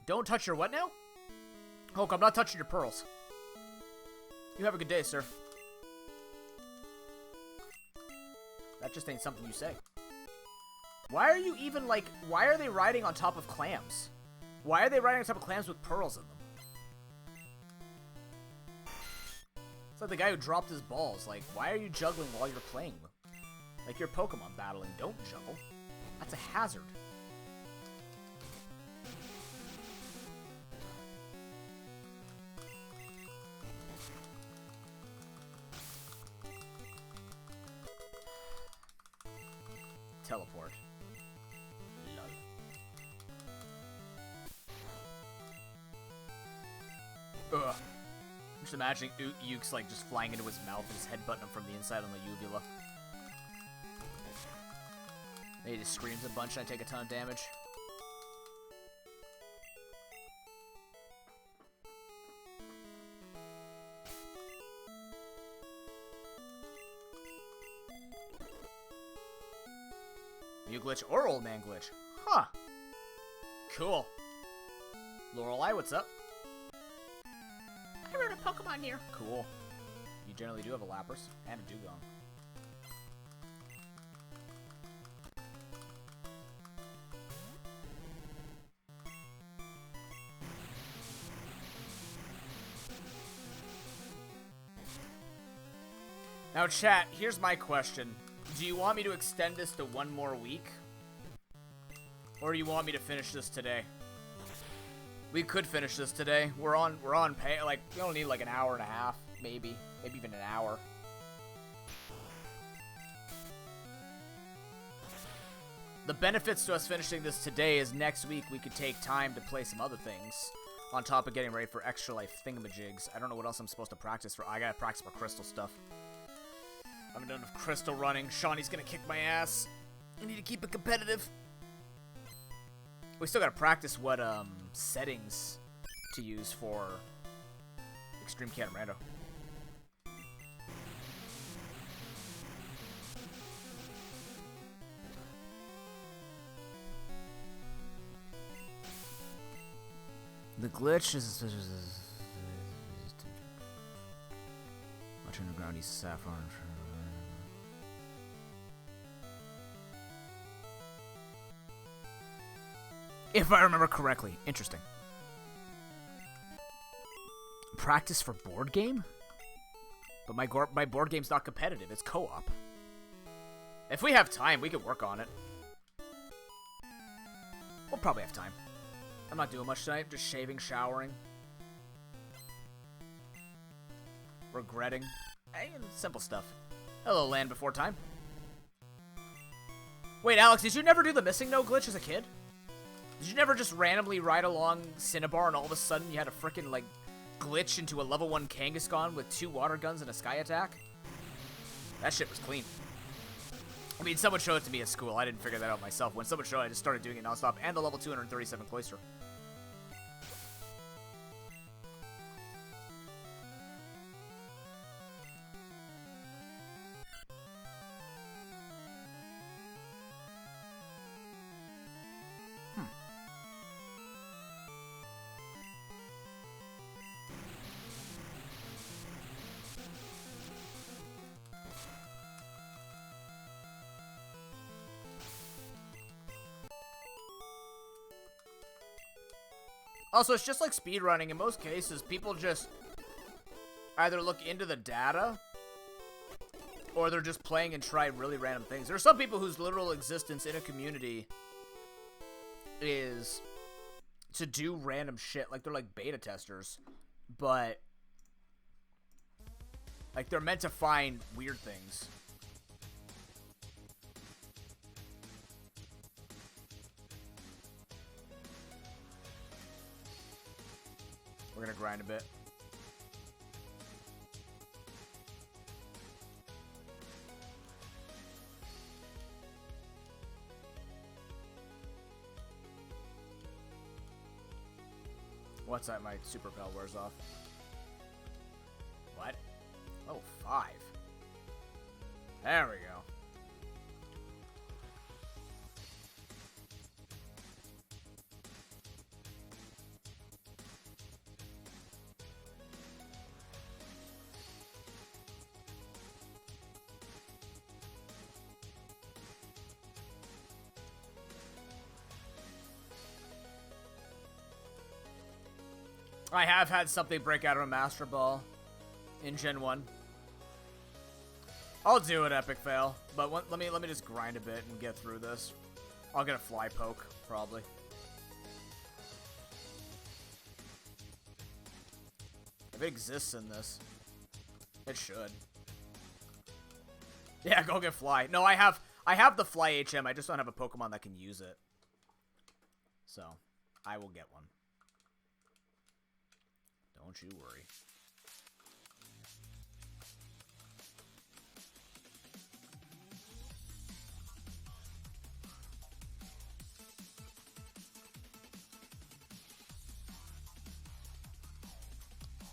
S1: Don't touch your what now? Hulk, I'm not touching your pearls. You have a good day, sir. That just ain't something you say. Why are you even, like, why are they riding on top of clams? Why are they riding on top of clams with pearls in them? It's like the guy who dropped his balls. Like, why are you juggling while you're playing? Like, you're Pokemon battling. Don't juggle. That's a hazard. Teleport. Lol. Ugh. I'm just imagining Yuke's like just flying into his mouth and his headbutting him from the inside on the uvula. He just screams a bunch and I take a ton of damage. New glitch or old man glitch? Huh. Cool. Lorelei, what's up?
S2: I wrote a Pokemon here.
S1: Cool. You generally do have a Lapras and a Dugong. Now, chat, here's my question. Do you want me to extend this to one more week? Or do you want me to finish this today? We could finish this today. We're on pay, like, we only need like an hour and a half, maybe even an hour. The benefits to us finishing this today is next week we could take time to play some other things on top of getting ready for extra life thingamajigs. I don't know what else I'm supposed to practice for. I gotta practice for crystal stuff. I haven't done enough crystal running. Shawnee's gonna kick my ass. I need to keep it competitive. We still gotta practice what settings to use for Extreme Cat Rando. The glitch is much underground east saffron. If I remember correctly. Interesting. Practice for board game? But my board game's not competitive. It's co-op. If we have time, we could work on it. We'll probably have time. I'm not doing much tonight. Just shaving, showering. Regretting. Simple stuff. Hello, Land Before Time. Wait, Alex, did you never do the missing no glitch as a kid? Did you never just randomly ride along Cinnabar and all of a sudden you had a frickin' like glitch into a level 1 Kangaskhan with 2 water guns and a sky attack? That shit was clean. I mean, someone showed it to me at school. I didn't figure that out myself. When someone showed it, I just started doing it nonstop. And the level 237 Cloyster. Also, it's just like speedrunning. In most cases, people just either look into the data or they're just playing and try really random things. There are some people whose literal existence in a community is to do random shit. Like, they're like beta testers, but like they're meant to find weird things. We're gonna grind a bit. What's that? My super bell wears off. What? Oh, 5. There we go. I have had something break out of a Master Ball in Gen 1. I'll do it, Epic Fail. But let me just grind a bit and get through this. I'll get a Fly Poke, probably. If it exists in this, it should. Yeah, go get Fly. No, I have I have the Fly HM, I just don't have a Pokemon that can use it. So, I will get one. Don't you worry.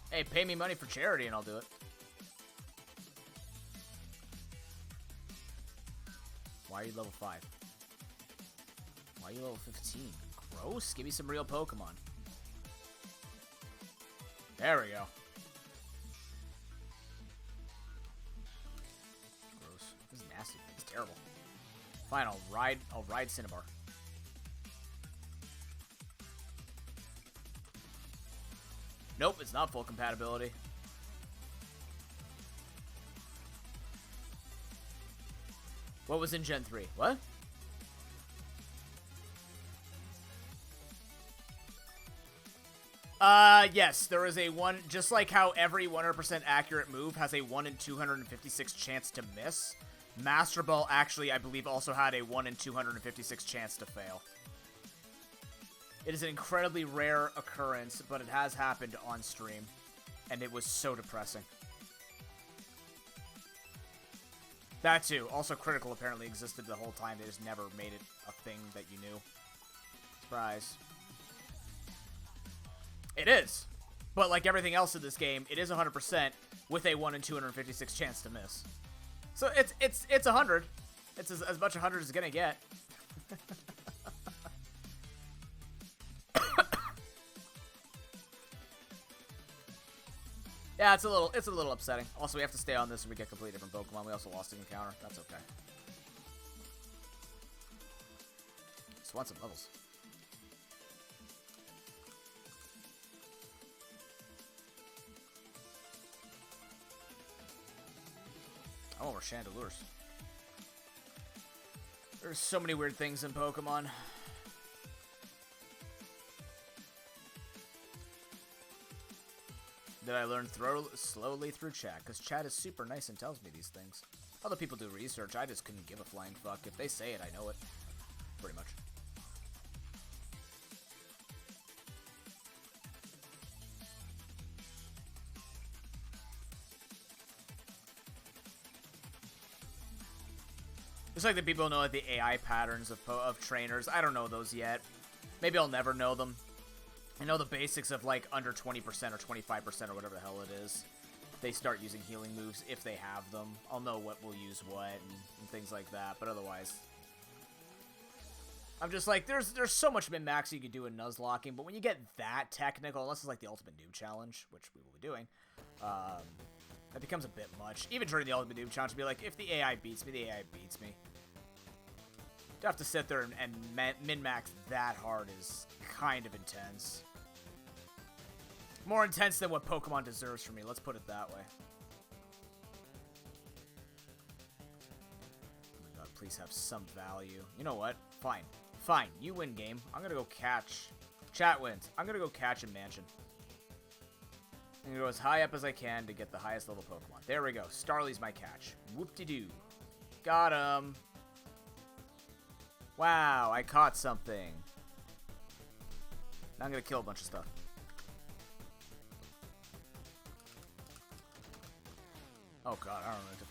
S1: Hey, pay me money for charity and I'll do it. Why are you level 5? Why are you level 15? Gross. Give me some real Pokemon. There we go. Gross. This is nasty. It's terrible. Fine, I'll ride Cinnabar. Nope, it's not full compatibility. What was in Gen 3? What? Yes, there is a one, just like how every 100% accurate move has a 1 in 256 chance to miss, Master Ball actually, I believe, also had a 1 in 256 chance to fail. It is an incredibly rare occurrence, but it has happened on stream, and it was so depressing. That too. Also, critical apparently existed the whole time. They just never made it a thing that you knew. Surprise. It is. But like everything else in this game, it is 100% with a 1 in 256 chance to miss. So it's 100. It's as much 100 as it's gonna get. Yeah, it's a little upsetting. Also, we have to stay on this and we get completely different Pokemon. We also lost an encounter. That's okay. Just want some levels. Oh, we're Chandelures. There's so many weird things in Pokemon. Did I learn slowly through chat? Because chat is super nice and tells me these things. Other people do research. I just couldn't give a flying fuck. If they say it, I know it. Pretty much. Just like the people know like the AI patterns of trainers. I don't know those yet. Maybe I'll never know them. I know the basics of like under 20% or 25% or whatever the hell it is. They start using healing moves if they have them. I'll know what will use what and things like that. But otherwise, I'm just like, there's so much min-max you can do in nuzlocking. But when you get that technical, unless it's like the Ultimate Noob Challenge, which we will be doing, that becomes a bit much. Even during the Ultimate Noob Challenge, to be like, if the AI beats me, the AI beats me. To have to sit there and min-max that hard is kind of intense. More intense than what Pokemon deserves from me, let's put it that way. Oh my god, please have some value. You know what? Fine. Fine, you win game. I'm gonna go catch. Chat wins. I'm gonna go catch a mansion. I'm gonna go as high up as I can to get the highest level Pokemon. There we go. Starly's my catch. Whoop-de-doo. Got him. Wow, I caught something. Now I'm gonna kill a bunch of stuff. Oh god, I don't know what to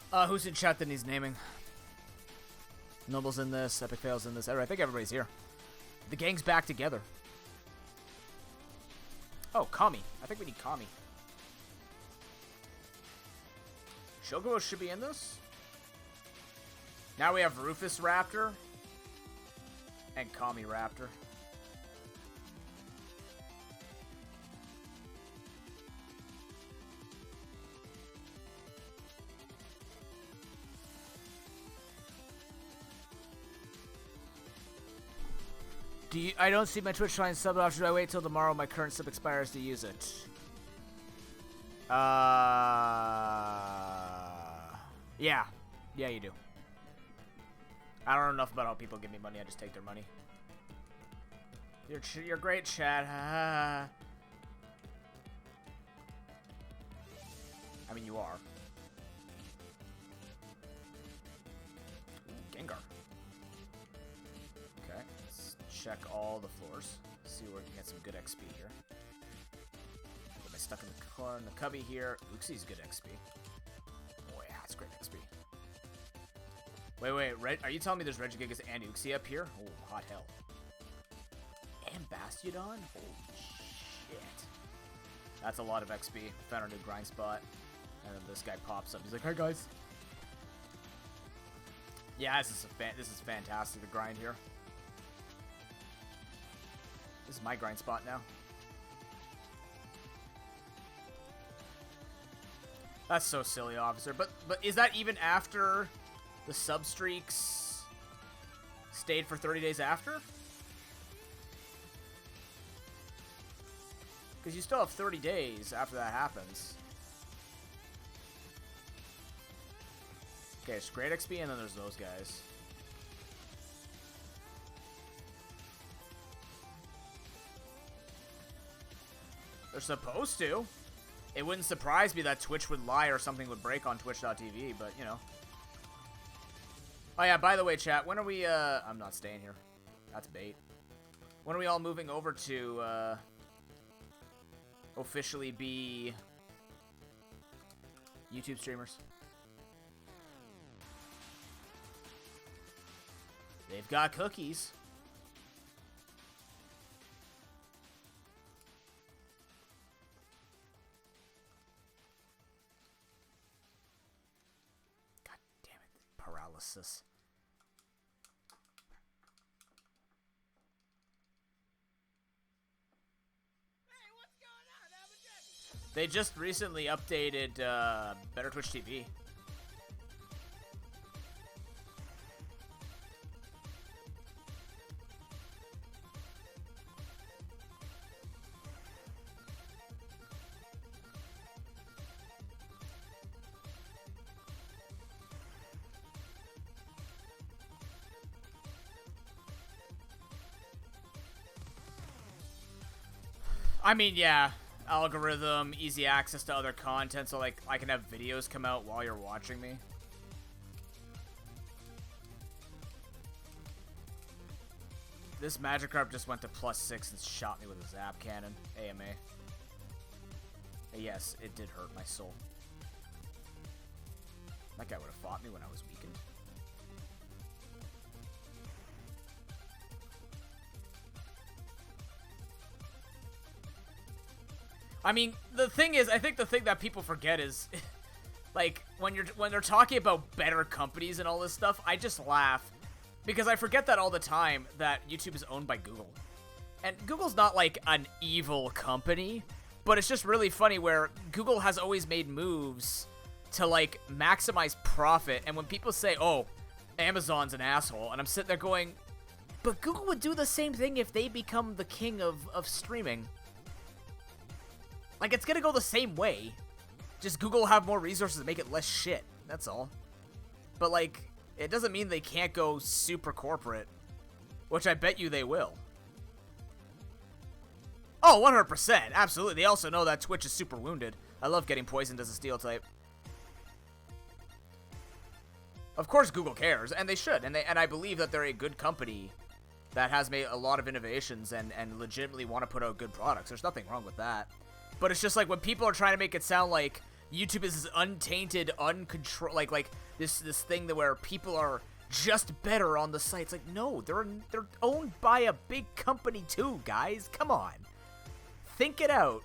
S1: follow. Who's in chat that needs naming? Noble's in this, Epic Fail's in this. I think everybody's here. The gang's back together. Oh, Kami. I think we need Kami. Chocobo should be in this. Now we have Rufus Raptor and Kami Raptor. I don't see my Twitch trying sub option. Should I wait till tomorrow my current sub expires to use it? Yeah. Yeah, you do. I don't know enough about how people give me money. I just take their money. You're great, Chad. I mean, you are. Ooh, Gengar. Okay, let's check all the floors. See where we can get some good XP here. Get my stuck in the corner in the cubby here. Uxie's good XP. Oh yeah, that's great XP. Wait, are you telling me there's Regigigas and Uxie up here? Oh, hot hell. And Bastiodon? Holy shit. That's a lot of XP. Found our new grind spot. And then this guy pops up. He's like, "Hi, guys." Yeah, this is fantastic, the grind here. This is my grind spot now. That's so silly, officer. But is that even after the sub streaks stayed for 30 days after? Because you still have 30 days after that happens. Okay, it's great XP, and then there's those guys. They're supposed to. It wouldn't surprise me that Twitch would lie or something would break on twitch.tv, but, you know. Oh, yeah, by the way, chat, when are we, I'm not staying here. That's bait. When are we all moving over to, officially be YouTube streamers? They've got cookies. God damn it. Paralysis.
S2: Hey, what's going on?
S1: They just recently updated Better Twitch TV. I mean, yeah, algorithm, easy access to other content, so like I can have videos come out while you're watching me. This Magikarp just went to +6 and shot me with a Zap Cannon. AMA. Yes, it did hurt my soul. That guy would have fought me when I was weakened. I mean, the thing is, I think the thing that people forget is, like, when they're talking about better companies and all this stuff, I just laugh. Because I forget that all the time, that YouTube is owned by Google. And Google's not, like, an evil company, but it's just really funny where Google has always made moves to, like, maximize profit. And when people say, oh, Amazon's an asshole, and I'm sitting there going, but Google would do the same thing if they become the king of streaming. Like, it's gonna go the same way. Just Google will have more resources to make it less shit. That's all. But, like, it doesn't mean they can't go super corporate. Which I bet you they will. Oh, 100%. Absolutely. They also know that Twitch is super wounded. I love getting poisoned as a steel type. Of course Google cares, and they should. And I believe that they're a good company that has made a lot of innovations and legitimately want to put out good products. There's nothing wrong with that. But it's just like when people are trying to make it sound like YouTube is this untainted, uncontrolled, like this thing that where people are just better on the site. It's like, no, they're owned by a big company too, guys. Come on, think it out.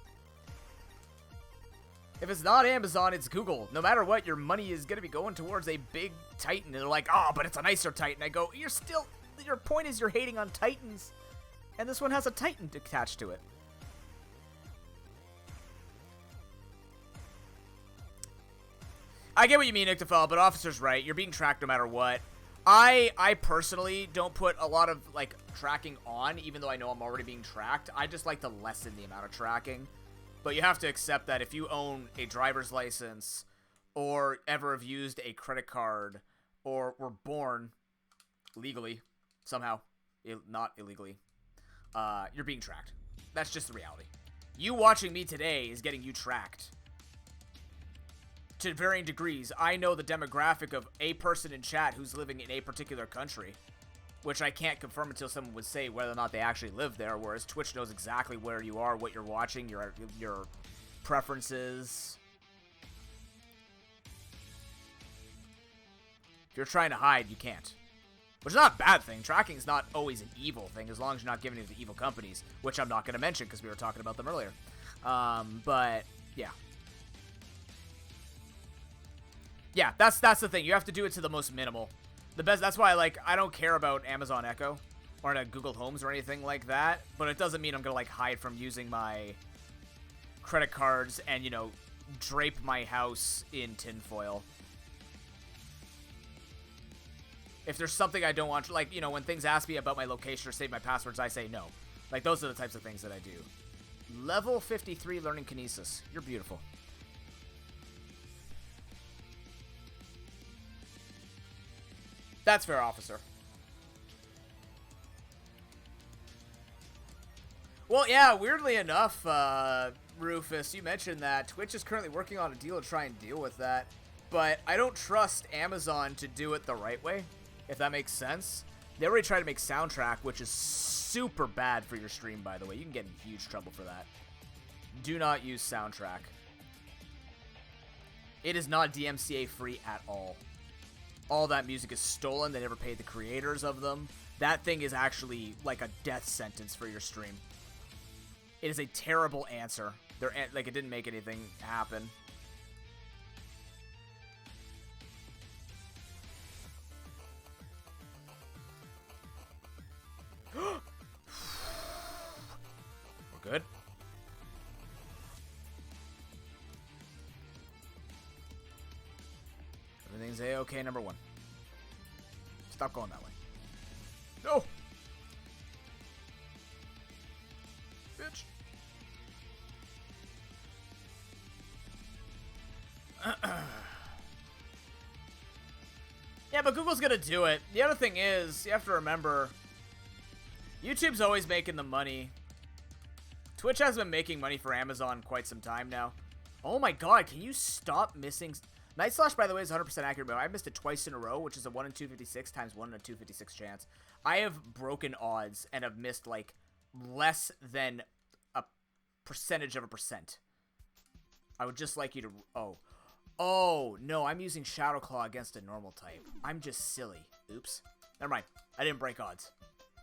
S1: If it's not Amazon, it's Google. No matter what, your money is gonna be going towards a big Titan. And they're like, oh, but it's a nicer Titan. I go, your point is you're hating on Titans, and this one has a Titan attached to it. I get what you mean, Ictofel, but Officer's right. You're being tracked no matter what. I personally don't put a lot of, like, tracking on, even though I know I'm already being tracked. I just like to lessen the amount of tracking. But you have to accept that if you own a driver's license, or ever have used a credit card, or were born legally, somehow, not illegally, you're being tracked. That's just the reality. You watching me today is getting you tracked. to varying degrees. I know the demographic of a person in chat who's living in a particular country, which I can't confirm until someone would say whether or not they actually live there, whereas Twitch knows exactly where you are, what you're watching, your preferences. If you're trying to hide, you can't. Which is not a bad thing. Tracking is not always an evil thing, as long as you're not giving it to evil companies, which I'm not going to mention because we were talking about them earlier. But, yeah. Yeah, that's the thing. You have to do it to the most minimal. The best. That's why, like, I don't care about Amazon Echo or Google Homes or anything like that, but it doesn't mean I'm going to, like, hide from using my credit cards and, you know, drape my house in tinfoil. If there's something I don't want to, like, you know, when things ask me about my location or save my passwords, I say no. Like, those are the types of things that I do. Level 53 learning kinesis. You're beautiful. That's fair, officer. Well, yeah, weirdly enough, Rufus, you mentioned that Twitch is currently working on a deal to try and deal with that. But I don't trust Amazon to do it the right way, if that makes sense. They already tried to make soundtrack, which is super bad for your stream, by the way. You can get in huge trouble for that. Do not use soundtrack. It is not DMCA free at all. All that music is stolen. They never paid the creators of them. That thing is actually like a death sentence for your stream. It is a terrible answer. Like, it didn't make anything happen. We're good. Everything's A-okay, number one. Stop going that way. No! Bitch. Yeah, but Google's gonna do it. The other thing is, you have to remember, YouTube's always making the money. Twitch has been making money for Amazon quite some time now. Oh my god, can you stop missing... Night Slash, by the way, is 100% accurate, but I missed it twice in a row, which is a 1 in 256 times 1 in a 256 chance. I have broken odds and have missed, like, less than a percentage of a percent. I would just like you to... Oh, no, I'm using Shadow Claw against a normal type. I'm just silly. Oops. Never mind. I didn't break odds.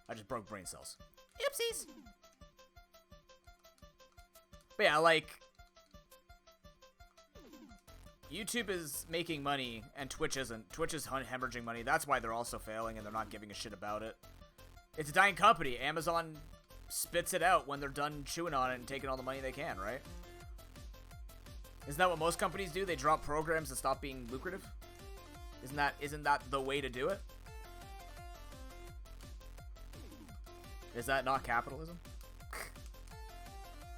S1: I just broke brain cells. Oopsies! But yeah, like... YouTube is making money, and Twitch isn't. Twitch is hemorrhaging money. That's why they're also failing, and they're not giving a shit about it. It's a dying company. Amazon spits it out when they're done chewing on it and taking all the money they can, right? Isn't that what most companies do? They drop programs and stop being lucrative? Isn't that the way to do it? Is that not capitalism?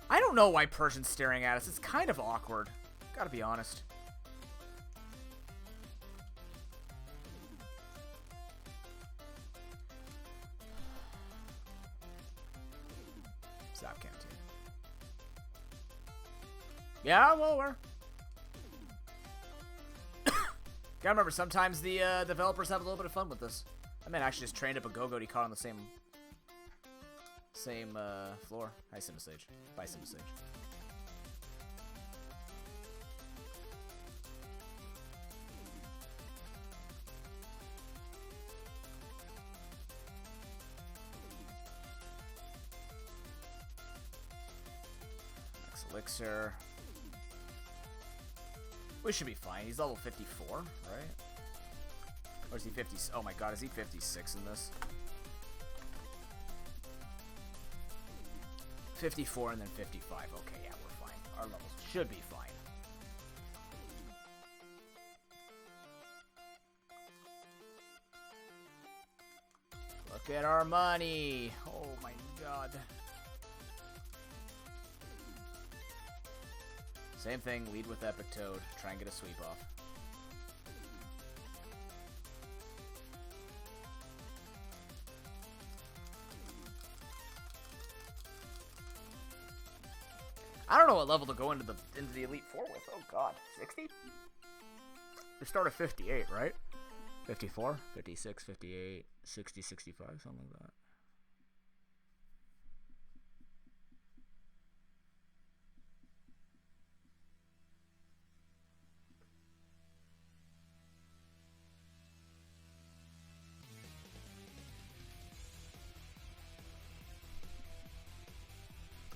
S1: I don't know why Persian's staring at us. It's kind of awkward. Gotta be honest. Zap Canteen. Yeah, well, we're... Gotta remember, sometimes the developers have a little bit of fun with this. I might actually just trained up a Go-Go he caught on the same floor. Hi, Simasage. Bye, Simasage. Next elixir. We should be fine. He's level 54, right? Or is he 50? Oh my god, is he 56 in this? 54 and then 55. Okay, yeah, we're fine. Our levels should be fine. Look at our money. Oh my god. Same thing, lead with Epic Toad. Try and get a sweep off. I don't know what level to go into the Elite Four with. Oh god, 60? They start at 58, right? 54, 56, 58, 60, 65, something like that.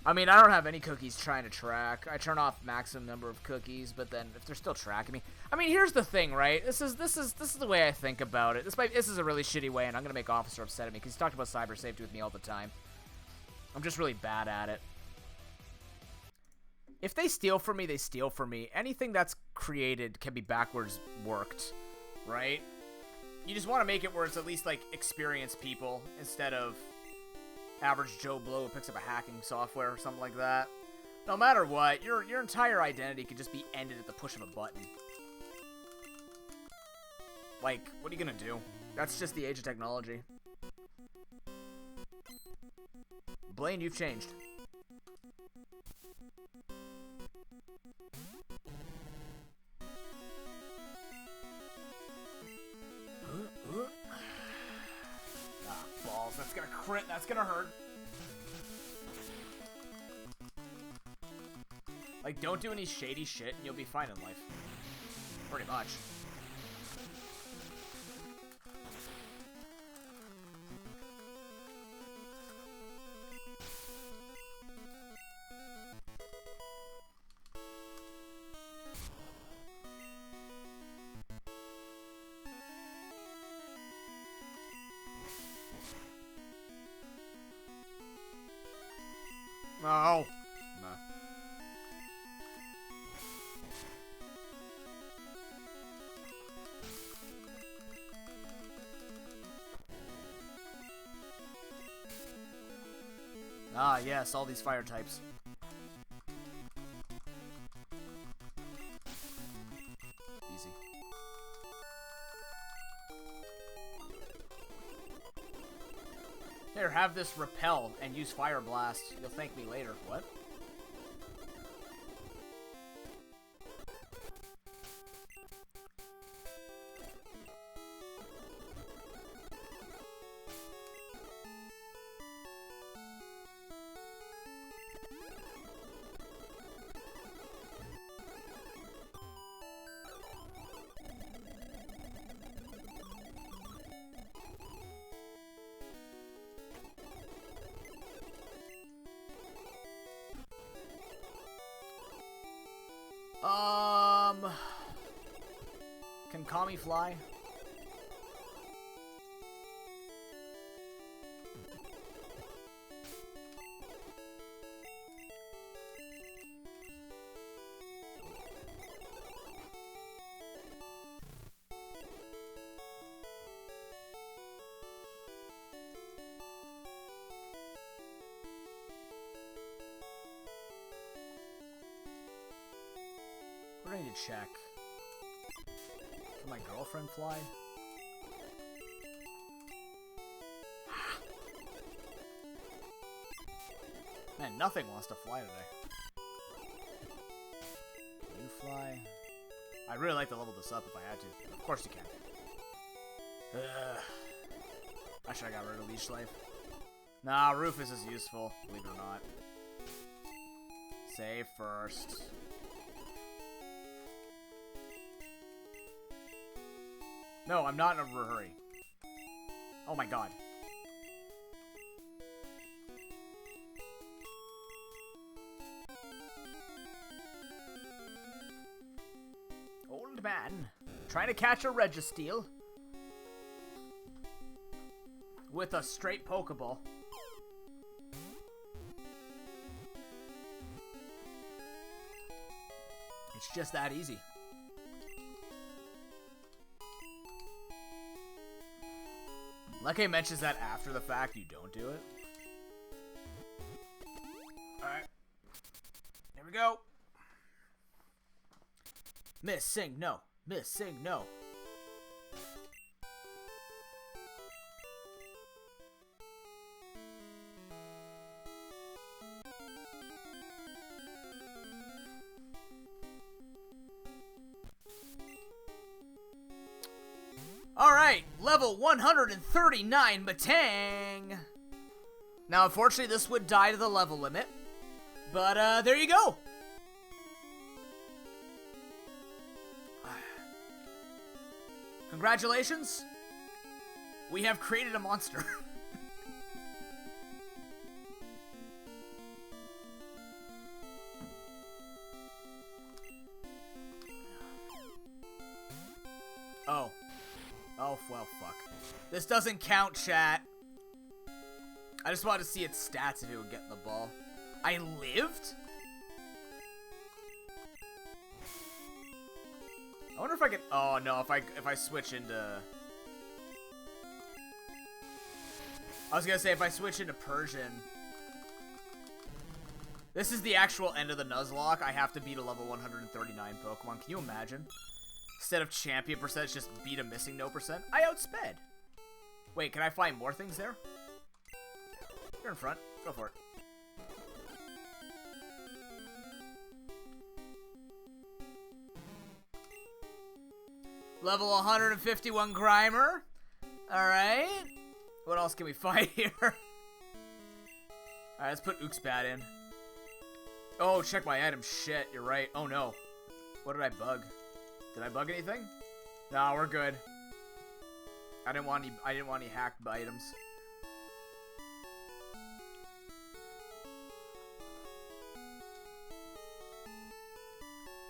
S1: I mean, I don't have any cookies trying to track. I turn off maximum number of cookies, but then if they're still tracking me, I mean, here's the thing, right? This is the way I think about it. This is a really shitty way, and I'm gonna make Officer upset at me because he's talked about cyber safety with me all the time. I'm just really bad at it. If they steal from me, they steal from me. Anything that's created can be backwards worked, right? You just want to make it where it's at least like experienced people instead of average Joe Blow who picks up a hacking software or something like that. No matter what, your entire identity could just be ended at the push of a button. Like, what are you gonna do? That's just the age of technology. Blaine, you've changed. Balls, that's gonna crit, that's gonna hurt. Like, don't do any shady shit and you'll be fine in life. Pretty much. No. No. Ah, yes, all these fire types. Easy. Here, have this repel and use Fire Blast. You'll thank me later. What? Can Kami fly? We're ready to check. Can my girlfriend fly? Man, nothing wants to fly today. Can you fly? I'd really like to level this up if I had to. Of course you can. I should have got rid of Leash Life. Nah, Rufus is useful, believe it or not. Save first. No, I'm not in a hurry. Oh my god. Old man, trying to catch a Registeel with a straight Pokeball. It's just that easy. Like I mentions that after the fact, you don't do it. Alright. Here we go. Miss, sing, no. Miss, sing, no. Alright, level 139 Matang. Now, unfortunately, this would die to the level limit. But, there you go. Congratulations. We have created a monster. Oh. Oh, well, fuck. This doesn't count, chat. I just wanted to see its stats if it would get the ball. I lived? I wonder if I can... Oh, no, if I switch into... I was gonna say, if I switch into Persian... This is the actual end of the Nuzlocke. I have to beat a level 139 Pokemon. Can you imagine? Instead of champion percent, just beat a missing no percent. I outsped. Wait, can I find more things there? You're in front. Go for it. Level 151 Grimer. Alright. What else can we find here? Alright, let's put Uxbat in. Oh, check my item. Shit, you're right. Oh no. What did I bug? Did I bug anything? No, we're good. I didn't want any hacked items.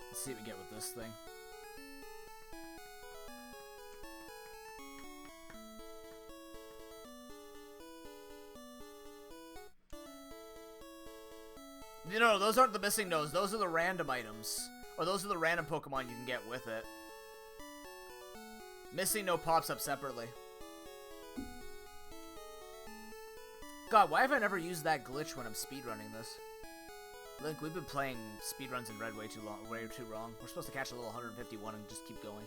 S1: Let's see what we get with this thing. No, those aren't the missing no's. Those are the random items. Or those are the random Pokemon you can get with it. Missing no pops up separately. God, why have I never used that glitch when I'm speedrunning this? Link, we've been playing speedruns in Red way too long. We're supposed to catch a little 151 and just keep going.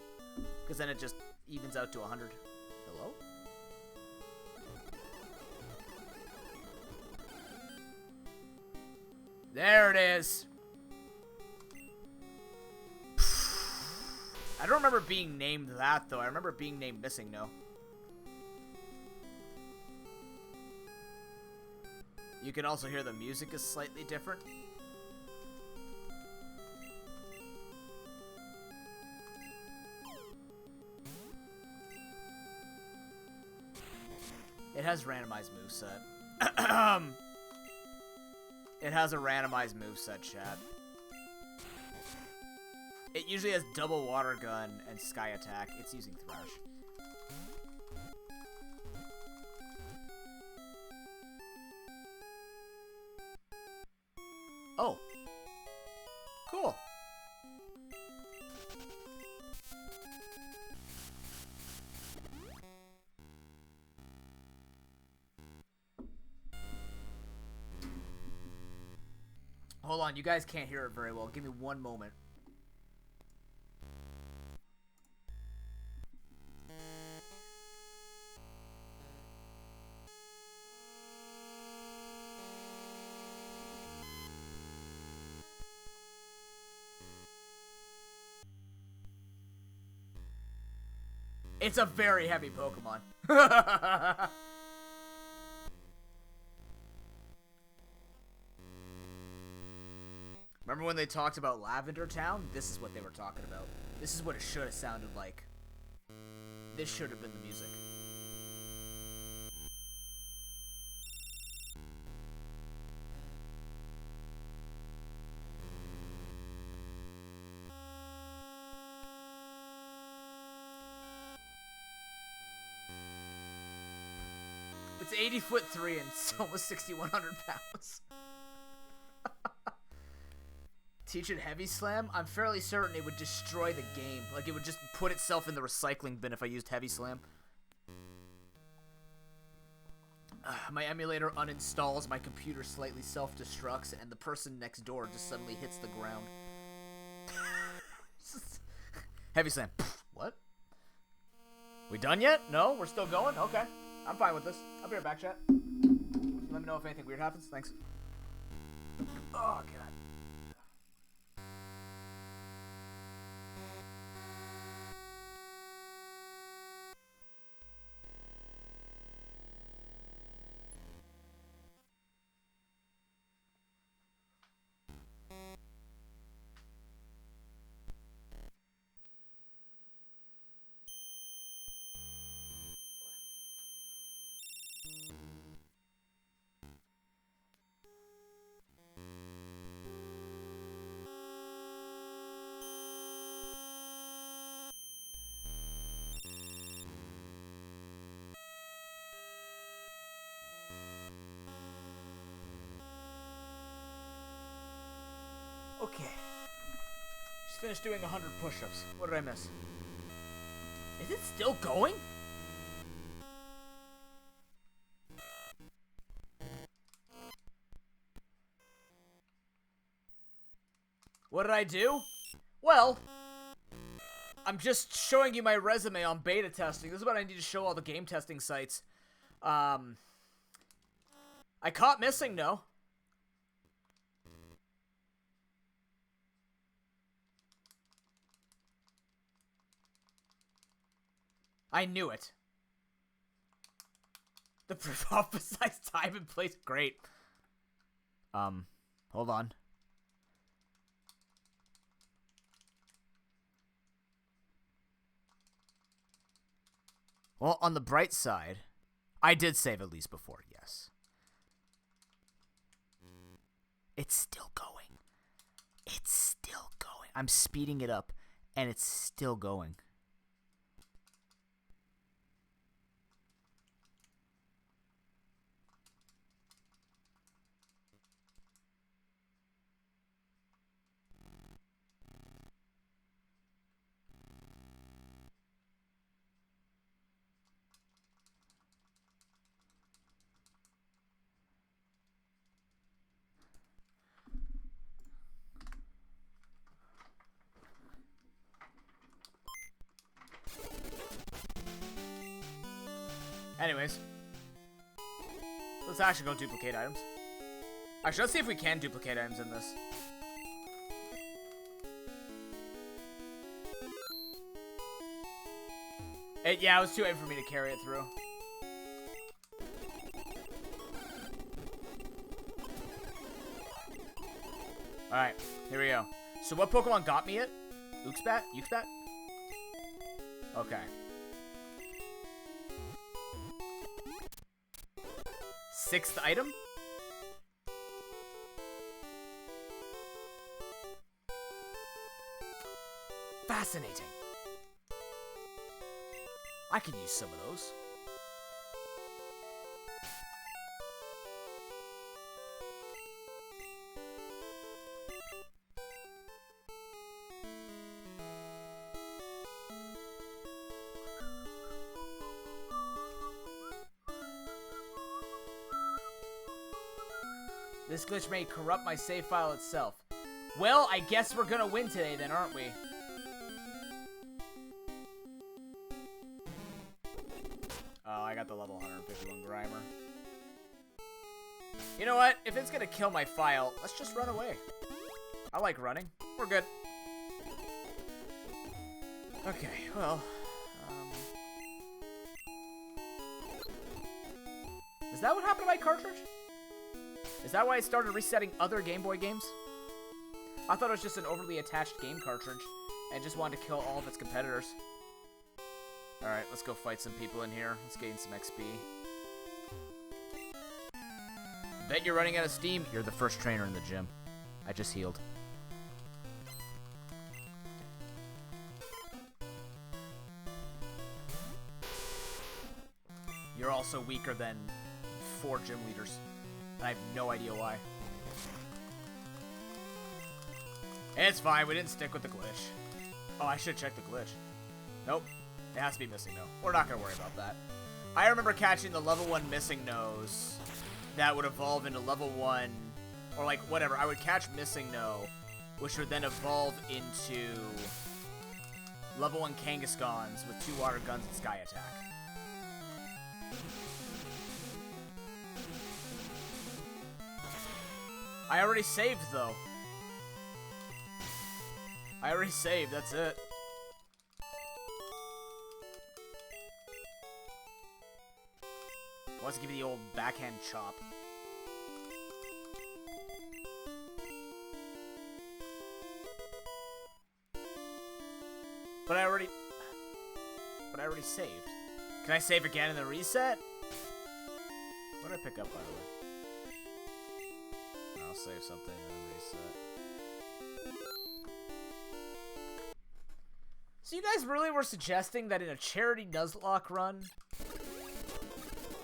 S1: Because then it just evens out to 100. Hello? There it is. I don't remember being named that, though. I remember being named Missing No. You can also hear the music is slightly different. It has randomized moveset. It has a randomized moveset, chat. It usually has double water gun and sky attack. It's using Thrash. Oh. Cool. Hold on, you guys can't hear it very well. Give me one moment. It's a very heavy Pokemon. Remember when they talked about Lavender Town? This is what they were talking about. This is what it should have sounded like. This should have been the music. It's 80'3" and it's almost 6,100 pounds. Teach it Heavy Slam? I'm fairly certain it would destroy the game. Like, it would just put itself in the recycling bin if I used Heavy Slam. My emulator uninstalls, my computer slightly self-destructs, and the person next door just suddenly hits the ground. Heavy Slam. What? We done yet? No? We're still going? Okay. I'm fine with this. I'll be right back, chat. Let me know if anything weird happens. Thanks. Oh, God. Okay. Just finished doing 100 push-ups. What did I miss? Is it still going? What did I do? Well, I'm just showing you my resume on beta testing. This is what I need to show all the game testing sites. I caught missing no. I knew it. The prophesized time and place. Great. Hold on. Well, on the bright side, I did save at least before, yes. It's still going. It's still going. I'm speeding it up, and it's still going. Anyways, let's actually go duplicate items. Actually, let's see if we can duplicate items in this. Yeah, it was too late for me to carry it through. Alright, here we go. So what Pokemon got me it? Uxbat? Uxbat? Okay. Sixth item? Fascinating. I could use some of those. This glitch may corrupt my save file itself. Well, I guess we're gonna win today then, aren't we? Oh, I got the level 151 Grimer. You know what? If it's gonna kill my file, let's just run away. I like running. We're good. Okay, well... Is that what happened to my cartridge? Is that why I started resetting other Game Boy games? I thought it was just an overly attached game cartridge and just wanted to kill all of its competitors. Alright, let's go fight some people in here. Let's gain some XP. Bet you're running out of steam. You're the first trainer in the gym. I just healed. You're also weaker than 4 gym leaders. And I have no idea why. It's fine, we didn't stick with the glitch. Oh, I should check the glitch. Nope. It has to be missing no. We're not going to worry about that. I remember catching the level 1 missing nose that would evolve into level 1, or like whatever. I would catch missing no, which would then evolve into level 1 Kangaskhan's with 2 water guns and sky attack. I already saved, though. I already saved, that's it. Let's give you the old backhand chop. But I already saved. Can I save again and then reset? What did I pick up, by the way? I'll save something and then reset. So you guys really were suggesting that in a charity nuzlocke run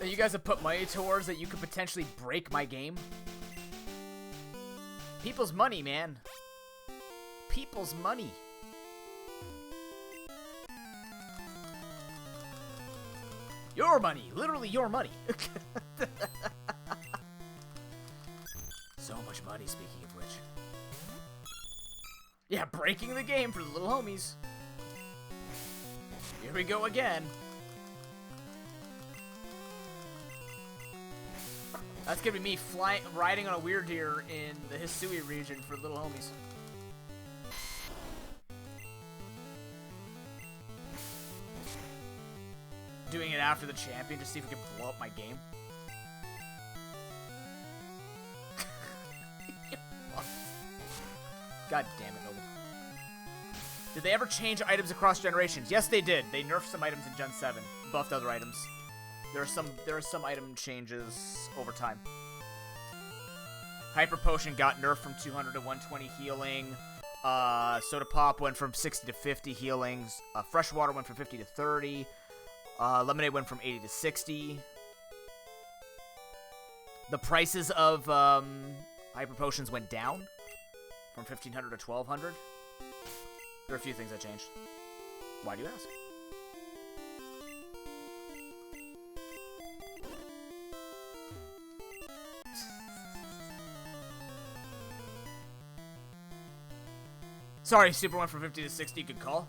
S1: that you guys have put money towards that you could potentially break my game? People's money, man. people's money. Your money. Literally your money. So much money, speaking of which. Yeah, breaking the game for the little homies. Here we go again. That's gonna be me riding on a weird deer in the Hisui region for little homies. Doing it after the champion to see if we can blow up my game. God damn it, Noble. Did they ever change items across generations? Yes, they did. They nerfed some items in Gen 7, buffed other items. There are some item changes over time. Hyper Potion got nerfed from 200 to 120 healing. Soda Pop went from 60 to 50 healings. Fresh Water went from 50 to 30. Lemonade went from 80 to 60. The prices of Hyper Potions went down from 1500 to 1200. There are a few things that changed. Why do you ask? Sorry, Super went from 50 to 60. Good call.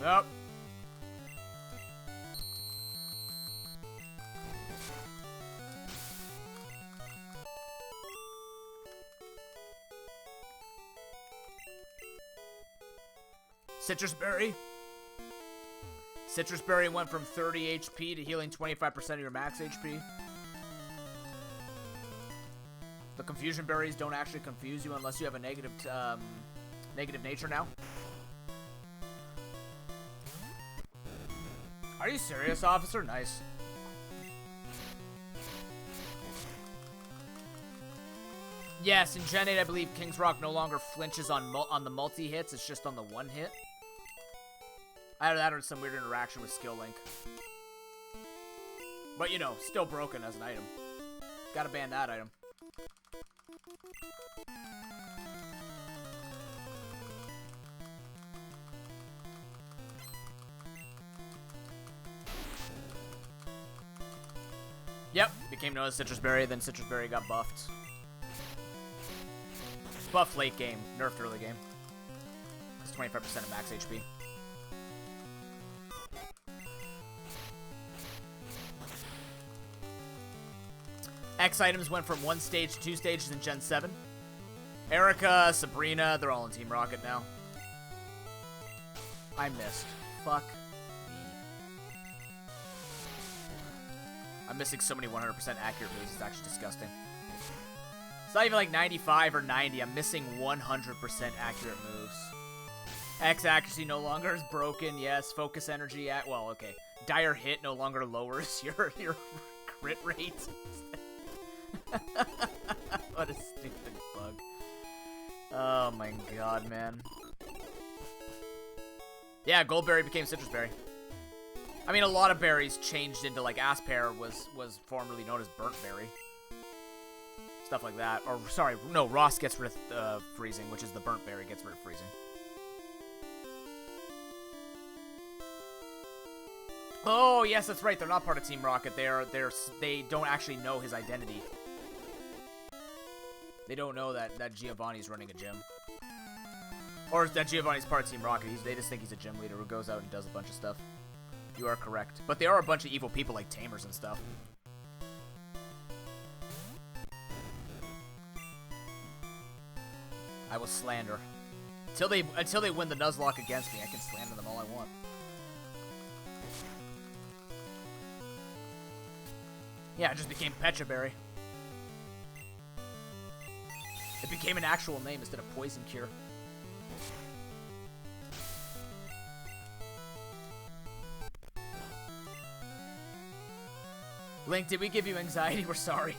S1: Yep. Citrus Berry. Citrus Berry went from 30 HP to healing 25% of your max HP. The Confusion Berries don't actually confuse you unless you have a negative nature now. Are you serious, officer? Nice. Yes, in Gen 8, I believe King's Rock no longer flinches on the multi-hits. It's just on the one hit. Either that or some weird interaction with Skill Link. But, you know, still broken as an item. Gotta ban that item. Yep, became known as Citrus Berry, then Citrus Berry got buffed. Buffed late game, nerfed early game. It's 25% of max HP. X items went from 1 stage to 2 stages in Gen 7. Erica, Sabrina, they're all in Team Rocket now. I missed. Fuck me. I'm missing so many 100% accurate moves, it's actually disgusting. It's not even like 95 or 90, I'm missing 100% accurate moves. X accuracy no longer is broken, yes. Focus energy at, well, okay. Dire hit no longer lowers your crit rate. What a stupid bug. Oh my god, man. Yeah, Goldberry became Citrus Berry. I mean, a lot of berries changed into, like, Aspear was formerly known as Burnt Berry. Stuff like that. Or, sorry, no, Ross gets rid of freezing, which is the Burnt Berry gets rid of freezing. Oh, yes, that's right. They're not part of Team Rocket. They don't actually know his identity. They don't know that Giovanni's running a gym. Or that Giovanni's part of Team Rocket. They just think he's a gym leader who goes out and does a bunch of stuff. You are correct. But they are a bunch of evil people like Tamers and stuff. I will slander. Until they win the Nuzlocke against me, I can slander them all I want. Yeah, it just became Pechaberry. It became an actual name instead of Poison Cure. Link, did we give you anxiety? We're sorry.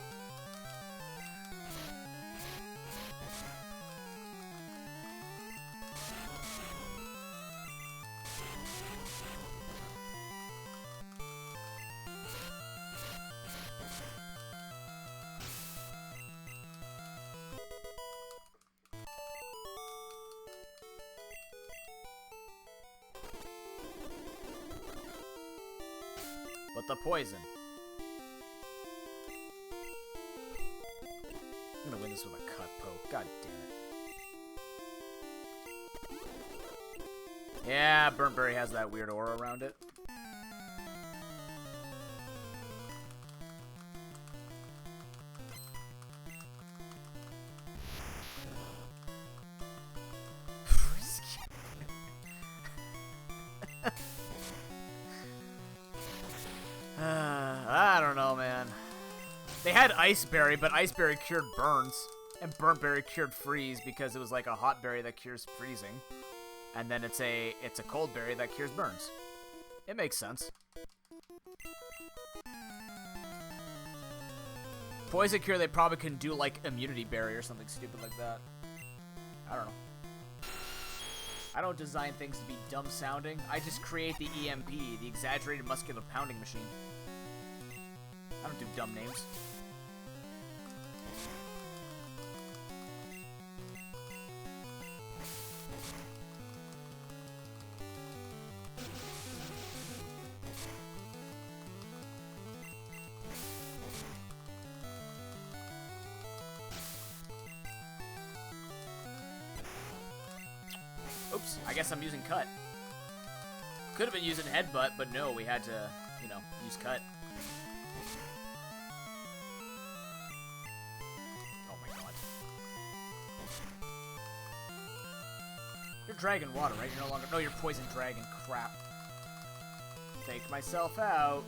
S1: But the poison. I'm gonna win this with a cut poke. God damn it. Yeah, Burnt Berry has that weird aura around it. I don't know, man. They had Ice Berry, but Ice Berry cured burns, and Burnt Berry cured freeze because it was like a hot berry that cures freezing, and then it's a cold berry that cures burns. It makes sense. Poison cure, they probably can do like immunity berry or something stupid like that. I don't know. I don't design things to be dumb sounding. I just create the EMP, the exaggerated muscular pounding machine. I don't do dumb names. Oops, I guess I'm using cut. Could have been using headbutt, but no, we had to, you know, use cut. Oh my god. You're dragon water, right? You're no longer... No, you're poison dragon. Crap. Take myself out.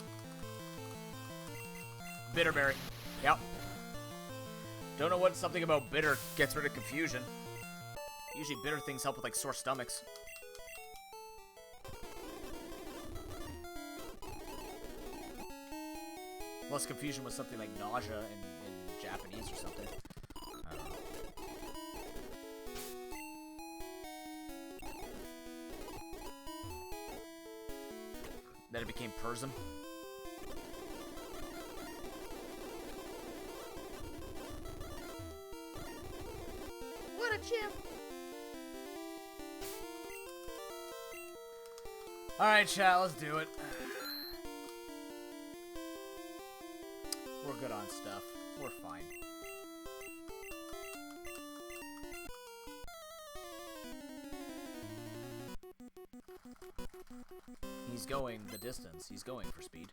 S1: Bitterberry. Yep. Don't know what something about bitter gets rid of confusion. Usually bitter things help with, like, sore stomachs. Unless confusion was something like nausea in Japanese or something. I don't know. Then it became Persim.
S2: What a chimp!
S1: Alright, chat, let's do it. We're good on stuff. We're fine. He's going the distance. He's going for speed.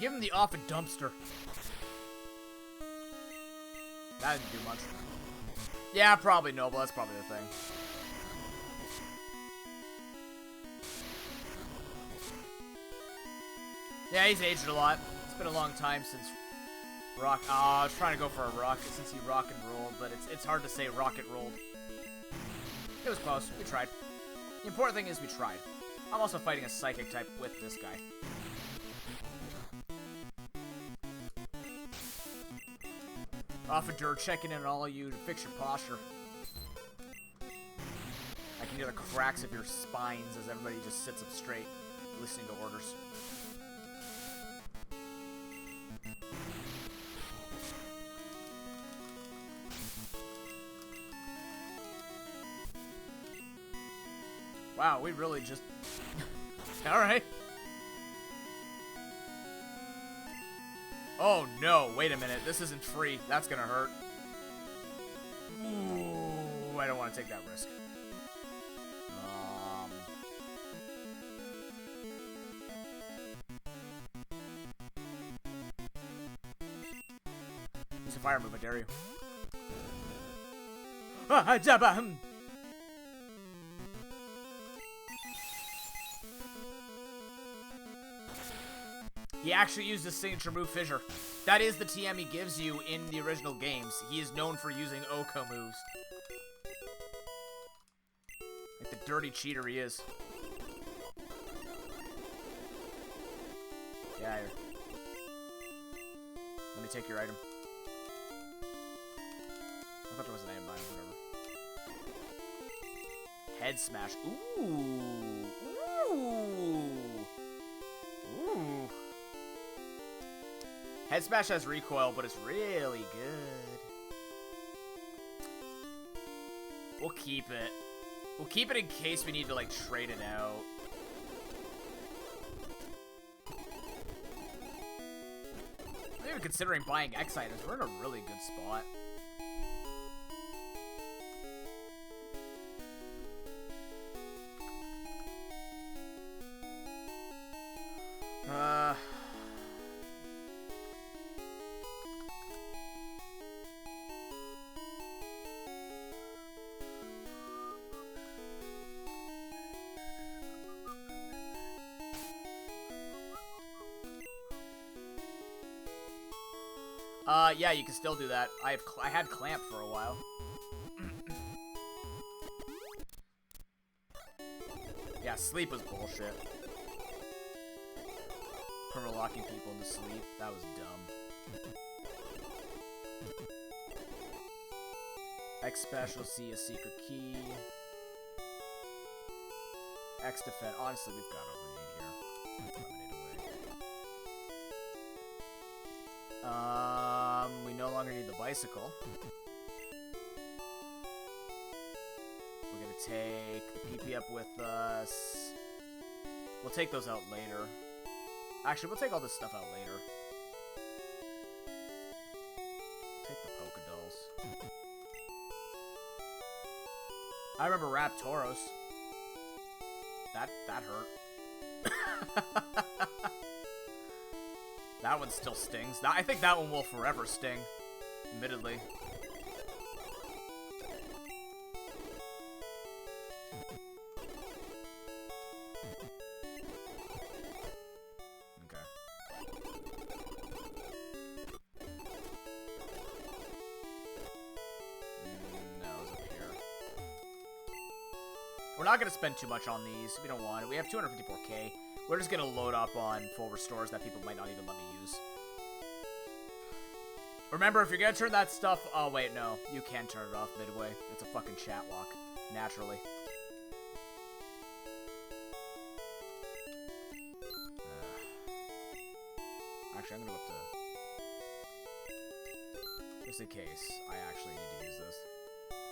S1: Give him the off a dumpster. That didn't do much. Yeah, probably Noble. That's probably the thing. Yeah, he's aged a lot. It's been a long time since Rock. Oh, I was trying to go for a rock since he rock and rolled, but it's hard to say rocket rolled. It was close. We tried. The important thing is we tried. I'm also fighting a psychic type with this guy. Officer, checking in on all of you to fix your posture. I can hear the cracks of your spines as everybody just sits up straight, listening to orders. Wow, we really just... Alright. Oh no, wait a minute. This isn't free. That's gonna hurt. Ooh, I don't want to take that risk. Use a fire move, I dare you. Ah, jabba! He actually used his signature move, Fissure. That is the TM he gives you in the original games. He is known for using Oko moves. Like the dirty cheater he is. Yeah, here. Let me take your item. I thought there was an item behind, whatever. Head smash. Ooh. Ooh. Ooh. Head smash has recoil, but it's really good. We'll keep it. We'll keep it in case we need to, like, trade it out. I'm even considering buying X items. We're in a really good spot. Yeah, you can still do that. I had clamp for a while. Yeah, sleep was bullshit. Perma-locking people into sleep. That was dumb. X special, see a secret key. X defend. Honestly, we've got overheat here. We no longer need the bicycle. We're gonna take the PP up with us. We'll take those out later. Actually, we'll take all this stuff out later. Take the Pokedolls. I remember Raptoros. That hurt. That one still stings. I think that one will forever sting, admittedly. Okay. No, it's up here. We're not going to spend too much on these. We don't want it. We have 254k. We're just going to load up on full restores that people might not even let me use. Remember, if you're going to turn that stuff... Oh, wait, no. You can turn it off midway. It's a fucking chat lock. Naturally. Actually, I'm going to go up to... Just in case I actually need to use this.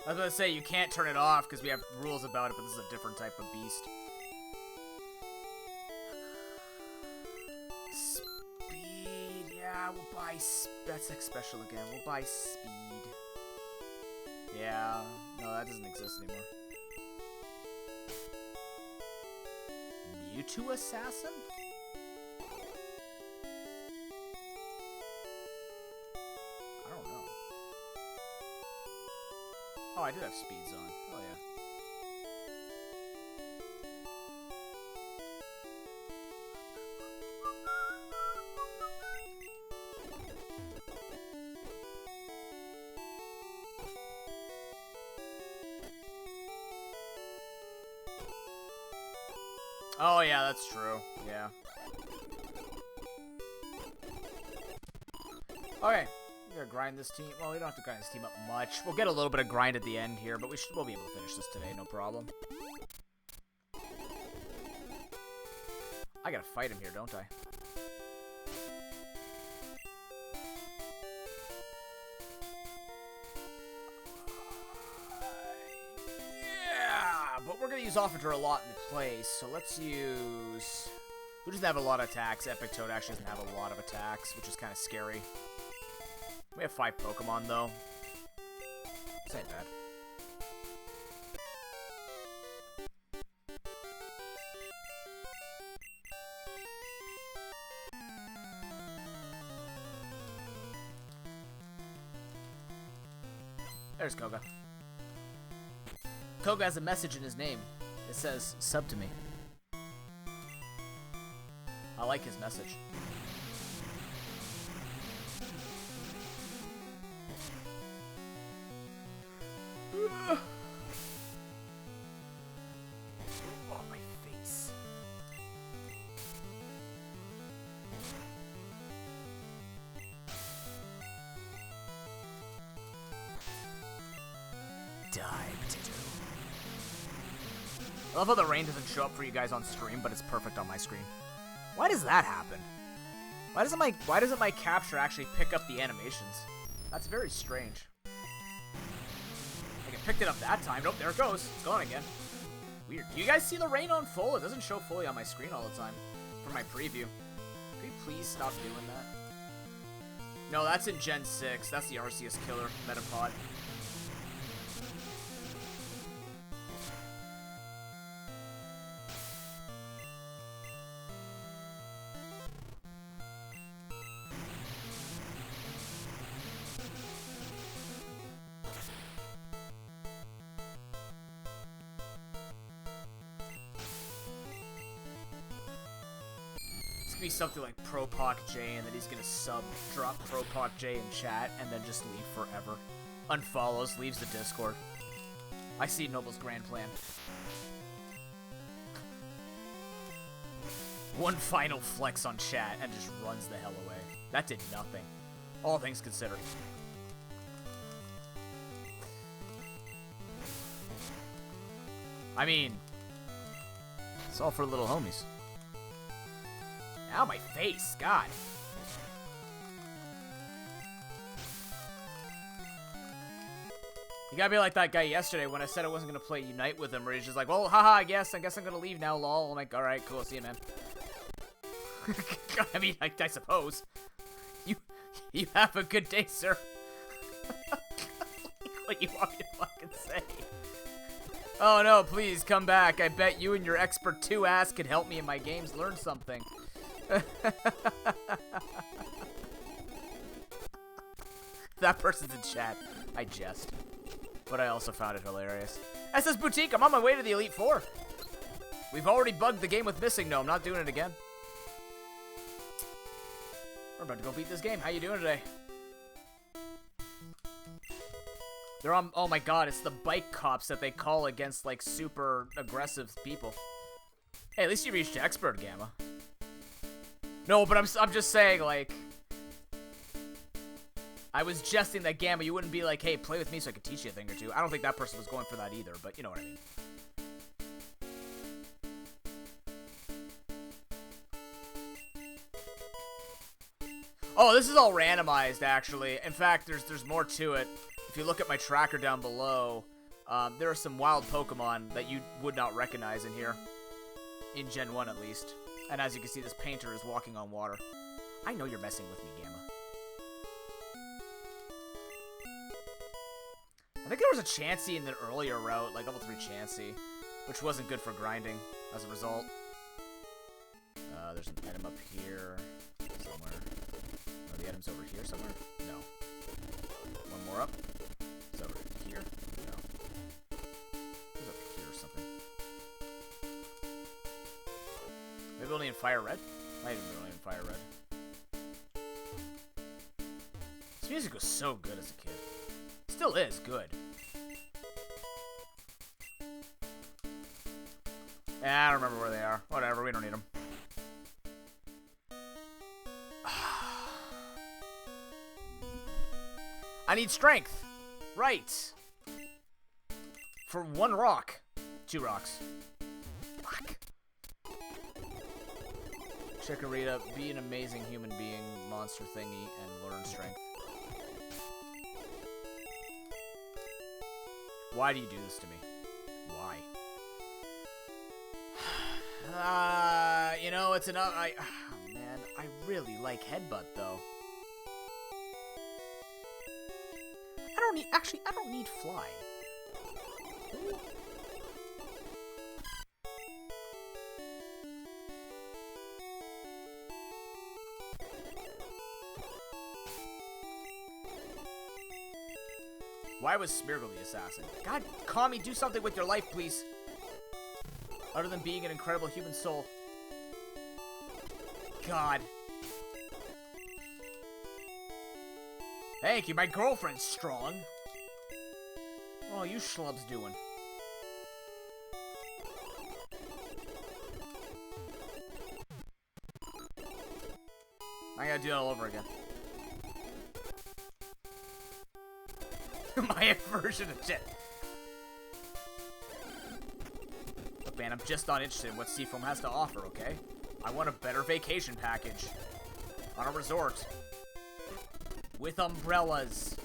S1: I was going to say, you can't turn it off because we have rules about it, but this is a different type of beast. We'll buy... That's X special again. We'll buy speed. Yeah. No, that doesn't exist anymore. Mewtwo Assassin? I don't know. Oh, I did have speeds on. Oh, yeah. Oh, yeah, that's true. Yeah. Okay. We gotta grind this team. Well, we don't have to grind this team up much. We'll get a little bit of grind at the end here, but we'll be able to finish this today, no problem. I gotta fight him here, don't I? But we're going to use Officer a lot in place, so let's use... Who doesn't have a lot of attacks? Epic Toad actually doesn't have a lot of attacks, which is kind of scary. We have 5 Pokemon, though. This ain't bad. There's Koga. Koga has a message in his name. It says, sub to me. I like his message. Oh, my face. Dive to do. I love how the rain doesn't show up for you guys on stream, but it's perfect on my screen. Why does that happen? Why doesn't my capture actually pick up the animations? That's very strange. Like it picked it up that time. Nope, there it goes. It's gone again. Weird. Do you guys see the rain on full? It doesn't show fully on my screen all the time for my preview. Could you please stop doing that? No, that's in Gen 6. That's the Arceus killer Metapod. Be something like ProPokeJ, and then he's gonna drop ProPokeJ in chat, and then just leave forever. Unfollows, leaves the Discord. I see Noble's grand plan. One final flex on chat, and just runs the hell away. That did nothing. All things considered. I mean, it's all for little homies. Ow, my face, God. You gotta be like that guy yesterday when I said I wasn't gonna play Unite with him, where he's just like, well, haha, I guess I'm gonna leave now, lol. I'm like, alright, cool, see you, man. I mean, I suppose. You have a good day, sir. What do you want me to fucking say? Oh no, please, come back. I bet you and your expert 2 ass could help me in my games learn something. That person's in chat. I jest. But I also found it hilarious. SS Boutique, I'm on my way to the Elite Four. We've already bugged the game with missing. No, I'm not doing it again. We're about to go beat this game. How you doing today? They're on, oh my god, it's the bike cops that they call against, like, super aggressive people. Hey, at least you reached expert, Gamma. No, but I'm just saying, like, I was jesting that Gamma, you wouldn't be like, hey, play with me so I could teach you a thing or two. I don't think that person was going for that either, but you know what I mean. Oh, this is all randomized, actually. In fact, there's more to it. If you look at my tracker down below, there are some wild Pokemon that you would not recognize in here. In Gen 1, at least. And as you can see, this painter is walking on water. I know you're messing with me, Gamma. I think there was a Chansey in the earlier route, like level 3 Chansey, which wasn't good for grinding as a result. There's an item up here somewhere. Oh, the item's over here somewhere? No. One more up. It's over here? No. It's up here or something. Maybe only in Fire Red? Might even be only in Fire Red. This music was so good as a kid. Still is good. Yeah, I don't remember where they are. Whatever, we don't need them. I need strength. Right. For 1 rock. 2 rocks. Fuck. Chikorita, be an amazing human being, monster thingy, and learn strength. Why do you do this to me? Why? You know, it's enough. Oh, man, I really like Headbutt, though. I don't need flying. Why was Smeargle the assassin? God, Kami, do something with your life, please. Other than being an incredible human soul. God. Thank you, my girlfriend's strong. What are you schlubs doing? I gotta do that all over again. My version of shit. Look, man, I'm just not interested in what Seafoam has to offer, okay? I want a better vacation package. On a resort. With umbrellas.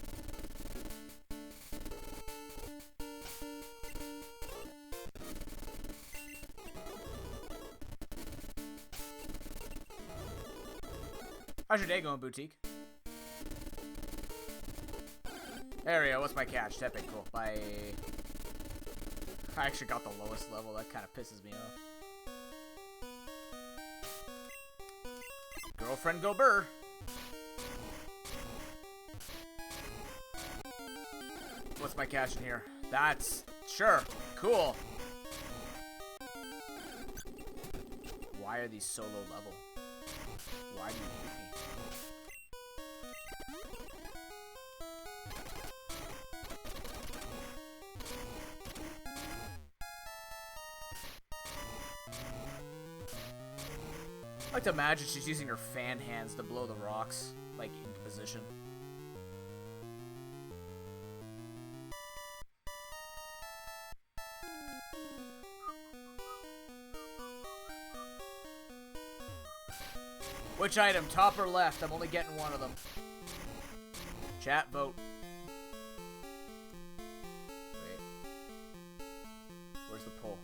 S1: How's your day going, Boutique? There we go. What's my catch? Tepe, cool. Bye. I actually got the lowest level. That kind of pisses me off. Girlfriend, go burr. What's my catch in here? That's... Sure. Cool. Why are these so low level? Why do you hate me? I like to imagine she's using her fan hands to blow the rocks, like, into position. Which item, top or left? I'm only getting one of them. Chat, vote. Wait. Where's the poll?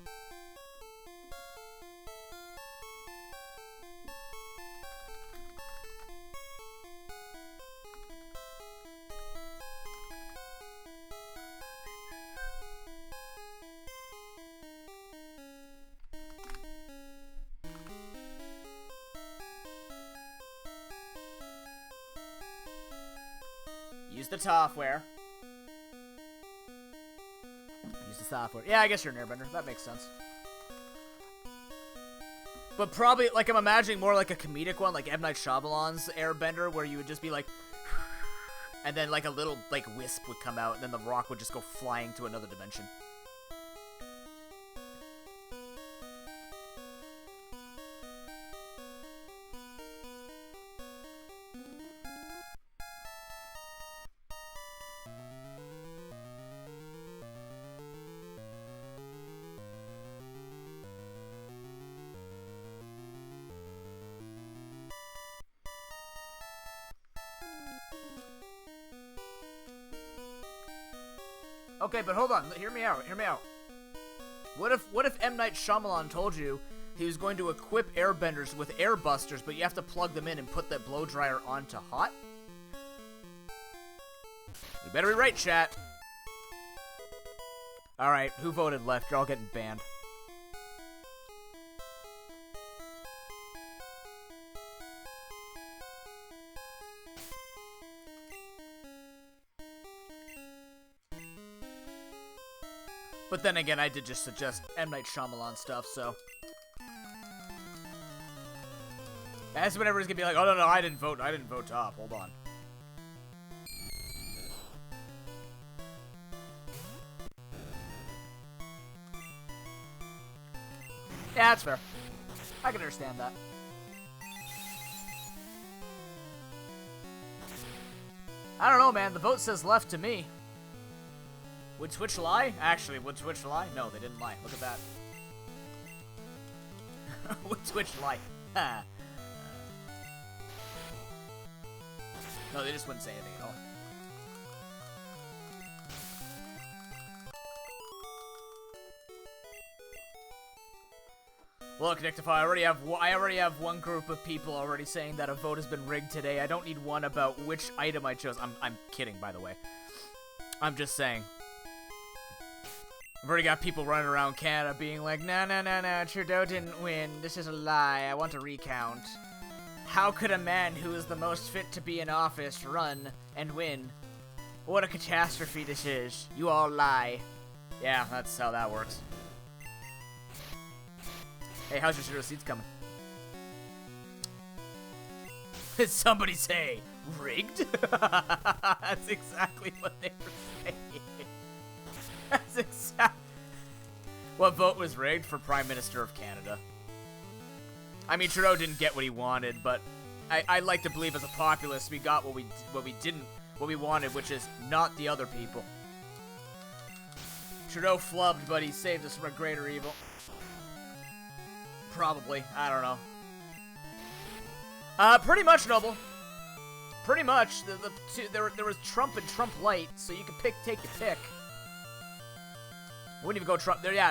S1: Use the software. Use the software. Yeah, I guess you're an airbender. That makes sense. But probably, like, I'm imagining more like a comedic one, like M. Night Shyamalan's airbender, where you would just be like, and then like a little, like, wisp would come out, and then the rock would just go flying to another dimension. Okay, but hold on. Hear me out. Hear me out. What if M. Night Shyamalan told you he was going to equip airbenders with air busters, but you have to plug them in and put that blow dryer onto hot? You better be right, chat. Alright, who voted left? You're all getting banned. But then again, I did just suggest M. Night Shyamalan stuff, so... That's when everyone's gonna be like, oh, no, I didn't vote top. Hold on. Yeah, that's fair. I can understand that. I don't know, man. The vote says left to me. Would Twitch lie? Actually, would Twitch lie? No, they didn't lie. Look at that. Would Twitch lie? No, they just wouldn't say anything at all. Look, Nictify, I already have one group of people already saying that a vote has been rigged today. I don't need one about which item I chose. I'm kidding, by the way. I'm just saying. I've already got people running around Canada being like, no, Trudeau didn't win. This is a lie. I want a recount. How could a man who is the most fit to be in office run and win? What a catastrophe this is. You all lie. Yeah, that's how that works. Hey, how's your zero seeds coming? Did somebody say rigged? That's exactly what they were saying. That's exactly. What vote was rigged for Prime Minister of Canada? I mean, Trudeau didn't get what he wanted, but I like to believe as a populace we got what we wanted, which is not the other people. Trudeau flubbed, but he saved us from a greater evil. Probably. I don't know. Pretty much, Noble. Pretty much. There was Trump and Trump Light, so you can take your pick. I wouldn't even go Trump. There, yeah,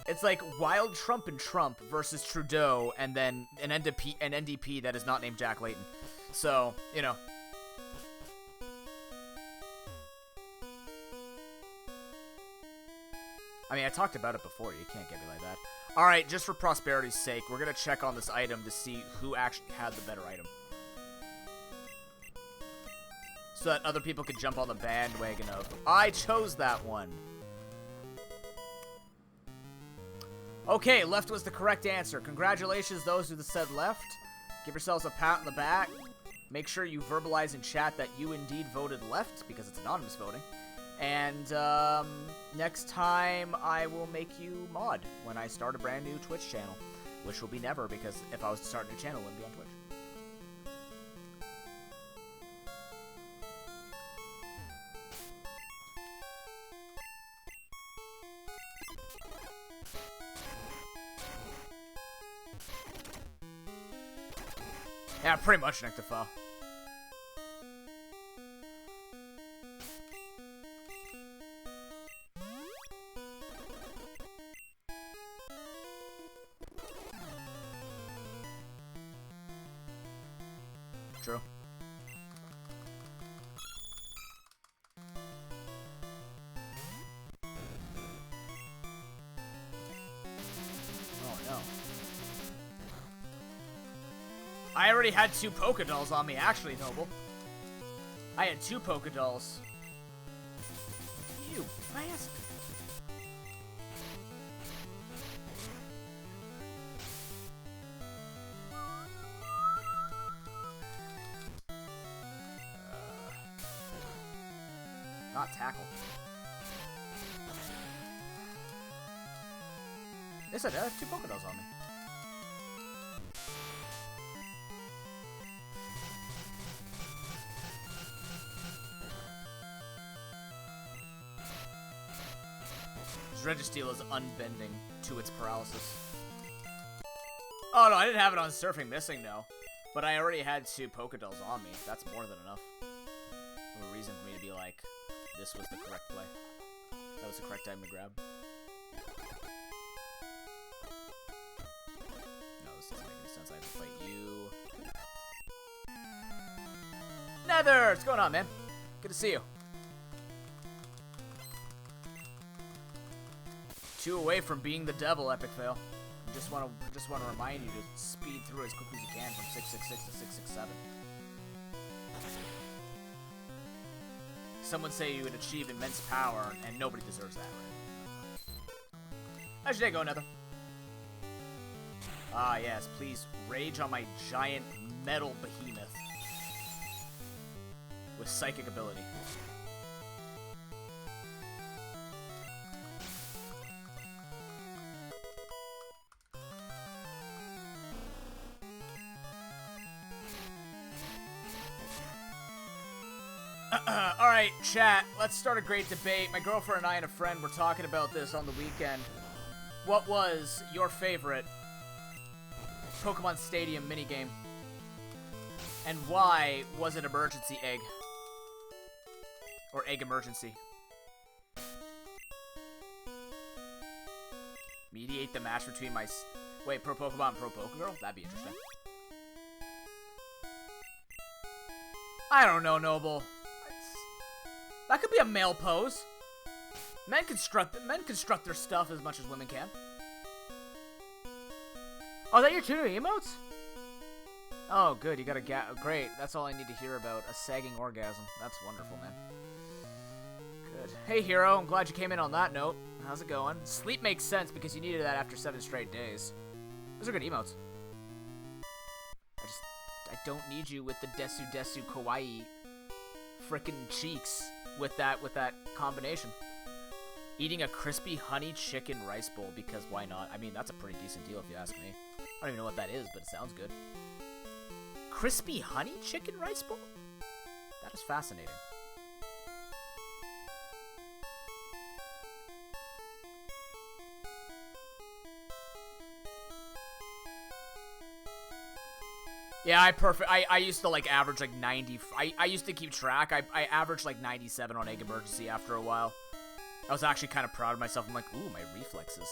S1: it's like wild Trump and Trump versus Trudeau, and then an NDP that is not named Jack Layton. So, you know. I mean, I talked about it before. You can't get me like that. Alright, just for prosperity's sake, we're gonna check on this item to see who actually had the better item. So that other people can jump on the bandwagon of, I chose that one. Okay, left was the correct answer. Congratulations those who said left. Give yourselves a pat on the back. Make sure you verbalize in chat that you indeed voted left, because it's anonymous voting. And next time I will make you mod when I start a brand new Twitch channel. Which will be never, because if I was to start a new channel, it wouldn't be on Twitch. Yeah, pretty much Nectafile. True. Oh no. I already had 2 Pokedolls on me, actually, Noble. I had 2 Pokedolls. You bastard. Not tackle. Yes, I did. I have 2 Pokedolls on me. Registeel is unbending to its paralysis. Oh no, I didn't have it on Surfing Missing, no. But I already had 2 Pokedolls on me. That's more than enough. No reason for me to be like, this was the correct play. That was the correct time to grab. No, this doesn't make any sense. I have to fight you. Nether! What's going on, man? Good to see you. 2 away from being the devil, epic fail. Just want to remind you to speed through as quickly as you can from 666 to 667. Some would say you would achieve immense power, and nobody deserves that, right? How's your day going, Nether? Ah, yes, please rage on my giant metal behemoth with psychic ability. Alright, chat, let's start a great debate. My girlfriend and I and a friend were talking about this on the weekend. What was your favorite Pokemon Stadium minigame? And why was it Emergency Egg? Or Egg Emergency? Mediate the match between my... Wait, Pro Pokemon and Pro Pokegirl? That'd be interesting. I don't know, Noble. That could be a male pose. Men construct their stuff as much as women can. Oh, is that your 2 new emotes? Oh, good. You got a great. That's all I need to hear about. A sagging orgasm. That's wonderful, man. Good. Hey, Hero. I'm glad you came in on that note. How's it going? Sleep makes sense because you needed that after 7 straight days. Those are good emotes. I don't need you with the Desu Desu Kawaii frickin' cheeks with that combination. Eating a crispy honey chicken rice bowl because why not? I mean, that's a pretty decent deal if you ask me. I don't even know what that is, but it sounds good. Crispy honey chicken rice bowl? That is fascinating. Yeah, I used to like average like 90. I used to keep track. I averaged like 97 on Egg Emergency after a while. I was actually kind of proud of myself. I'm like, ooh, my reflexes.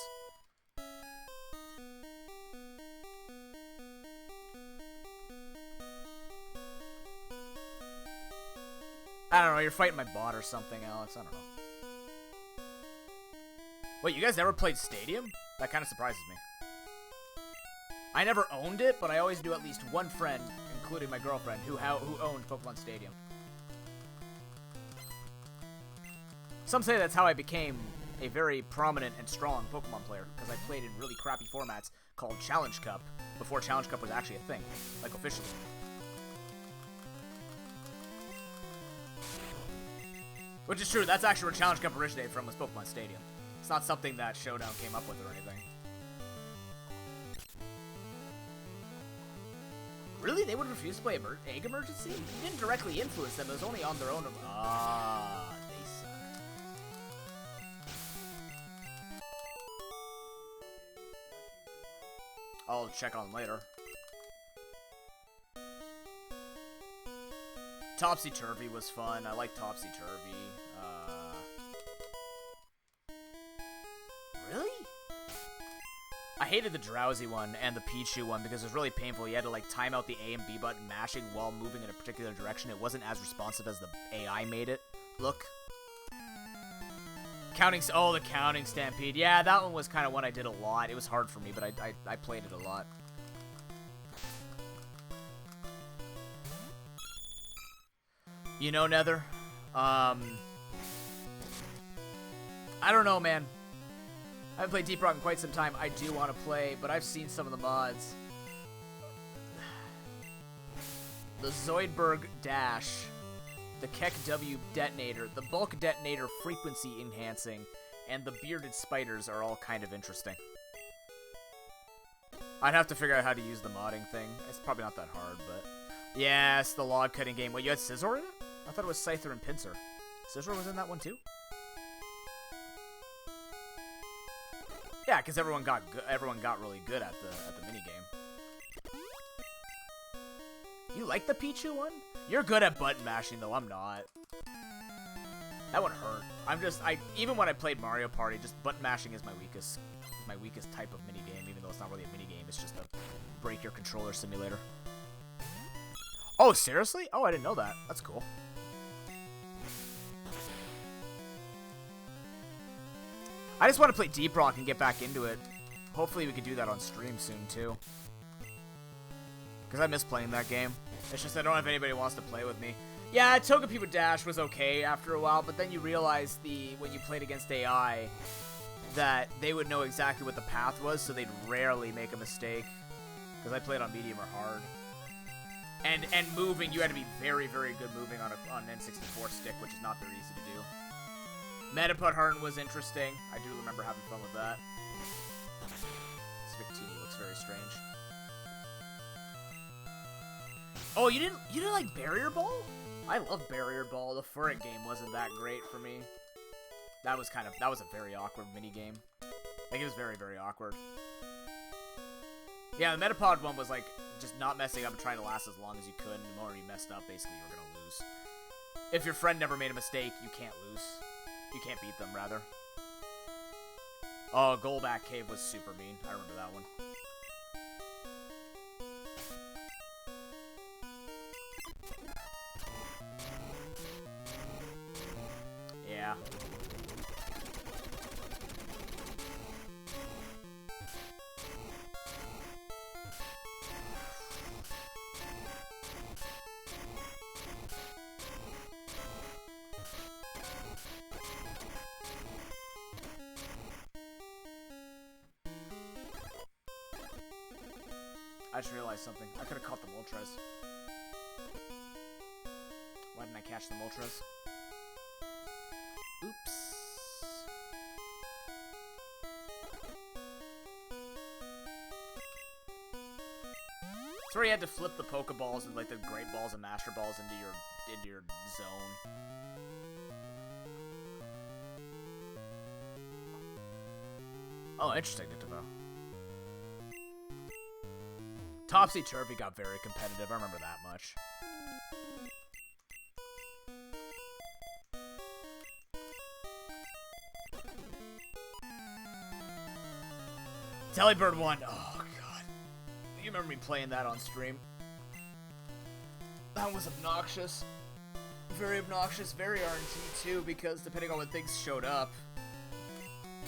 S1: I don't know, you're fighting my bot or something, Alex. I don't know. Wait, you guys never played Stadium? That kind of surprises me. I never owned it, but I always knew at least one friend, including my girlfriend, who owned Pokemon Stadium. Some say that's how I became a very prominent and strong Pokemon player, because I played in really crappy formats called Challenge Cup, before Challenge Cup was actually a thing, like officially. Which is true, that's actually where Challenge Cup originated from, was Pokemon Stadium. It's not something that Showdown came up with or anything. Really? They would refuse to play Egg Emergency? You didn't directly influence them, it was only on their own. Ah, they suck. I'll check on later. Topsy-Turvy was fun. I like Topsy-Turvy. Really? I hated the Drowsy one and the Pichu one because it was really painful. You had to like time out the A and B button mashing while moving in a particular direction. It wasn't as responsive as the AI made it look. Oh, the Counting Stampede. Yeah, that one was kind of one I did a lot. It was hard for me, but I played it a lot. You know, Nether? I don't know, man. I haven't played Deep Rock in quite some time. I do want to play, but I've seen some of the mods. The Zoidberg Dash, the Keck W Detonator, the Bulk Detonator Frequency Enhancing, and the Bearded Spiders are all kind of interesting. I'd have to figure out how to use the modding thing. It's probably not that hard, but... Yes, the log cutting game. Wait, you had Scizor in it? I thought it was Scyther and Pinsir. Scizor was in that one too? Yeah, because everyone got really good at the minigame. You like the Pichu one? You're good at button mashing though, I'm not. That one hurt. Even when I played Mario Party, just button mashing is my weakest type of minigame, even though it's not really a minigame, it's just a break your controller simulator. Oh, seriously? Oh, I didn't know that. That's cool. I just want to play Deep Rock and get back into it. Hopefully we can do that on stream soon, too. Because I miss playing that game. It's just I don't have anybody who wants to play with me. Yeah, Togepi with Dash was okay after a while, but then you realize when you played against AI that they would know exactly what the path was, so they'd rarely make a mistake. Because I played on medium or hard. And moving, you had to be very, very good moving on an N64 stick, which is not very easy to do. Metapod Harden was interesting. I do remember having fun with that. Victini looks very strange. Oh, you didn't like Barrier Ball? I love Barrier Ball. The Furret game wasn't that great for me. That was a very awkward minigame. Like, it was very, very awkward. Yeah, the Metapod one was like just not messing up and trying to last as long as you could, and the more you messed up, basically you were gonna lose. If your friend never made a mistake, you can't lose. You can't beat them, rather. Oh, Golback Cave was super mean. I remember that one. Yeah. I just realized something. I could have caught the Moltres. Why didn't I catch the Moltres? Oops. It's where you had to flip the Pokeballs and like the Great Balls and Master Balls into your zone. Oh, interesting, Nintendo. Topsy-Turvy got very competitive, I remember that much. Telebird won. Oh, God. You remember me playing that on stream? That was obnoxious. Very obnoxious, very RNG, too, because depending on when things showed up,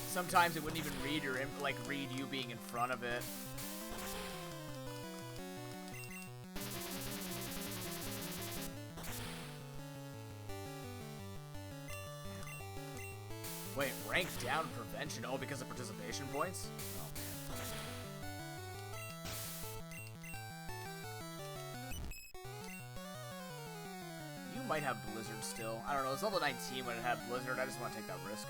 S1: sometimes it wouldn't even read your, like, read you being in front of it. Wait, rank down prevention? Oh, because of participation points? Oh, man. You might have Blizzard still. I don't know, it's level 19 when it had Blizzard. I just want to take that risk.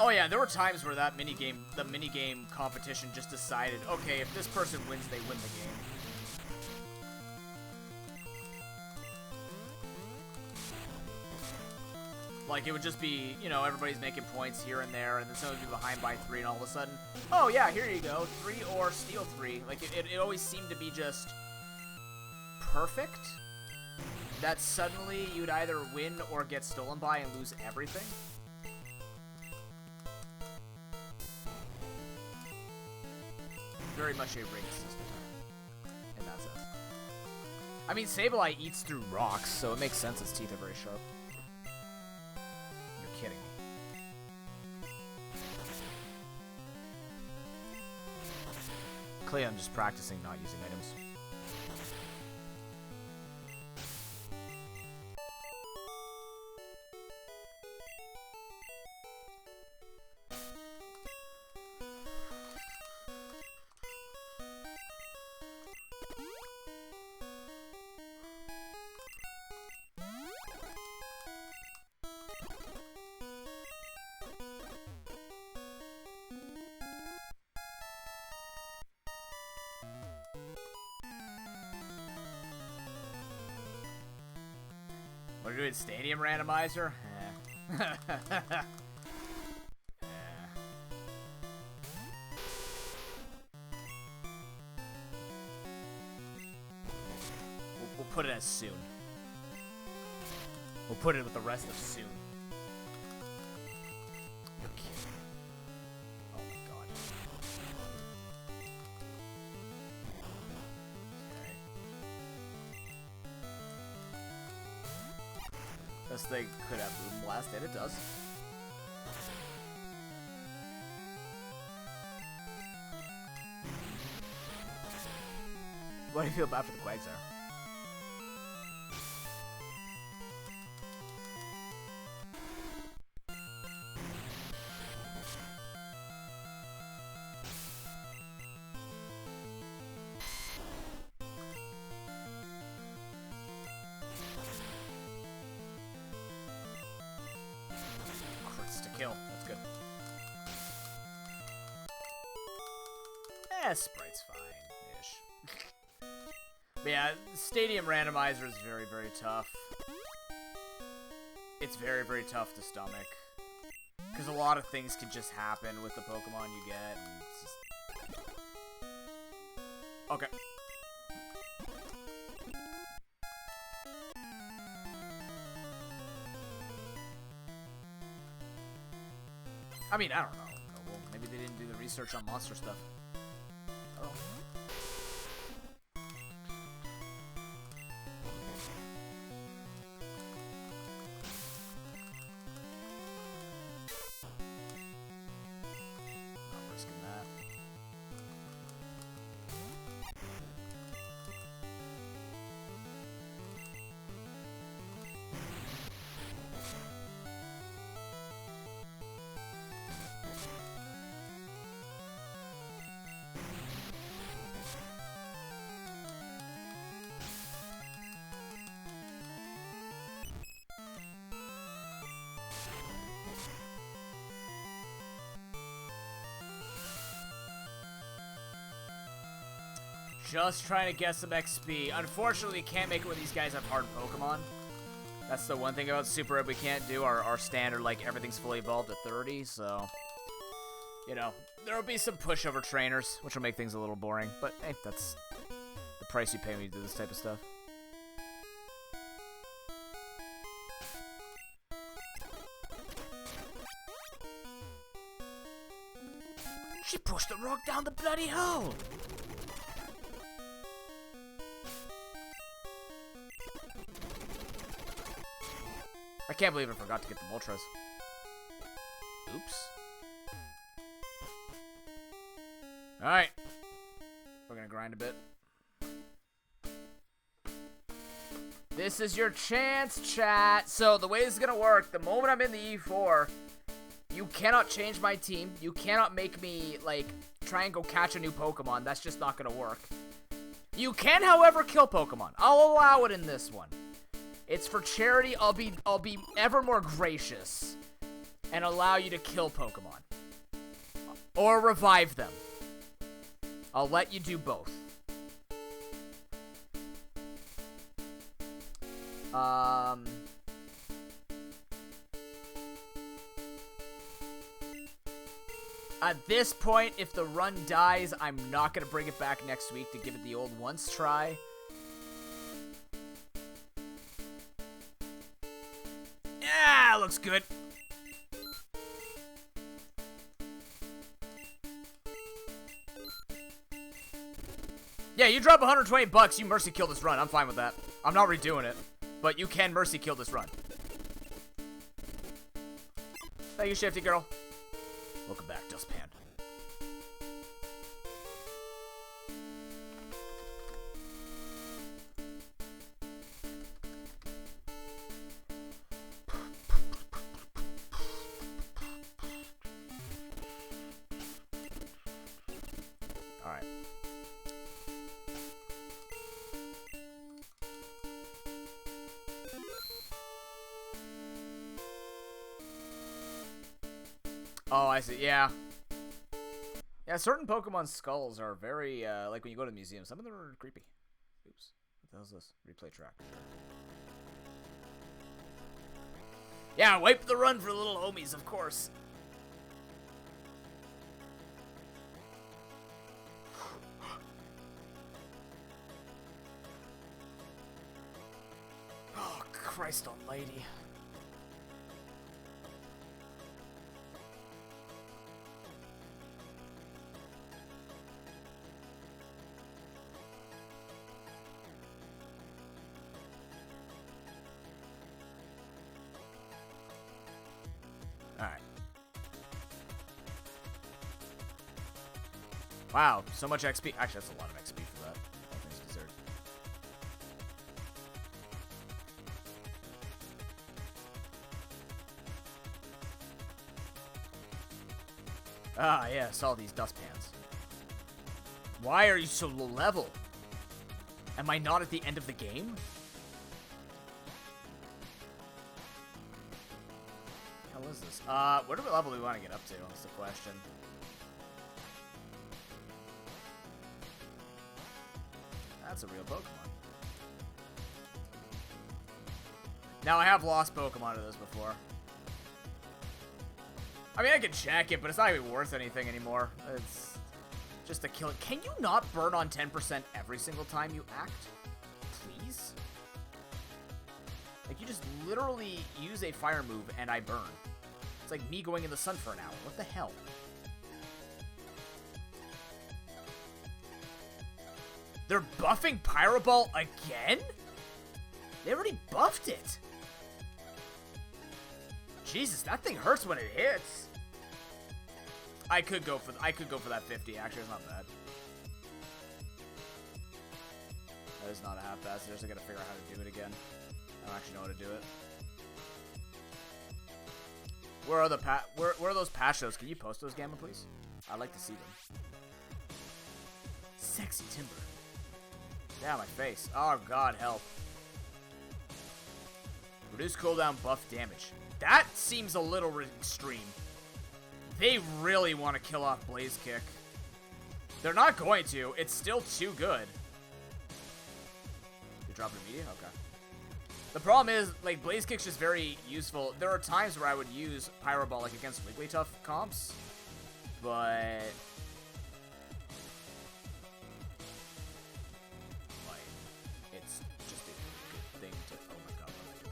S1: Oh yeah, there were times where that the minigame competition just decided, okay, if this person wins, they win the game. Like, it would just be, you know, everybody's making points here and there, and then someone would be behind by 3, and all of a sudden, oh yeah, here you go, 3 or steal 3. Like, it always seemed to be just perfect, that suddenly you'd either win or get stolen by and lose everything. Very much a rigged system in that sense. I mean, Sableye eats through rocks, so it makes sense its teeth are very sharp. You're kidding me. Clearly, I'm just practicing not using items. What are we doing? Stadium randomizer? We'll put it as soon. We'll put it with the rest of soon. You're kidding. Oh my god. Okay. This thing could have Boom Blast, and it does. What do you feel about for the Quagsire? Kill. That's good. Sprite's fine-ish. But yeah, Stadium Randomizer is very, very tough. It's very, very tough to stomach. Because a lot of things can just happen with the Pokemon you get. And it's just... Okay. I mean, I don't know. Well, maybe they didn't do the research on monster stuff. Oh. Not risking that. Just trying to get some XP. Unfortunately, can't make it when these guys have hard Pokemon. That's the one thing about Super Red we can't do. Our standard, like, everything's fully evolved at 30, so... You know, there will be some pushover trainers, which will make things a little boring. But, hey, that's the price you pay when you do this type of stuff. She pushed the rock down the bloody hole! I can't believe I forgot to get the Moltres. Oops. Alright. We're gonna grind a bit. This is your chance, chat. So, the way this is gonna work, the moment I'm in the E4, you cannot change my team. You cannot make me, like, try and go catch a new Pokemon. That's just not gonna work. You can, however, kill Pokemon. I'll allow it in this one. It's for charity. I'll be ever more gracious and allow you to kill Pokemon. Or revive them. I'll let you do both. At this point, if the run dies, I'm not going to bring it back next week to give it the old once try. Yeah, looks good. Yeah, you drop 120 bucks, you mercy kill this run. I'm fine with that. I'm not redoing it, but you can mercy kill this run. Thank you, Shifty Girl. Welcome back, Dustpan. Alright. Oh, I see. Yeah. Yeah, certain Pokemon skulls are very, like when you go to the museum, some of them are creepy. Oops. What the hell is this? Replay track. Yeah, wipe the run for little homies, of course. Oh, Christ almighty. Alright. Wow, so much XP. Actually, that's a lot of XP for that. All things considered. Ah, yeah, saw these dustpans. Why are you so low level? Am I not at the end of the game? What is this? What level do we want to get up to? That's the question. That's a real Pokemon. Now, I have lost Pokemon to this before. I mean, I can check it, but it's not even worth anything anymore. It's just to kill it. Can you not burn on 10% every single time you act? Please? Like, you just literally use a fire move and I burn. It's like me going in the sun for an hour. What the hell? They're buffing Pyro Ball again? They already buffed it. Jesus, that thing hurts when it hits. I could go for that 50. Actually, it's not bad. That is not a half-ass. I just gotta figure out how to do it again. I don't actually know how to do it. Where are the where are those patch shows? Can you post those, Gamma, please? I'd like to see them. Sexy Timber. Yeah, my face. Oh God, help. Reduce cooldown, buff damage. That seems a little extreme. They really want to kill off Blaze Kick. They're not going to. It's still too good. Drop it immediately? Okay. The problem is, like, Blaze Kick's just very useful. There are times where I would use Pyroball, like, against Wigglytuff comps, but... like, it's just a good thing to... Oh my god, what am I doing?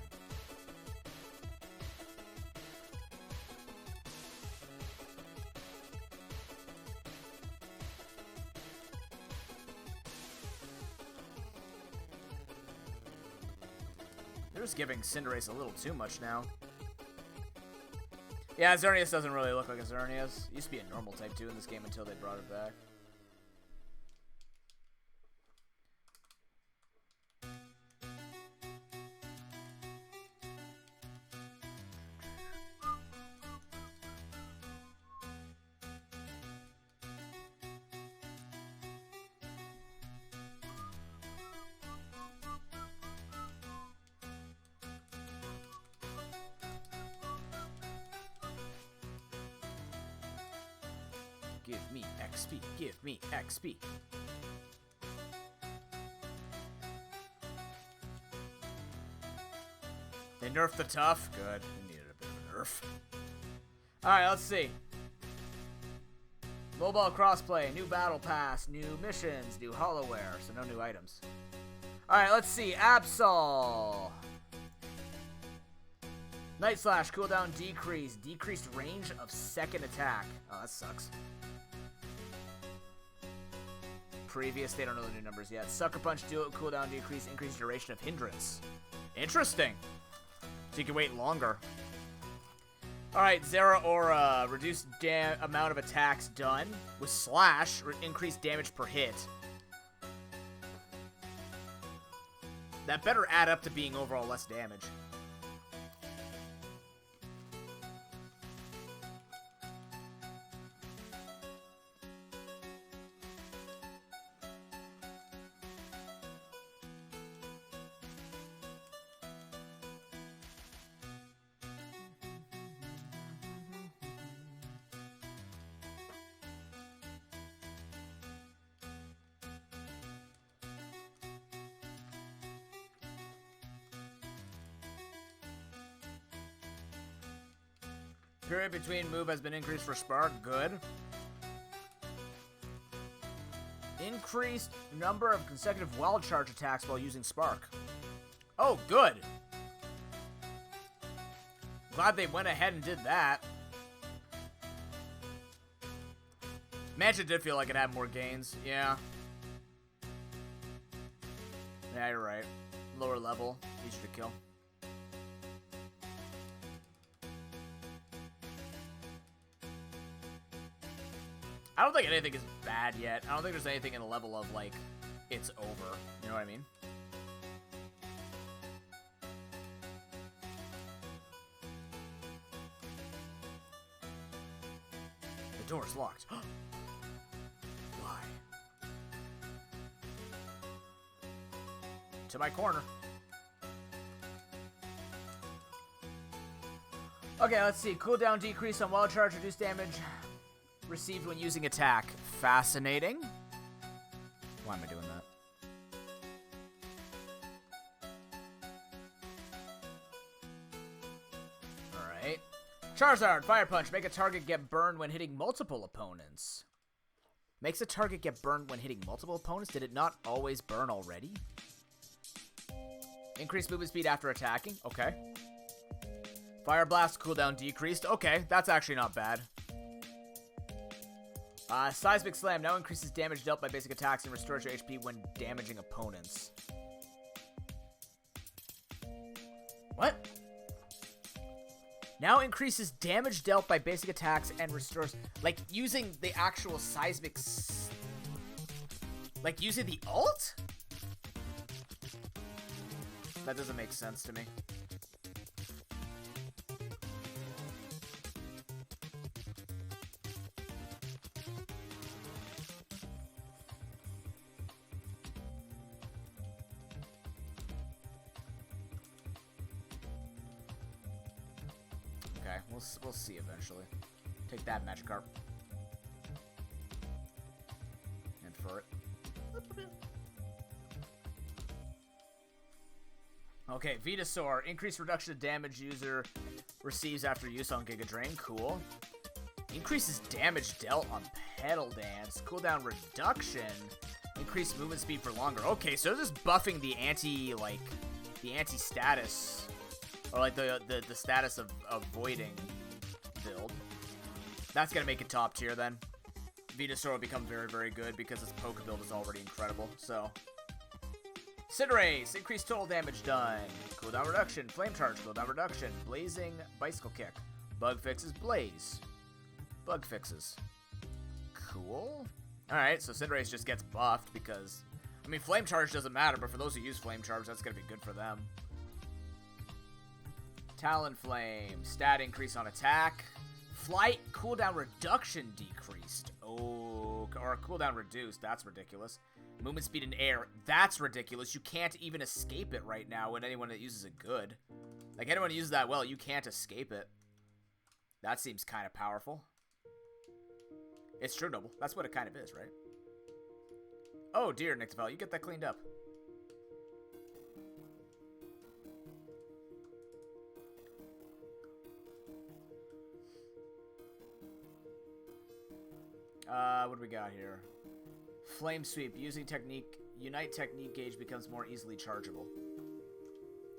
S1: They're just giving Cinderace a little too much now. Yeah, Xerneas doesn't really look like a Xerneas. It used to be a normal type 2 in this game until they brought it back. Give me XP. Give me XP. They nerfed the tough. Good. We needed a bit of a nerf. Alright, let's see. Mobile crossplay, new battle pass, new missions, new hollowware, so no new items. Alright, let's see. Absol. Night Slash, cooldown decrease, decreased range of second attack. Oh, that sucks. Previous, they don't know the new numbers yet. Sucker Punch, duo, cooldown decrease, increased duration of hindrance. Interesting. So you can wait longer. Alright, Zeraora, reduced amount of attacks done. With Slash, increased damage per hit. That better add up to being overall less damage. Period between move has been increased for Spark. Good. Increased number of consecutive wild charge attacks while using Spark. Oh, good. Glad they went ahead and did that. Mansion did feel like it had more gains. Yeah. Yeah, you're right. Lower level. Easier to kill. I don't think anything is bad yet. I don't think there's anything in a level of, like, it's over. You know what I mean? The door's locked. Why? To my corner. Okay, let's see. Cooldown decrease on wild charge, reduced damage received when using attack. Fascinating. Why am I doing that? Alright. Charizard, Fire Punch. Make a target get burned when hitting multiple opponents. Makes a target get burned when hitting multiple opponents? Did it not always burn already? Increased movement speed after attacking. Okay. Fire Blast, cooldown decreased. Okay, that's actually not bad. Seismic Slam now increases damage dealt by basic attacks and restores your HP when damaging opponents. What? Now increases damage dealt by basic attacks and restores... Like, using the actual Seismic... Like, using the ult? That doesn't make sense to me. Okay, we'll see eventually. Take that, Magikarp. And for it. Okay, Venusaur. Increased reduction of damage user receives after use on Giga Drain. Cool. Increases damage dealt on Pedal Dance. Cooldown reduction. Increased movement speed for longer. Okay, so they're just buffing the anti-status. Or like the status of voiding build. That's gonna make it top tier then. Venusaur will become very, very good because its Poke build is already incredible, so. Cinderace, increased total damage done. Cooldown reduction, Flame Charge, cooldown reduction, Blazing, Bicycle Kick. Bug fixes, Blaze. Bug fixes. Cool. Alright, so Cinderace just gets buffed because, I mean, Flame Charge doesn't matter, but for those who use Flame Charge, that's going to be good for them. Talonflame, stat increase on attack. Flight, cooldown reduction decreased. Oh, or cooldown reduced, that's ridiculous. Movement speed in air, that's ridiculous. You can't even escape it right now when anyone that uses it good. Like, anyone who uses that well, you can't escape it. That seems kind of powerful. It's true, Noble. That's what it kind of is, right? Oh, dear, Nyctophil, you get that cleaned up. What do we got here? Flame Sweep. Using technique, Unite technique gauge becomes more easily chargeable.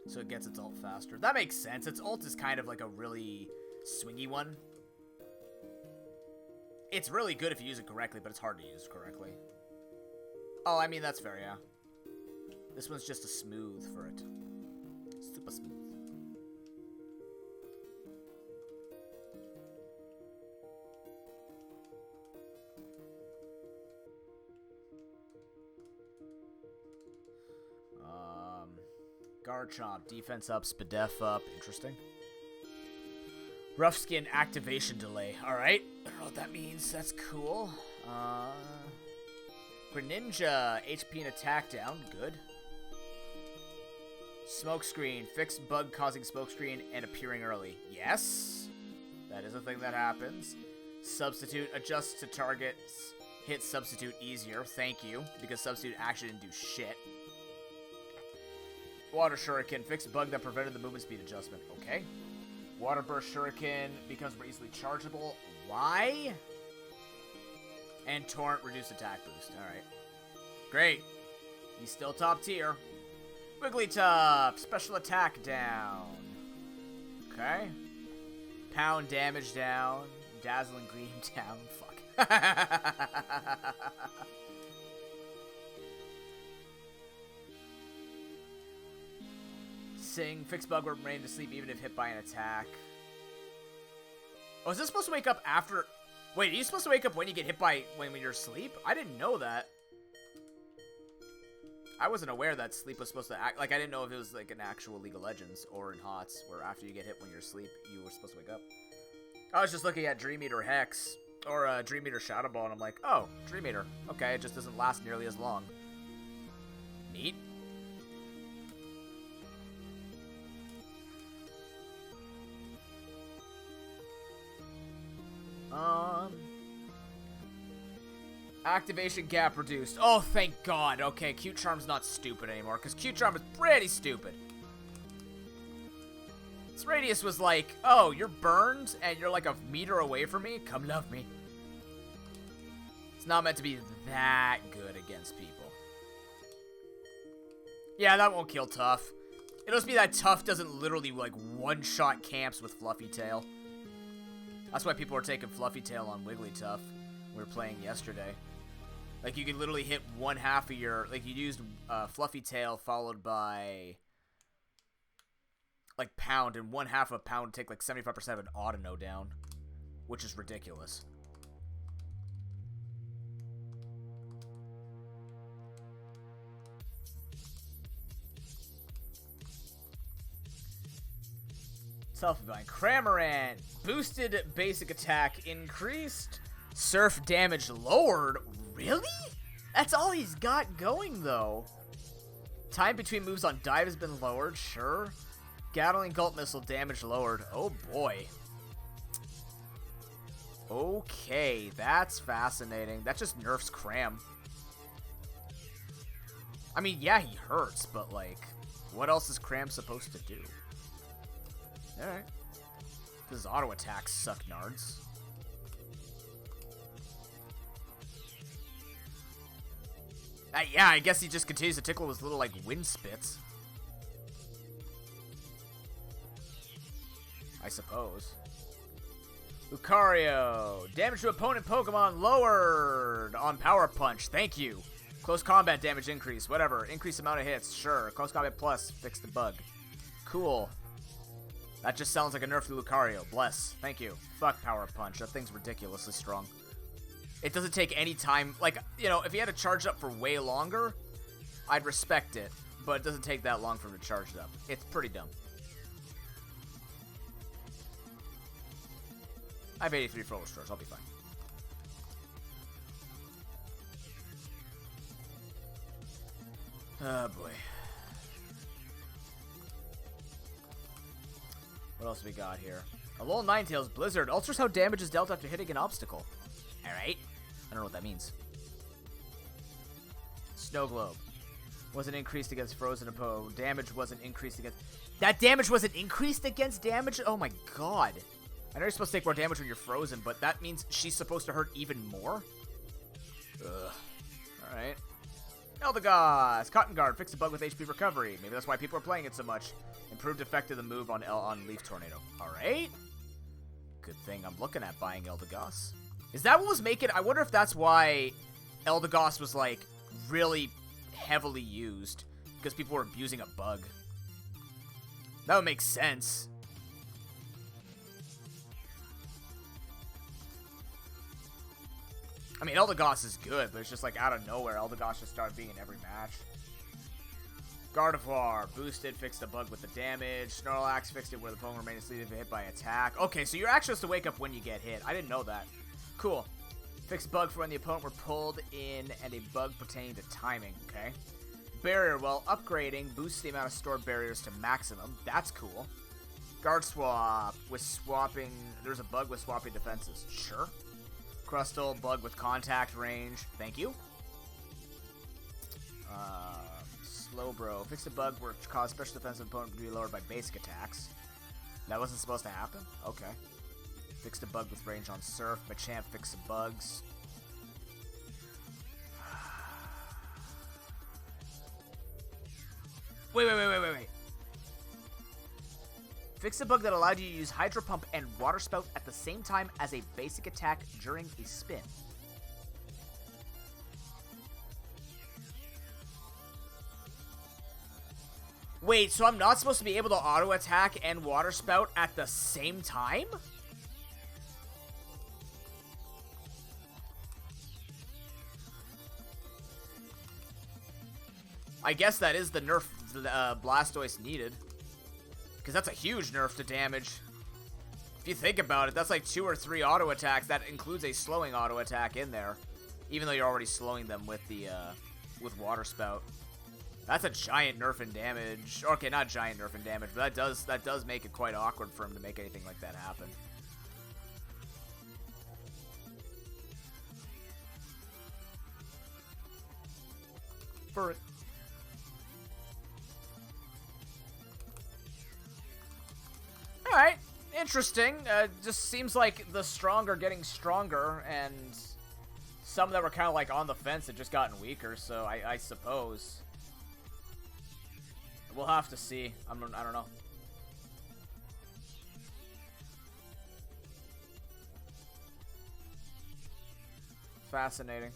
S1: So it gets its ult faster. That makes sense. Its ult is kind of like a really swingy one. It's really good if you use it correctly, but it's hard to use correctly. Oh, I mean, that's fair, yeah. This one's just a smooth for it. Super smooth. Garchomp, defense up, Spadef up. Interesting. Rough Skin activation delay. Alright. I don't know what that means. That's cool. Greninja, HP and attack down. Good. Smokescreen. Fixed bug causing smokescreen and appearing early. Yes. That is a thing that happens. Substitute. Adjust to targets. Hit substitute easier. Thank you. Because substitute actually didn't do shit. Water Shuriken. Fixed bug that prevented the movement speed adjustment. Okay. Water Burst Shuriken becomes more easily chargeable. Why? And Torrent, reduced attack boost. Alright. Great. He's still top tier. Wigglytuff, special attack down. Okay. Pound damage down. Dazzling Gleam down. Fuck. Sing, fixed bug will remain to sleep even if hit by an attack. Oh, is this supposed to wake up after? Wait, are you supposed to wake up when you get hit by when you're asleep? I didn't know that. I wasn't aware that sleep was supposed to act like I didn't know if it was like an actual League of Legends or in HOTS where after you get hit when you're asleep, you were supposed to wake up. I was just looking at Dream Eater Hex or Dream Eater Shadow Ball and I'm like, oh, Dream Eater. Okay, it just doesn't last nearly as long. Neat. Activation gap reduced. Oh, thank God. Okay, Cute Charm's not stupid anymore, because Cute Charm is pretty stupid. Its radius was like, oh, you're burned, and you're like a meter away from me? Come love me. It's not meant to be that good against people. Yeah, that won't kill Tough. It'll just be that Tough doesn't literally, like, one-shot camps with Fluffy Tail. That's why people are taking Fluffy Tail on Wigglytuff. We were playing yesterday. Like, you could literally hit one half of your... Like, you used Fluffy Tail followed by... Like, Pound. And one half of Pound would take, like, 75% of an Autono down. Which is ridiculous. Self-Divine. Cramorant. Boosted basic attack increased. Surf damage lowered. Really? That's all he's got going, though. Time between moves on dive has been lowered. Sure. Gatling Gulp Missile damage lowered. Oh, boy. Okay, that's fascinating. That just nerfs Cram. I mean, yeah, he hurts, but, like... What else is Cram supposed to do? Alright. His auto attacks suck nards. Yeah, I guess he just continues to tickle his little, like, wind spits. I suppose. Lucario. Damage to opponent Pokemon lowered on Power Punch. Thank you. Close combat damage increase. Whatever. Increase amount of hits. Sure. Close combat plus. Fix the bug. Cool. That just sounds like a nerf to Lucario. Bless. Thank you. Fuck Power Punch. That thing's ridiculously strong. It doesn't take any time. Like, you know, if he had to charge up for way longer, I'd respect it. But it doesn't take that long for him to charge it up. It's pretty dumb. I have 83 Froller Stores. I'll be fine. Oh, boy. What else we got here? Alolan Ninetales Blizzard alters how damage is dealt after hitting an obstacle. Alright. I don't know what that means. Snow Globe. Wasn't increased against Frozen Oppo. Damage wasn't increased against... That damage wasn't increased against damage? Oh my god. I know you're supposed to take more damage when you're frozen, but that means she's supposed to hurt even more? Ugh. Alright. Eldegoss. Cotton Guard. Fix a bug with HP recovery. Maybe that's why people are playing it so much. Improved effect of the move on Leaf Tornado. Alright. Good thing I'm looking at buying Eldegoss. Is that what was making... I wonder if that's why Eldegoss was, like, really heavily used. Because people were abusing a bug. That would make sense. I mean, Eldegoss is good, but it's just like out of nowhere, Eldegoss just started being in every match. Gardevoir, boosted, fixed the bug with the damage. Snorlax fixed it where the Pokemon remained asleep if hit by attack. Okay, so you're actually supposed to wake up when you get hit. I didn't know that. Cool. Fixed bug for when the opponent were pulled in and a bug pertaining to timing. Okay. Barrier, well, upgrading boosts the amount of stored barriers to maximum. That's cool. Guard swap with swapping. There's a bug with swapping defenses. Sure. Crustle, bug with contact range. Thank you. Slowbro. Fix a bug where it caused special defensive opponent to be lowered by basic attacks. That wasn't supposed to happen? Okay. Fixed a bug with range on Surf. Machamp fixed some bugs. Wait. Fix a bug that allowed you to use Hydro Pump and Water Spout at the same time as a basic attack during a spin. Wait, so I'm not supposed to be able to auto attack and Water Spout at the same time? I guess that is the nerf Blastoise needed. Because that's a huge nerf to damage. If you think about it, that's like 2 or 3 auto attacks. That includes a slowing auto attack in there. Even though you're already slowing them with the with Water Spout. That's a giant nerf in damage. Okay, not giant nerf in damage, but that does make it quite awkward for him to make anything like that happen. For it. Alright, interesting. Just seems like the strong are getting stronger, and some that were kind of like on the fence have just gotten weaker, so I suppose. We'll have to see. I don't know. Fascinating.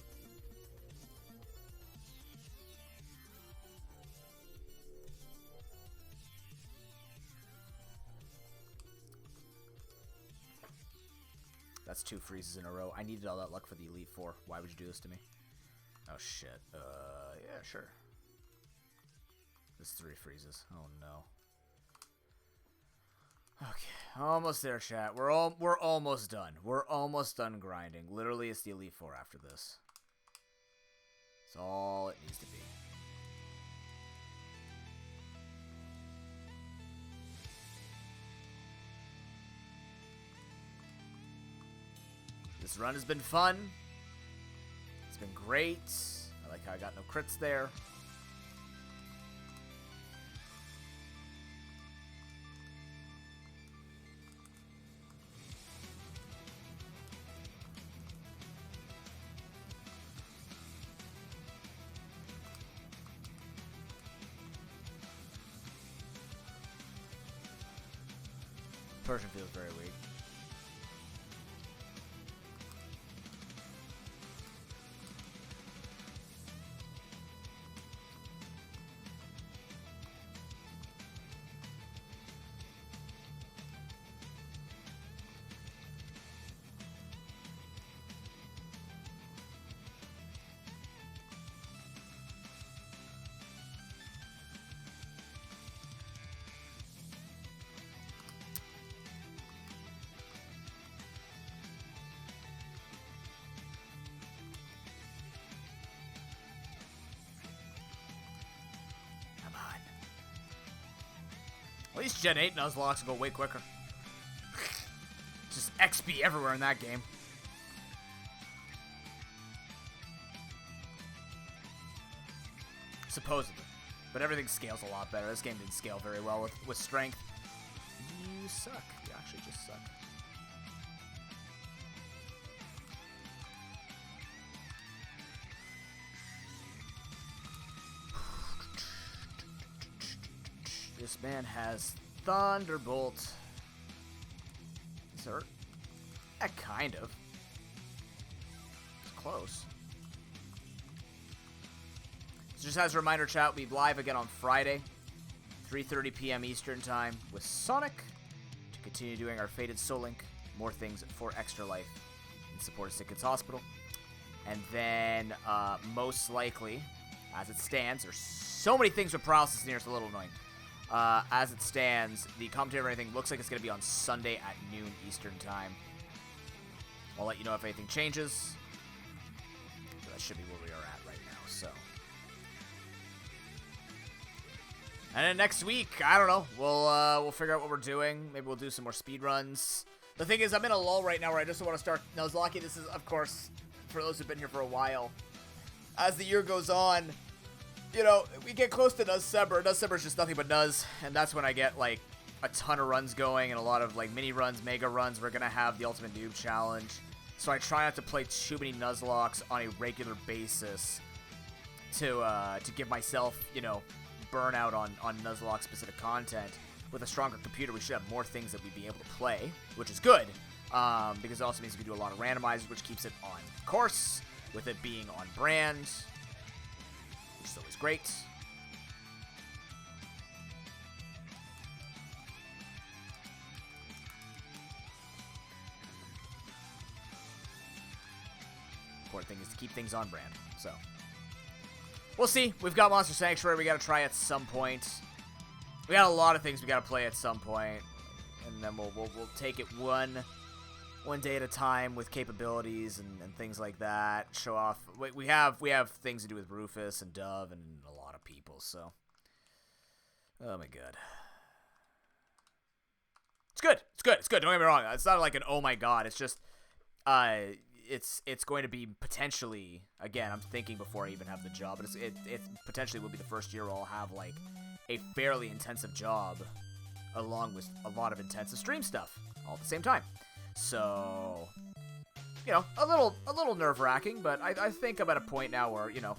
S1: That's 2 freezes in a row. I needed all that luck for the Elite Four. Why would you do this to me? Oh, shit. Yeah, sure. There's 3 freezes. Oh, no. Okay. Almost there, chat. We're almost done. We're almost done grinding. Literally, it's the Elite Four after this. That's all it needs to be. This run has been fun. It's been great. I like how I got no crits there. Persian feels very weak. At least Gen 8 nuzlocks go way quicker. Just XP everywhere in that game. Supposedly. But everything scales a lot better. This game didn't scale very well with strength. You suck. You actually just suck. This man has Thunderbolt. Is there? Kind of. It's close. So just as a reminder, chat, we'll be live again on Friday, 3:30 p.m. Eastern Time with Sonic to continue doing our Fated Soul Link, more things for Extra Life in support of Sick Kids Hospital. And then, most likely, as it stands, there's so many things with paralysis in here, it's a little annoying. As it stands, the commentator and everything looks like it's going to be on Sunday at noon Eastern Time. I'll let you know if anything changes. So that should be where we are at right now, so. And then next week, I don't know, we'll figure out what we're doing. Maybe we'll do some more speedruns. The thing is, I'm in a lull right now where I just want to start nuzlocke. This is, of course, for those who've been here for a while. As the year goes on, you know, we get close to Nuzsember. Nuzsember is just nothing but Nuz, and that's when I get, like, a ton of runs going and a lot of, like, mini runs, mega runs. We're going to have the Ultimate Noob Challenge. So I try not to play too many Nuzlocks on a regular basis to give myself, you know, burnout on Nuzlocke-specific content. With a stronger computer, we should have more things that we'd be able to play, which is good, because it also means we can do a lot of randomizers, which keeps it on course, with it being on brand, which is always great. Important thing is to keep things on brand, so. We'll see. We've got Monster Sanctuary we gotta try at some point. We got a lot of things we gotta play at some point, and then we'll take it one day at a time with capabilities and things like that. Show off. We have things to do with Rufus and Dove and a lot of people. So, oh my god, it's good. It's good. It's good. Don't get me wrong. It's not like an oh my god. It's just it's going to be potentially, again, I'm thinking before I even have the job, but it potentially will be the first year where I'll have like a fairly intensive job along with a lot of intensive stream stuff all at the same time. So, you know, a little nerve-wracking, but I think I'm at a point now where, you know,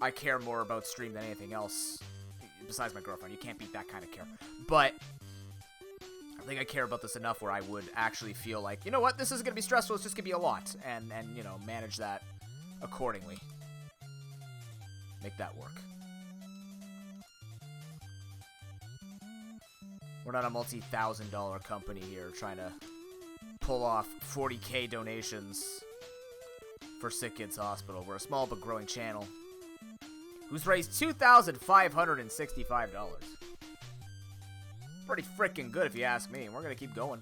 S1: I care more about stream than anything else besides my girlfriend. You can't beat that kind of care. But I think I care about this enough where I would actually feel like, you know what, this isn't going to be stressful, it's just going to be a lot, and, you know, manage that accordingly. Make that work. We're not a multi-$1,000 company here trying to pull off 40K donations for Sick Kids Hospital. We're a small but growing channel who's raised $2,565. Pretty freaking good if you ask me, and we're gonna keep going.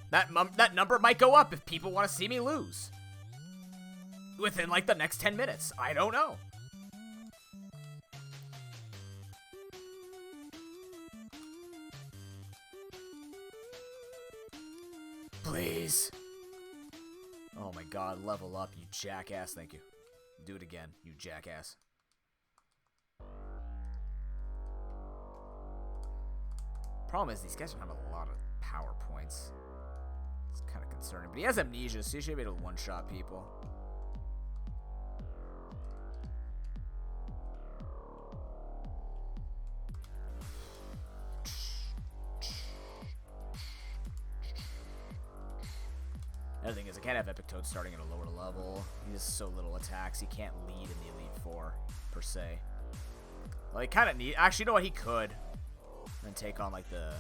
S1: That number might go up if people want to see me lose within like the next 10 minutes. I don't know. Please. Oh my god, level up, you jackass. Thank you. Do it again, you jackass. Problem is, these guys don't have a lot of power points. It's kind of concerning. But he has amnesia, so he should be able to one-shot people. can't have Epic Toad starting at a lower level. He has so little attacks. He can't lead in the Elite Four, per se. Well, he kind of need... Actually, you know what? He could. And then take on, like, the...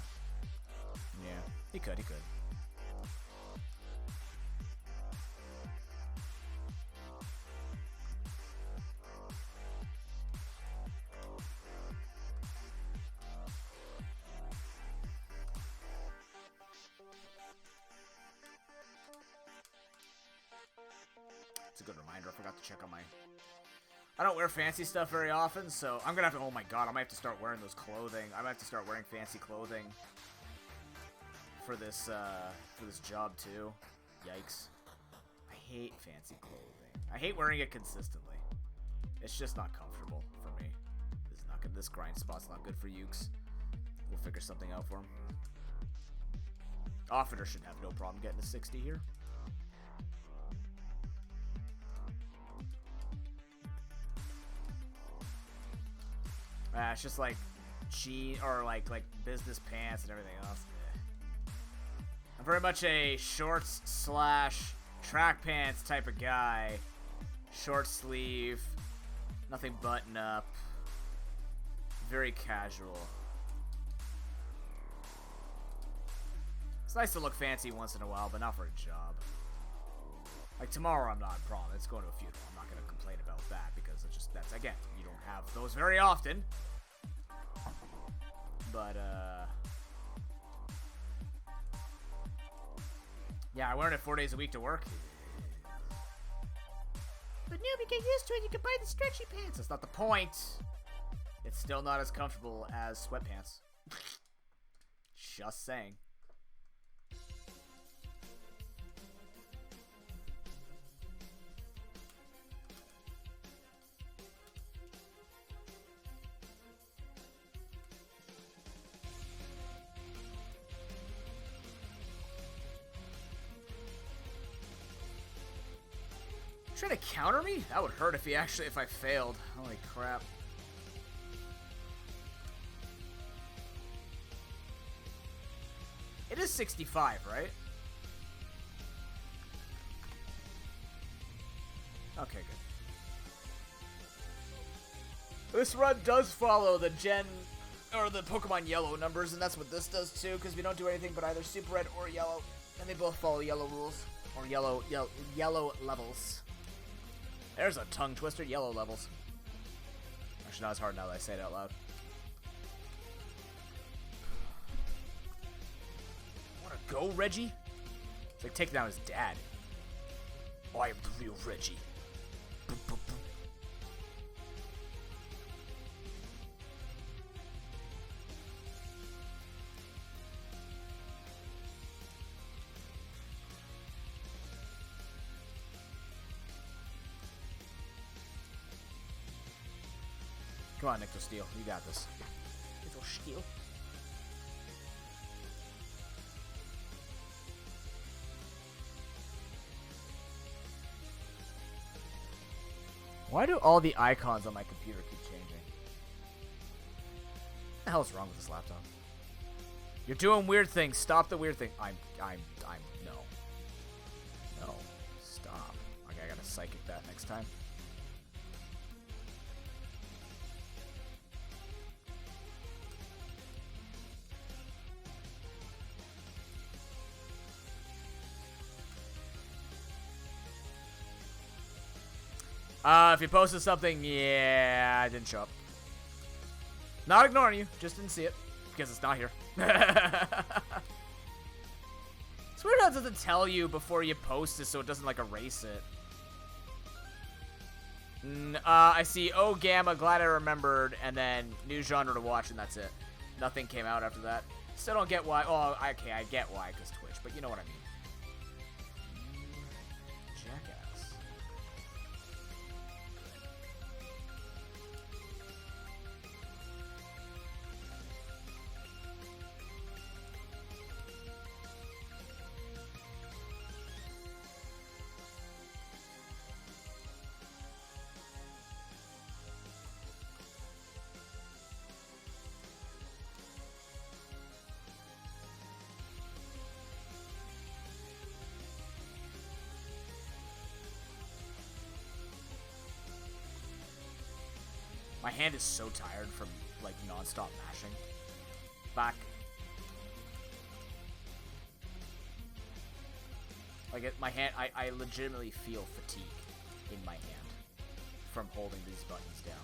S1: Yeah, he could. It's a good reminder. I forgot to check on my... I don't wear fancy stuff very often, so I'm gonna have to... Oh my god, I might have to start wearing those clothing. I might have to start wearing fancy clothing for this job too. Yikes. I hate fancy clothing. I hate wearing it consistently. It's just not comfortable for me. This is not good. This grind spot's not good for Ukes. We'll figure something out for him. Offiter should have no problem getting a 60 here. It's just like like business pants and everything else. I'm very much a shorts / track pants type of guy. Short sleeve, nothing button up. Very casual. It's nice to look fancy once in a while, but not for a job. Like tomorrow, I'm not a problem. It's going to a funeral. I'm not going to complain about that because it's just, that's, again, you don't have those very often. But, yeah, I wear it 4 days a week to work. But noob, you get used to it. You can buy the stretchy pants. That's not the point. It's still not as comfortable as sweatpants. Just saying. Trying to counter me? That would hurt if I failed. Holy crap. It is 65, right? Okay, good. This run does follow the the Pokemon Yellow numbers, and that's what this does too, because we don't do anything but either Super Red or Yellow, and they both follow Yellow rules, or Yellow levels. There's a tongue twister, Yellow levels. Actually, not as hard now that I say it out loud. Wanna go, Reggie? It's like taking down his dad. I am the real Reggie. Boom, boom, boom. Come on, Nicto Steel. You got this. Nicto Steel. Why do all the icons on my computer keep changing? What the hell's wrong with this laptop? You're doing weird things. Stop the weird thing. No. No. Stop. Okay, I gotta psychic that next time. If you posted something, yeah, I didn't show up. Not ignoring you, just didn't see it, because it's not here. It's weird how it doesn't tell you before you post it, so it doesn't, like, erase it. I see O Gamma, glad I remembered, and then new genre to watch, and that's it. Nothing came out after that. Still don't get why. Oh, okay, I get why, because Twitch, but you know what I mean. Jackass. My hand is so tired from, like, non-stop mashing. Back. Like, my hand, I legitimately feel fatigue in my hand from holding these buttons down.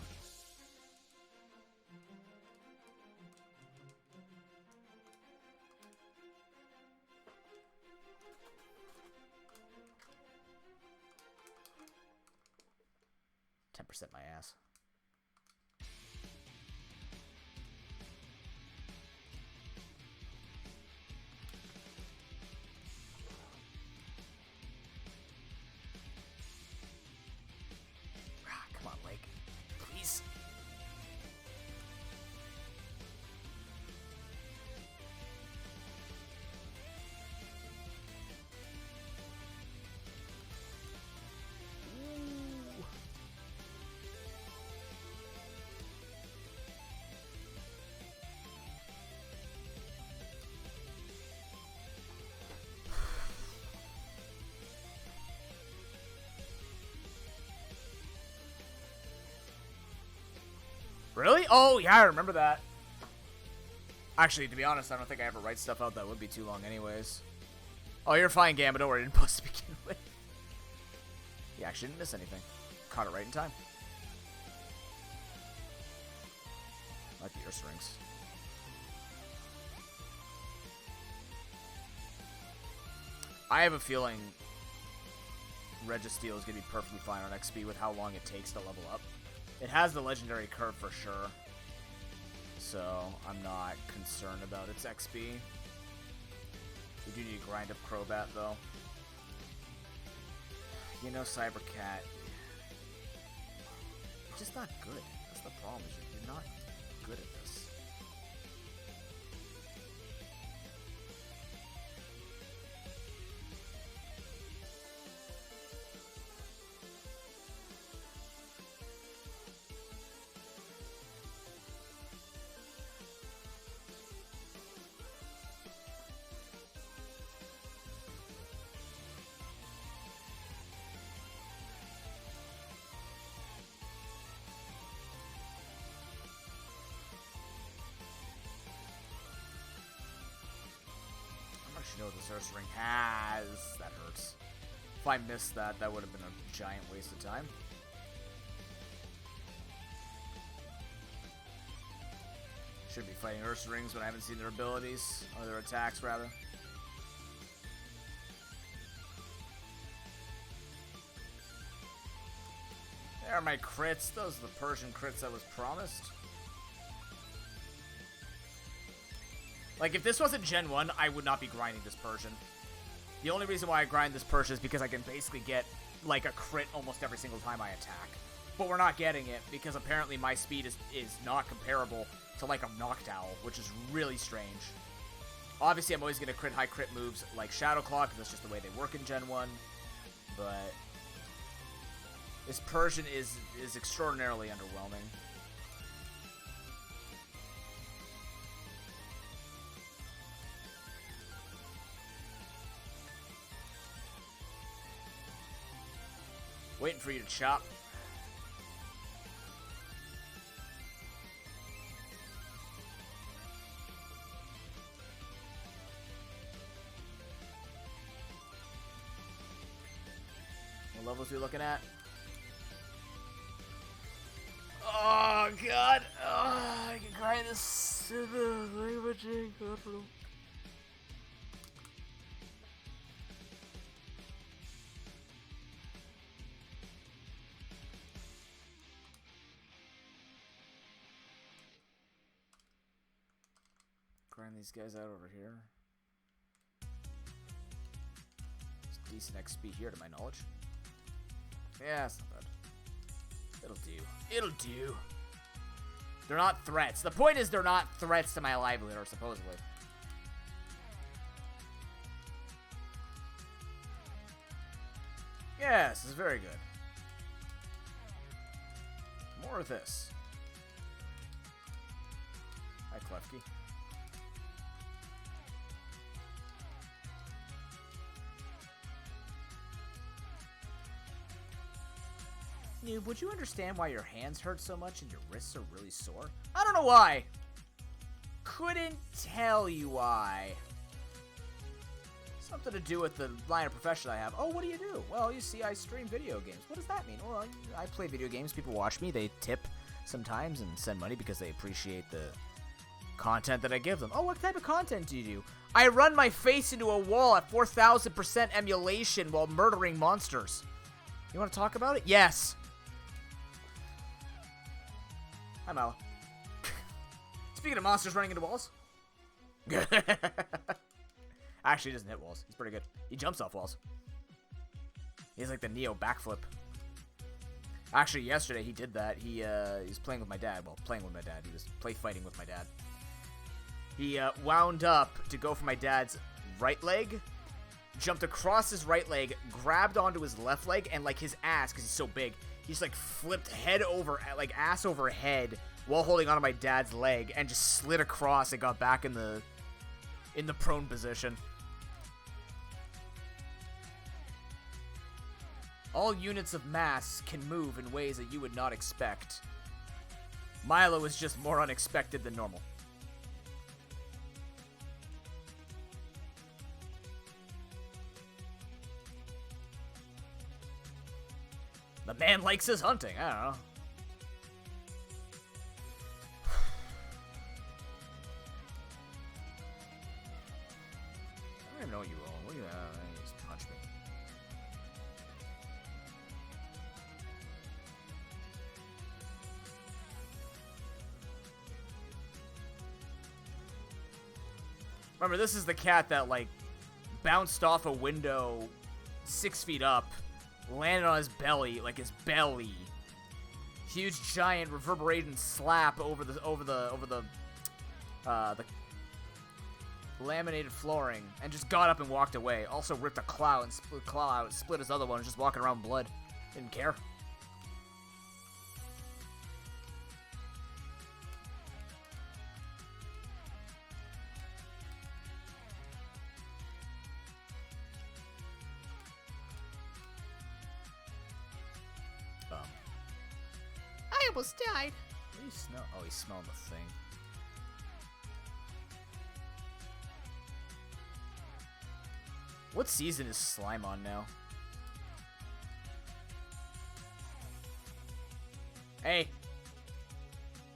S1: %, my ass. Come on, Lake. Please. Really? Oh, yeah, I remember that. Actually, to be honest, I don't think I ever write stuff out that would be too long anyways. Oh, you're fine, Gambit. Don't worry, I didn't post to begin with. Yeah, I shouldn't miss anything. Caught it right in time. I like the ear strings. I have a feeling Registeel is going to be perfectly fine on XP with how long it takes to level up. It has the legendary curve for sure, so I'm not concerned about its XP. We do need to grind up Crobat, though. You know, Cybercat, it's just not good. That's the problem, is you're not good at this. You know what this Earth Ring has. That hurts. If I missed that, that would have been a giant waste of time. Should be fighting Earth Rings when I haven't seen their abilities, or their attacks, rather. There are my crits. Those are the Persian crits I was promised. Like, if this wasn't Gen 1, I would not be grinding this Persian. The only reason why I grind this Persian is because I can basically get, like, a crit almost every single time I attack. But we're not getting it, because apparently my speed is not comparable to, like, a Noctowl, which is really strange. Obviously, I'm always going to crit high crit moves like Shadow Claw, because that's just the way they work in Gen 1. But this Persian is extraordinarily underwhelming. Waiting for you to chop. What levels are we looking at? Oh, God. Oh, I can grind this. Grind these guys out over here. It's decent XP here, to my knowledge. Yeah, it's not bad. It'll do. It'll do. They're not threats. The point is they're not threats to my livelihood, or supposedly. Yes, this is very good. More of this. Hi, Klefki. Noob, would you understand why your hands hurt so much and your wrists are really sore? I don't know why. Couldn't tell you why. Something to do with the line of profession I have. Oh, what do you do? Well, you see, I stream video games. What does that mean? Well, I play video games. People watch me. They tip sometimes and send money because they appreciate the content that I give them. Oh, what type of content do you do? I run my face into a wall at 4,000% emulation while murdering monsters. You want to talk about it? Yes. Hi, Malo. Speaking of monsters running into walls. Actually, he doesn't hit walls. He's pretty good. He jumps off walls. He's like the Neo backflip. Actually, yesterday he did that. He was playing with my dad. Well, playing with my dad. He was play fighting with my dad. He wound up to go for my dad's right leg, jumped across his right leg, grabbed onto his left leg, and like his ass, because he's so big, he's like flipped head over, like ass over head, while holding onto my dad's leg, and just slid across and got back in the prone position. All units of mass can move in ways that you would not expect. Milo is just more unexpected than normal. The man likes his hunting. I don't know. I don't even know what you own. What do you just punch me. Remember, this is the cat that, like, bounced off a window 6 feet up, landed on his belly, like his belly. Huge, giant, reverberating slap over the laminated flooring, and just got up and walked away. Also ripped a claw and split his other one, just walking around blood. Didn't care.
S2: I almost died.
S1: What do you smell? Oh, he's smelling the thing. What season is Slime on now? Hey!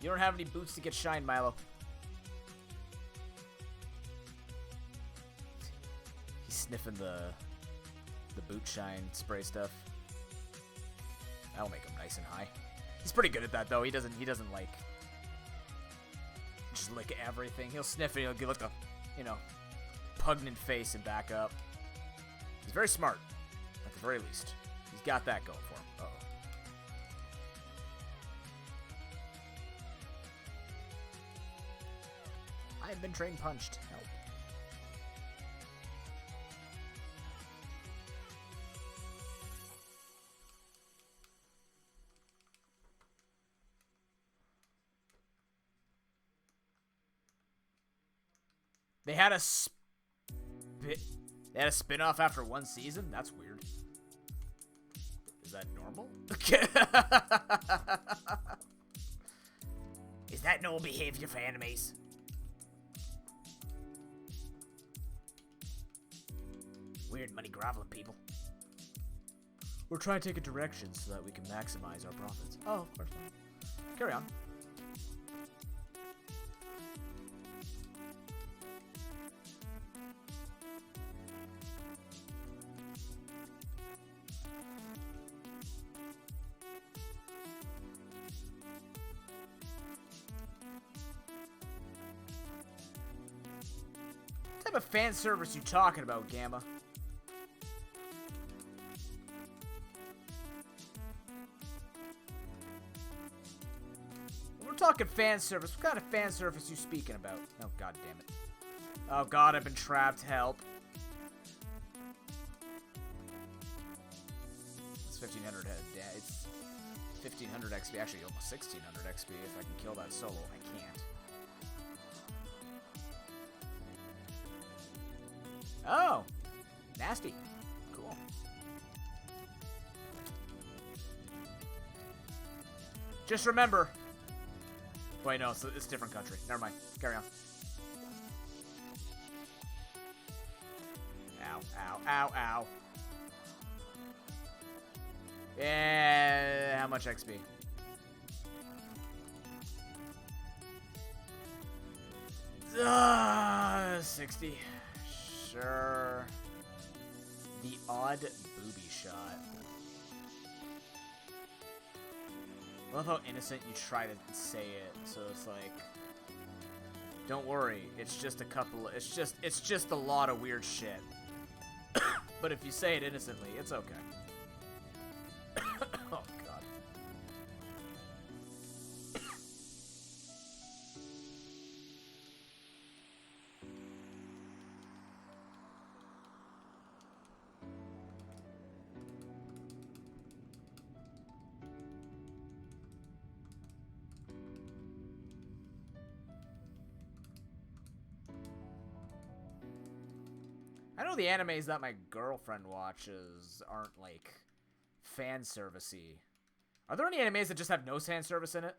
S1: You don't have any boots to get shine, Milo. He's sniffing the boot shine spray stuff. That'll make him nice and high. He's pretty good at that, though. He doesn't like just lick everything. He'll sniff it. He'll give like a, pugnant face and back up. He's very smart, at the very least. He's got that going for him. Uh-oh. I've been train punched. Help. They had a spin-off after one season? That's weird. Is that normal? Is that normal behavior for animes? Weird money groveling people. We're trying to take a direction so that we can maximize our profits. Oh, of course not. Carry on. What type of fan service you talking about, Gamma? When we're talking fan service, what kind of fan service you speaking about? Oh, god damn it. Oh god, I've been trapped. Help. It's 1500 head. Yeah, it's 1500 XP. Actually, almost 1600 XP if I can kill that solo. I can't. Oh, nasty. Cool. Just remember. Wait, no, it's a different country. Never mind. Carry on. Ow, ow, ow, ow. Yeah, how much XP? Ah, 60. Sure. The odd booby shot. I love how innocent you try to say it, so it's like, don't worry, it's just a couple, it's just a lot of weird shit. But if you say it innocently, it's okay. Oh, God. I know the animes that my girlfriend watches aren't, like, fan servicey. Are there any animes that just have no fan service in it?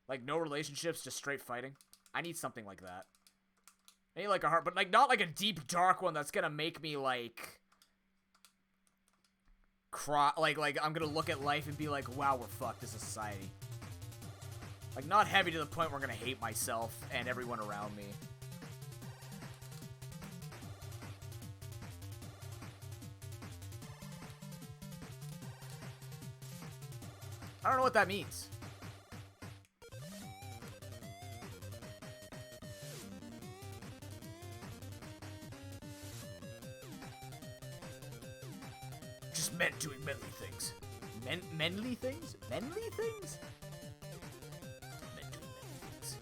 S1: Like, no relationships, just straight fighting? I need something like that. I need, like, a heart, but, like, not, like, a deep, dark one that's gonna make me, like, cry. Like, I'm gonna look at life and be like, wow, we're fucked as a society. Like, not heavy to the point where I'm gonna hate myself and everyone around me. I don't know what that means. Just men doing manly things. Menly things? Menly things? Men doing menly things.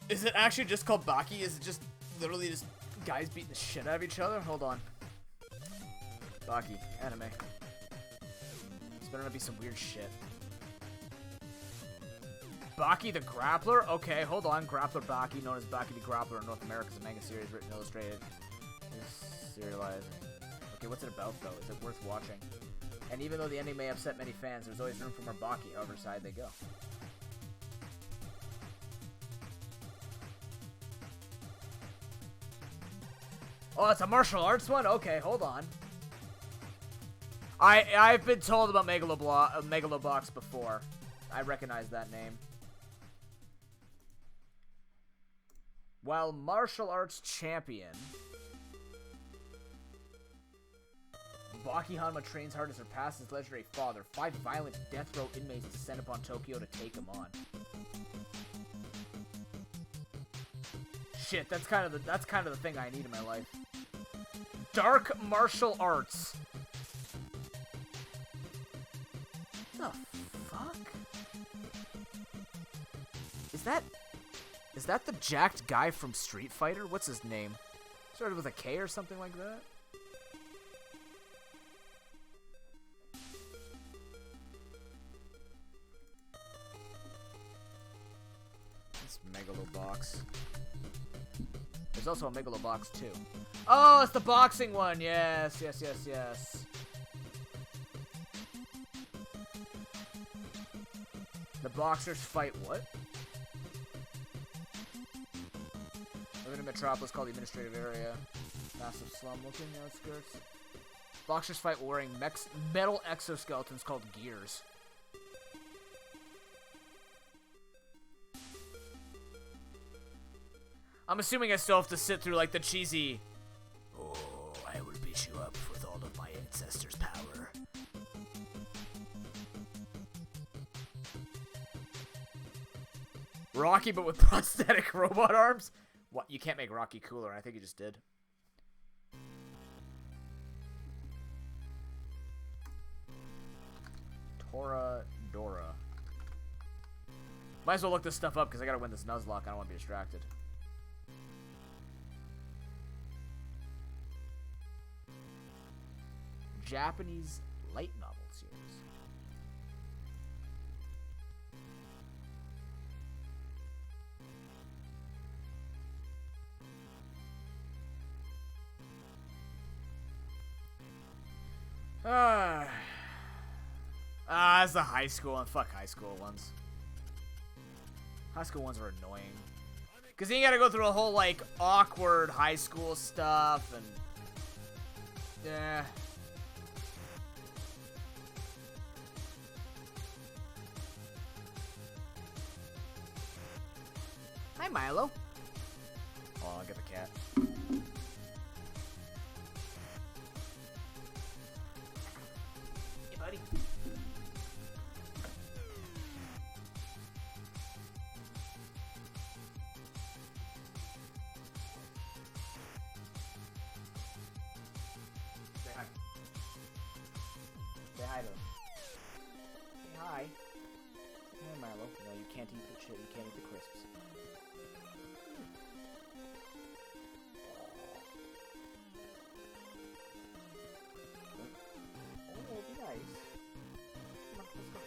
S1: Is it actually just called Baki? Is it just literally just guys beating the shit out of each other? Hold on. Baki, anime. This better not be some weird shit. Baki the Grappler? Okay, hold on. Grappler Baki, known as Baki the Grappler in North America, is a manga series written and illustrated. It's serialized. Okay, what's it about, though? Is it worth watching? And even though the ending may upset many fans, there's always room for more Baki, however side they go. Oh, it's a martial arts one? Okay, hold on. I've been told about Megalobox before. I recognize that name. While martial arts champion, Baki Hanma trains hard to surpass his legendary father. 5 violent death row inmates descend upon Tokyo to take him on. Shit, that's kind of the thing I need in my life. Dark martial arts. What the fuck? Is that the jacked guy from Street Fighter? What's his name? Started with a K or something like that? It's Megalobox. There's also a Megalobox too. Oh, it's the boxing one. Yes, yes, yes, yes. The boxers fight what? Live in a metropolis called the administrative area. Massive slum-looking outskirts. Boxers fight wearing metal exoskeletons called gears. I'm assuming I still have to sit through, like, the cheesy... Oh, I will beat you up with all of my ancestors' power. Rocky, but with prosthetic robot arms? What? You can't make Rocky cooler. I think you just did. Dora. Might as well look this stuff up, because I gotta win this nuzlocke. I don't want to be distracted. Japanese light novel series. It's the high school one. Fuck high school ones. High school ones are annoying. Because then you gotta go through a whole, like, awkward high school stuff, and... yeah.
S2: Hi, Milo.
S1: Oh, I'll get the cat.
S2: Hey, buddy.
S1: Say hi. Say hi to him. Say hi. Hey, Milo. No, you can't eat the shit. You can't eat the crisps. Oh, be nice. Come on, let's go.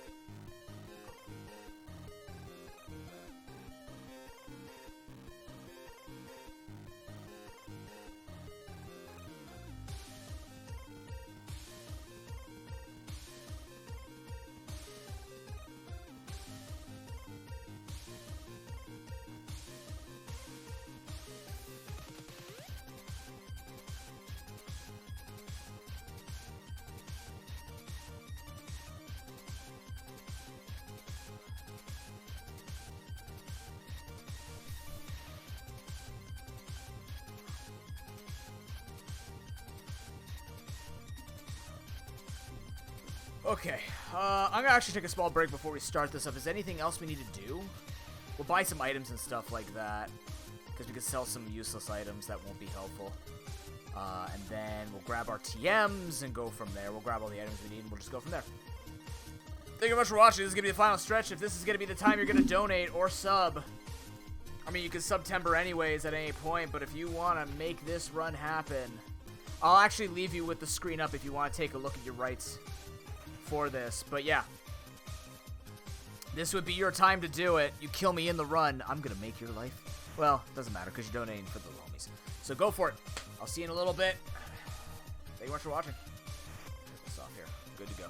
S1: Okay, I'm gonna actually take a small break before we start this up. Is there anything else we need to do? We'll buy some items and stuff like that, because we can sell some useless items that won't be helpful. And then we'll grab our TMs and go from there. We'll grab all the items we need and we'll just go from there. Thank you very much for watching. This is gonna be the final stretch. If this is gonna be the time you're gonna donate or sub, I mean, you can September anyways at any point, but if you want to make this run happen, I'll actually leave you with the screen up if you want to take a look at your rights for this. But yeah, this would be your time to do it. You kill me in the run, I'm gonna make your life, well, doesn't matter because you're donating for the homies, so go for it. I'll see you in a little bit. Thank you much for watching. Get this off here. Good to go.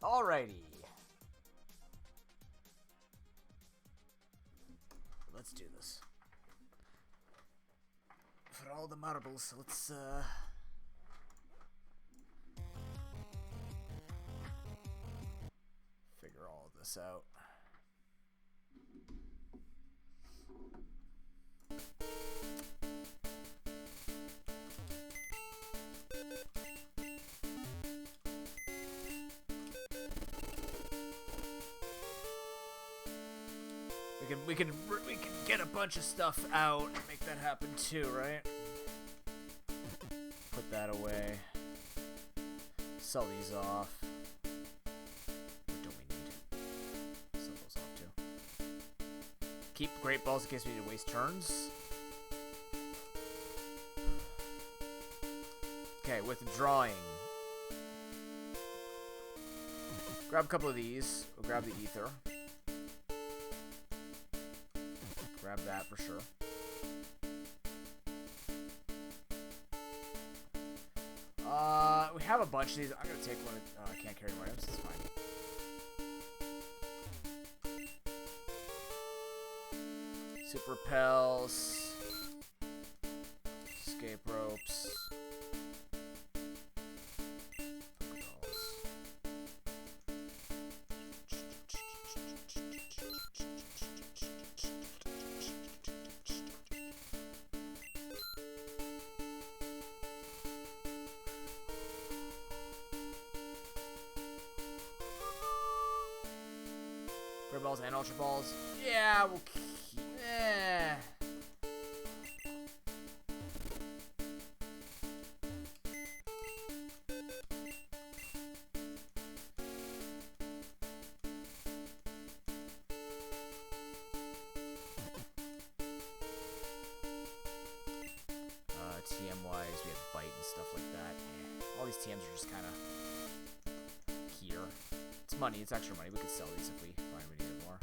S1: Alrighty. Let's do this. For all the marbles, let's figure all of this out. We can get a bunch of stuff out and make that happen too, right? Put that away. Sell these off. What don't we need? Sell those off too. Keep great balls in case we need to waste turns. Okay, withdrawing. Grab a couple of these. We'll grab the ether. Grab that for sure. We have a bunch of these. I'm gonna take one. I can't carry more items. It's fine. Super repels. Escape ropes. Great balls and ultra balls. Yeah, we'll keep. TM-wise, we have bite and stuff like that. Yeah. All these TMs are just kind of here. It's money. It's extra money. We could sell these if we find we need it more.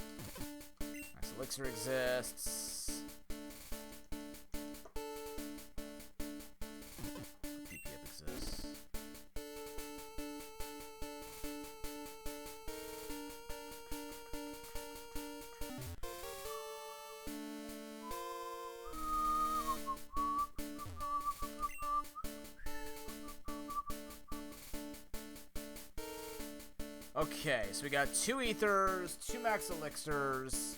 S1: Max Elixir exists. PPF exists. Okay, so we got 2 ethers, 2 max elixirs.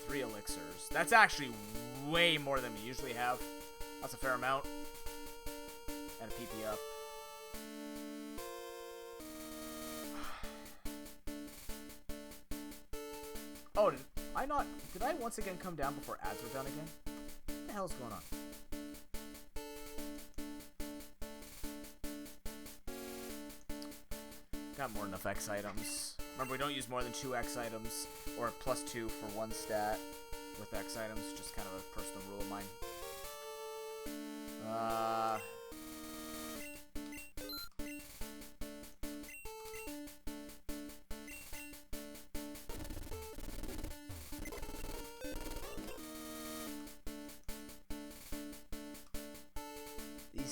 S1: Three elixirs. That's actually way more than we usually have. That's a fair amount. And a PP up. Oh, did I once again come down before ads were done again? What the hell's going on? Got more than enough X items. Remember, we don't use more than 2 X items, or +2 for 1 stat with X items. Just kind of a personal rule of mine.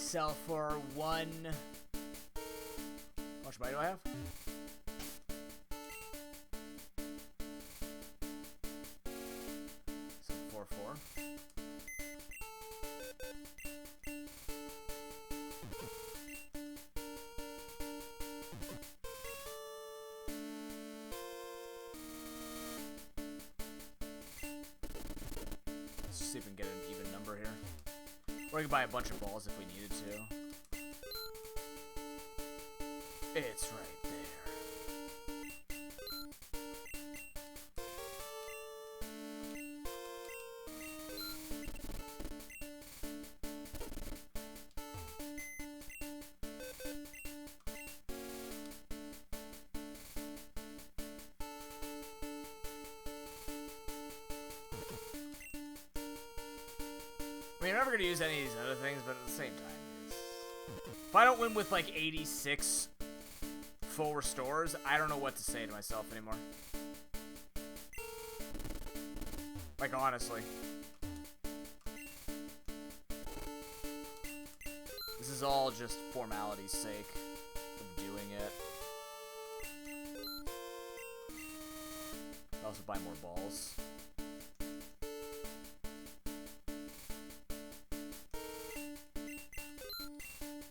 S1: sell for one. How much money do I have? So 4-4. Let's see if we can get an even number here. Or we can buy a bunch of balls if we needed to. It's right there. I mean, I'm never going to use any of these other things, but at the same time, if I don't win with like 86 full restores, I don't know what to say to myself anymore. Like, honestly. This is all just formality's sake of doing it. I'll also buy more balls.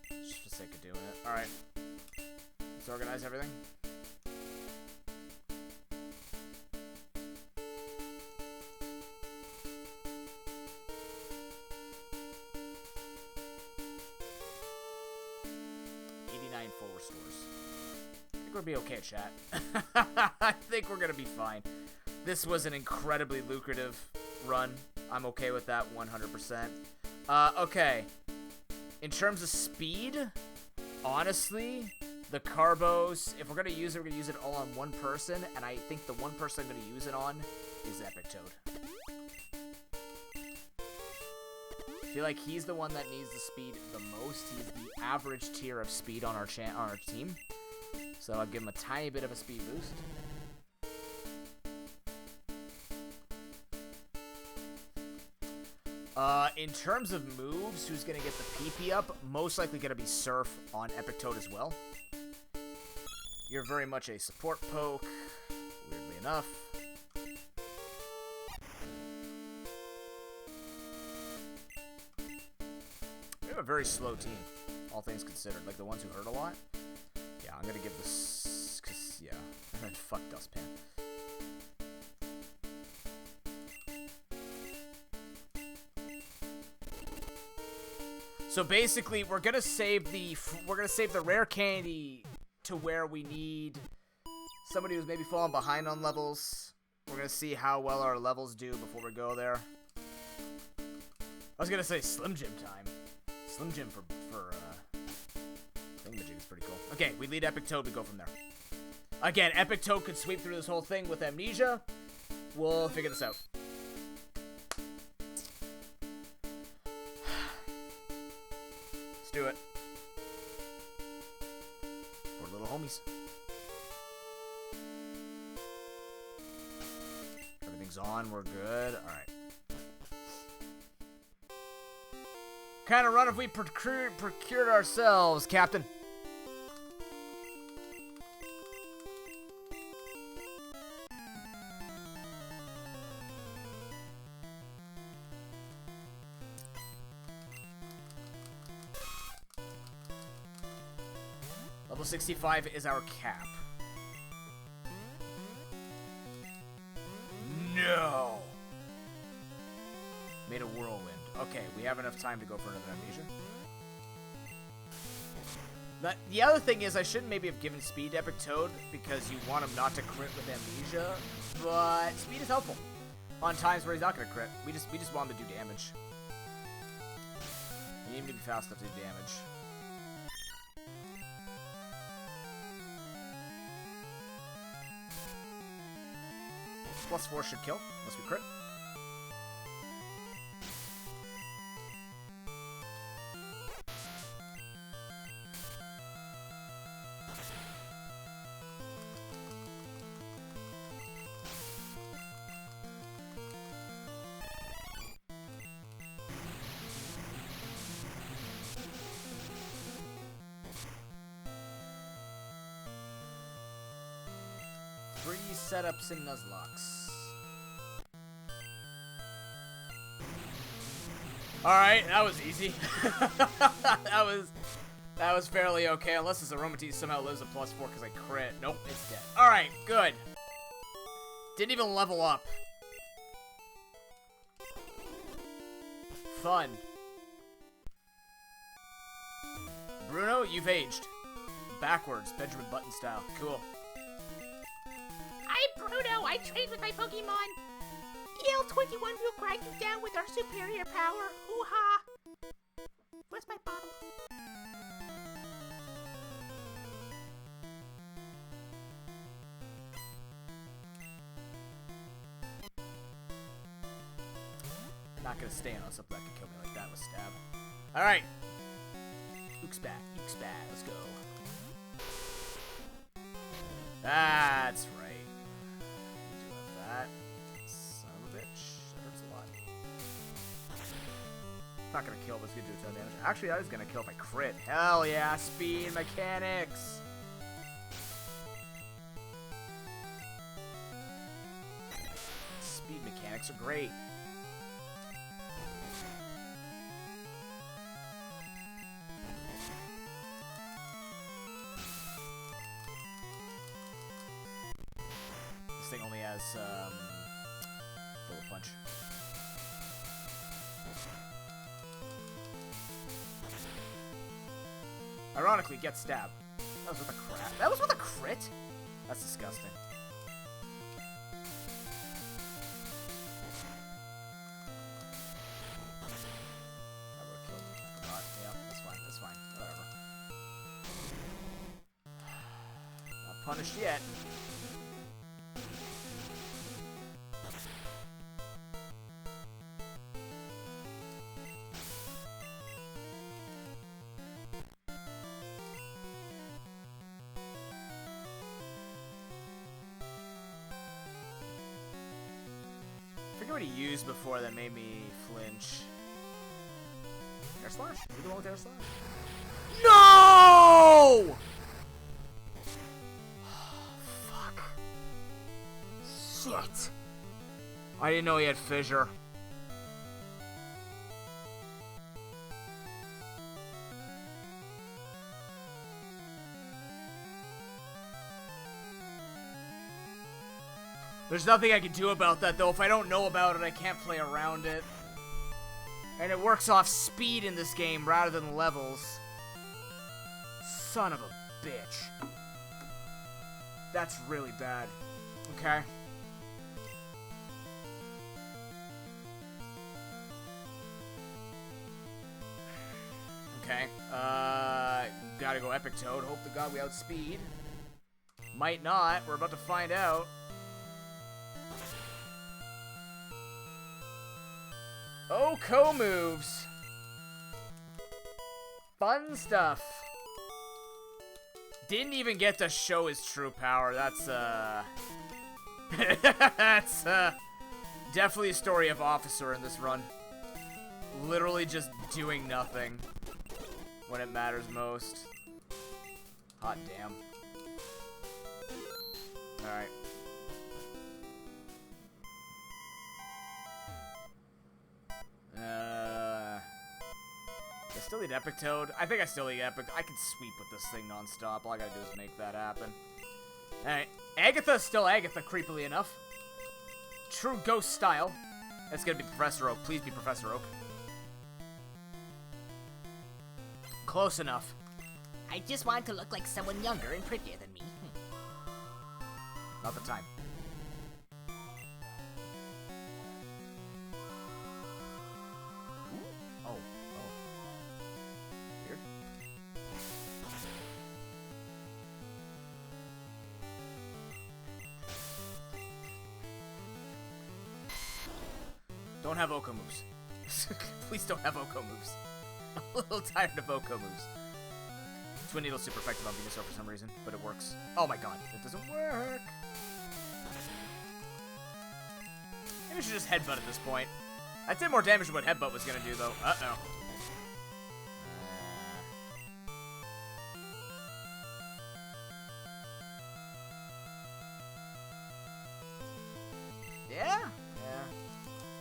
S1: Just for the sake of doing it. Alright. Let's organize everything. Full restores. I think we'll be okay, chat. I think we're gonna be fine. This was an incredibly lucrative run. I'm okay with that 100%. Okay. In terms of speed, honestly, the Carbos, if we're gonna use it, we're gonna use it all on one person, and I think the one person I'm gonna use it on is Epic Toad. I feel like he's the one that needs the speed the most. He's the average tier of speed on our team. So I'll give him a tiny bit of a speed boost. In terms of moves, who's going to get the PP up? Most likely going to be Surf on Epic Toad as well. You're very much a support poke, weirdly enough. We have a very slow team, all things considered. Like, the ones who hurt a lot. Yeah, I'm gonna give this, cause, yeah, fuck Dustpan. So basically, we're gonna save the rare candy to where we need somebody who's maybe falling behind on levels. We're gonna see how well our levels do before we go there. I was gonna say Slim Jim time. Slim Jim for Thingamajig is pretty cool. Okay, we lead Epic Toad, we go from there. Again, Epic Toad could sweep through this whole thing with Amnesia. We'll figure this out. Let's do it. We're little homies. Everything's on, we're good. Alright. Kind of run have we procured ourselves, Captain? Level 65 is our cap. No! Made a whirlwind. Okay, we have enough time to go for another Amnesia. The other thing is, I shouldn't maybe have given speed to Epic Toad, because you want him not to crit with Amnesia, but speed is helpful on times where he's not going to crit. We just want him to do damage. We need him to be fast enough to do damage. +4 should kill, unless we crit. Pre-setups and nuzlocks. Alright, that was easy. that was fairly okay, unless this aromatase somehow lives a +4 because I crit. Nope, it's dead. Alright, good. Didn't even level up. Fun. Bruno, you've aged. Backwards, Benjamin Button style. Cool.
S2: I'm Bruno. I train with my Pokemon. EL21 will grind you down with our superior power. Hoo-ha. Where's my bottle?
S1: Not gonna stay on something that can kill me like that with stab. Alright. Ooksbat, let's go. That's right. We do have that. Son of a bitch. That hurts a lot. Not gonna kill, but it's gonna do a ton of damage. Actually, I was gonna kill if I crit. Hell yeah, speed mechanics! Speed mechanics are great. This thing only has, bullet punch. Ironically, get stabbed. That was with a crap. That was with a crit? That's disgusting. That would have killed me. I forgot. Yeah, that's fine. That's fine. Whatever. Not punished yet. I forget what he used before that made me flinch. Air Slash? You the one with Air Slash? No! Fuck. Shit. I didn't know he had Fissure. There's nothing I can do about that, though. If I don't know about it, I can't play around it. And it works off speed in this game rather than levels. Son of a bitch. That's really bad. Okay. Okay. Gotta go Epic Toad. Hope to God we outspeed. Might not. We're about to find out. Oko moves. Fun stuff. Didn't even get to show his true power. That's, that's, definitely a story of Officer in this run. Literally just doing nothing when it matters most. Hot damn. Alright. I still need Epic Toad. I think I still need Epic. I can sweep with this thing non-stop. All I gotta do is make that happen. Alright. Agatha's still Agatha, creepily enough. True ghost style. That's gonna be Professor Oak. Please be Professor Oak. Close enough.
S2: I just want to look like someone younger and prettier than me.
S1: Not the time. Don't have Oko moves. Please don't have Oko moves. I'm a little tired of Oko moves. Twin Needle's super effective on Venusaur for some reason, but it works. Oh my god, it doesn't work. Maybe I should just Headbutt at this point. I did more damage than what Headbutt was gonna do, though. Uh-oh. Yeah. Yeah.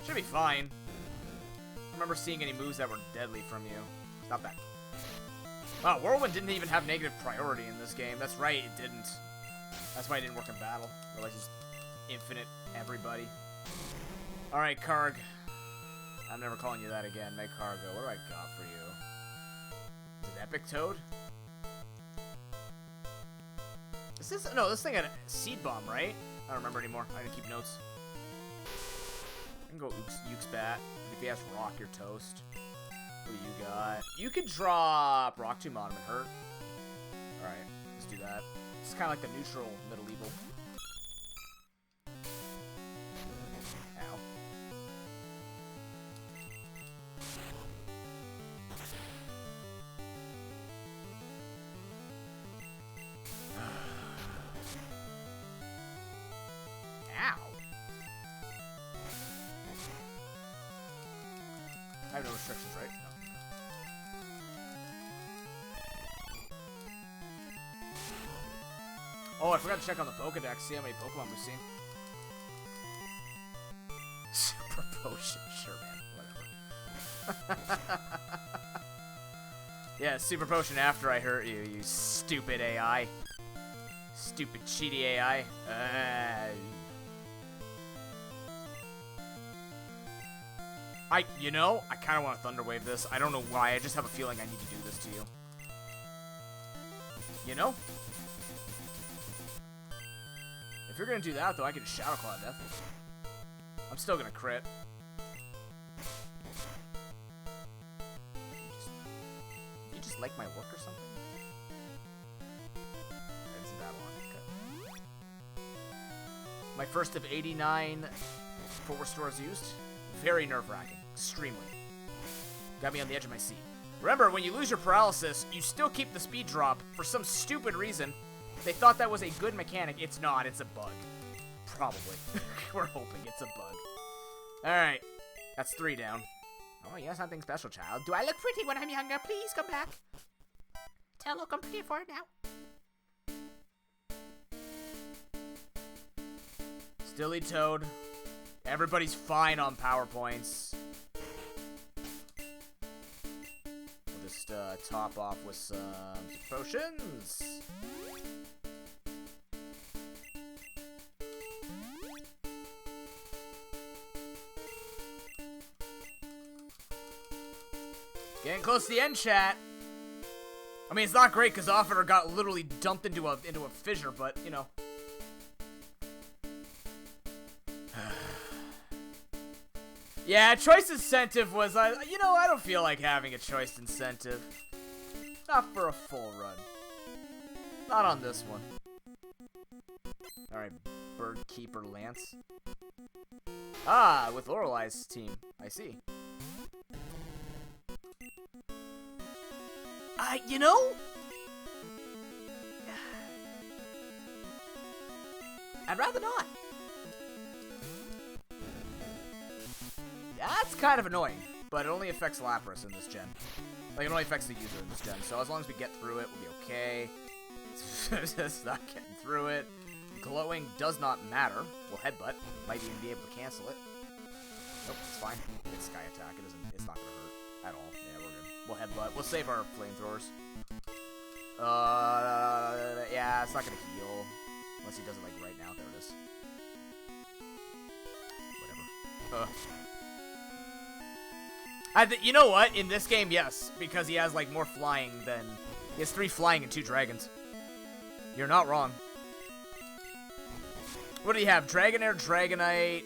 S1: Should be fine. I don't remember seeing any moves that were deadly from you. Not that. Wow, Whirlwind didn't even have negative priority in this game. That's right, it didn't. That's why it didn't work in battle. Otherwise, just infinite everybody. Alright, Karg. I'm never calling you that again. Meg Cargo. What do I got for you? Is it Epic Toad? Is this... No, this thing had a Seed Bomb, right? I don't remember anymore. I didn't keep notes. I can go Uke's Bat. If he has Rock, you're toast. What do you got? You could drop Rock Tomb on him and hurt. Alright, let's do that. It's kind of like the neutral Middle Evil. Ow. Ow. I have no restrictions, right? No. Oh, I forgot to check on the Pokedex, see how many Pokemon we've seen. Super Potion, sure, man, whatever. Yeah, Super Potion after I hurt you, you stupid AI. Stupid cheaty AI. You know, I kind of want to Thunder Wave this. I don't know why, I just have a feeling I need to do this to you. You know? If you're gonna do that, though, I can just Shadow Claw to death. I'm still gonna crit. You just like my work or something? That's that one. Okay. My first of 89 full restores used. Very nerve-wracking. Extremely. Got me on the edge of my seat. Remember, when you lose your paralysis, you still keep the speed drop for some stupid reason. They thought that was a good mechanic. It's not. It's a bug. Probably. We're hoping it's a bug. Alright. That's 3 down. Oh, yes, nothing special, child.
S2: Do I look pretty when I'm younger? Please come back. Tell look, I'm pretty for it now.
S1: Stilly Toad. Everybody's fine on PowerPoints. We'll just top off with some potions. Getting close to the end, chat. I mean, it's not great because Offiter got literally dumped into a fissure, but you know. Yeah, choice incentive was, you know, I don't feel like having a choice incentive. Not for a full run. Not on this one. Alright, Bird Keeper Lance. Ah, with Lorelei's team. I see. You know? I'd rather not. That's kind of annoying, but it only affects Lapras in this gen. Like, it only affects the user in this gen, so as long as we get through it, we'll be okay. Just not getting through it. Glowing does not matter. We'll Headbutt. Might even be able to cancel it. Nope, it's fine. It's Sky Attack. It's not gonna hurt at all. Yeah, we're good. We'll Headbutt. We'll save our Flamethrowers. Yeah, it's not gonna heal. Unless he does it, like, right now. There it is. Whatever. You know what? In this game, yes. Because he has, like, more flying than... He has 3 flying and 2 dragons. You're not wrong. What do you have? Dragonair, Dragonite,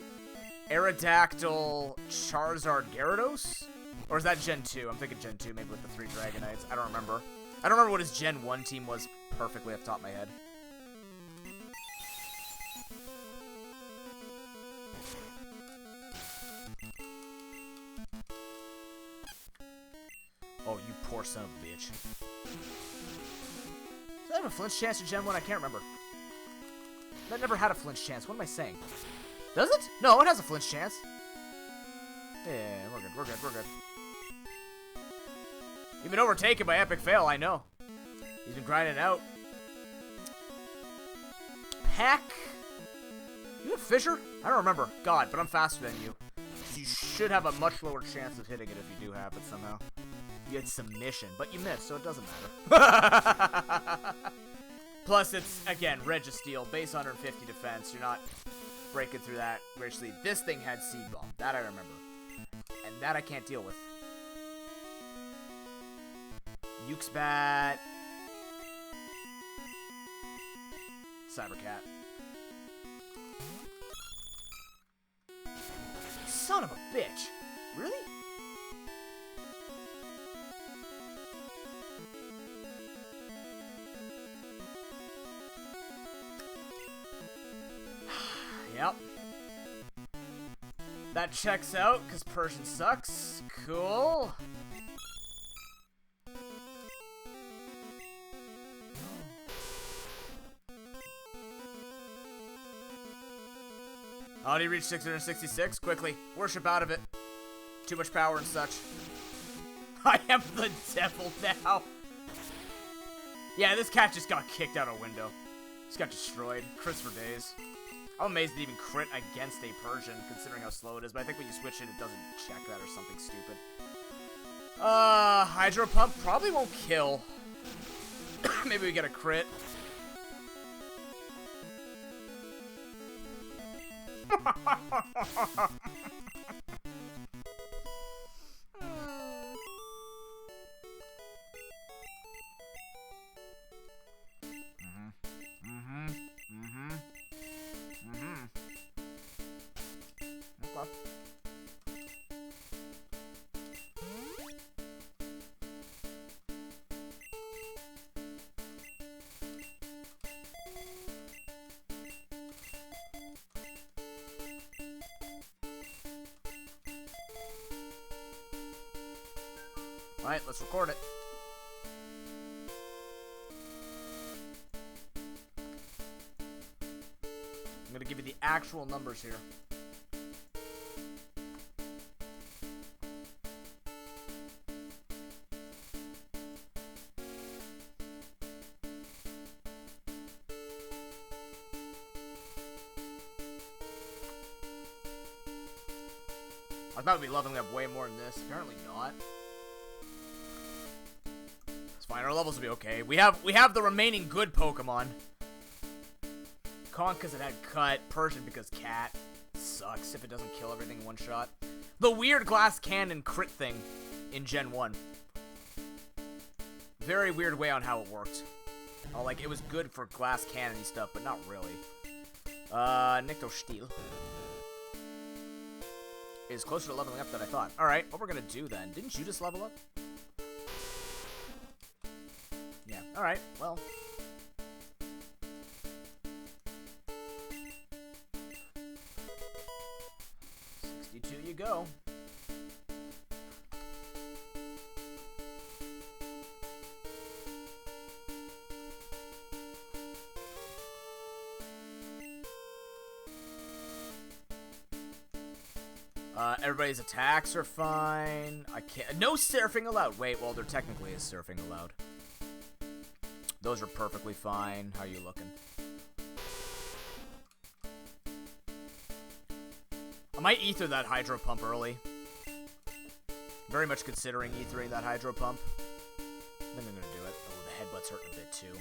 S1: Aerodactyl, Charizard, Gyarados? Or is that Gen 2? I'm thinking Gen 2, maybe with the 3 Dragonites. I don't remember. I don't remember what his Gen 1 team was perfectly off the top of my head. Oh, you poor son of a bitch. Does that have a flinch chance in Gen 1? I can't remember. That never had a flinch chance. What am I saying? Does it? No, it has a flinch chance. Yeah, we're good, we're good, we're good. You've been overtaken by Epic Fail, I know. He's been grinding out. Peck. You have Fissure? I don't remember. God, but I'm faster than you. So you should have a much lower chance of hitting it if you do have it somehow. You had Submission, but you missed, so it doesn't matter. Plus, it's, again, Registeel, base 150 defense. You're not breaking through that graciously. This thing had Seed Bomb. That I remember. And that I can't deal with. Yuke's-Bat. Cybercat. Son of a bitch. Really? Yep. That checks out, because Persian sucks. Cool. How do you reach 666? Quickly. Worship out of it. Too much power and such. I am the devil now. Yeah, this cat just got kicked out a window. Just got destroyed. Crits for days. I'm amazed it even crit against a Persian, considering how slow it is. But I think when you switch it, it doesn't check that or something stupid. Hydro Pump probably won't kill. Maybe we get a crit. Okay. Alright, let's record it. I'm gonna give you the actual numbers here. I thought we'd be leveling up way more than this. Apparently not. It's fine. Our levels will be okay. We have the remaining good Pokemon. Conk because it had Cut. Persian because Cat. Sucks if it doesn't kill everything in one shot. The weird glass cannon crit thing in Gen 1. Very weird way on how it worked. Oh, like, it was good for glass cannon-y stuff, but not really. Nyctosteel is closer to leveling up than I thought. Alright, what we're gonna do then. Didn't you just level up? Yeah, alright, well. You go. Everybody's attacks are fine. I can't. No surfing allowed. Wait, well, there technically is surfing allowed. Those are perfectly fine. How are you looking? I might ether that Hydro Pump early. Very much considering ethering that Hydro Pump. I think I'm gonna do it. Oh, the headbutt's hurting a bit too.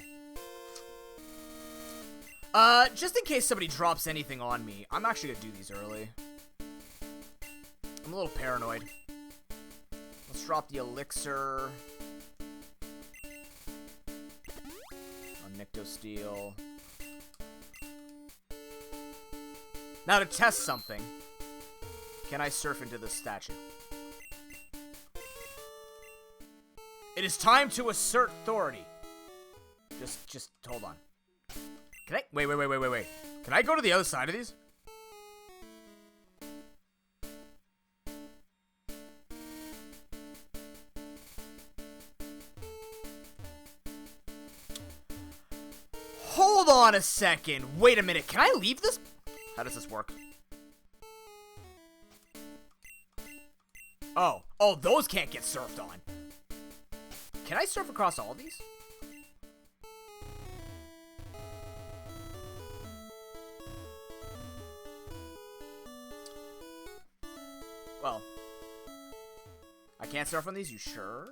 S1: Just in case somebody drops anything on me, I'm actually gonna do these early. I'm a little paranoid. Let's drop the Elixir. On Nyctosteel. Now to test something. Can I surf into this statue? It is time to assert authority. Just hold on. Can I? Wait. Can I go to the other side of these? Hold on a second. Wait a minute. Can I leave this? How does this work? Oh, those can't get surfed on. Can I surf across all these? Well, I can't surf on these, you sure?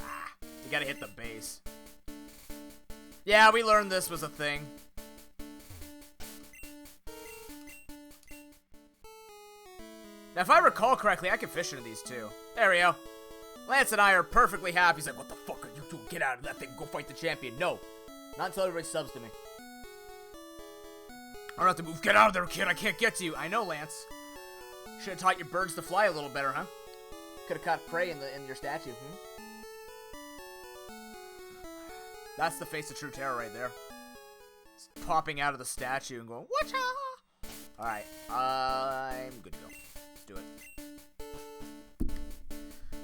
S1: Ah, you gotta hit the base. Yeah, we learned this was a thing. Now, if I recall correctly, I can fish into these too. There we go. Lance and I are perfectly happy. He's like, what the fuck are you doing? Get out of that thing. Go fight the champion. No. Not until everybody subs to me. I don't have to move. Get out of there, kid. I can't get to you. I know, Lance. Should have taught your birds to fly a little better, huh? Could have caught prey in your statue, That's the face of true terror right there. It's popping out of the statue and going, whatcha? Alright, I'm good to go. Let's do it.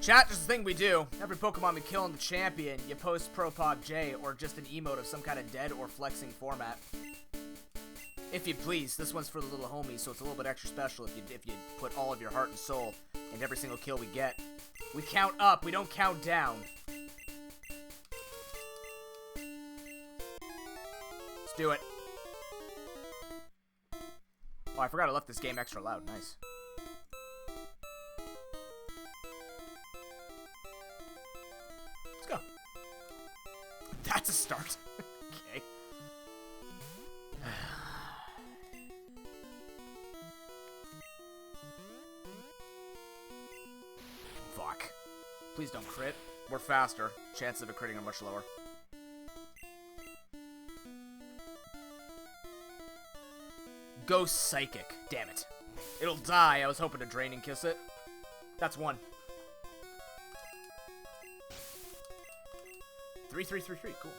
S1: Chat is the thing we do. Every Pokemon we kill in the champion, you post ProPokeJ or just an emote of some kind of dead or flexing format. If you please, this one's for the little homies, so it's a little bit extra special if you put all of your heart and soul into every single kill we get. We count up, we don't count down. Let's do it. Oh, I forgot I left this game extra loud. Nice. Let's go. That's a start. Okay. Fuck. Please don't crit. We're faster. Chances of it critting are much lower. Ghost Psychic. Damn it. It'll die. I was hoping to Drain and Kiss it. That's 1. 3, 3, 3, 3. Cool.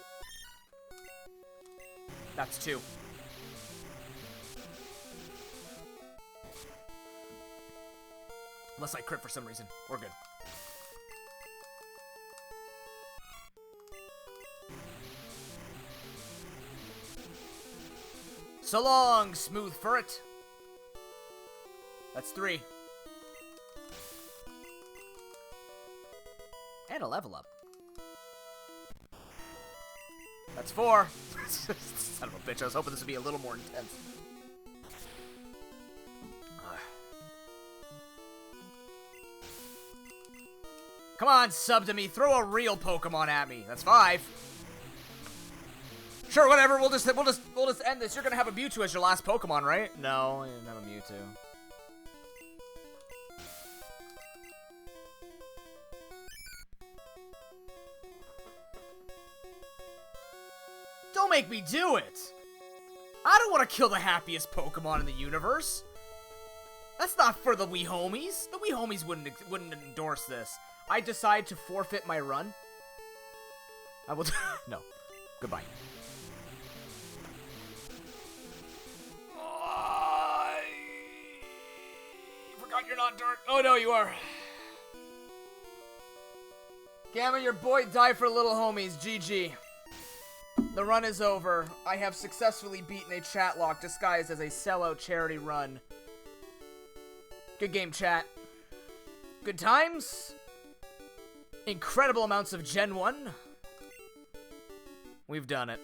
S1: That's 2. Unless I crit for some reason. We're good. So long, smooth ferret. That's 3. And a level up. That's 4. Son of a bitch, I was hoping this would be a little more intense. Come on, sub to me. Throw a real Pokemon at me. That's 5. Sure, whatever. We'll just end this. You're gonna have a Mewtwo as your last Pokemon, right? No, I didn't have a Mewtwo. Don't make me do it. I don't want to kill the happiest Pokemon in the universe. That's not for the wee homies. The wee homies wouldn't endorse this. I decide to forfeit my run. I will. No. Goodbye. I forgot you're not dirt. Oh no, you are. Gamma, your boy died for little homies. GG. The run is over. I have successfully beaten a chat lock disguised as a sellout charity run. Good game, chat. Good times. Incredible amounts of Gen 1. We've done it.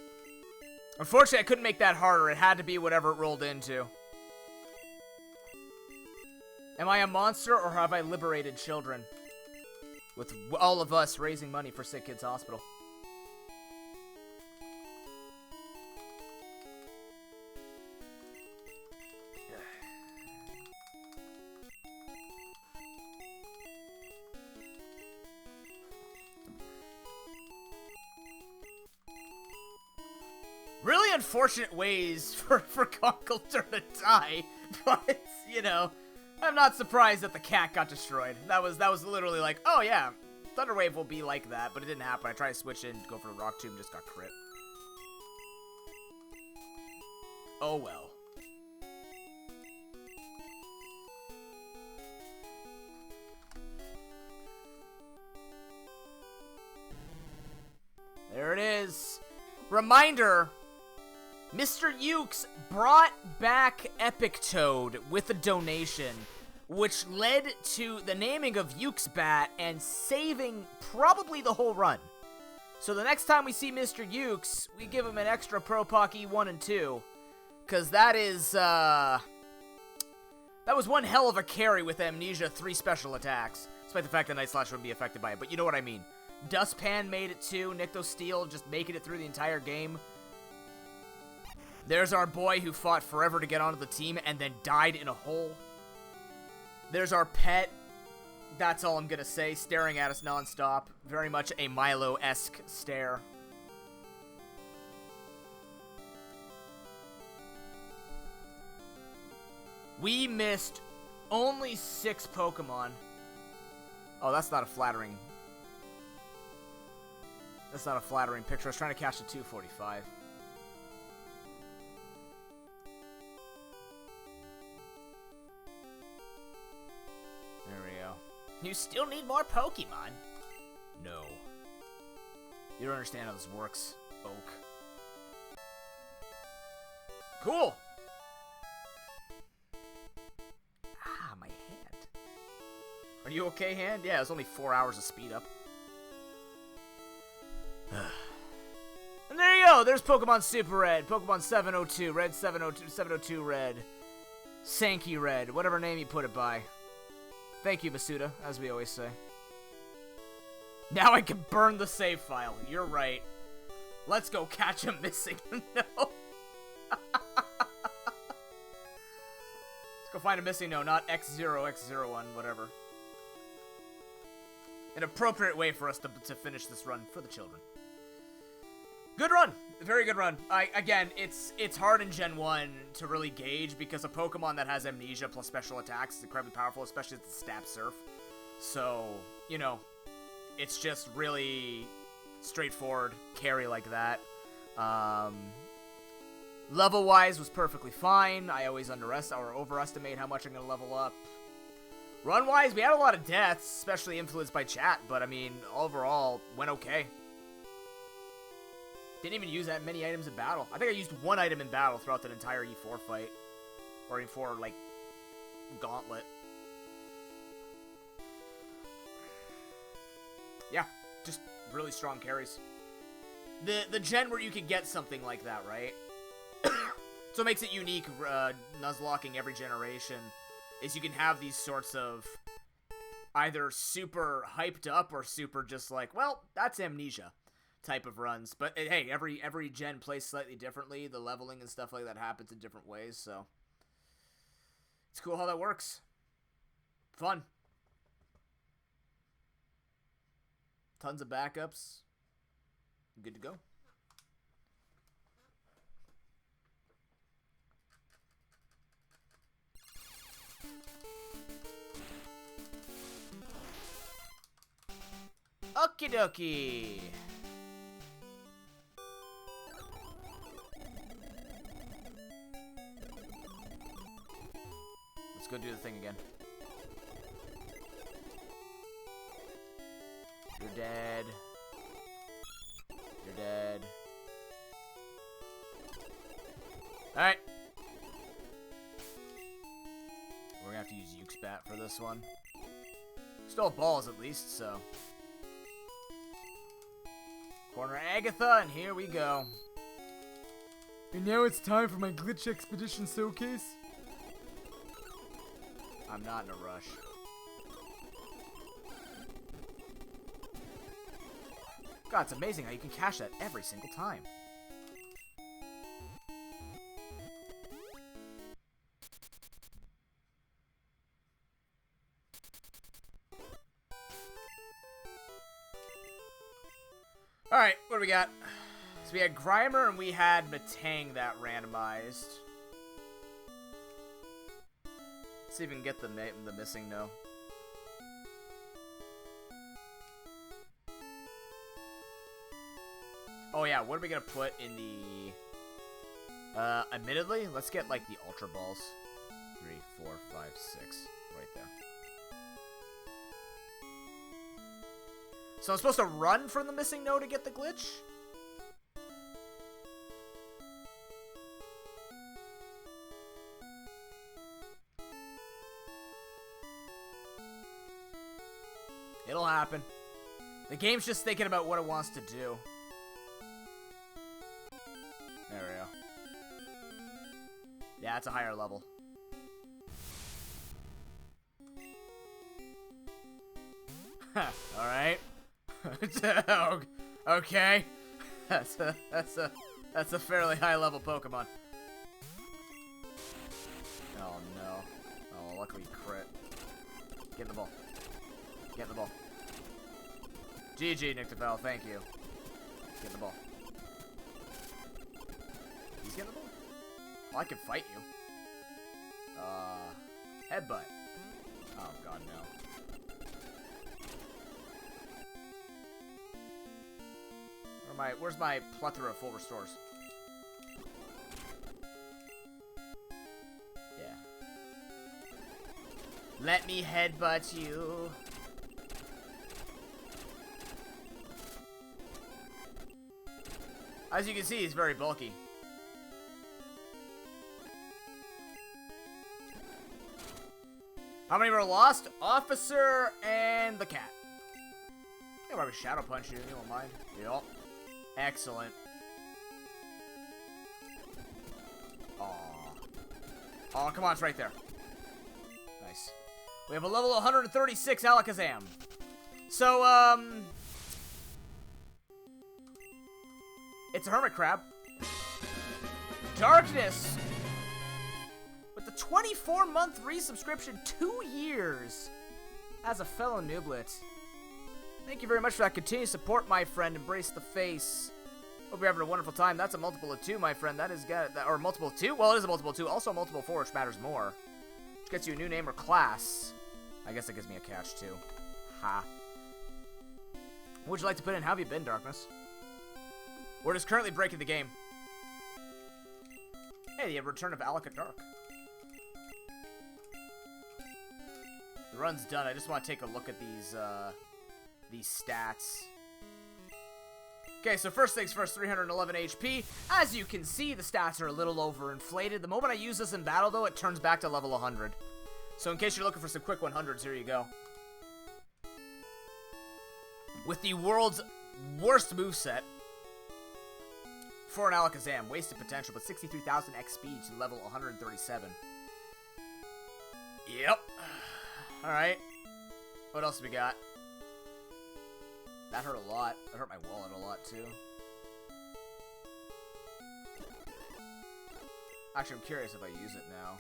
S1: Unfortunately, I couldn't make that harder. It had to be whatever it rolled into. Am I a monster, or have I liberated children? With all of us raising money for Sick Kids Hospital. Really unfortunate ways for Conkeldurr to die, but, you know, I'm not surprised that the cat got destroyed. That was literally like, oh yeah, Thunderwave will be like that, but it didn't happen. I tried to switch in, go for a Rock Tomb, just got crit. Oh well. There it is. Reminder. Mr. Ukes brought back Epic Toad with a donation, which led to the naming of Ukesbat and saving probably the whole run. So the next time we see Mr. Ukes, we give him an extra ProPoke 1 and 2, because that is That was one hell of a carry with Amnesia, 3 special attacks. Despite the fact that Night Slasher would be affected by it, but you know what I mean. Dustpan made it too, Nyctosteel just making it through the entire game. There's our boy who fought forever to get onto the team and then died in a hole. There's our pet. That's all I'm gonna say, staring at us nonstop. Very much a Milo-esque stare. We missed only 6 Pokemon. Oh, that's not a flattering... That's not a flattering picture. I was trying to catch the 245. There we go. You still need more Pokemon? No. You don't understand how this works, Oak. Cool! Ah, my hand. Are you okay, hand? Yeah, it's only 4 hours of speed up. And there you go! There's Pokemon Super Red, Pokemon 702, Red 702, 702 Red, Sankey Red, whatever name you put it by. Thank you, Masuda, as we always say. Now I can burn the save file. You're right. Let's go catch him missing. No. Let's go find a missing no, not X0, X01, whatever. An appropriate way for us to finish this run for the children. Good run! Very good run. Again, it's hard in Gen 1 to really gauge because a Pokemon that has Amnesia plus special attacks is incredibly powerful, especially if it's Stab Surf. So, you know, it's just really straightforward carry like that. Level-wise was perfectly fine. I always overestimate how much I'm going to level up. Run-wise, we had a lot of deaths, especially influenced by chat, but I mean, overall, went okay. Didn't even use that many items in battle. I think I used 1 item in battle throughout that entire E4 fight. Or E4, like, gauntlet. Yeah, just really strong carries. The gen where you could get something like that, right? So it makes it unique, nuzlocking every generation, is you can have these sorts of either super hyped up or super just like, well, that's Amnesia type of runs. But hey, every gen plays slightly differently. The leveling and stuff like that happens in different ways, so it's cool how that works. Fun. Tons of backups. Good to go. Okie dokie. Let's go do the thing again. You're dead. You're dead. Alright. We're gonna have to use Uxbat for this one. Still have balls at least, so. Corner Agatha, and here we go. And now it's time for my Glitch Expedition Showcase. I'm not in a rush. God, it's amazing how you can cash that every single time. Alright, what do we got? So we had Grimer and we had Matang that randomized. Let's see if we can get the missing no. Oh yeah, what are we gonna put in the... admittedly, let's get like the Ultra Balls. 3, 4, 5, 6. Right there. So I'm supposed to run from the missing no to get the glitch? It'll happen. The game's just thinking about what it wants to do. There we go. Yeah, it's a higher level. Alright. Okay. That's a fairly high level Pokemon. Oh no. Oh, luckily crit. Get in the ball. Get in the ball. GG, Nyctophil, thank you. Get in the ball. He's getting the ball? Oh, I can fight you. Headbutt. Oh god, no. Where's my plethora of full restores? Yeah. Let me headbutt you. As you can see, he's very bulky. How many were lost? Officer and the cat. Yeah, why we shadow punch you? You don't mind? Yup. Excellent. Aww. Oh, come on, it's right there. Nice. We have a level 136 Alakazam. So, it's a hermit crab. Darkness. With the 24-month resubscription, 2 years. As a fellow nooblet. Thank you very much for that continued support, my friend. Embrace the face. Hope you're having a wonderful time. That's a multiple of 2, my friend. That is good. Or multiple of 2? Well, it is a multiple of 2. Also a multiple of 4, which matters more. Which gets you a new name or class. I guess it gives me a catch, too. Ha. What would you like to put in? How have you been, Darkness? We're just currently breaking the game. Hey, the return of Alaka Dark. The run's done. I just want to take a look at these stats. Okay, so first things first, 311 HP. As you can see, the stats are a little overinflated. The moment I use this in battle, though, it turns back to level 100. So in case you're looking for some quick 100s, here you go. With the world's worst moveset for an Alakazam, wasted potential, but 63,000 XP to level 137. Yep. Alright. What else we got? That hurt a lot. That hurt my wallet a lot, too. Actually, I'm curious if I use it now.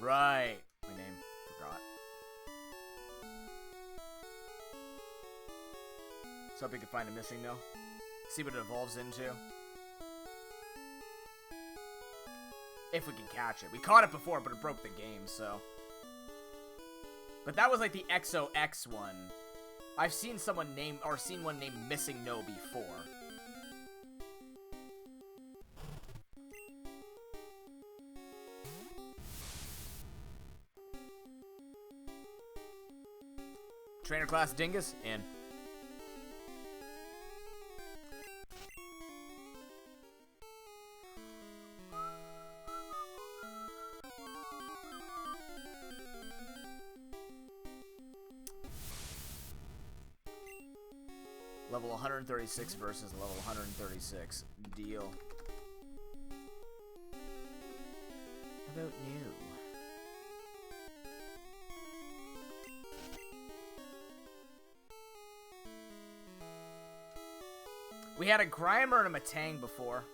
S1: Right. My name. Forgot. So hope we can find a missing no. See what it evolves into. If we can catch it. We caught it before, but it broke the game, so. But that was like the XOX one. I've seen someone name, or seen one named Missing No before. Trainer class Dingus? In. Level 136 versus level 136. Deal. How about new? We had a Grimer and a Matang before.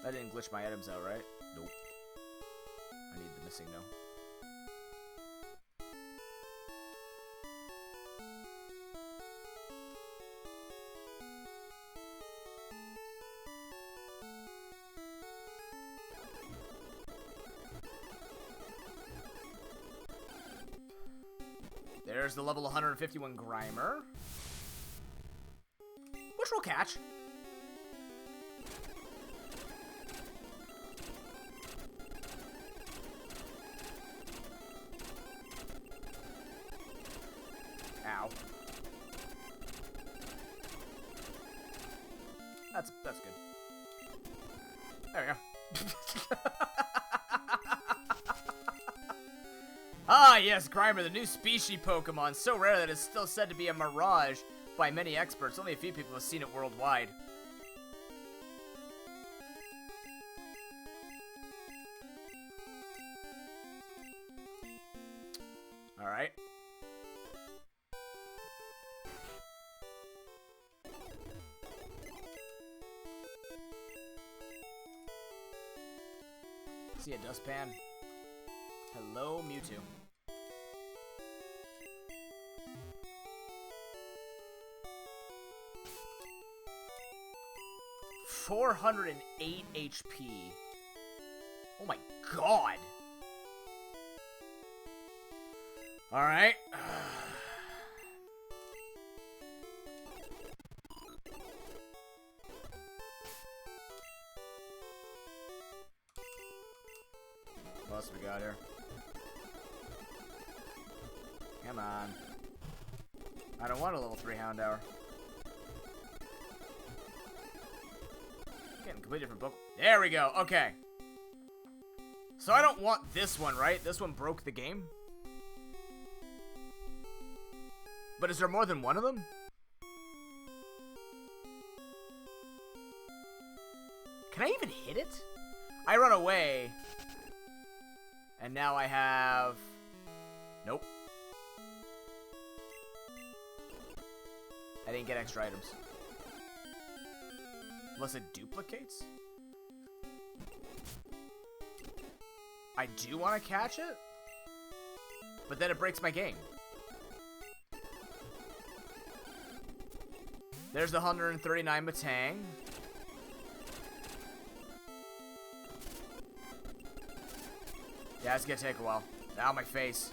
S1: That didn't glitch my items out, right? Nope. I need the missing no. There's the level 151 Grimer. Which will catch. Ow. That's good. There we go. Ah, yes, Grimer, the new species Pokemon. So rare that it's still said to be a mirage by many experts. Only a few people have seen it worldwide. See ya, Dustpan. Hello, Mewtwo. $408 HP. Oh my god. Alright. What else we got here? Come on. I don't want a level 3 Houndour. Getting completely different book. There we go. Okay. So I don't want this one, right? This one broke the game. But is there more than one of them? Can I even hit it? I run away. And now I have... Nope. I didn't get extra items. Unless it duplicates? I do want to catch it? But then it breaks my game. There's the 139 Matang. Yeah, it's gonna take a while. Ow, my face.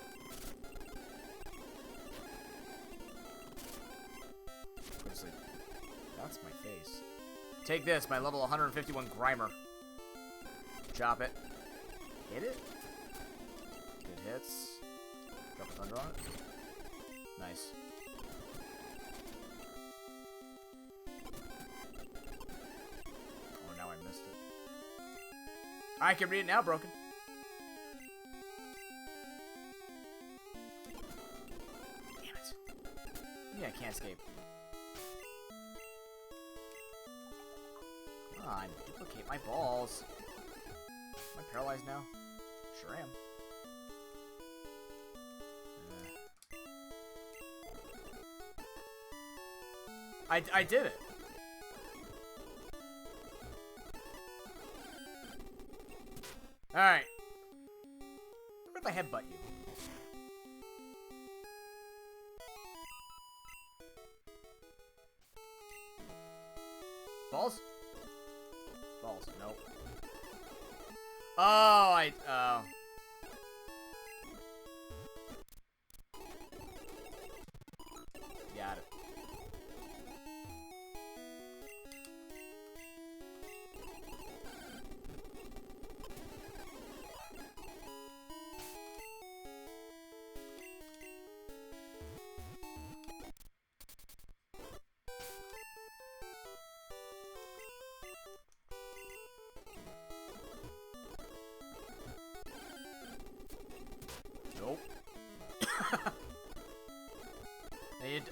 S1: Seriously, that's my face. Take this, my level 151 Grimer. Chop it. Hit it? Good hits. Drop a thunder on it. Nice. Oh, now I missed it. I can read it now, Broken. Damn it. Yeah, I can't escape. Come on, duplicate my balls. Am I paralyzed now? Sure am. I did it. Alright. Where did I headbutt you? Balls? Balls, nope. Oh, got it. Nope.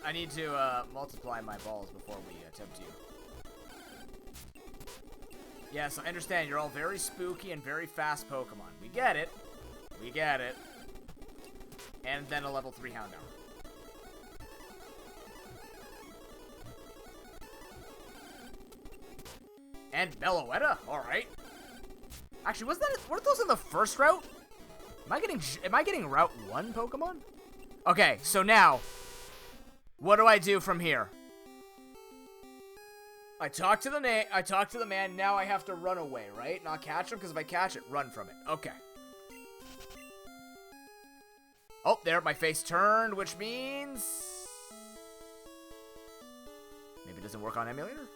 S1: I need to multiply my balls before we attempt you. Yes, I understand. You're all very spooky and very fast Pokemon. We get it. We get it. And then a level 3 Houndour. And Meloetta? Alright. Actually, weren't those in the first route? Am I getting Route 1 Pokemon? Okay, so now, what do I do from here? I talk to the man, now I have to run away, right? Not catch him, because if I catch it, run from it. Okay. Oh, there, my face turned, which means... maybe it doesn't work on emulator?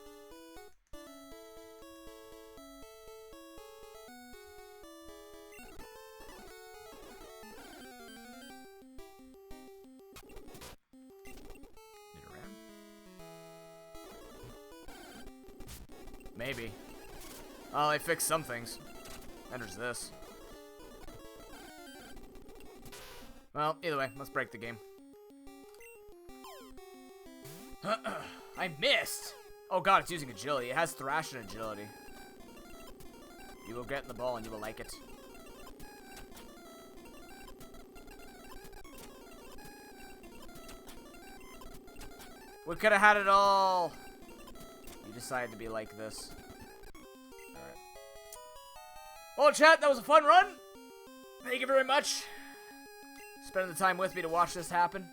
S1: Maybe. Oh, they fixed some things. And there's this. Well, either way, let's break the game. I missed! Oh god, it's using agility. It has thrash and agility. You will get in the ball and you will like it. We could have had it all! You decided to be like this. Alright. Well, chat, that was a fun run. Thank you very much. Spending the time with me to watch this happen.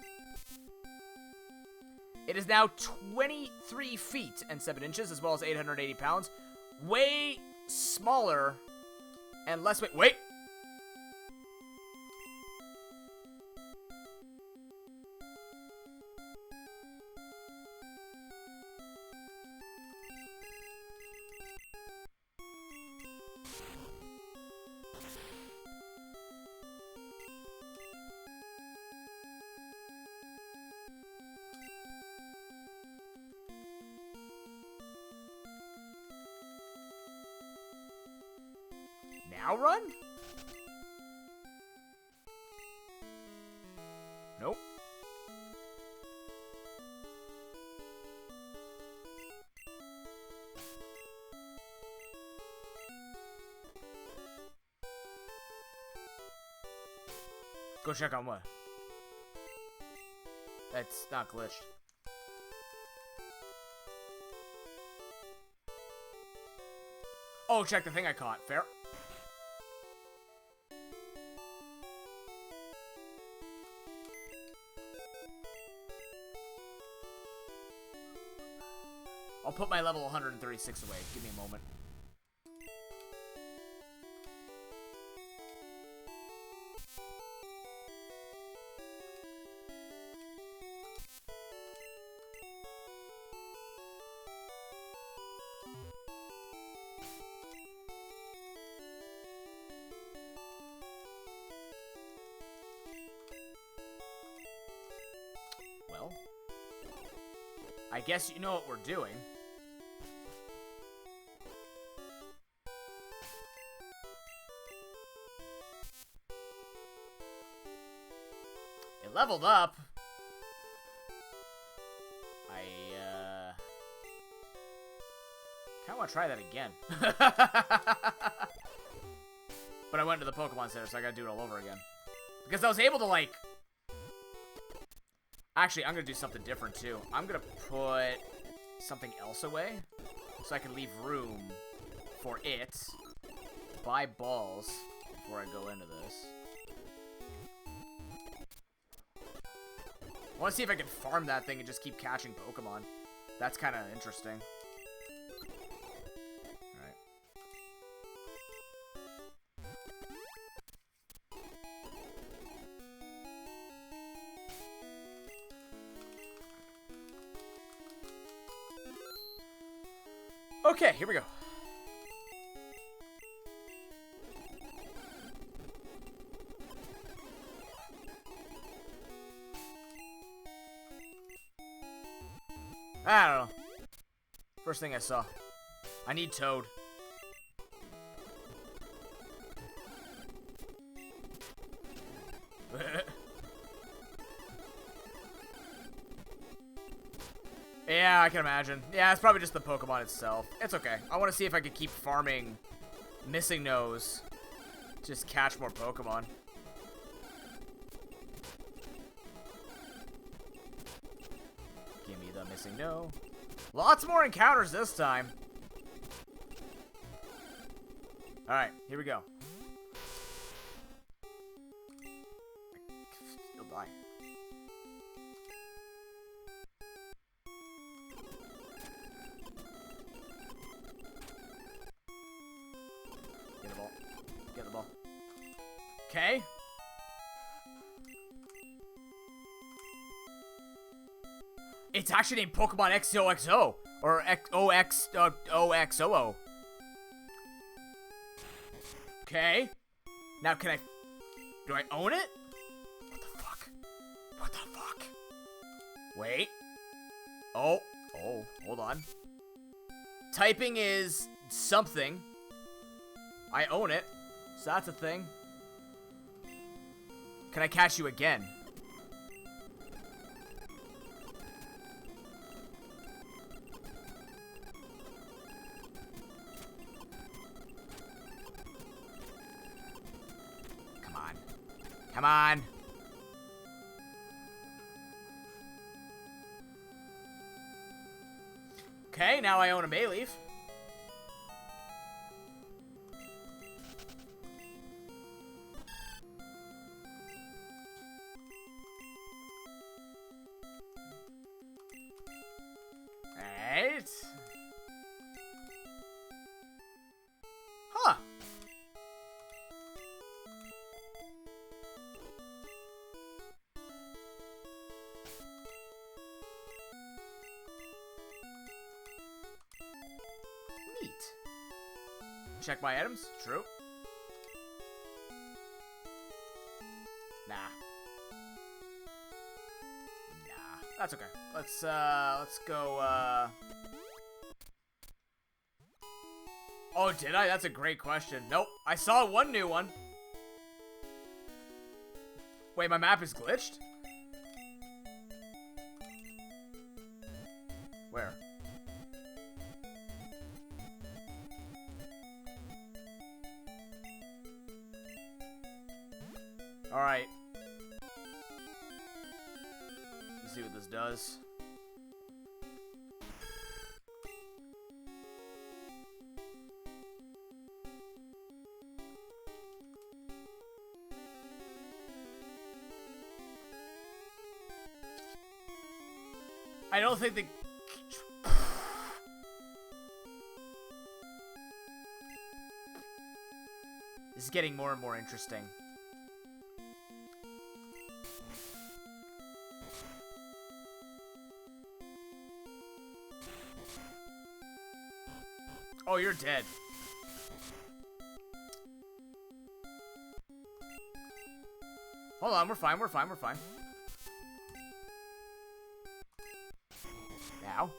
S1: It is now 23 feet and 7 inches, as well as 880 pounds. Way smaller and less weight. Wait! Now run? Nope. Go check on what? That's not glitched. Oh, check the thing I caught. Fair. I'll put my level 136 away. Give me a moment. Well, I guess you know what we're doing. It leveled up. Kinda wanna try that again. But I went to the Pokemon Center, so I gotta do it all over again. Because I was able to, like... Actually, I'm gonna do something different, too. I'm gonna put something else away, so I can leave room for it. Buy balls before I go into this. I wanna see if I can farm that thing and just keep catching Pokemon. That's kinda interesting. Okay, here we go. I don't know. First thing I saw. I need Toad. Yeah, I can imagine. Yeah, it's probably just the Pokemon itself. It's okay. I want to see if I can keep farming Missing Nose. Just catch more Pokemon. Give me the Missing No. Lots more encounters this time. Alright, here we go. You'll die. Get the ball. Get the ball. Okay. It's actually named Pokemon XOXO. Or OXOO. Okay. Now can I... Do I own it? What the fuck? What the fuck? Wait. Oh. Oh. Hold on. Typing is something. I own it. So that's a thing. Can I catch you again? Come on. Come on. Okay, now I own a Bayleaf. Alright. Huh. Neat. Check my items. True. Nah. That's okay. Let's go, Oh, did I? That's a great question. Nope. I saw one new one. Wait, my map is glitched? Where? Alright. Let's see what this does. I don't think the... This is getting more and more interesting. Oh, you're dead. Hold on, we're fine, we're fine, we're fine. Now.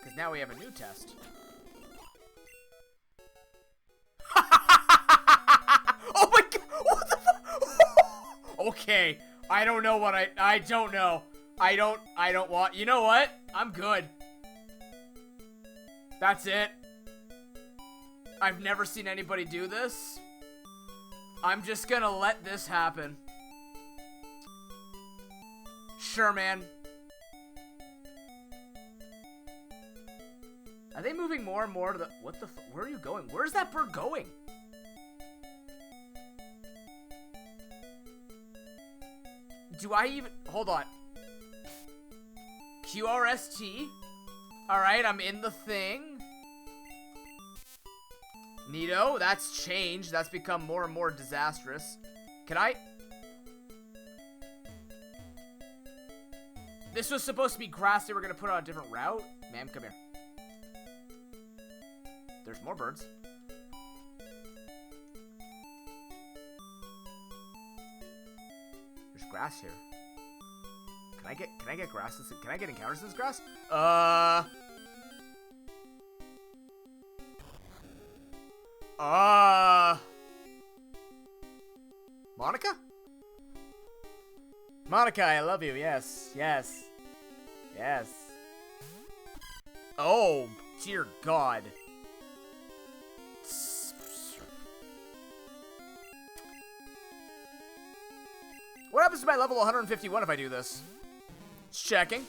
S1: Because now we have a new test. Oh my god! What the fuck? Okay. I don't know what I don't know. I don't want... You know what? I'm good. That's it. I've never seen anybody do this. I'm just gonna let this happen. Sure, man. Are they moving more and more to the... What the f... Where are you going? Where's that bird going? Do I even... Hold on. QRST. Alright, I'm in the thing. Neato, that's changed. That's become more and more disastrous. Can I... This was supposed to be grass. They were going to put on a different route. Ma'am, come here. There's more birds. There's grass here. Can I get grass? Can I get encounters in this grass? Monica? Monica, I love you. Yes, yes, yes. Oh, dear God. What happens to my level 151 if I do this? Just checking.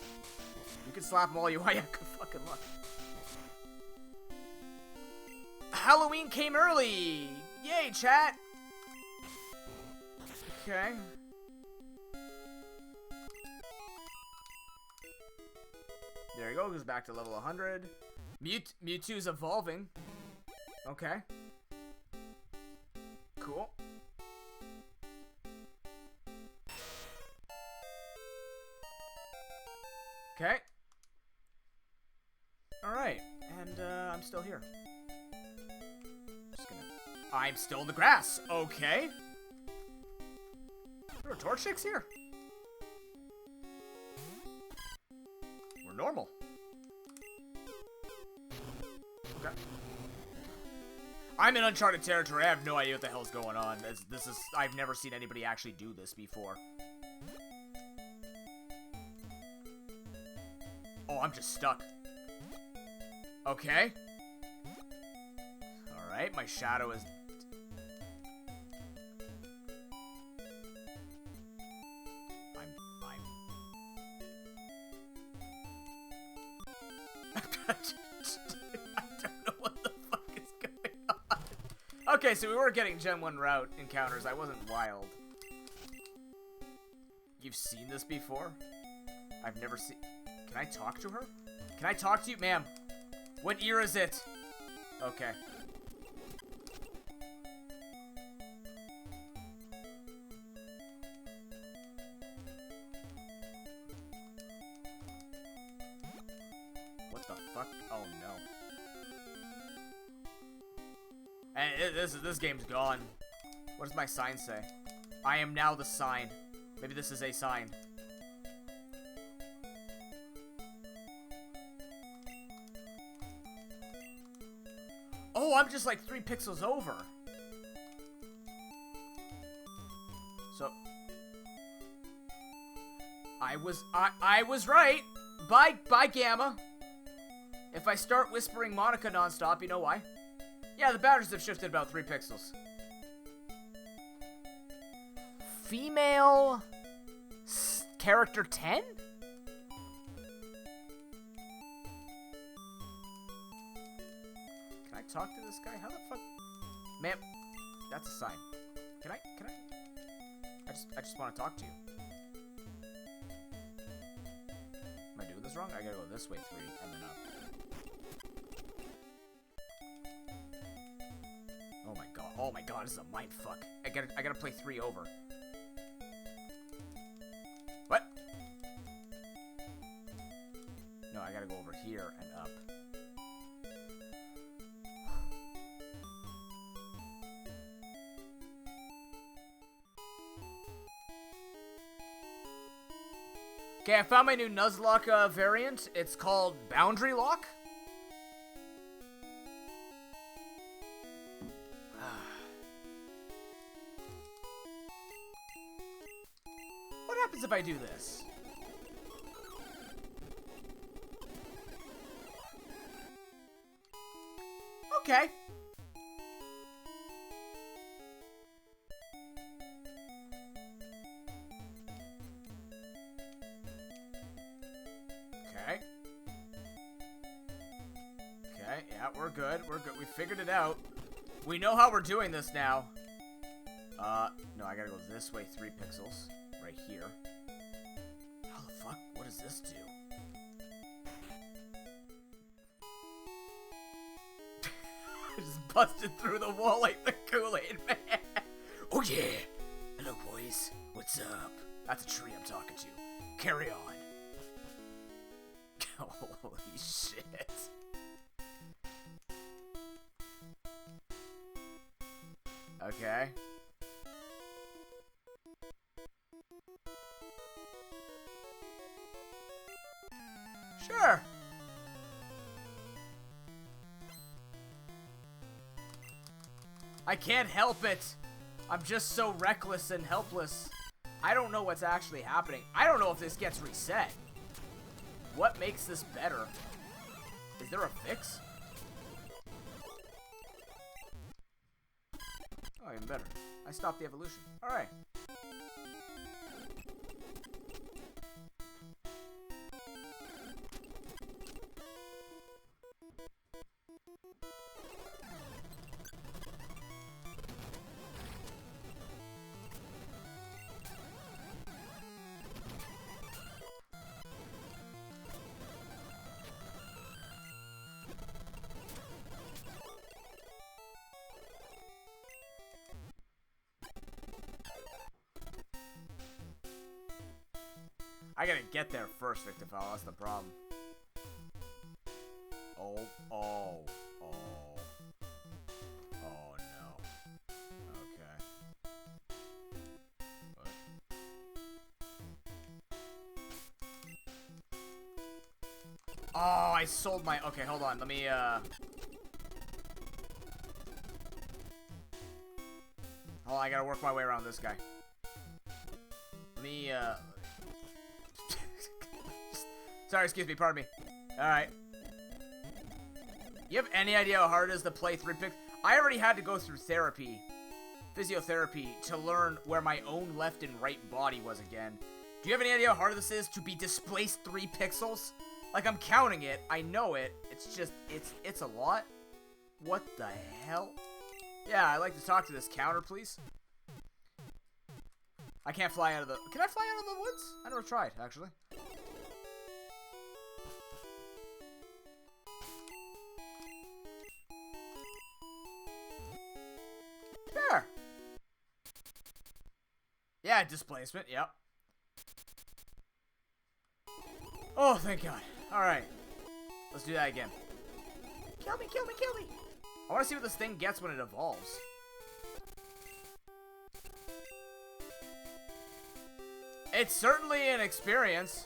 S1: You can slap them all you want. Yeah, good fucking luck. Halloween came early! Yay, chat! Okay. There you go, goes back to level 100. Mewtwo's evolving. Okay. Cool. Okay. Alright, and I'm still here. I'm still in the grass. Okay. There are torch chicks here. We're normal. Okay. I'm in uncharted territory. I have no idea what the hell's going on. This is... I've never seen anybody actually do this before. Oh, I'm just stuck. Okay. Alright, my shadow is... I don't know what the fuck is going on. Okay, so we were getting Gen 1 route encounters. I wasn't wild. You've seen this before? I've never seen... Can I talk to her? Can I talk to you? Ma'am, what year is it? Okay. What the fuck? Oh no. And this game's gone. What does my sign say? I am now the sign. Maybe this is a sign. Oh, I'm just like 3 pixels over. So I was right. Bye Gamma. If I start whispering Monica nonstop, you know why? Yeah, the batteries have shifted about 3 pixels. Female character 10? Can I talk to this guy? How the fuck? Ma'am, that's a sign. Can I? I just want to talk to you. Am I doing this wrong? I gotta go this way 3 and then up. Oh my god, this is a mindfuck. I gotta play 3 over. What? No, I gotta go over here and up. Okay, I found my new nuzlocke variant. It's called Boundary Lock. What happens if I do this? Okay. Okay, yeah, we're good. We're good. We figured it out. We know how we're doing this now. No, I gotta go this way 3 pixels. Right here. How the fuck? What does this do? I just busted through the wall like the Kool-Aid man. Oh yeah. Hello boys. What's up? That's a tree I'm talking to. Carry on. Holy shit. Okay. Sure. I can't help it. I'm just so reckless and helpless. I don't know what's actually happening. I don't know if this gets reset. What makes this better? Is there a fix? Oh, even better. I stopped the evolution. Alright. I gotta get there first, Victifal. That's the problem. Oh no. Okay. What? Oh, I sold my... Okay, hold on. Let me, Hold on, I gotta work my way around this guy. Let me, Sorry, excuse me, pardon me. Alright. You have any idea how hard it is to play 3 pixels? I already had to go through therapy, physiotherapy, to learn where my own left and right body was again. Do you have any idea how hard this is to be displaced 3 pixels? Like, I'm counting it, I know it, it's just, it's a lot. What the hell? Yeah, I'd like to talk to this counter, please. I can't fly out of the... Can I fly out of the woods? I never tried, actually. There. Yeah, displacement, yep. Oh, thank God. Alright. Let's do that again.
S2: Kill me, kill me, kill me.
S1: I want to see what this thing gets when it evolves. It's certainly an experience.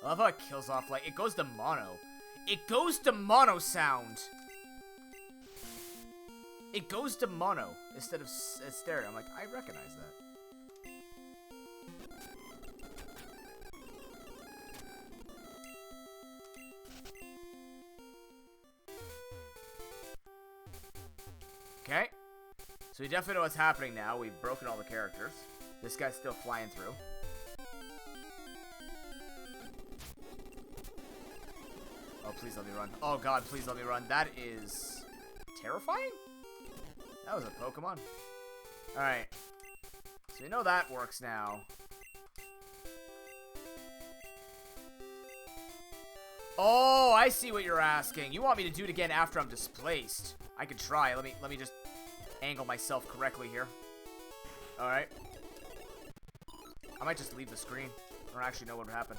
S1: I love how it kills off, like, it goes to mono. It goes to mono sound. It goes to mono instead of stereo. I'm like, I recognize that. Okay. So we definitely know what's happening now. We've broken all the characters. This guy's still flying through. Oh, please let me run. Oh, God, please let me run. That is terrifying? That was a Pokemon. Alright. So we know that works now. Oh, I see what you're asking. You want me to do it again after I'm displaced. I could try. Let me just angle myself correctly here. Alright. I might just leave the screen. I don't actually know what would happen.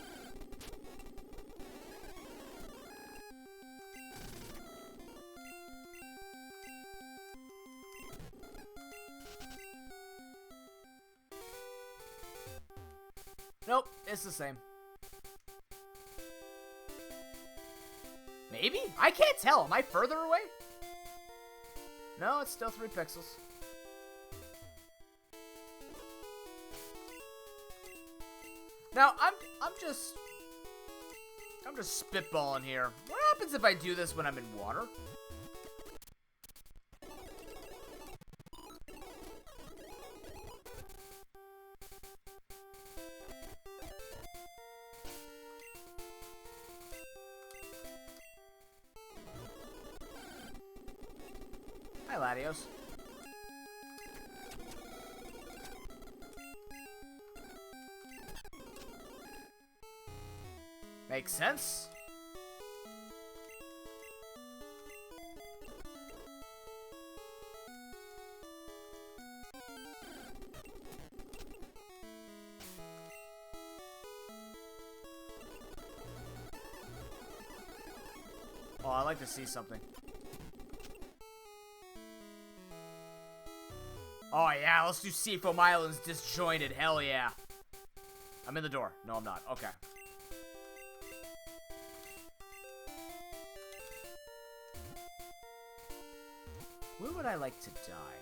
S1: Nope, it's the same. Maybe? I can't tell. Am I further away? No, it's still 3 pixels. Now, I'm just spitballing here. What happens if I do this when I'm in water? Hi, Latios. Makes sense. Oh, I'd like to see something. Oh, yeah, let's do Seafoam Island's disjointed. Hell yeah. I'm in the door. No, I'm not. Okay. Where would I like to die?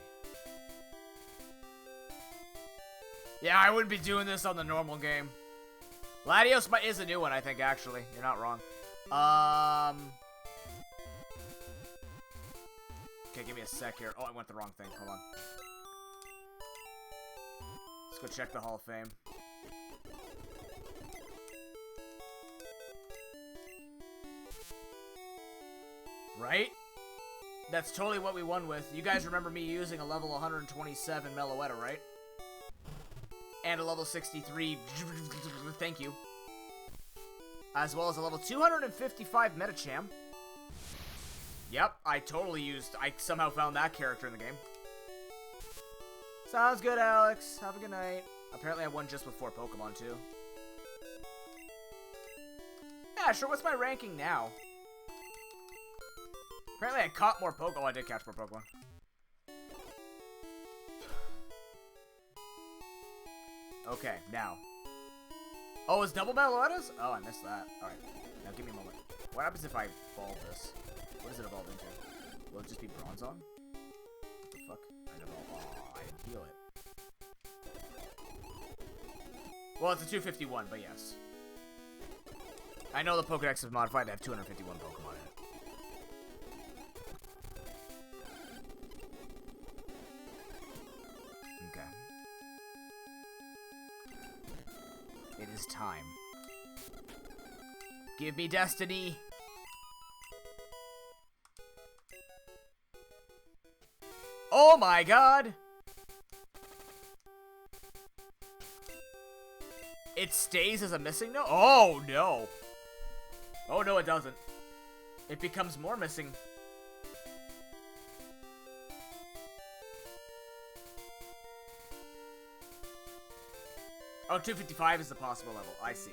S1: Yeah, I wouldn't be doing this on the normal game. Latios is a new one, I think, actually. You're not wrong. Okay, give me a sec here. Oh, I went the wrong thing. Hold on. Let's go check the Hall of Fame. Right? That's totally what we won with. You guys remember me using a level 127 Meloetta, right? And a level 63... Thank you. As well as a level 255 Metacham. Yep, I totally used... I somehow found that character in the game. Sounds good, Alex. Have a good night. Apparently I won just with 4 Pokemon, too. Yeah, sure. What's my ranking now? Apparently I caught more Pokemon. Oh, I did catch more Pokemon. Okay, now. Oh, it's double Meloettas? Oh, I missed that. Alright. Now give me a moment. What happens if I evolve this? What does it evolve into? Will it just be Bronzong? What the fuck? I evolve. Oh, I didn't heal it. Well, it's a 251, but yes. I know the Pokédex is modified to have 251 Pokemon in it. Okay. It is time. Give me destiny! Oh my god! It stays as a missing note? Oh no! Oh no, it doesn't. It becomes more missing. Oh, 255 is the possible level. I see.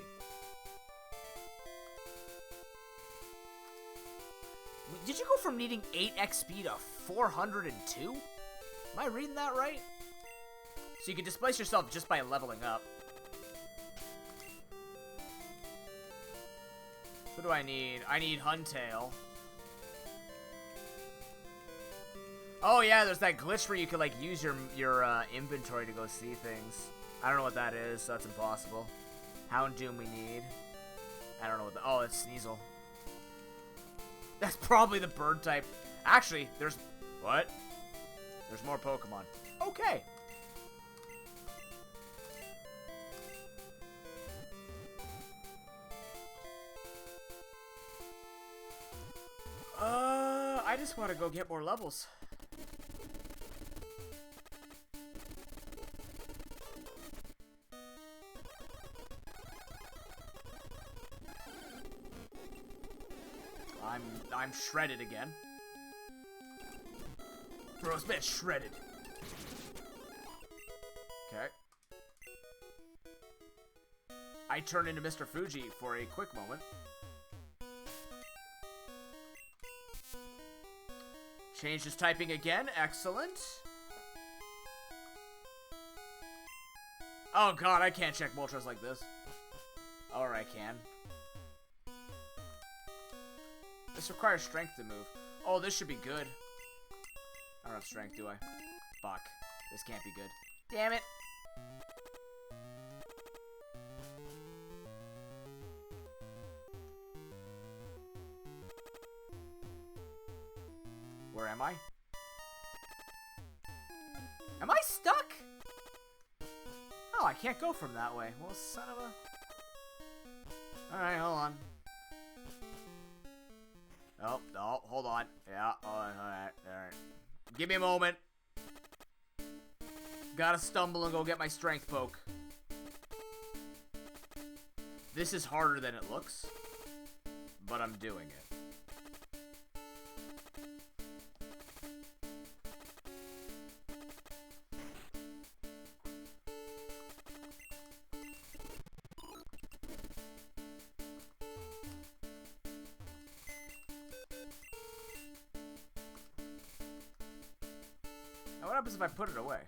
S1: Did you go from needing 8 XP to 402? Am I reading that right? So you can displace yourself just by leveling up. What do I need? I need Huntail. Oh yeah, there's that glitch where you can like use your inventory to go see things. I don't know what that is, so that's impossible. Houndoom we need. I don't know what the... Oh, it's Sneasel. That's probably the bird type. Actually, there's... What? There's more Pokemon. Okay. I just want to go get more levels. I'm shredded again. Bro's been shredded. Okay. I turn into Mr. Fuji for a quick moment. Changed his typing again. Excellent. Oh god, I can't check Moltres like this. Or I can. This requires strength to move. Oh, this should be good. I don't have strength, do I? Fuck. This can't be good. Damn it. Where am I? Am I stuck? Oh, I can't go from that way. Well, son of a... Alright, hold on. Oh, no, hold on. Yeah, alright. Give me a moment. Gotta stumble and go get my strength poke. This is harder than it looks, but I'm doing it. Now what happens if I put it away?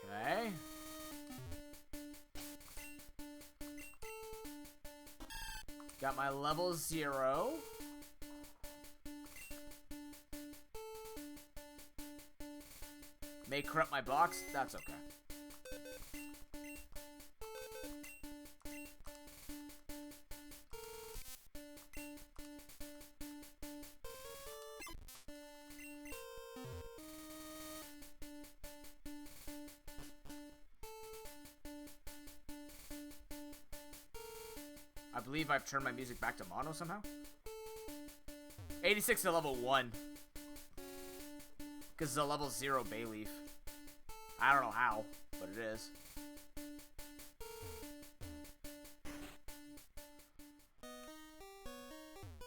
S1: Okay. Got my level 0. May corrupt my box, that's okay. I believe I've turned my music back to mono somehow. 86 to level 1. Because it's a level 0 Bayleaf. I don't know how, but it is.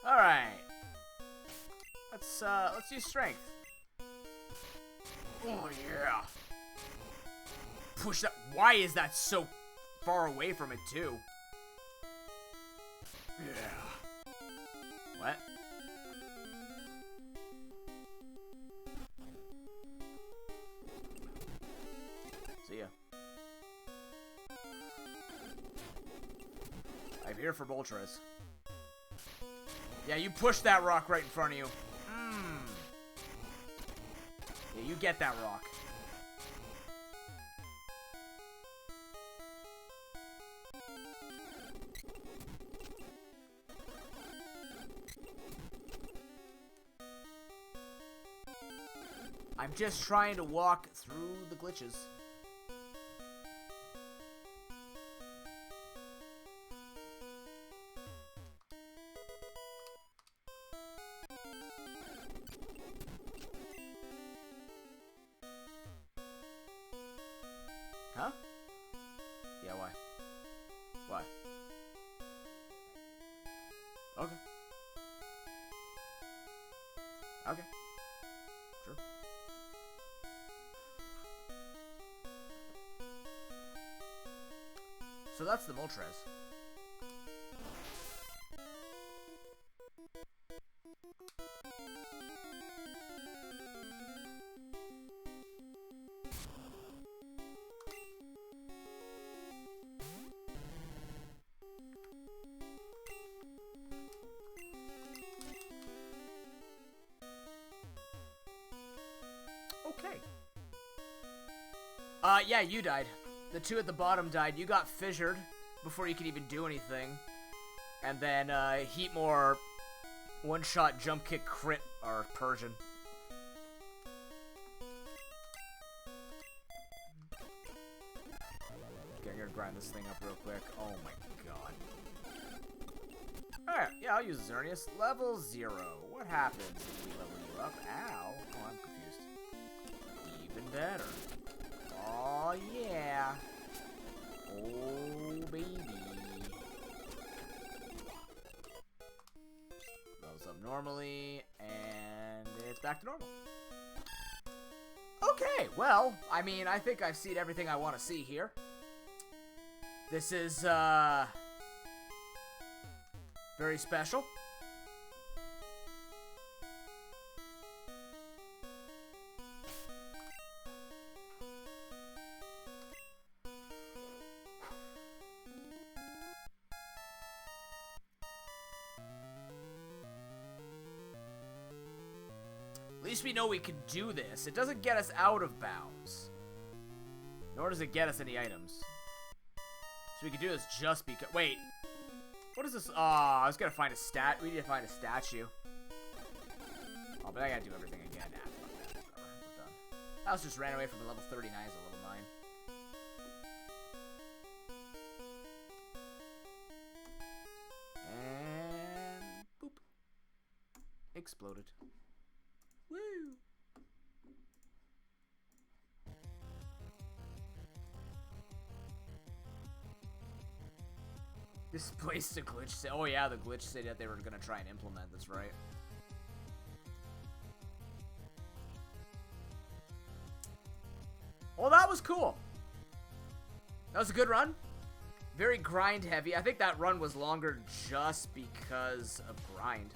S1: Alright. Let's use strength. Oh yeah. Push that. Why is that so far away from it too? Yeah. What? See ya. I'm here for Moltres. Yeah, you push that rock right in front of you. Yeah, you get that rock. I'm just trying to walk through the glitches. Huh? Yeah, why? Why? Okay. Okay. Sure. So that's the Moltres. Okay. Yeah, you died. The two at the bottom died. You got fissured before you could even do anything. And then, Heatmore one-shot jump kick crit our Persian. Okay, I'm gonna grind this thing up real quick. Oh my god. Alright, yeah, I'll use Xerneas. Level 0. What happens if we level you up? Ow. Oh, I'm confused. Even better. Oh yeah. Oh baby. Levels up normally, and it's back to normal. Okay, well, I mean, I think I've seen everything I want to see here. This is, very special. At least we know we can do this. It doesn't get us out of bounds. Nor does it get us any items. So we can do this just because... Wait. What is this? Oh, I was gonna find a stat. We need to find a statue. Oh, but I gotta do everything again. Nah, fuck that. We're done. I was just ran away from a level 39 as a little mine. And... boop. Exploded. Woo! Displaced the glitch. Oh yeah, the glitch city that they were gonna try and implement. That's right. Well, that was cool. That was a good run. Very grind heavy. I think that run was longer just because of grind.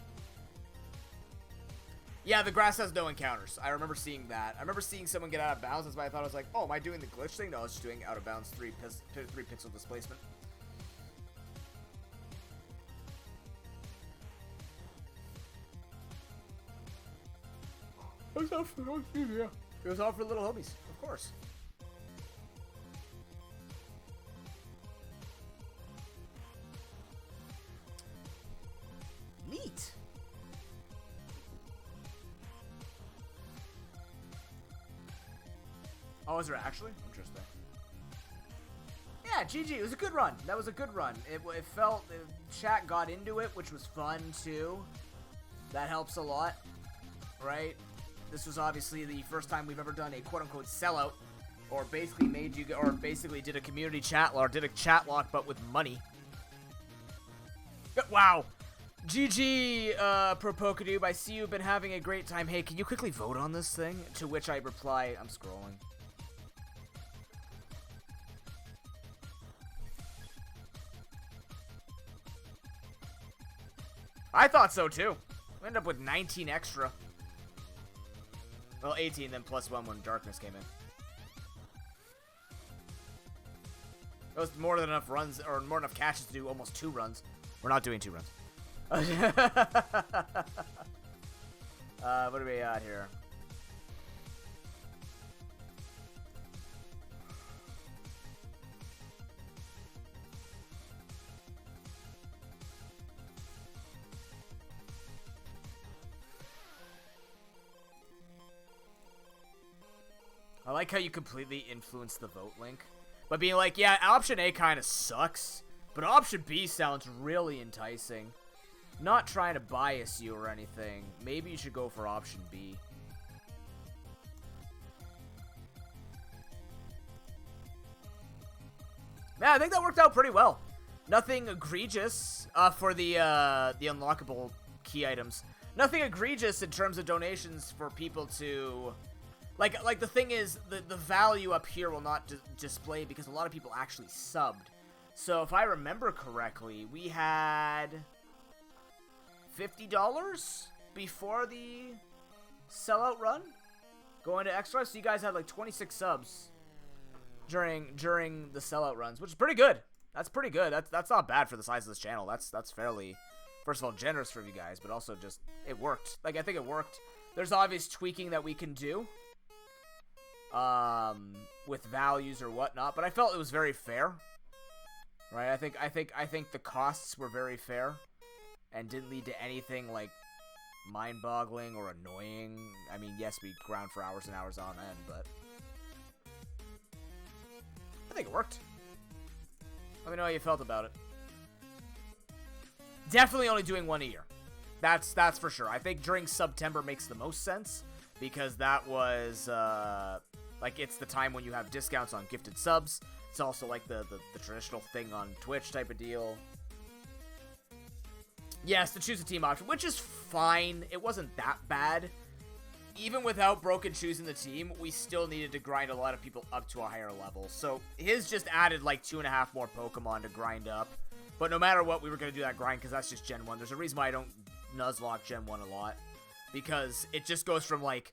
S1: Yeah, the grass has no encounters. I remember seeing that. I remember seeing someone get out of bounds. That's why I thought I was like, oh, am I doing the glitch thing? No, it's just doing out of bounds 3 pixel displacement. It was out for little homies, of course. Neat. Oh, is there actually? Interesting. Yeah, GG. It was a good run. That was a good run. It felt... chat got into it, which was fun, too. That helps a lot. Right? This was obviously the first time we've ever done a quote-unquote sellout. Or basically made you... Or basically did a community chat lock. Did a chat lock, but with money. Wow. GG, ProPokeNoob. I see you've been having a great time. Hey, can you quickly vote on this thing? To which I reply, I'm scrolling. I thought so too. We ended up with 19 extra. Well, 18 then plus 1 when darkness came in. That was more than enough runs, or more than enough catches to do almost 2 runs. We're not doing 2 runs. What are we at here? I like how you completely influence the vote link. But being like, yeah, option A kind of sucks, but option B sounds really enticing. Not trying to bias you or anything. Maybe you should go for option B. Yeah, I think that worked out pretty well. Nothing egregious for the unlockable key items. Nothing egregious in terms of donations for people to... Like the thing is, the value up here will not display because a lot of people actually subbed. So if I remember correctly, we had $50 before the sellout run going to extra. So you guys had like 26 subs during the sellout runs, which is pretty good. That's pretty good. That's not bad for the size of this channel. That's fairly, first of all, generous for you guys, but also just it worked. Like I think it worked. There's obvious tweaking that we can do. With values or whatnot, but I felt it was very fair, right? I think the costs were very fair, and didn't lead to anything like mind-boggling or annoying. I mean, yes, we ground for hours and hours on end, but I think it worked. Let me know how you felt about it. Definitely only doing one a year. That's for sure. I think during September makes the most sense because that was like, it's the time when you have discounts on gifted subs. It's also like the traditional thing on Twitch type of deal. Yes, to choose a team option, which is fine. It wasn't that bad. Even without Broken choosing the team, we still needed to grind a lot of people up to a higher level. So his just added like 2.5 more Pokemon to grind up. But no matter what, we were going to do that grind because that's just Gen 1. There's a reason why I don't nuzlocke Gen 1 a lot. Because it just goes from like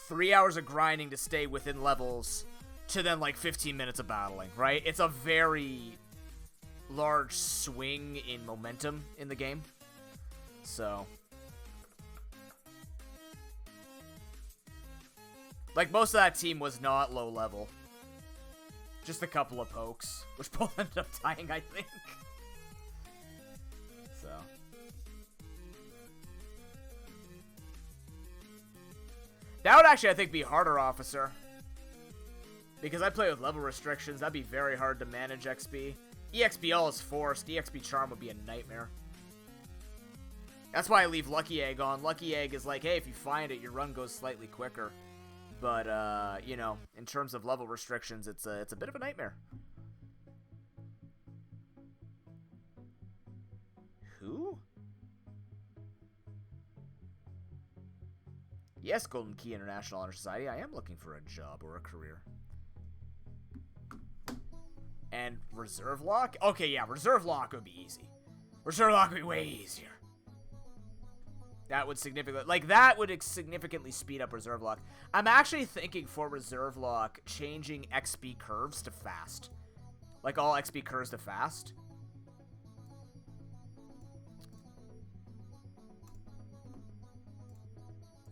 S1: 3 hours of grinding to stay within levels to then like 15 minutes of battling, right? It's a very large swing in momentum in the game. So, like, most of that team was not low level. Just a couple of pokes, which both ended up dying, I think. So. That would actually, I think, be harder, Officer. Because I play with level restrictions, that'd be very hard to manage XP. EXPL is forced. EXP Charm would be a nightmare. That's why I leave Lucky Egg on. Lucky Egg is like, hey, if you find it, your run goes slightly quicker. But, you know, in terms of level restrictions, it's a bit of a nightmare. Who? Yes, Golden Key International Honor Society. I am looking for a job or a career. And Reserve Lock? Okay, yeah, Reserve Lock would be easy. Reserve Lock would be way easier. That would significantly speed up Reserve Lock. I'm actually thinking for Reserve Lock, changing XP curves to fast. Like all XP curves to fast.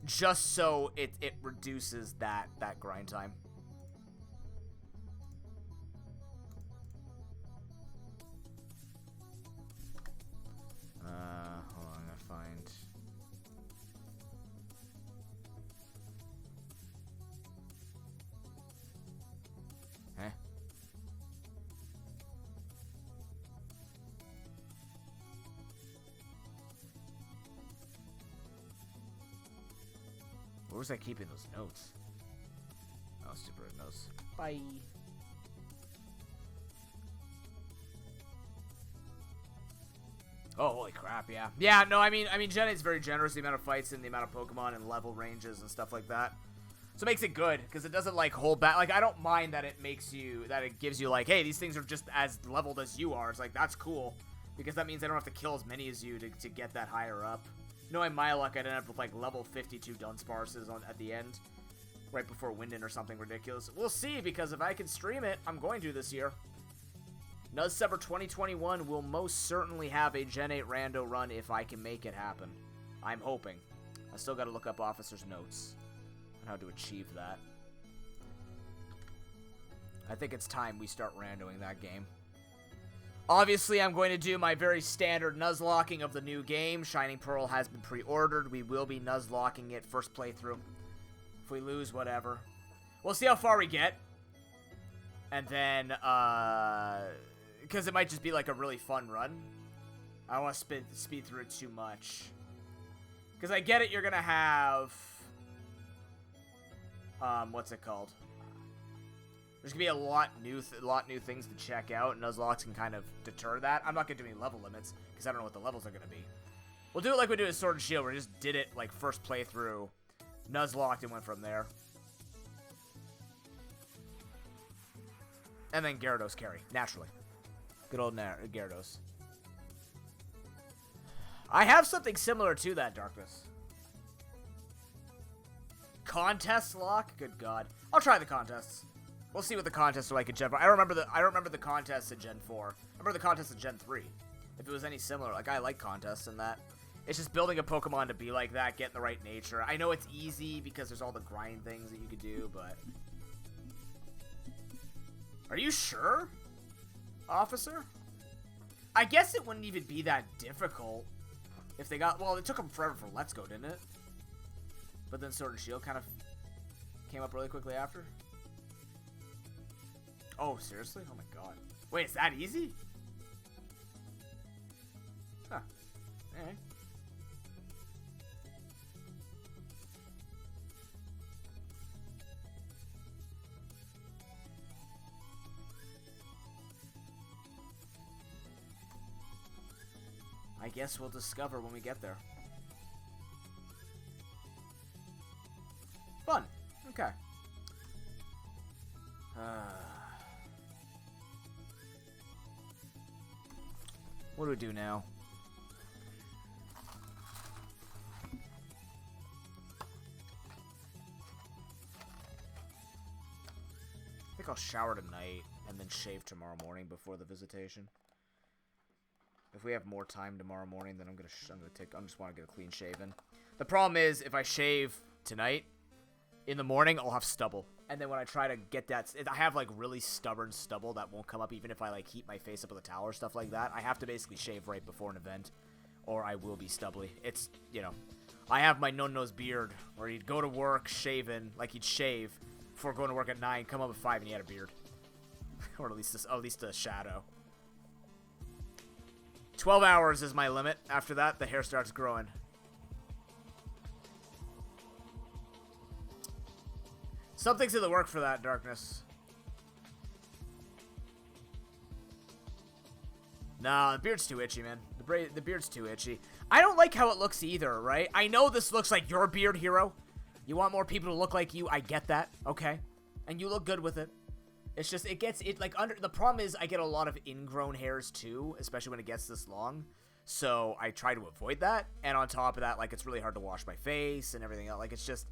S1: Just so it reduces that grind time. Hold on, I'm gonna find. Huh? Where was I keeping those notes? Oh, stupid red notes. Bye. Oh, holy crap, yeah. Yeah, no, I mean, Gen 8's very generous, the amount of fights and the amount of Pokemon and level ranges and stuff like that. So it makes it good, because it doesn't, like, hold back. Like, I don't mind that it makes you, that it gives you, like, hey, these things are just as leveled as you are. It's like, that's cool, because that means I don't have to kill as many as you to get that higher up. Knowing my luck, I'd end up with, like, level 52 Dunsparces at the end, right before Winden or something ridiculous. We'll see, because if I can stream it, I'm going to this year. Nuzsummer 2021 will most certainly have a Gen 8 rando run if I can make it happen. I'm hoping. I still gotta look up officer's notes on how to achieve that. I think it's time we start randoing that game. Obviously, I'm going to do my very standard nuzlocking of the new game. Shining Pearl has been pre-ordered. We will be nuzlocking it first playthrough. If we lose, whatever. We'll see how far we get. And then, because it might just be like a really fun run. I don't want to speed through it too much. Because I get it, you're going to have, what's it called? There's going to be a lot new things to check out. Nuzlocks can kind of deter that. I'm not going to do any level limits, because I don't know what the levels are going to be. We'll do it like we did with Sword and Shield, where we just did it, like, first playthrough. Nuzlocked and went from there. And then Gyarados carry, naturally. Good old Gyarados. I have something similar to that, Darkness. Contest lock? Good God. I'll try the contests. We'll see what the contests are like in Gen 4. I don't remember the contests in Gen 4. I remember the contests in Gen 3. If it was any similar. Like, I like contests in that. It's just building a Pokemon to be like that, getting the right nature. I know it's easy because there's all the grind things that you could do, but... Are you sure, officer? I guess it wouldn't even be that difficult if they got... Well, it took them forever for Let's Go, didn't it? But then Sword and Shield kind of came up really quickly after. Oh, seriously? Oh my god. Wait, is that easy? Huh. Alright. I guess we'll discover when we get there. Fun. Okay. What do we do now? I think I'll shower tonight and then shave tomorrow morning before the visitation. If we have more time tomorrow morning, then I just want to get a clean shaven. The problem is, if I shave tonight, in the morning, I'll have stubble. And then when I try to get that, I have like really stubborn stubble that won't come up even if I like heat my face up with a towel or stuff like that. I have to basically shave right before an event, or I will be stubbly. It's, you know, I have my no-nose beard, where he'd go to work shaven, like he'd shave before going to work at 9, come up at 5, and he had a beard. Or at least a shadow. 12 hours is my limit. After that, the hair starts growing. Something's in the work for that, Darkness. Nah, the beard's too itchy, man. The beard's too itchy. I don't like how it looks either, right? I know this looks like your beard, Hero. You want more people to look like you. I get that. Okay. And you look good with it. It's just, the problem is I get a lot of ingrown hairs too, especially when it gets this long. So I try to avoid that. And on top of that, like, it's really hard to wash my face and everything else. Like, it's just,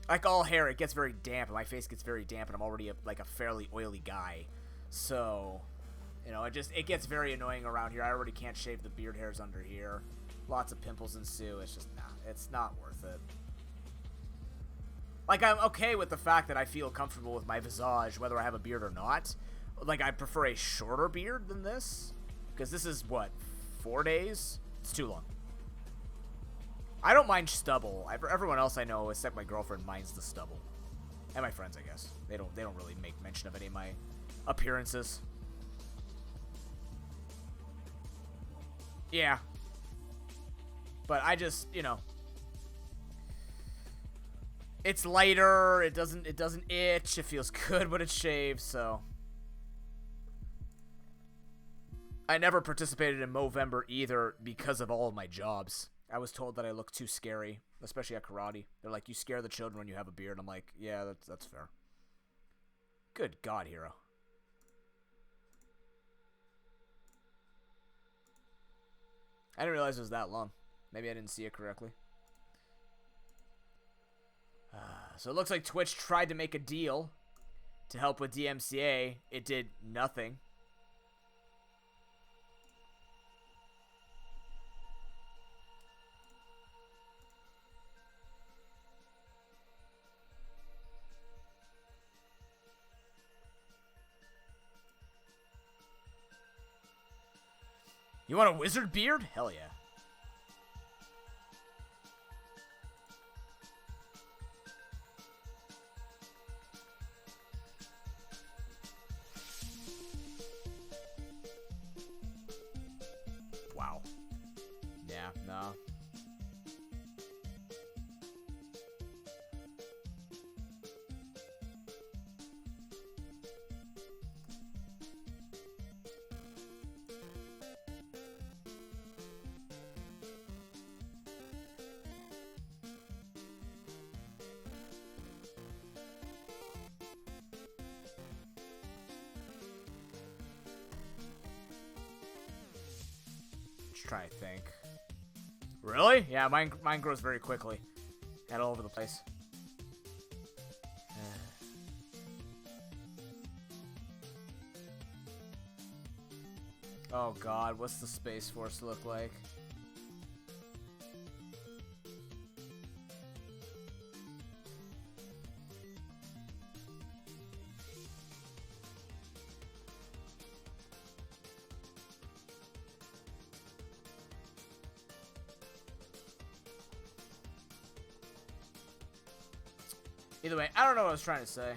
S1: like all hair, it gets very damp. And my face gets very damp and I'm already a fairly oily guy. So, you know, it gets very annoying around here. I already can't shave the beard hairs under here. Lots of pimples ensue. It's just, nah, it's not worth it. Like, I'm okay with the fact that I feel comfortable with my visage, whether I have a beard or not. Like, I prefer a shorter beard than this. Because this is, what, 4 days? It's too long. I don't mind stubble. Everyone else I know, except my girlfriend, minds the stubble. And my friends, I guess. They don't really make mention of any of my appearances. Yeah. But I just, you know, it's lighter, it doesn't itch, it feels good when it's shaved, so. I never participated in Movember either because of all of my jobs. I was told that I look too scary, especially at karate. They're like, you scare the children when you have a beard. I'm like, yeah, that's fair. Good God, Hero. I didn't realize it was that long. Maybe I didn't see it correctly. So it looks like Twitch tried to make a deal to help with DMCA. It did nothing. You want a wizard beard? Hell yeah. Wow. Yeah, no. Try to think. Really? Yeah, mine grows very quickly. And all over the place. Oh god, what's the Space Force look like? Either way, I don't know what I was trying to say.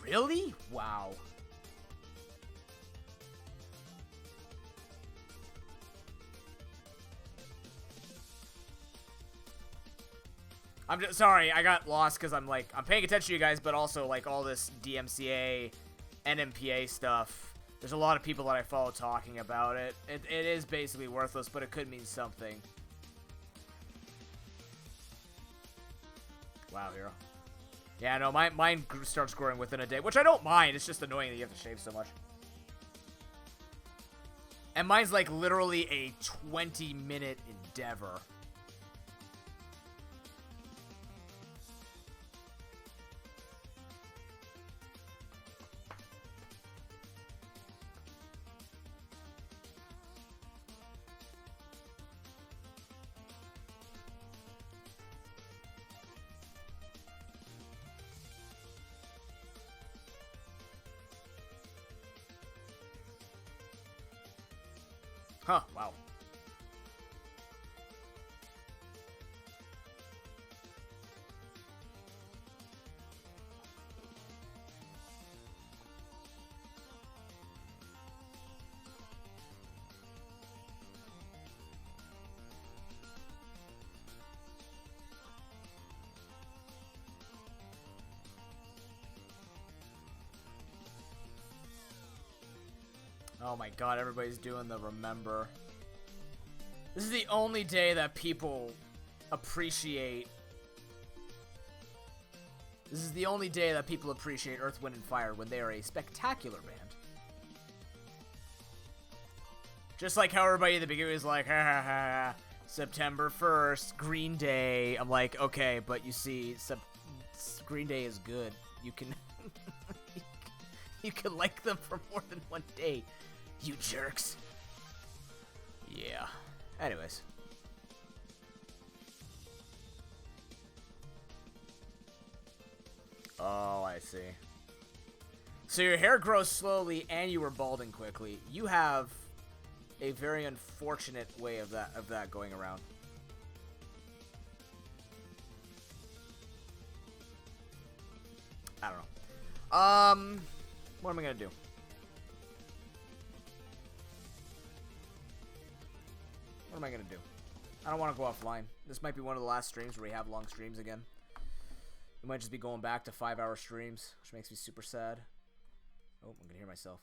S1: Really? Wow. I'm just sorry, I got lost because I'm paying attention to you guys, but also like all this DMCA, NMPA stuff. There's a lot of people that I follow talking about it. It is basically worthless, but it could mean something. Wow, hero. Yeah, no, mine starts growing within a day, which I don't mind. It's just annoying that you have to shave so much. And mine's like literally a 20-minute endeavor. Huh, wow. Oh my god, everybody's doing the remember. This is the only day that people appreciate. This is the only day that people appreciate Earth, Wind, and Fire, when they are a spectacular band. Just like how everybody at the beginning was like, ha ha ha, September 1st, Green Day. I'm like, okay, but you see, Green Day is good. You can, you can like them for more than one day. You jerks. Yeah. Anyways. Oh, I see. So your hair grows slowly and you were balding quickly. You have a very unfortunate way of that going around. I don't know. What am I gonna do? What am I gonna do? I don't want to go offline. This might be one of the last streams where we have long streams again. We might just be going back to 5-hour streams, which makes me super sad. Oh, I'm gonna hear myself.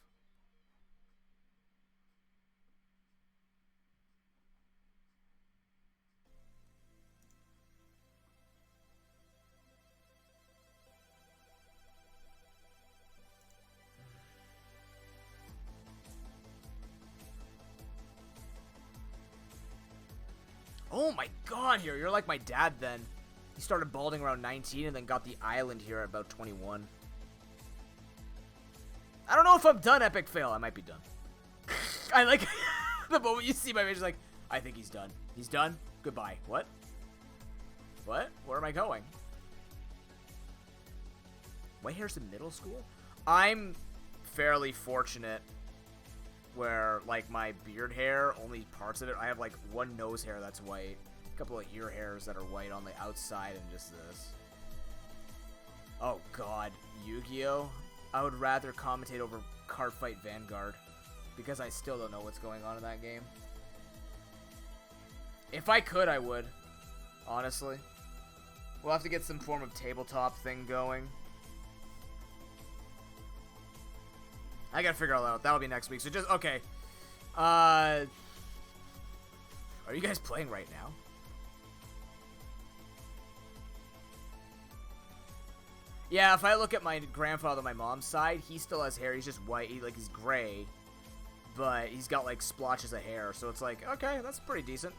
S1: Oh my god, here, you're like my dad then. He started balding around 19 and then got the island here at about 21. I don't know if I'm done, epic fail. I might be done. I like the moment you see my face, like, I think he's done. He's done? Goodbye. What? What? Where am I going? White hair's in middle school? I'm fairly fortunate where, like, my beard hair, only parts of it, I have, like, one nose hair that's white, a couple of ear hairs that are white on the outside, and just this. Oh, God. Yu-Gi-Oh! I would rather commentate over Cardfight Vanguard, because I still don't know what's going on in that game. If I could, I would. Honestly. We'll have to get some form of tabletop thing going. I gotta figure all that out. That'll be next week. So just, okay. Are you guys playing right now? Yeah, if I look at my grandfather on my mom's side, he still has hair. He's just white. He's gray. But he's got, like, splotches of hair. So it's like, okay, that's pretty decent.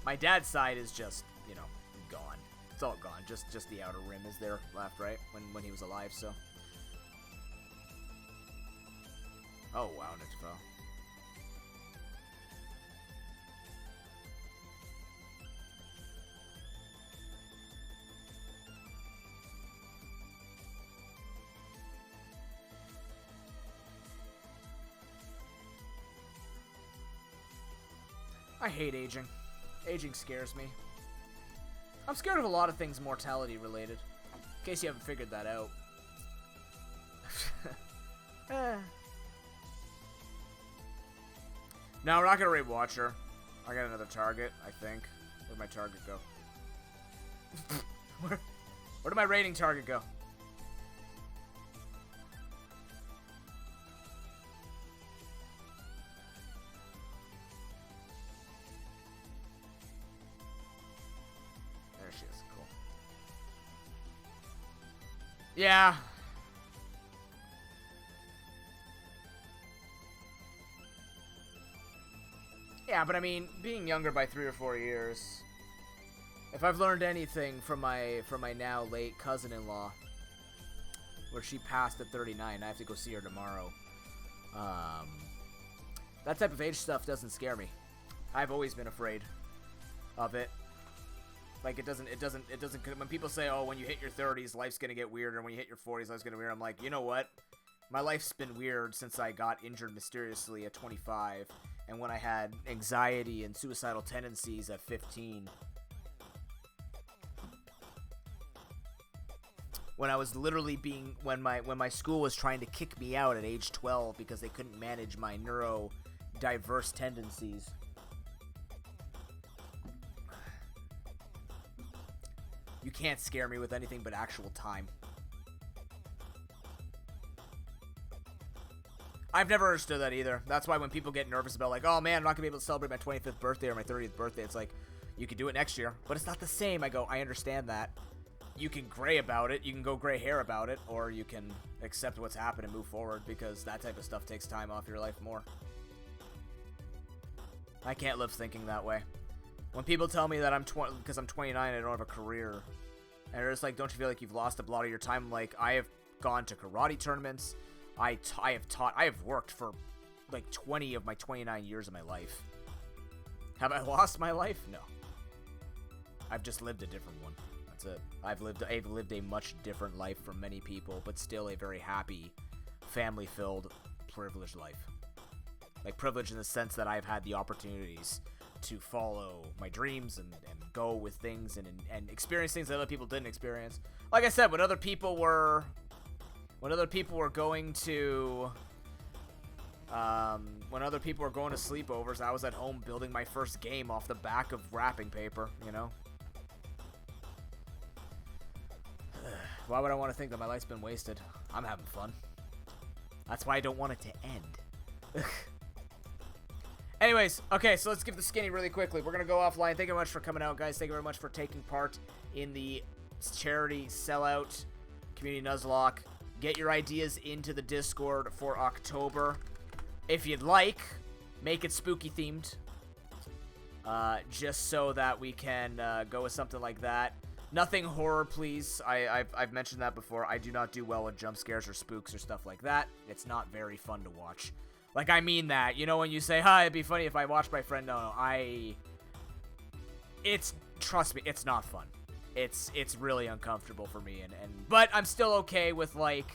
S1: My dad's side is just, you know, gone. It's all gone. Just the outer rim is there left, right? When he was alive, so. Oh, wow, Nixfo. I hate aging. Aging scares me. I'm scared of a lot of things mortality related. In case you haven't figured that out. No, we're not gonna raid Watcher. I got another target, I think. Where'd my target go? Where did my raiding target go? There she is. Cool. Yeah. Yeah, but I mean, being younger by 3 or 4 years. If I've learned anything from my now late cousin-in-law, where she passed at 39, I have to go see her tomorrow. That type of age stuff doesn't scare me. I've always been afraid of it. Like, it doesn't, when people say, oh, when you hit your 30s, life's gonna get weirder, and when you hit your 40s, life's gonna be weird, I'm like, you know what? My life's been weird since I got injured mysteriously at 25, and when I had anxiety and suicidal tendencies at 15. When I was literally when my school was trying to kick me out at age 12 because they couldn't manage my neurodiverse tendencies. You can't scare me with anything but actual time. I've never understood that either. That's why when people get nervous about, like, oh man, I'm not gonna be able to celebrate my 25th birthday or my 30th birthday, it's like, you can do it next year, but it's not the same. I go, I understand that. You can gray about it, you can go gray hair about it, or you can accept what's happened and move forward, because that type of stuff takes time off your life more. I can't live thinking that way. When people tell me that because I'm 29 and I don't have a career, and they're just like, don't you feel like you've lost a lot of your time? Like, I have gone to karate tournaments, I have worked for like 20 of my 29 years of my life. Have I lost my life? No. I've just lived a different one. That's it. I've lived a much different life from many people, but still a very happy, family-filled, privileged life. Like, privileged in the sense that I've had the opportunities to follow my dreams and go with things and experience things that other people didn't experience. Like I said, when other people were going to sleepovers, I was at home building my first game off the back of wrapping paper, you know? Why would I want to think that my life's been wasted? I'm having fun. That's why I don't want it to end. Anyways, okay, so let's give the skinny really quickly. We're going to go offline. Thank you very much for coming out, guys. Thank you very much for taking part in the charity Sellout Community Nuzlocke. Get your ideas into the Discord for October. If you'd like, make it spooky themed. Just so that we can go with something like that. Nothing horror, please. I've mentioned that before. I do not do well with jump scares or spooks or stuff like that. It's not very fun to watch. Like, I mean that. You know when you say, hi, it'd be funny if I watched my friend. No, trust me, it's not fun. it's really uncomfortable for me, but I'm still okay with like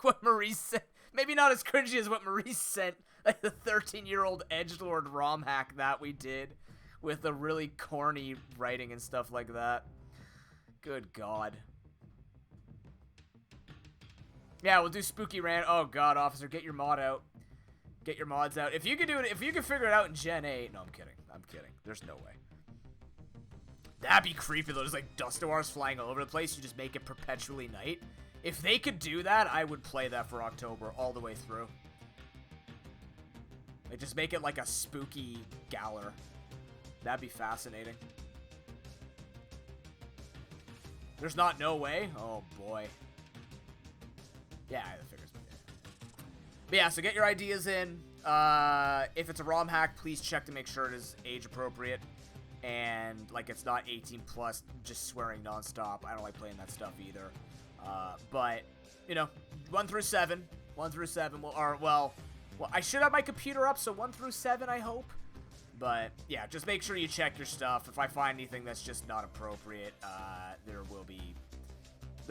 S1: what Maurice said. Maybe not as cringy as what Maurice sent, like the 13-year-old edgelord ROM hack that we did with the really corny writing and stuff like that. Good God. Yeah, we'll do spooky rant. Oh God, officer, get your mod out. Get your mods out. If you could do it, if you could figure it out in Gen 8. No, I'm kidding. I'm kidding. There's no way. That'd be creepy though. There's like dust-wars flying all over the place. You just make it perpetually night. If they could do that, I would play that for October all the way through. Like, just make it like a spooky Galar. That'd be fascinating. There's not no way? Oh, boy. Yeah, the figures. But yeah, so get your ideas in. If it's a ROM hack, please check to make sure it is age appropriate. And, like, it's not 18 plus, just swearing nonstop. I don't like playing that stuff either. But, you know, 1 through 7. 1 through 7 well, I should have my computer up, so 1 through 7, I hope. But, yeah, just make sure you check your stuff. If I find anything that's just not appropriate, there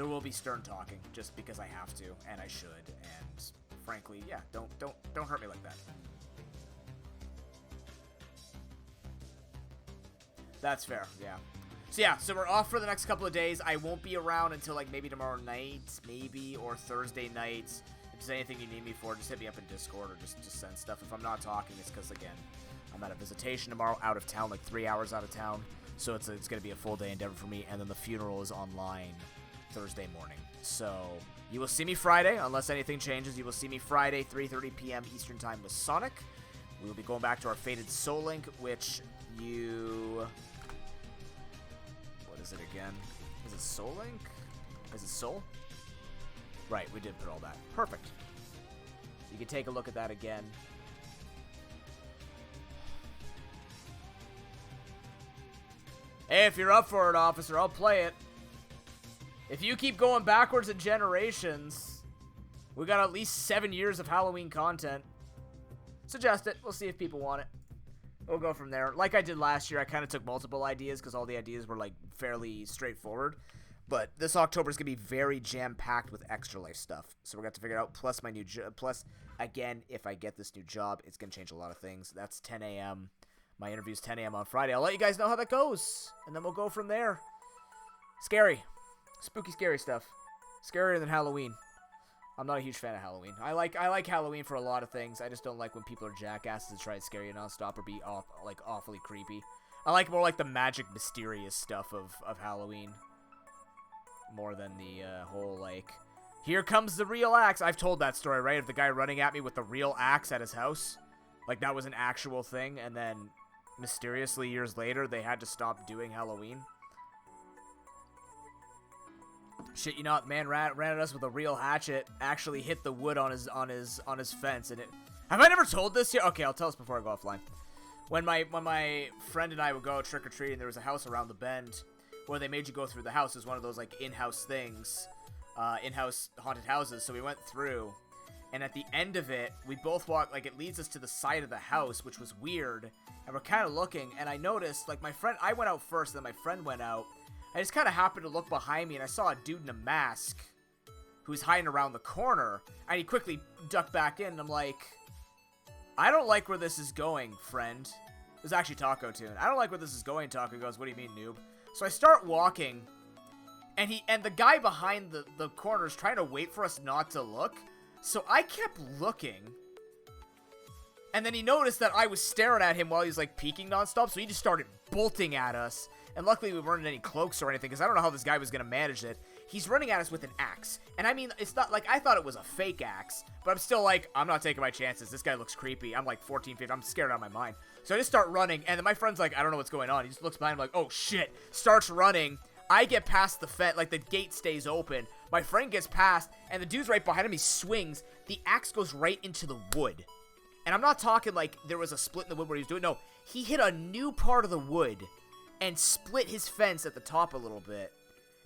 S1: will be stern talking, just because I have to, and I should, and frankly, yeah, don't hurt me like that. That's fair, yeah. So yeah, so we're off for the next couple of days. I won't be around until like maybe tomorrow night, maybe, or Thursday night. If there's anything you need me for, just hit me up in Discord or just send stuff. If I'm not talking, it's because, again, I'm at a visitation tomorrow, out of town, like 3 hours out of town. So it's going to be a full day endeavor for me, and then the funeral is online Thursday morning. So you will see me Friday, unless anything changes. You will see me Friday, 3:30 p.m. Eastern Time with Sonic. We will be going back to our Fated Soul Link, which you... What is it again? Is it Soul Link? Is it Soul? Right, we did put all that. Perfect. You can take a look at that again. Hey, if you're up for it, officer, I'll play it. If you keep going backwards in generations, we got at least 7 years of Halloween content. Suggest it. We'll see if people want it. We'll go from there. Like I did last year, I kind of took multiple ideas because all the ideas were like fairly straightforward. But this October is going to be very jam-packed with Extra Life stuff. So we're going to have to figure it out. Plus, my new plus, again, if I get this new job, it's going to change a lot of things. That's 10 a.m. My interview's 10 a.m. on Friday. I'll let you guys know how that goes. And then we'll go from there. Scary. Spooky, scary stuff. Scarier than Halloween. I'm not a huge fan of Halloween. I like Halloween for a lot of things. I just don't like when people are jackasses and try to scare you nonstop or be awfully creepy. I like more like the magic, mysterious stuff of Halloween. More than the whole, like, here comes the real axe. I've told that story, right? Of the guy running at me with the real axe at his house. Like, that was an actual thing. And then, mysteriously, years later, they had to stop doing Halloween. Shit, you know, the man ran at us with a real hatchet. Actually hit the wood on his fence. And it... Have I never told this yet? Okay, I'll tell us before I go offline. When my friend and I would go trick-or-treating, there was a house around the bend where they made you go through the house. It was one of those, like, in-house things. In-house haunted houses. So we went through, and at the end of it, we both walked, like, it leads us to the side of the house, which was weird. And we're kind of looking, and I noticed, like, my friend, I went out first, then my friend went out. I just kind of happened to look behind me, and I saw a dude in a mask who was hiding around the corner, and he quickly ducked back in, and I'm like, I don't like where this is going, friend. It was actually Taco Tune. I don't like where this is going, Taco. He goes, what do you mean, noob? So I start walking, and the guy behind the corner is trying to wait for us not to look, so I kept looking, and then he noticed that I was staring at him while he was, like, peeking nonstop, so he just started bolting at us. And luckily we weren't in any cloaks or anything, because I don't know how this guy was going to manage it. He's running at us with an axe. And I mean, it's not like, I thought it was a fake axe, but I'm still like, I'm not taking my chances. This guy looks creepy. I'm like 14, 15. I'm scared out of my mind. So I just start running, and then my friend's like, I don't know what's going on. He just looks behind him like, oh shit. Starts running. I get past the fence, like the gate stays open. My friend gets past, and the dude's right behind him. He swings. The axe goes right into the wood. And I'm not talking like there was a split in the wood where he was doing, no. He hit a new part of the wood and split his fence at the top a little bit.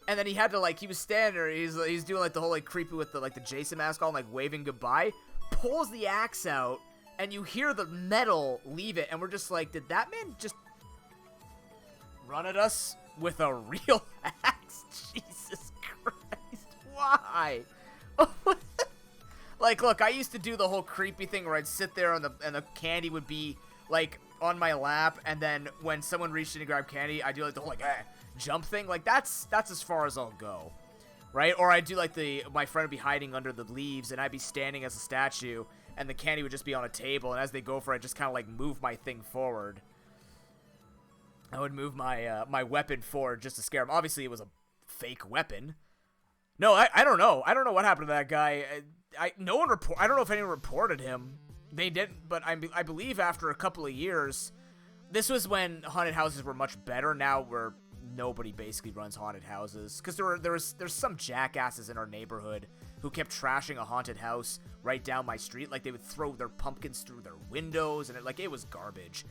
S1: And then he had to, like, he was standing there, he's doing, like, the whole, like, creepy with the, like, the Jason mask on, like, waving goodbye, pulls the axe out, and you hear the metal leave it, and we're just like, did that man just run at us with a real axe. Jesus Christ. Why? Like, look, I used to do the whole creepy thing where I'd sit there and the candy would be, like, on my lap, and then when someone reached in to grab candy, I do, like, the whole, like, jump thing. Like, that's as far as I'll go, right? Or I do, like, my friend would be hiding under the leaves, and I'd be standing as a statue, and the candy would just be on a table, and as they go for it, I just kind of, like, move my thing forward. I would move my my weapon forward just to scare him. Obviously, it was a fake weapon. No, I don't know. I don't know what happened to that guy. I don't know if anyone reported him. They didn't, but I believe after a couple of years, this was when haunted houses were much better. Now where nobody basically runs haunted houses, because there's some jackasses in our neighborhood who kept trashing a haunted house right down my street. Like, they would throw their pumpkins through their windows, and it was garbage.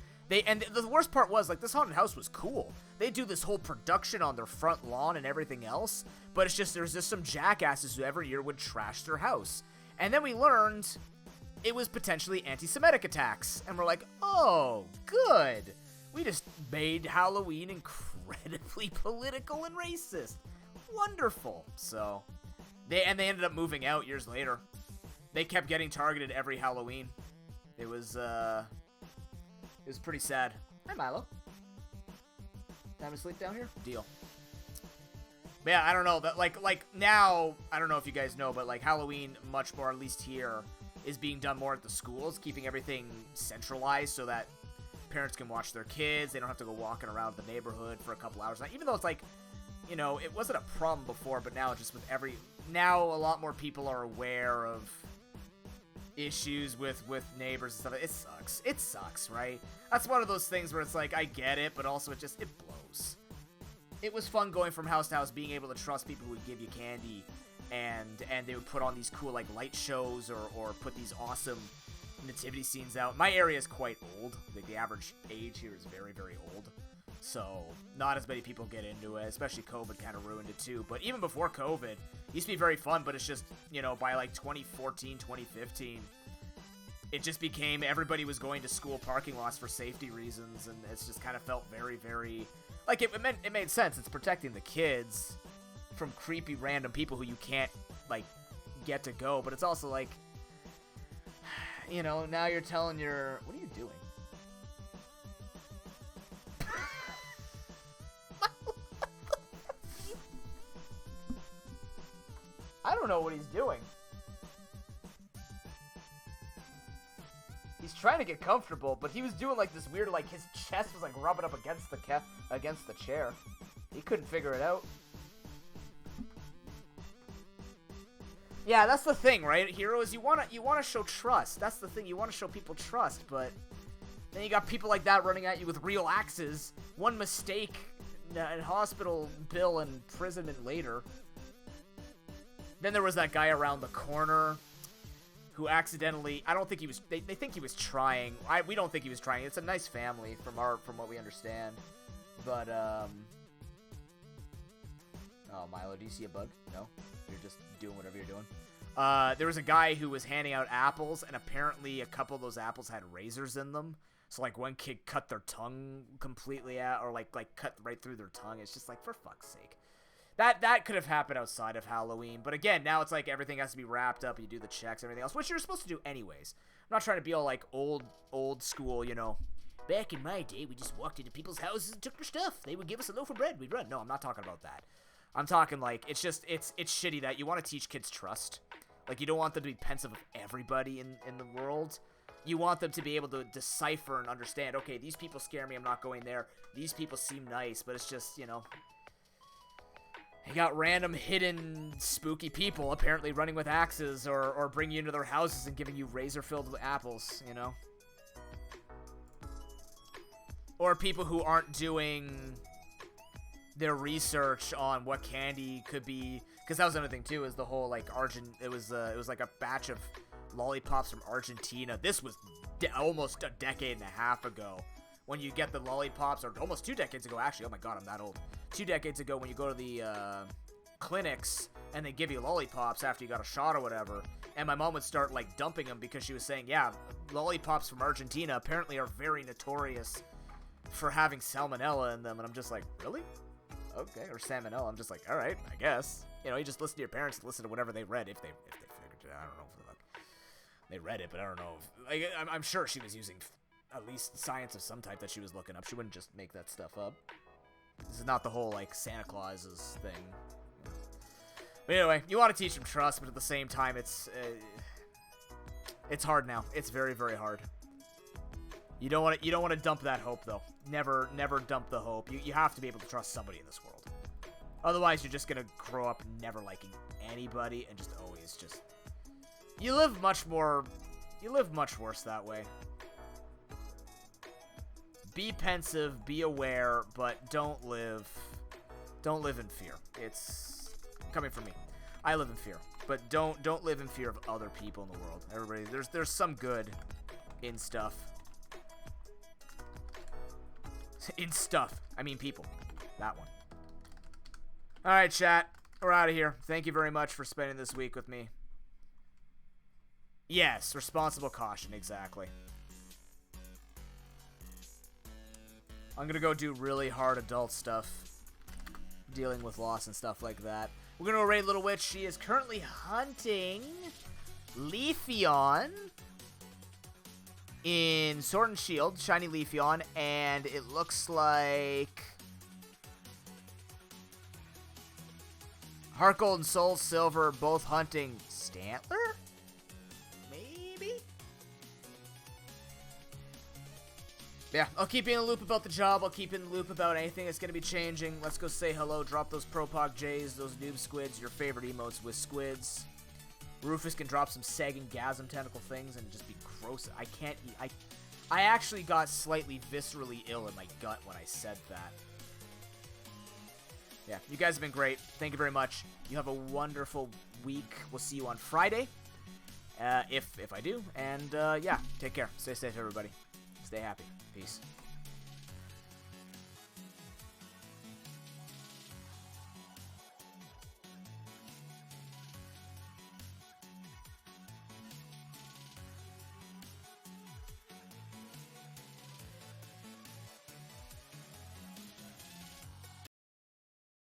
S1: And the worst part was, like, this haunted house was cool. They do this whole production on their front lawn and everything else, but it's just, there's just some jackasses who every year would trash their house. And then we learned it was potentially anti-Semitic attacks. And we're like, oh, good. We just made Halloween incredibly political and racist. Wonderful. So, they ended up moving out years later. They kept getting targeted every Halloween. It was pretty sad. Hi, Milo. Time to sleep down here? Deal. But yeah, I don't know. That like now, I don't know if you guys know, but like Halloween, much more, at least here, is being done more at the schools, keeping everything centralized so that parents can watch their kids. They don't have to go walking around the neighborhood for a couple hours. Even though it's like, you know, it wasn't a problem before, but now just with now a lot more people are aware of issues with neighbors and stuff. It sucks, right? That's one of those things where it's like, I get it, but also it blows. It was fun going from house to house, being able to trust people who would give you candy, and they would put on these cool, like, light shows or put these awesome nativity scenes out. My area is quite old. Like, the average age here is very, very old. So, not as many people get into it, especially COVID kind of ruined it too. But even before COVID, it used to be very fun, but it's just, you know, by like 2014, 2015, it just became everybody was going to school parking lots for safety reasons, and it's just kind of felt very, very, like, it made sense. It's protecting the kids from creepy random people who you can't, like, get to go, but it's also like, you know, now you're telling what are you doing? I don't know what he's doing. He's trying to get comfortable, but he was doing like this weird, like his chest was like rubbing up against the chair. He couldn't figure it out. Yeah, that's the thing, right? Heroes, you wanna show trust. That's the thing. You want to show people trust, but then you got people like that running at you with real axes. One mistake, and hospital bill and imprisonment later. Then there was that guy around the corner who accidentally, I don't think he was, they think he was trying. We don't think he was trying. It's a nice family from what we understand. But, oh, Milo, do you see a bug? No? You're just doing whatever you're doing. There was a guy who was handing out apples, and apparently a couple of those apples had razors in them. So, like, one kid cut their tongue completely out, or, like cut right through their tongue. It's just like, for fuck's sake. That could have happened outside of Halloween, but again, now it's like everything has to be wrapped up, you do the checks, everything else, which you're supposed to do anyways. I'm not trying to be all, like, old school, you know. Back in my day, we just walked into people's houses and took their stuff. They would give us a loaf of bread, we'd run. No, I'm not talking about that. I'm talking, like, it's just, it's shitty that you want to teach kids trust. Like, you don't want them to be pensive of everybody in the world. You want them to be able to decipher and understand, okay, these people scare me, I'm not going there. These people seem nice, but it's just, you know... You got random hidden spooky people apparently running with axes or bringing you into their houses and giving you razor-filled apples, you know? Or people who aren't doing their research on what candy could be, because that was another thing too, is the whole like it was like a batch of lollipops from Argentina. This was almost a decade and a half ago. When you get the lollipops, or almost 2 decades ago, actually, oh my god, I'm that old. 2 decades ago, when you go to the clinics and they give you lollipops after you got a shot or whatever, and my mom would start like dumping them because she was saying, yeah, lollipops from Argentina apparently are very notorious for having salmonella in them, and I'm just like, really? okay, or salmonella. I'm just like, all right, I guess. You know, you just listen to your parents, listen to whatever they read if they figured it out. I don't know if they read it, but I don't know. Like, I'm sure she was using at least science of some type that she was looking up. She wouldn't just make that stuff up. This is not the whole, like, Santa Claus's thing. But anyway, you want to teach them trust, but at the same time, it's hard now. It's very, very hard. You don't want to dump that hope, though. Never dump the hope. You have to be able to trust somebody in this world. Otherwise, you're just gonna grow up never liking anybody and just always just. You live much worse that way. Be pensive, be aware, but don't live in fear. It's coming from me. I live in fear, but don't live in fear of other people in the world. Everybody, there's some good in stuff. In stuff. I mean people. That one. Alright, chat. We're out of here. Thank you very much for spending this week with me. Yes, responsible caution, exactly. I'm gonna go do really hard adult stuff. Dealing with loss and stuff like that. We're gonna go raid Little Witch. She is currently hunting Leafeon in Sword and Shield, shiny Leafeon, and it looks like Heart Gold and Soul Silver both hunting Stantler? Maybe? Yeah, I'll keep you in the loop about the job. I'll keep you in the loop about anything that's going to be changing. Let's go say hello. Drop those ProPok J's, those noob squids, your favorite emotes with squids. Rufus can drop some sagging gasm tentacle things and just be gross. I can't eat. I actually got slightly viscerally ill in my gut when I said that. Yeah, you guys have been great. Thank you very much. You have a wonderful week. We'll see you on Friday, if I do. And, yeah, take care. Stay safe, everybody. Stay happy. Peace.